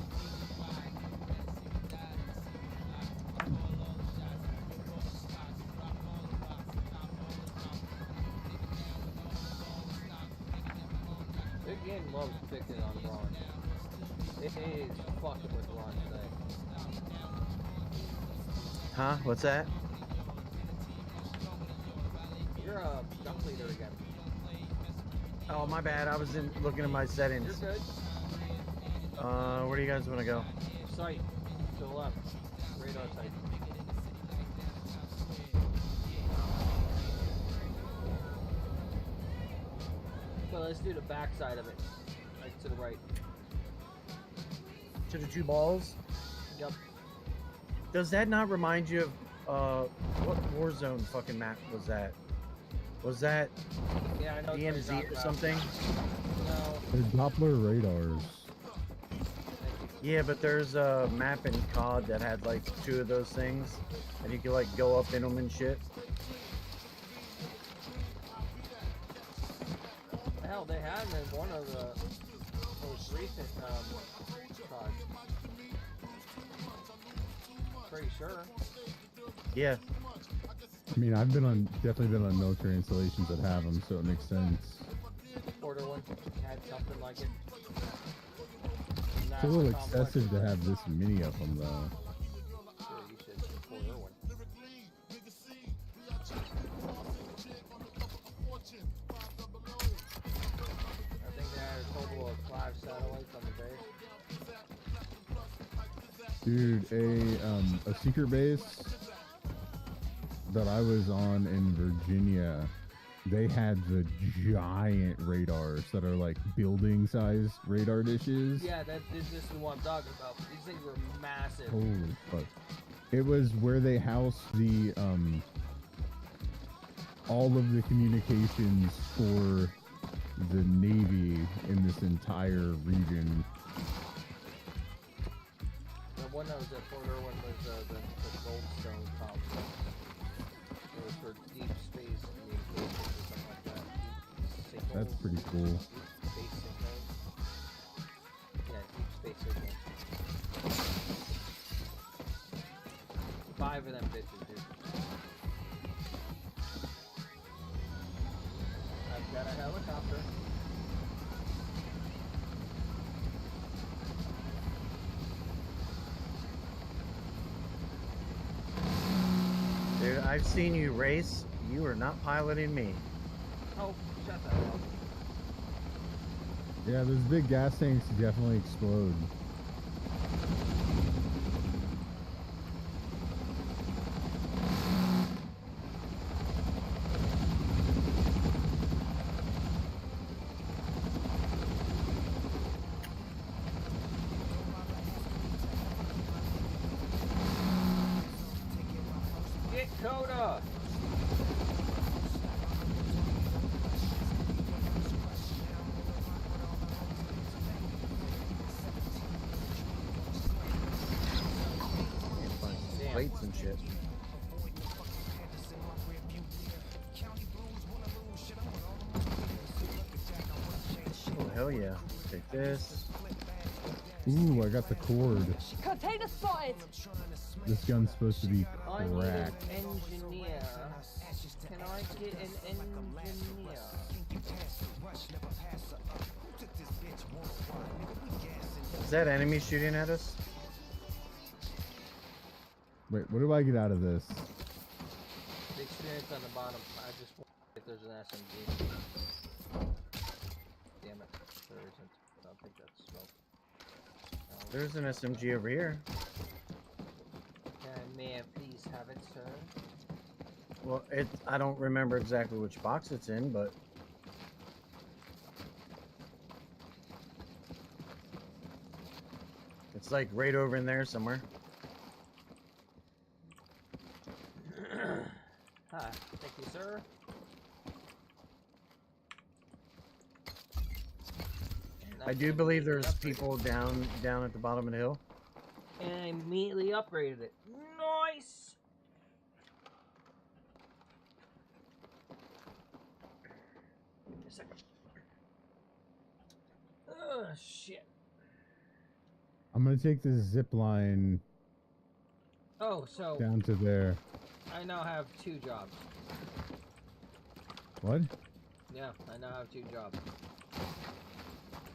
Speaker 3: Big Game loves picking on Ron. It is fucking with Ron today.
Speaker 20: Huh? What's that?
Speaker 3: You're a jump leader again.
Speaker 20: Oh, my bad. I was looking at my settings.
Speaker 3: You're good.
Speaker 20: Where do you guys want to go?
Speaker 3: Sight. To the left. Radar sight. So let's do the back side of it. Right to the right.
Speaker 20: To the 2 balls?
Speaker 3: Yep.
Speaker 20: Does that not remind you of, what Warzone fucking map was that? Was that
Speaker 3: yeah, I know
Speaker 20: DMZ or something?
Speaker 3: No.
Speaker 8: They're Doppler radars.
Speaker 20: Yeah, but there's a map in COD that had like 2 of those things, and you could like go up in them and shit.
Speaker 3: Hell, they had them in one of the most recent COD. Pretty sure.
Speaker 20: Yeah.
Speaker 8: I mean, I've definitely been on military installations that have them, so it makes sense.
Speaker 3: Porter one had something like it.
Speaker 8: It's a little excessive to have this many of them, though.
Speaker 3: Sure, you should Porter one. I think they had a total of 5 satellites on the base.
Speaker 8: Dude, a secret base that I was on in Virginia, they had the giant radars that are like building size radar dishes.
Speaker 3: Yeah, this is what I'm talking about. These things were massive.
Speaker 8: Holy fuck. It was where they housed the all of the communications for the Navy in this entire region.
Speaker 3: The one that was at Fort Irwin was the Goldstone complex. It was for deep space communications or something like that. Deep signals.
Speaker 8: That's pretty cool.
Speaker 3: Deep space signals. Yeah, deep space signals. 5 of them bitches, dude. I've got a helicopter.
Speaker 20: Dude, I've seen you race. You are not piloting me.
Speaker 3: Oh, shut that up.
Speaker 8: Yeah, those big gas tanks definitely explode.
Speaker 3: Get Coda!
Speaker 20: Plates and shit. Oh, hell yeah. Take this.
Speaker 8: Ooh, I got the cord.
Speaker 2: Container spotted!
Speaker 8: This gun's supposed to be
Speaker 3: I need an
Speaker 8: cracked.
Speaker 3: engineer. Can I get an engineer?
Speaker 20: Is that enemy shooting at us?
Speaker 8: Wait, what do I get out of this?
Speaker 3: The experience on the bottom. I just wonder if there's an SMG. Damn it. There isn't. I don't think that's smoke.
Speaker 20: There's an SMG over here.
Speaker 3: May I please have it, sir?
Speaker 20: Well, I don't remember exactly which box it's in, but it's like right over in there somewhere.
Speaker 3: Hi, thank you, sir.
Speaker 20: I do believe there's people down at the bottom of the hill.
Speaker 3: And I immediately upgraded it. Nice! Give me a second. Oh, shit.
Speaker 8: I'm gonna take this zip line
Speaker 3: Oh, so
Speaker 8: down to there.
Speaker 3: I now have 2 jobs.
Speaker 8: What?
Speaker 3: Yeah, I now have 2 jobs.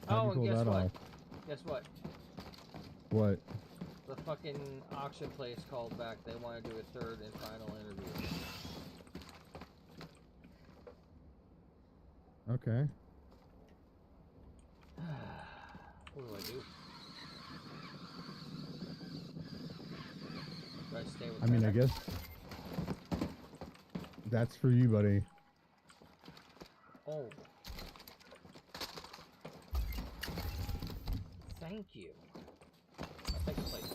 Speaker 8: How'd you
Speaker 3: Oh, and
Speaker 8: pull
Speaker 3: guess
Speaker 8: that
Speaker 3: what?
Speaker 8: off?
Speaker 3: Guess what?
Speaker 8: What?
Speaker 3: The fucking auction place called back. They want to do a 3rd and final interview.
Speaker 8: Okay.
Speaker 3: What do I do? Do I stay with
Speaker 8: I mean, I
Speaker 3: Bennett?
Speaker 8: guess that's for you, buddy.
Speaker 3: Oh. Thank you. I'll take the plate.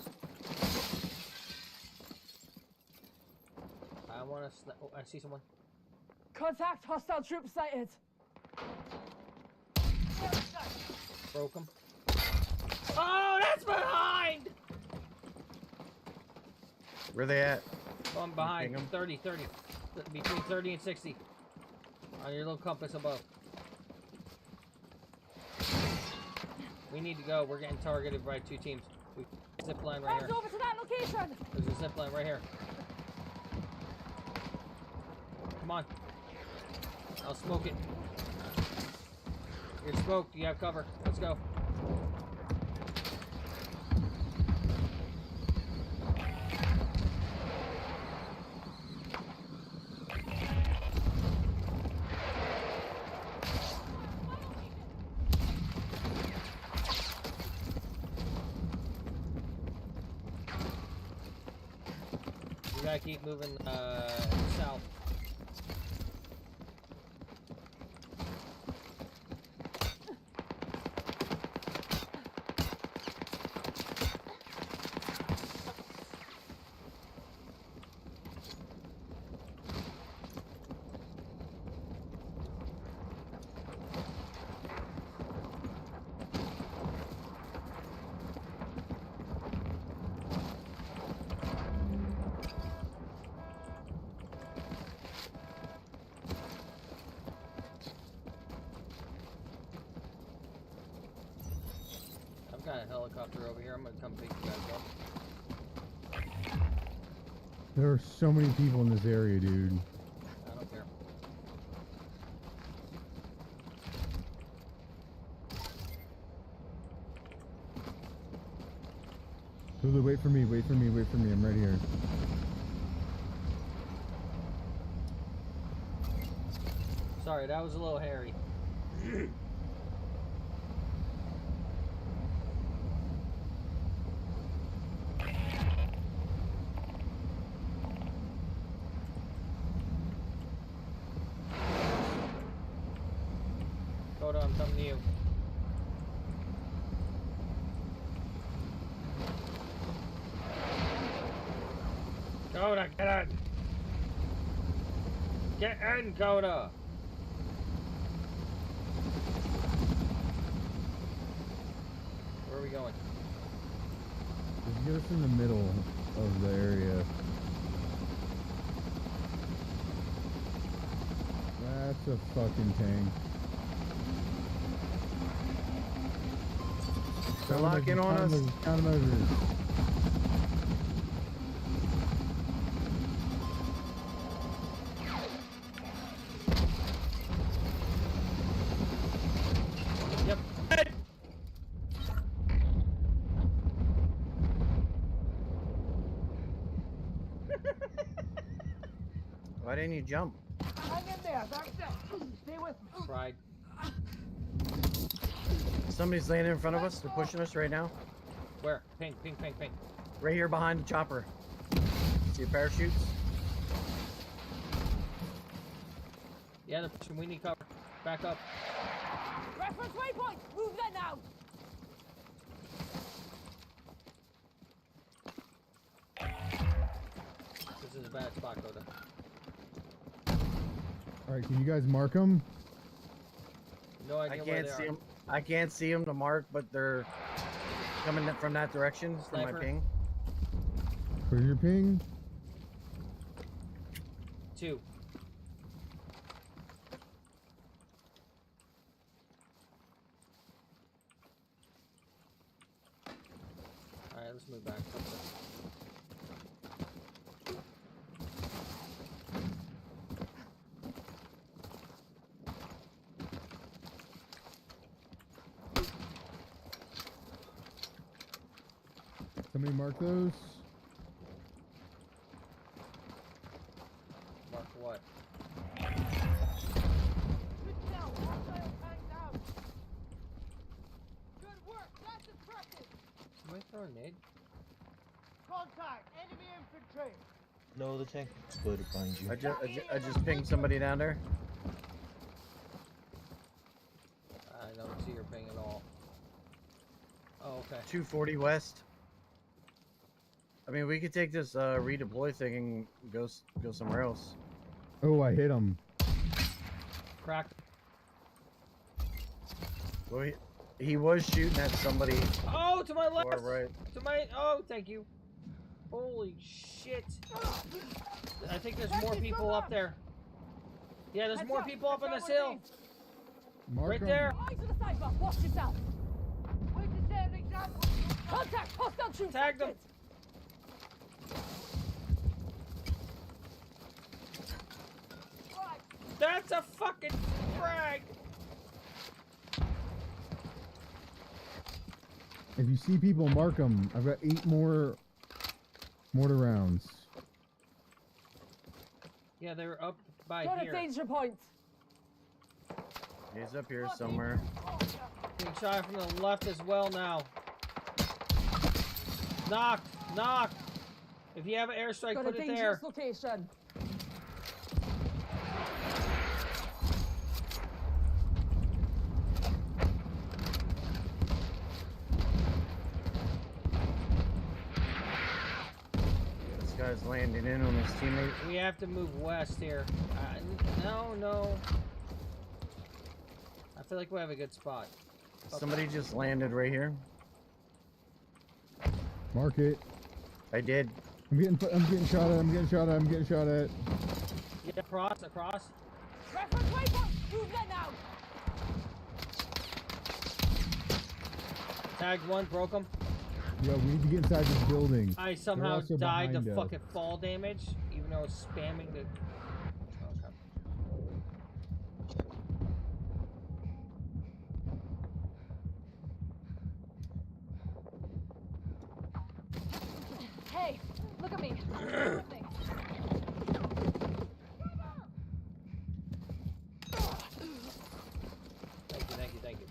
Speaker 3: I want to. Oh, I see someone.
Speaker 2: Contact hostile troops sighted.
Speaker 3: Broke him. Oh, that's behind!
Speaker 20: Where they at?
Speaker 3: Oh, I'm behind.
Speaker 20: Ping 'em?
Speaker 3: 30. Between 30 and 60. On your little compass above. We need to go. We're getting targeted by 2 teams. Zip line right
Speaker 2: Head
Speaker 3: here.
Speaker 2: over to that location!
Speaker 3: There's a zip line right here. Come on. I'll smoke it. You're smoked. You have cover. Let's go. We gotta keep moving south. I've got a helicopter over here. I'm gonna come pick you guys up.
Speaker 8: There are so many people in this area, dude.
Speaker 3: I don't care.
Speaker 8: Hulu, wait for me, wait for me, wait for me. I'm right here.
Speaker 3: Sorry, that was a little hairy. something new. Coda, get in! Get in, Coda! Where are we going?
Speaker 8: Just get us in the middle of the area. That's a fucking tank.
Speaker 20: They're locking on us.
Speaker 8: Countermeasures.
Speaker 3: Yep.
Speaker 20: Why didn't you jump?
Speaker 2: Hang in there. That's it. Stay with me.
Speaker 3: Tried.
Speaker 20: Somebody's landing in front of us. They're pushing us right now.
Speaker 3: Where? Ping, ping, ping, ping.
Speaker 20: Right here behind the chopper. See parachutes?
Speaker 3: Yeah, they're pushing. We need cover. Back up.
Speaker 2: Reference waypoint. Move there now.
Speaker 3: This is a bad spot, Coda.
Speaker 8: Alright, can you guys mark them?
Speaker 3: No
Speaker 20: I
Speaker 3: idea where
Speaker 20: can't
Speaker 3: they
Speaker 20: see
Speaker 3: are.
Speaker 20: them. I can't see them to mark, but they're coming from that direction from my
Speaker 3: Sniper.
Speaker 20: ping.
Speaker 8: Where's your ping?
Speaker 3: 2. Alright, let's move back.
Speaker 8: Somebody mark those?
Speaker 3: Mark what?
Speaker 2: Good down. Hostile tank down. Good work. That's impressive.
Speaker 3: Am I throwing a nade?
Speaker 2: Contact. Enemy infantry.
Speaker 4: No, the tank is good to find you.
Speaker 20: I just pinged somebody down there.
Speaker 3: I don't see your ping at all. Oh, okay.
Speaker 20: 240 west. I mean, we could take this redeploy thing and go somewhere else.
Speaker 8: Oh, I hit him.
Speaker 3: Cracked.
Speaker 20: Well, he was shooting at somebody.
Speaker 3: Oh, to my left!
Speaker 20: To our right.
Speaker 3: To my... Oh, thank you. Holy shit. I think there's more people up there. Yeah, there's more people up on this hill.
Speaker 8: Mark
Speaker 3: Right
Speaker 8: 'em.
Speaker 3: there.
Speaker 2: Eyes on the sidewalk. Watch yourself. Wait to set an example. Contact. Hostile troops.
Speaker 3: Tag them. That's a fucking frag.
Speaker 8: If you see people, mark them. I've got 8 more mortar rounds.
Speaker 3: Yeah, they're up by
Speaker 2: Got a
Speaker 3: here.
Speaker 2: danger point.
Speaker 20: He's up here somewhere.
Speaker 3: Being shot from the left as well now. Knocked. Knocked. If you have an airstrike,
Speaker 2: Got
Speaker 3: put
Speaker 2: a
Speaker 3: it there.
Speaker 2: dangerous location.
Speaker 20: This guy's landing in on his teammate.
Speaker 3: We have to move west here. No. I feel like we have a good spot. Okay.
Speaker 20: Somebody just landed right here.
Speaker 8: Mark it.
Speaker 20: I did.
Speaker 8: I'm getting shot at. I'm getting shot at.
Speaker 3: Yeah, across.
Speaker 2: Reference waypoint. Move there now.
Speaker 3: Tagged one, broke him.
Speaker 8: Yo, we need to get inside this building.
Speaker 3: I
Speaker 8: They're
Speaker 3: somehow
Speaker 8: also
Speaker 3: died to
Speaker 8: behind us.
Speaker 3: fucking fall damage, even though I was spamming the... Okay.
Speaker 2: Hey, look at me.
Speaker 3: Thank you.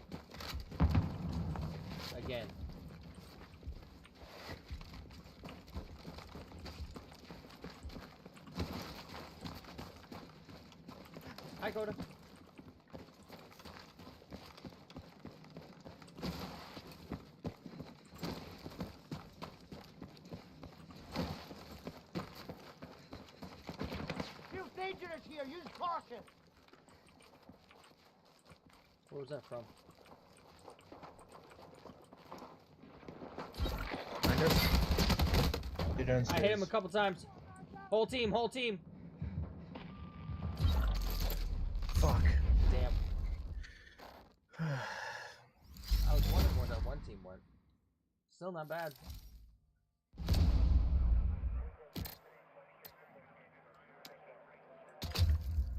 Speaker 3: Again. Hi, Coda.
Speaker 2: dangerous here. Use caution.
Speaker 3: Where was that from? I hit him a couple times. Whole team, whole team.
Speaker 20: Fuck.
Speaker 3: Damn. I was wondering where that one team went. Still not bad.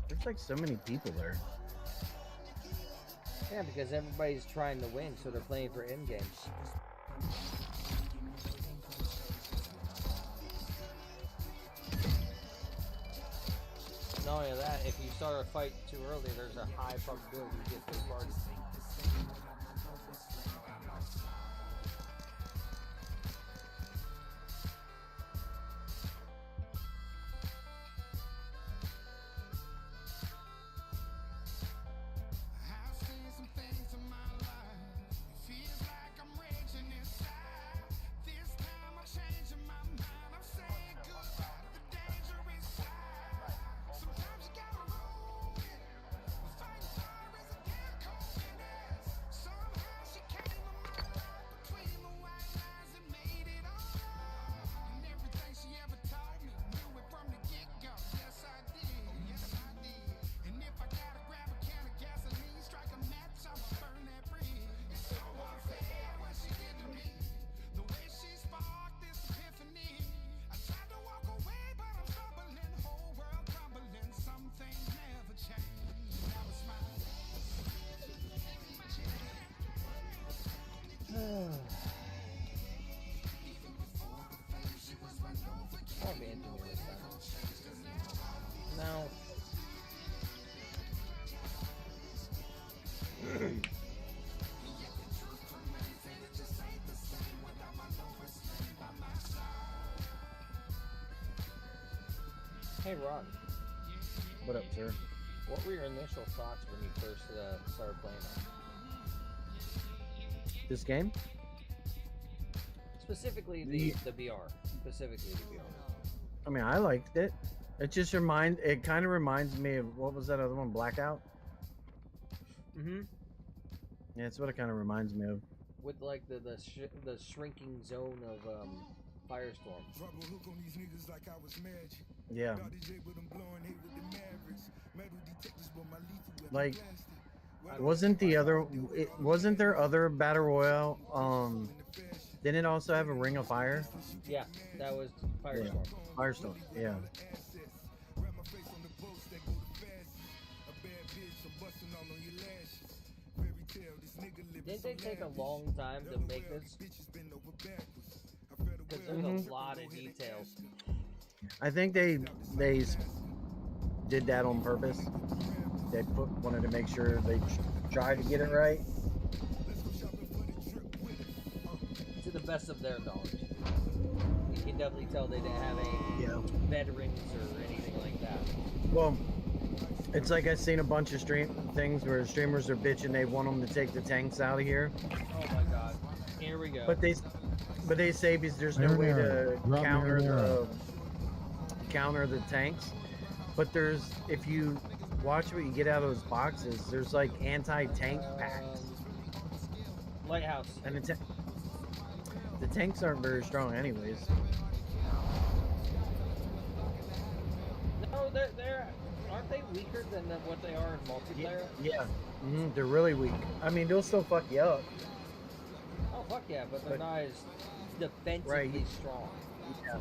Speaker 20: There's like so many people there.
Speaker 3: Yeah, because everybody's trying to win, so they're playing for end games. Not only that, if you start a fight too early, there's a high probability you get third party. I'll be into it this time. No. Hey Ron.
Speaker 20: What up, sir?
Speaker 3: What were your initial thoughts when you first started playing it?
Speaker 20: This game?
Speaker 3: Specifically the VR. Specifically the VR.
Speaker 20: I mean, I liked it. It kind of reminds me of, what was that other one, Blackout?
Speaker 3: Mm-hmm.
Speaker 20: Yeah, it's what it kind of reminds me of.
Speaker 3: With like the shrinking zone of Firestorm.
Speaker 20: Yeah. Like, wasn't there other Battle Royale? Didn't it also have a Ring of Fire?
Speaker 3: Yeah, that was Firestorm.
Speaker 20: Yeah. Firestorm, yeah.
Speaker 3: Didn't they take a long time to make this? Because there's a lot of details.
Speaker 20: I think they did that on purpose. They wanted to make sure they tried to get it right.
Speaker 3: To the best of their knowledge. You can definitely tell they didn't have any veterans or anything like that.
Speaker 20: Well, it's like I've seen a bunch of things where streamers are bitching they want them to take the tanks out of here.
Speaker 3: Oh my god. Here we go.
Speaker 20: But they say because there's no way to counter the tanks. But if you watch what you get out of those boxes, there's like anti-tank packs.
Speaker 3: Lighthouse.
Speaker 20: And the tanks aren't very strong anyways.
Speaker 3: No, aren't they weaker than what they are in multiplayer?
Speaker 20: Yeah. They're really weak. I mean, they'll still fuck you up.
Speaker 3: Oh fuck yeah, but they're not as defensively strong.
Speaker 20: Yeah.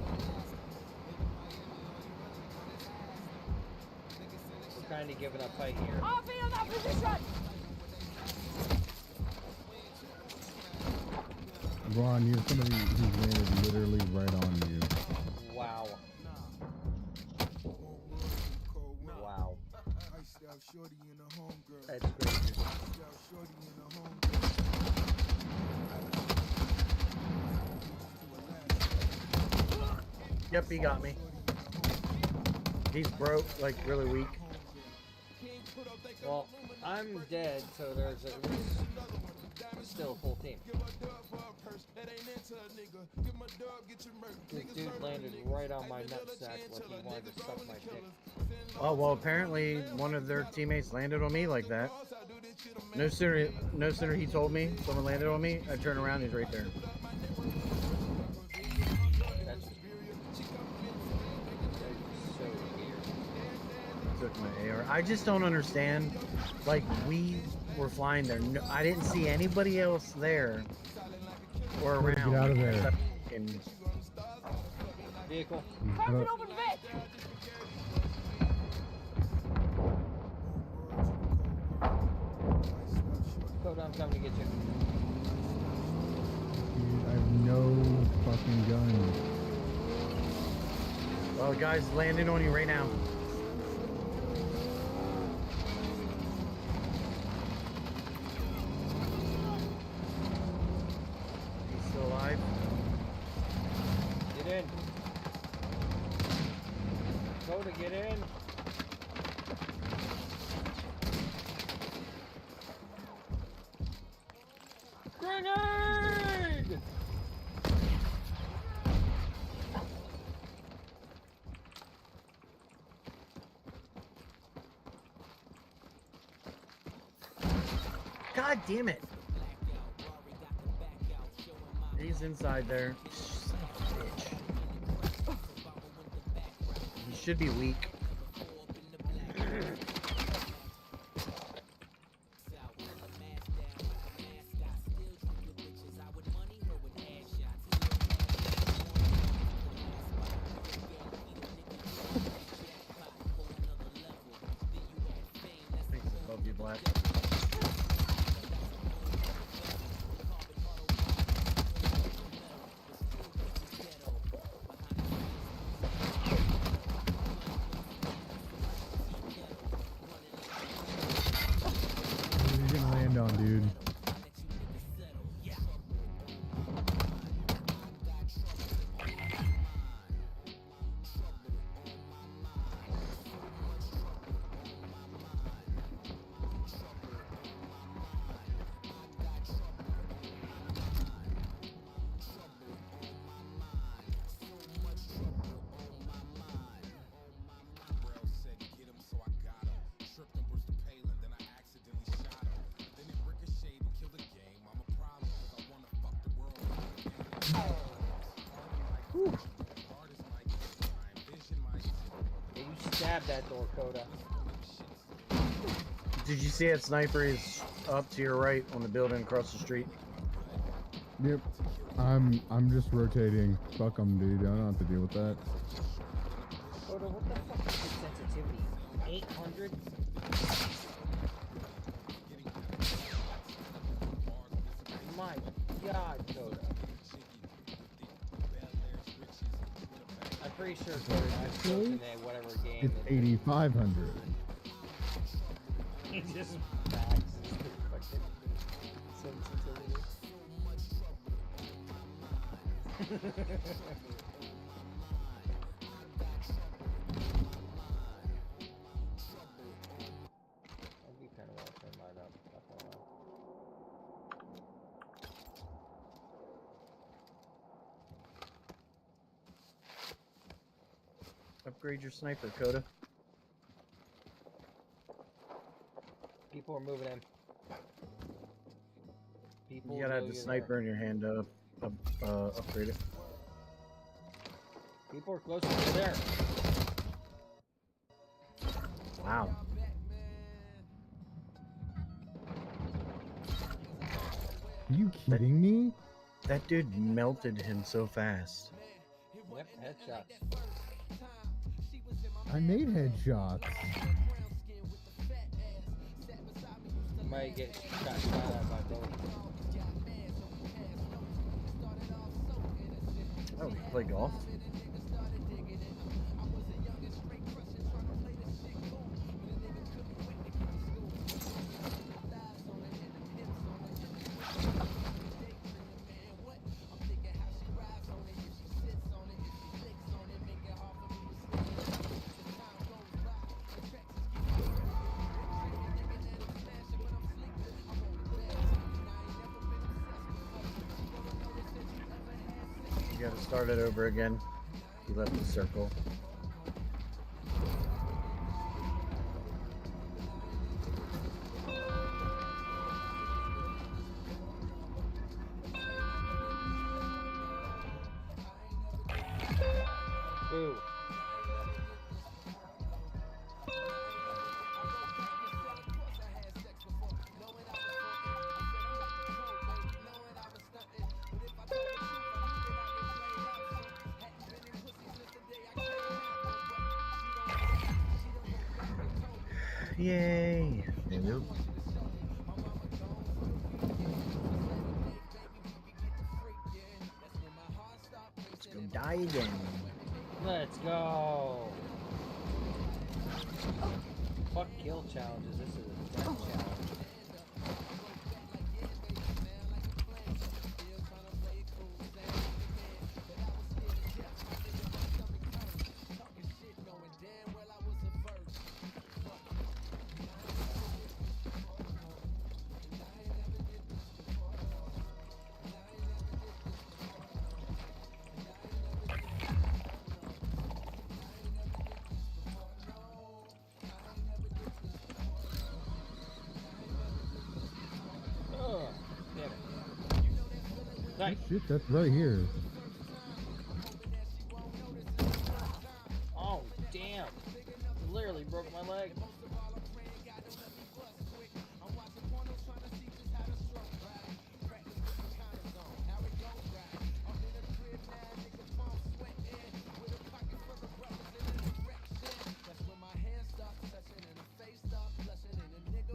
Speaker 3: We're kind of giving up fight here.
Speaker 2: I'll be in that position!
Speaker 8: Ron, you're somebody who's landed literally right on you.
Speaker 3: Wow. Wow. That's crazy.
Speaker 20: Yep, he got me. He's broke, like really weak.
Speaker 3: Well, I'm dead, so there's at least still a full team. This dude landed right on my nutsack like he wanted to suck my dick.
Speaker 20: Oh well, apparently one of their teammates landed on me like that. No sooner he told me someone landed on me, I turned around, he's right there.
Speaker 3: That's so weird.
Speaker 20: Took my AR. I just don't understand. Like, we were flying there. No, I didn't see anybody else there or around.
Speaker 8: Get out of there.
Speaker 20: except in-
Speaker 3: Vehicle.
Speaker 2: Carpet over the Vic!
Speaker 3: Code, I'm coming to get you.
Speaker 8: Dude, I have no fucking gun.
Speaker 20: Well, the guy's landing on you right now. He's still alive.
Speaker 3: Get in. Coda, get in. Grenade!
Speaker 20: God damn it! He's inside there. Son of a bitch. He should be weak. Thanks above you, Black.
Speaker 8: What are you gonna land on, dude?
Speaker 3: Yeah, you stabbed that door, Coda.
Speaker 20: Did you see that sniper is up to your right on the building across the street?
Speaker 8: Yep. I'm just rotating. Fuck 'em, dude. I don't have to deal with that.
Speaker 3: Coda, what the fuck is your sensitivity? 800? My God, Coda. I'm pretty sure Coda just goes in a whatever game.
Speaker 8: It's
Speaker 3: that-
Speaker 8: 8,500.
Speaker 3: He just maxes the fucking sensitivity. I'd be kind of want to turn mine up. Not gonna lie.
Speaker 20: Upgrade your sniper, Coda.
Speaker 3: People are moving in. People
Speaker 20: You gotta have
Speaker 3: know
Speaker 20: the
Speaker 3: you're
Speaker 20: sniper in your hand to upgrade it.
Speaker 3: there. People are closer to there.
Speaker 20: Wow.
Speaker 8: Are you kidding me?
Speaker 20: That dude melted him so fast.
Speaker 3: Yep, headshots.
Speaker 8: I made headshots.
Speaker 3: You might get shot at by both.
Speaker 20: Oh, you play golf? Start it over again. You left the circle.
Speaker 3: Ooh.
Speaker 20: Yay! Nope. Let's go die again.
Speaker 3: Let's go. Fuck kill challenges. This is a death challenge. Nice.
Speaker 8: Shit, that's right here.
Speaker 3: Oh, damn. Literally broke my leg.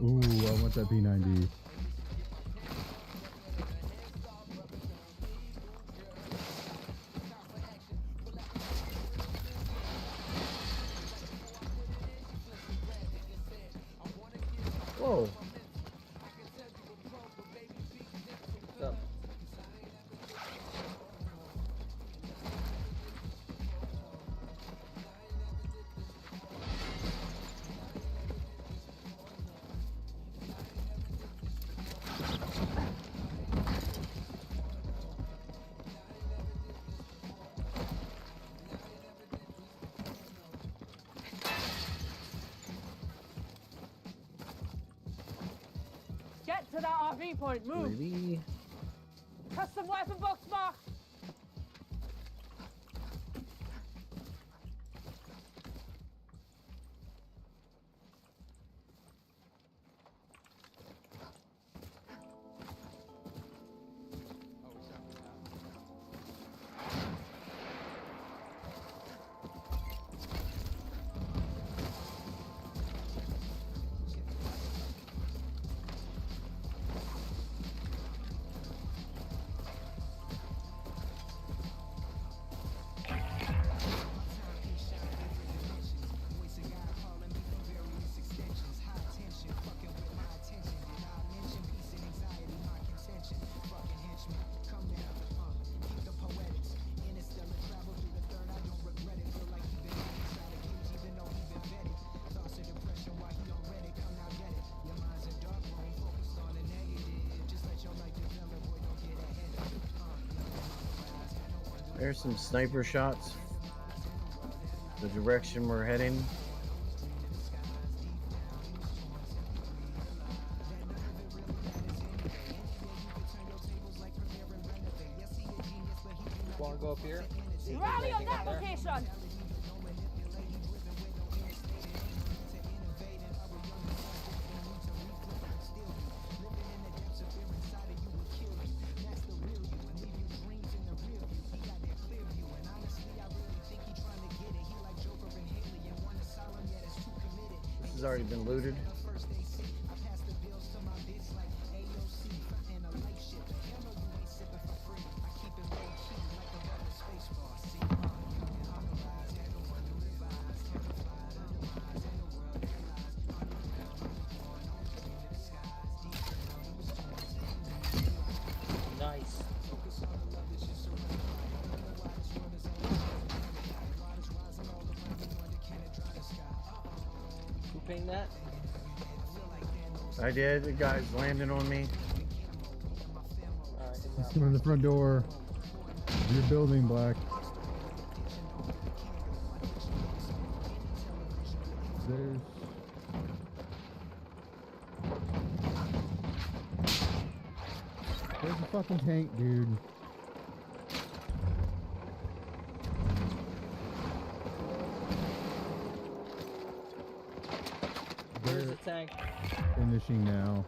Speaker 8: Ooh, I want that P90.
Speaker 20: Whoa.
Speaker 3: What's up?
Speaker 2: Get to that RV point, move!
Speaker 20: Maybe.
Speaker 2: Custom weapon box marked!
Speaker 20: There's some sniper shots. The direction we're heading.
Speaker 3: Want to go up here? See if there's
Speaker 2: Rally on
Speaker 3: anything
Speaker 2: that
Speaker 3: up there?
Speaker 2: location!
Speaker 20: This has already been looted.
Speaker 3: Nice. Who pinged that?
Speaker 20: I did. The guy's landing on me.
Speaker 3: Alright,
Speaker 8: He's coming in the front door. You're building, Black. There's a fucking tank, dude.
Speaker 3: Where's the tank?
Speaker 8: Finishing now.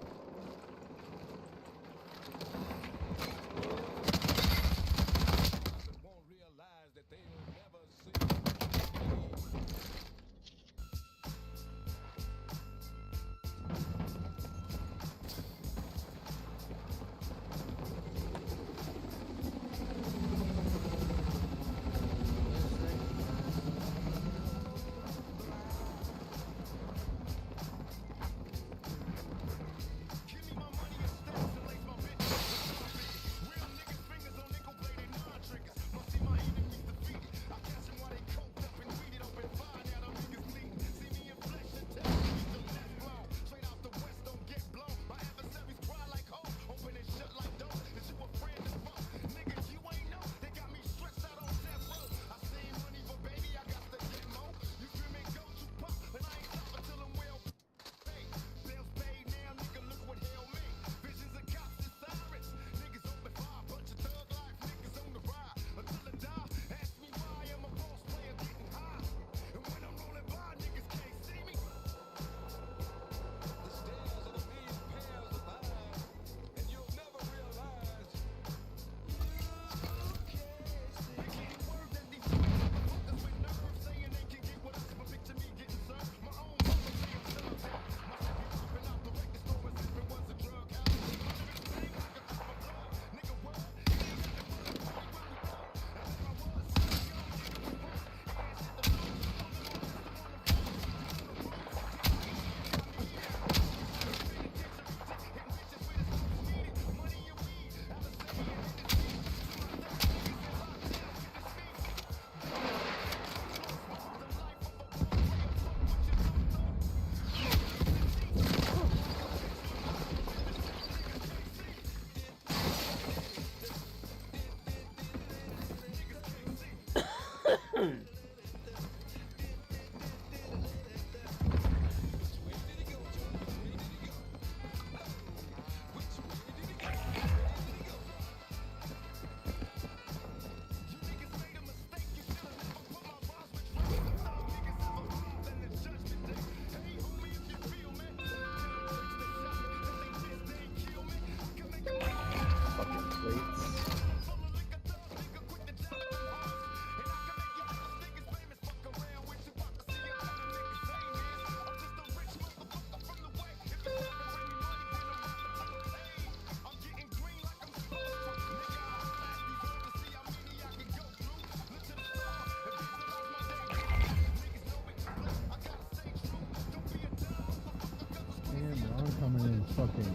Speaker 8: Coming in fucking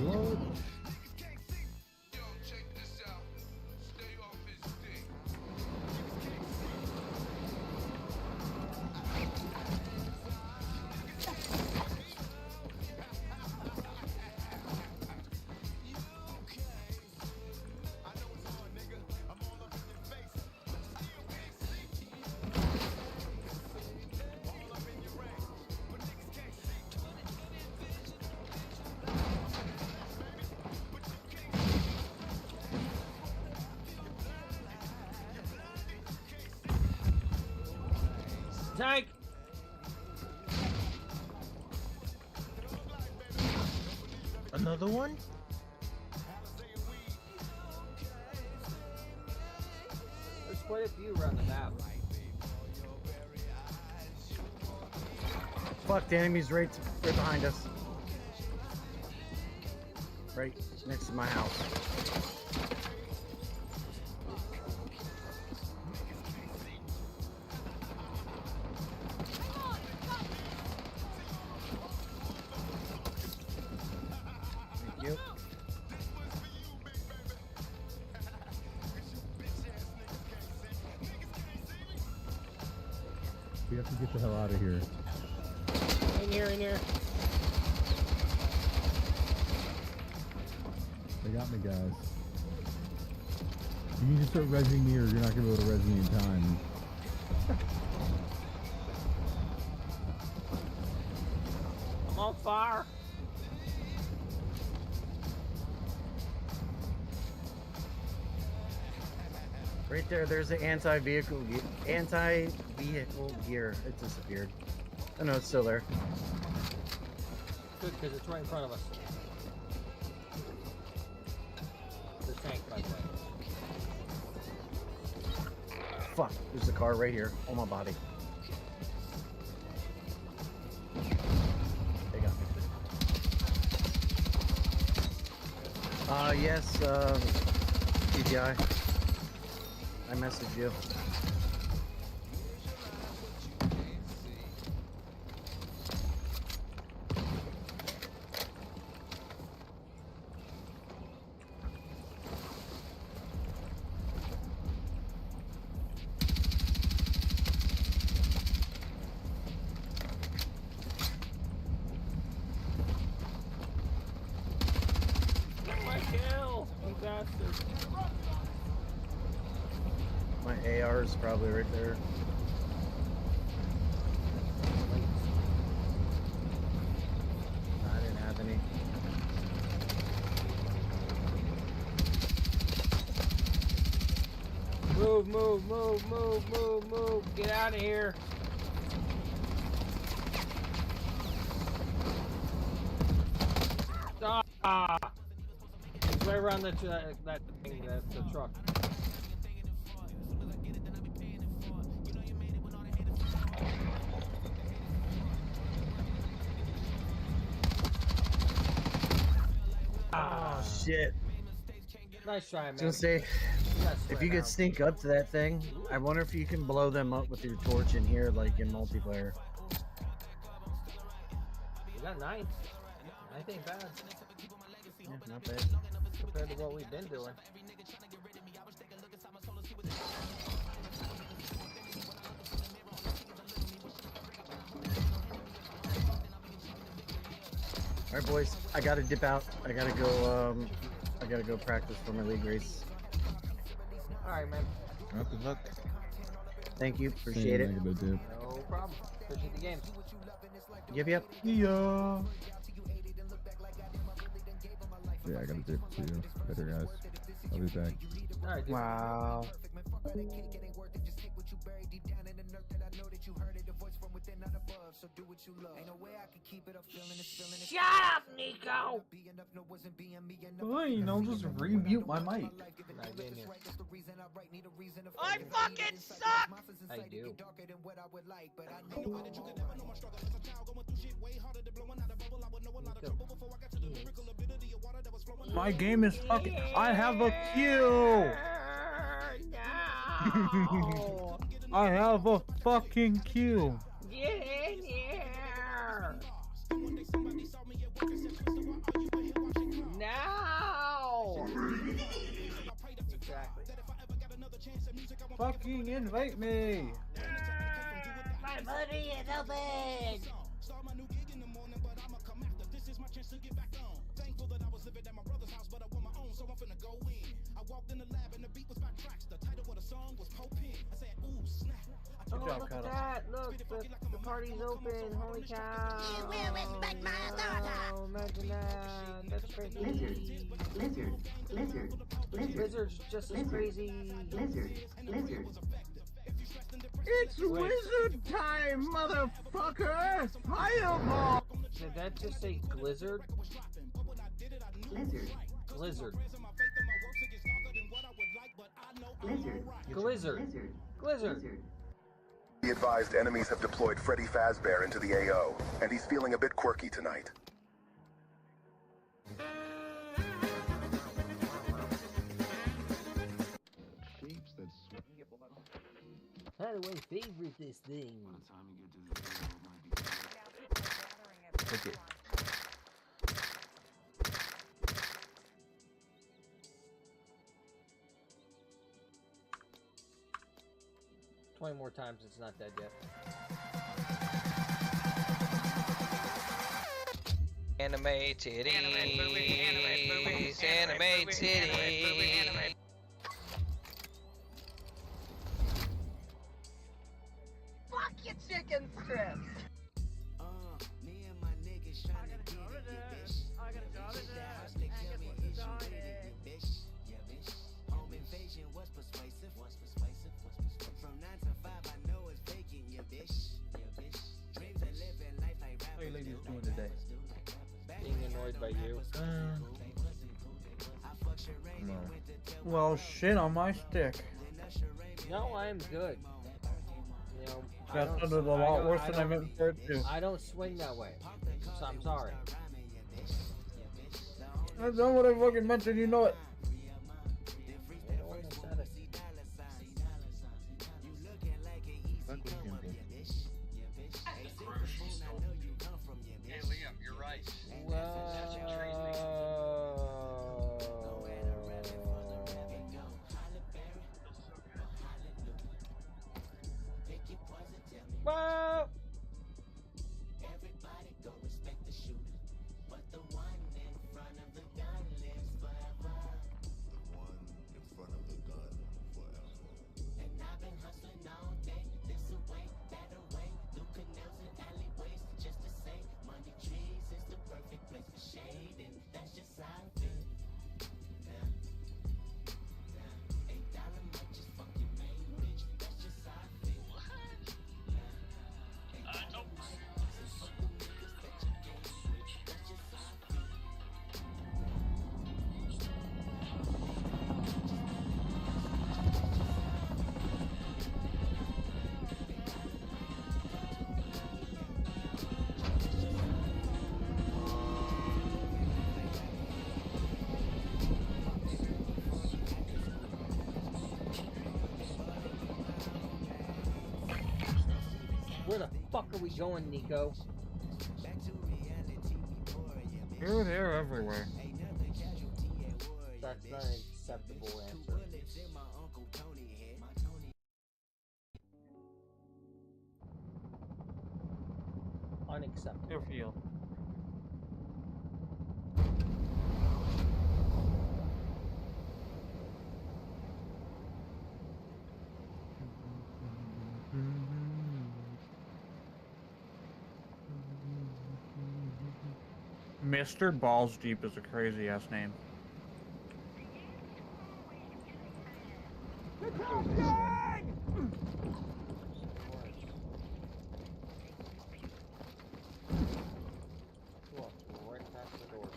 Speaker 8: what?
Speaker 3: Tank!
Speaker 20: Another one?
Speaker 3: There's quite a few around the map.
Speaker 20: Fuck, the enemy's right behind us. Right next to my house.
Speaker 8: We have to get the hell out of here.
Speaker 20: In here.
Speaker 8: They got me, guys. You need to start resing me or you're not gonna be able to res me in time.
Speaker 3: I'm on fire.
Speaker 20: Right there, there's the anti-vehicle gear. It disappeared. Oh no, it's still there.
Speaker 3: Good, because it's right in front of us. The tank, by the way.
Speaker 20: Fuck, there's a car right here on my body. They got me. Yes, TGI. I messaged you.
Speaker 3: Get my kill, you bastard.
Speaker 20: My AR is probably right there. I didn't have any.
Speaker 3: Move, move, move, move, move, move. Get out of here. Ah! He's right around that thing, the truck.
Speaker 20: Oh shit.
Speaker 3: Nice try, man.
Speaker 20: I was gonna say, if you could sneak up to that thing, I wonder if you can blow them up with your torch in here, like in multiplayer.
Speaker 3: We got 9. I think bad.
Speaker 20: Yeah, not bad.
Speaker 3: Compared to what we've been doing.
Speaker 20: Alright boys, I gotta dip out. I gotta go practice for my league race.
Speaker 3: Alright, man.
Speaker 8: Well, good luck.
Speaker 20: Thank you, appreciate it.
Speaker 3: No problem. Appreciate the game.
Speaker 20: Yep, yep.
Speaker 8: Yeah. Yeah, I gotta dip too. Better guys. I'll be back.
Speaker 3: Alright, dude.
Speaker 20: Wow.
Speaker 3: Shut up, Nico!
Speaker 1: Fine, I'll just remute my mic.
Speaker 3: I fucking suck! I do.
Speaker 1: My game is fucking. I have a queue!
Speaker 3: No!
Speaker 1: I have a fucking queue!
Speaker 3: Get in here! No! Exactly.
Speaker 1: Fucking invite me!
Speaker 3: My money is open!
Speaker 1: Good job,
Speaker 3: look
Speaker 1: Cuddles.
Speaker 3: at that! Look, the party's open! Holy cow!
Speaker 2: You will respect my authority!
Speaker 3: Oh, imagine that! That's crazy!
Speaker 2: Lizard.
Speaker 3: Lizard's just as crazy!
Speaker 2: Lizard.
Speaker 1: It's wizard time, motherfucker! Fireball!
Speaker 3: Did that just say Glizzard?
Speaker 2: Lizard.
Speaker 3: Glizzard!
Speaker 6: Be advised, enemies have deployed Freddy Fazbear into the AO, and he's feeling a bit quirky tonight.
Speaker 3: How do I favorite this thing?
Speaker 4: Okay.
Speaker 3: 20 more times, it's not dead yet.
Speaker 22: Anime titties, anime titties.
Speaker 2: strips.
Speaker 1: How you ladies doing today?
Speaker 3: Being annoyed by you.
Speaker 1: No. Well, shit on my stick.
Speaker 3: No, I am good. You know,
Speaker 1: That sounded a lot worse than I meant for it to.
Speaker 3: I don't swing that way. So I'm sorry.
Speaker 1: That's not what I fucking meant, and you know it.
Speaker 7: Hey Liam, you're right.
Speaker 3: Whoa!
Speaker 11: Everybody go respect the shooter, but the one in front of the gun lives forever.
Speaker 22: The one in front of the gun forever.
Speaker 11: And I've been hustling all day, this away, that away, through canals and alleyways, just to say, money trees is the perfect place for shade, and that's just how I feel. $8 might just fuck your main bitch, that's just how I feel.
Speaker 3: Where the fuck are we going, Nico?
Speaker 1: Here, there, everywhere.
Speaker 3: That's not an acceptable answer. Unacceptable.
Speaker 1: Airfield. Mr. Balls Deep is a crazy ass name.
Speaker 3: Walked right past the doors.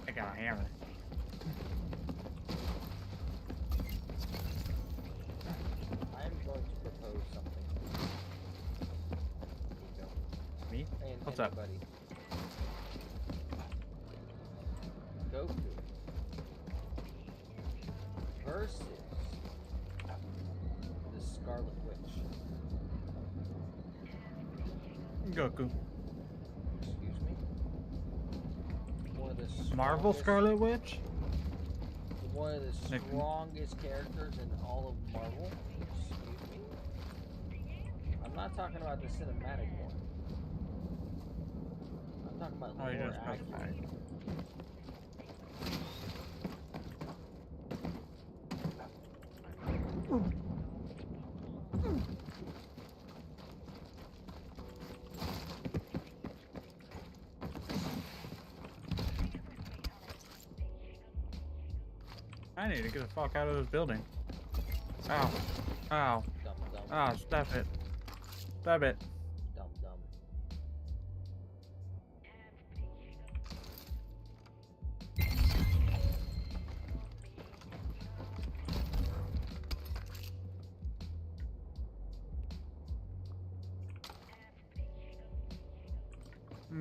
Speaker 1: I got a hammer.
Speaker 3: I am going to propose something. Nico.
Speaker 1: Me?
Speaker 3: And
Speaker 1: What's up?
Speaker 3: anybody. Goku versus the Scarlet Witch.
Speaker 1: Goku.
Speaker 3: Excuse me. One of the
Speaker 1: Marvel
Speaker 3: strongest-
Speaker 1: Scarlet Witch?
Speaker 3: One of the
Speaker 1: Nick-
Speaker 3: strongest characters in all of Marvel. Excuse me. I'm not talking about the cinematic one. I'm talking about
Speaker 1: Oh, you
Speaker 3: lore
Speaker 1: just
Speaker 3: action.
Speaker 1: specified. I need to get the fuck out of this building. Ow. Ow.
Speaker 3: Dumb, dumb.
Speaker 1: Ah, stop it. Stop it.
Speaker 3: Dumb, dumb.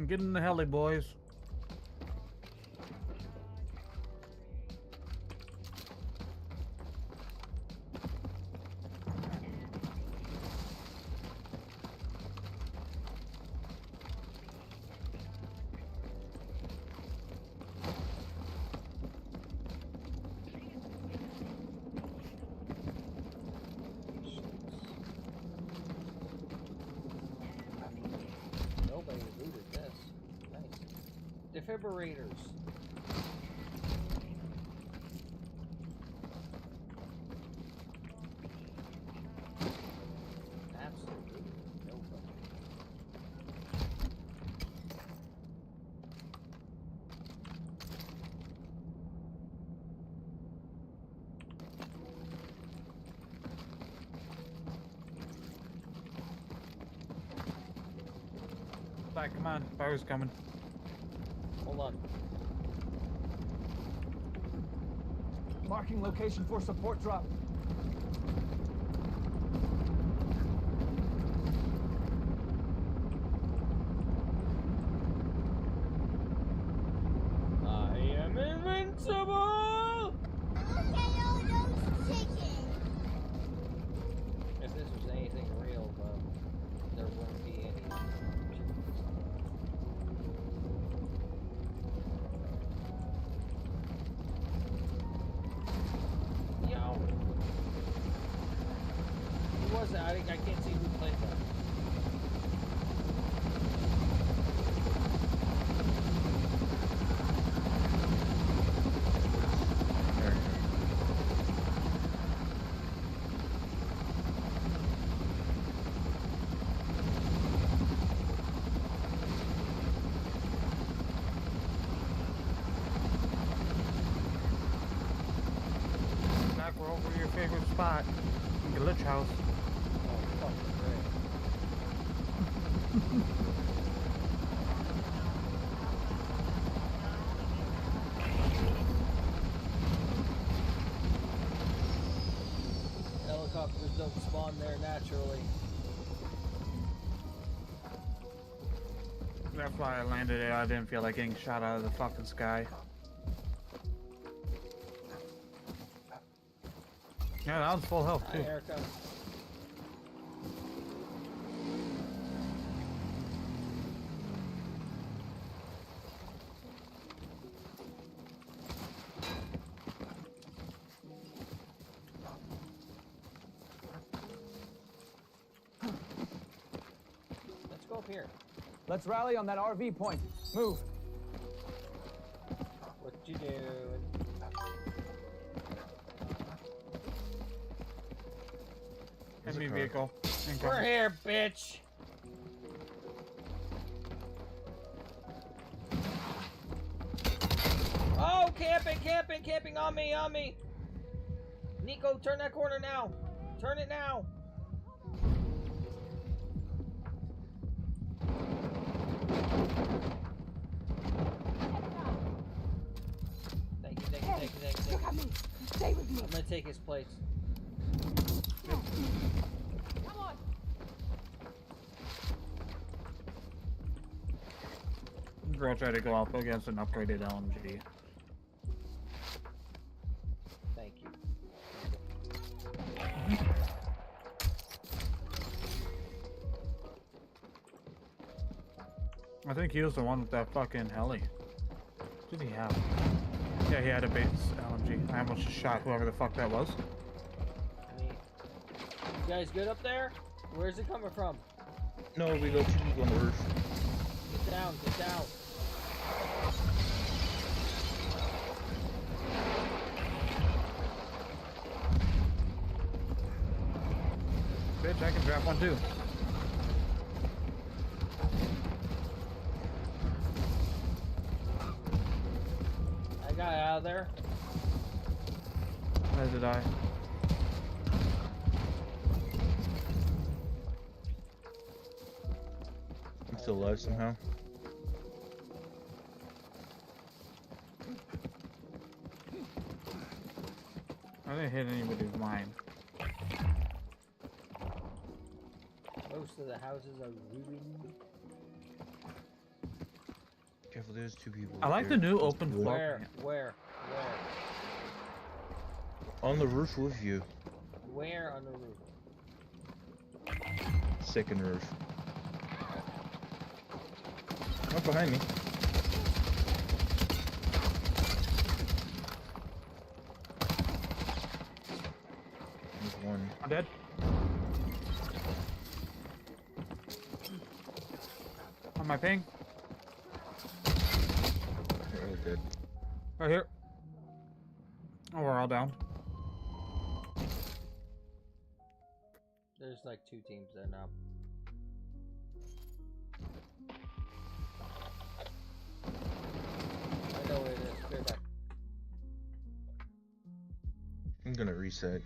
Speaker 1: Get in the heli, boys.
Speaker 3: defibrillators. Absolutely. No problem.
Speaker 1: Back, come on. Fire's coming.
Speaker 3: Hold on.
Speaker 21: Marking location for support drop.
Speaker 3: I am invincible! If this was anything real, there wouldn't be any chickens. Yo! Who was that? I can't see who played that.
Speaker 1: Back, we're over your favorite spot. Glitch house.
Speaker 3: Oh, fucking great. Helicopters don't spawn there naturally.
Speaker 1: That's why I landed it. I didn't feel like getting shot out of the fucking sky. Yeah, that was full health too.
Speaker 3: Here it comes. Let's go up here.
Speaker 21: Let's rally on that RV point. Move.
Speaker 3: What you doing?
Speaker 1: Enemy vehicle.
Speaker 3: We're here, bitch. Oh, camping on me. Nico, turn that corner now. Turn it now. Thank you.
Speaker 2: Look at me. Stay with me.
Speaker 3: I'm gonna take his place.
Speaker 2: Come on.
Speaker 1: Girl tried to go up against an upgraded LMG.
Speaker 3: Thank you.
Speaker 1: I think he was the one with that fucking heli. What did he have? Yeah, he had a base LMG. I almost just shot whoever the fuck that was.
Speaker 3: You guys good up there? Where's it coming from?
Speaker 7: No, we go to on the roof.
Speaker 3: Get down.
Speaker 1: Bitch, I can drop one too.
Speaker 3: I got out of there.
Speaker 1: As did I.
Speaker 7: I'm still alive somehow.
Speaker 1: I didn't hit anybody's mine.
Speaker 3: Most of the houses are ruined.
Speaker 7: Careful, there's two people.
Speaker 1: I like the new open floor.
Speaker 3: Where?
Speaker 7: On the roof with you.
Speaker 3: Where on the roof?
Speaker 7: Second roof. Not behind me. There's one.
Speaker 1: I'm dead. On my ping.
Speaker 7: dead.
Speaker 1: Right here. Oh, we're all down.
Speaker 3: There's like 2 teams there now. I know where it is. Clear back.
Speaker 7: I'm gonna reset.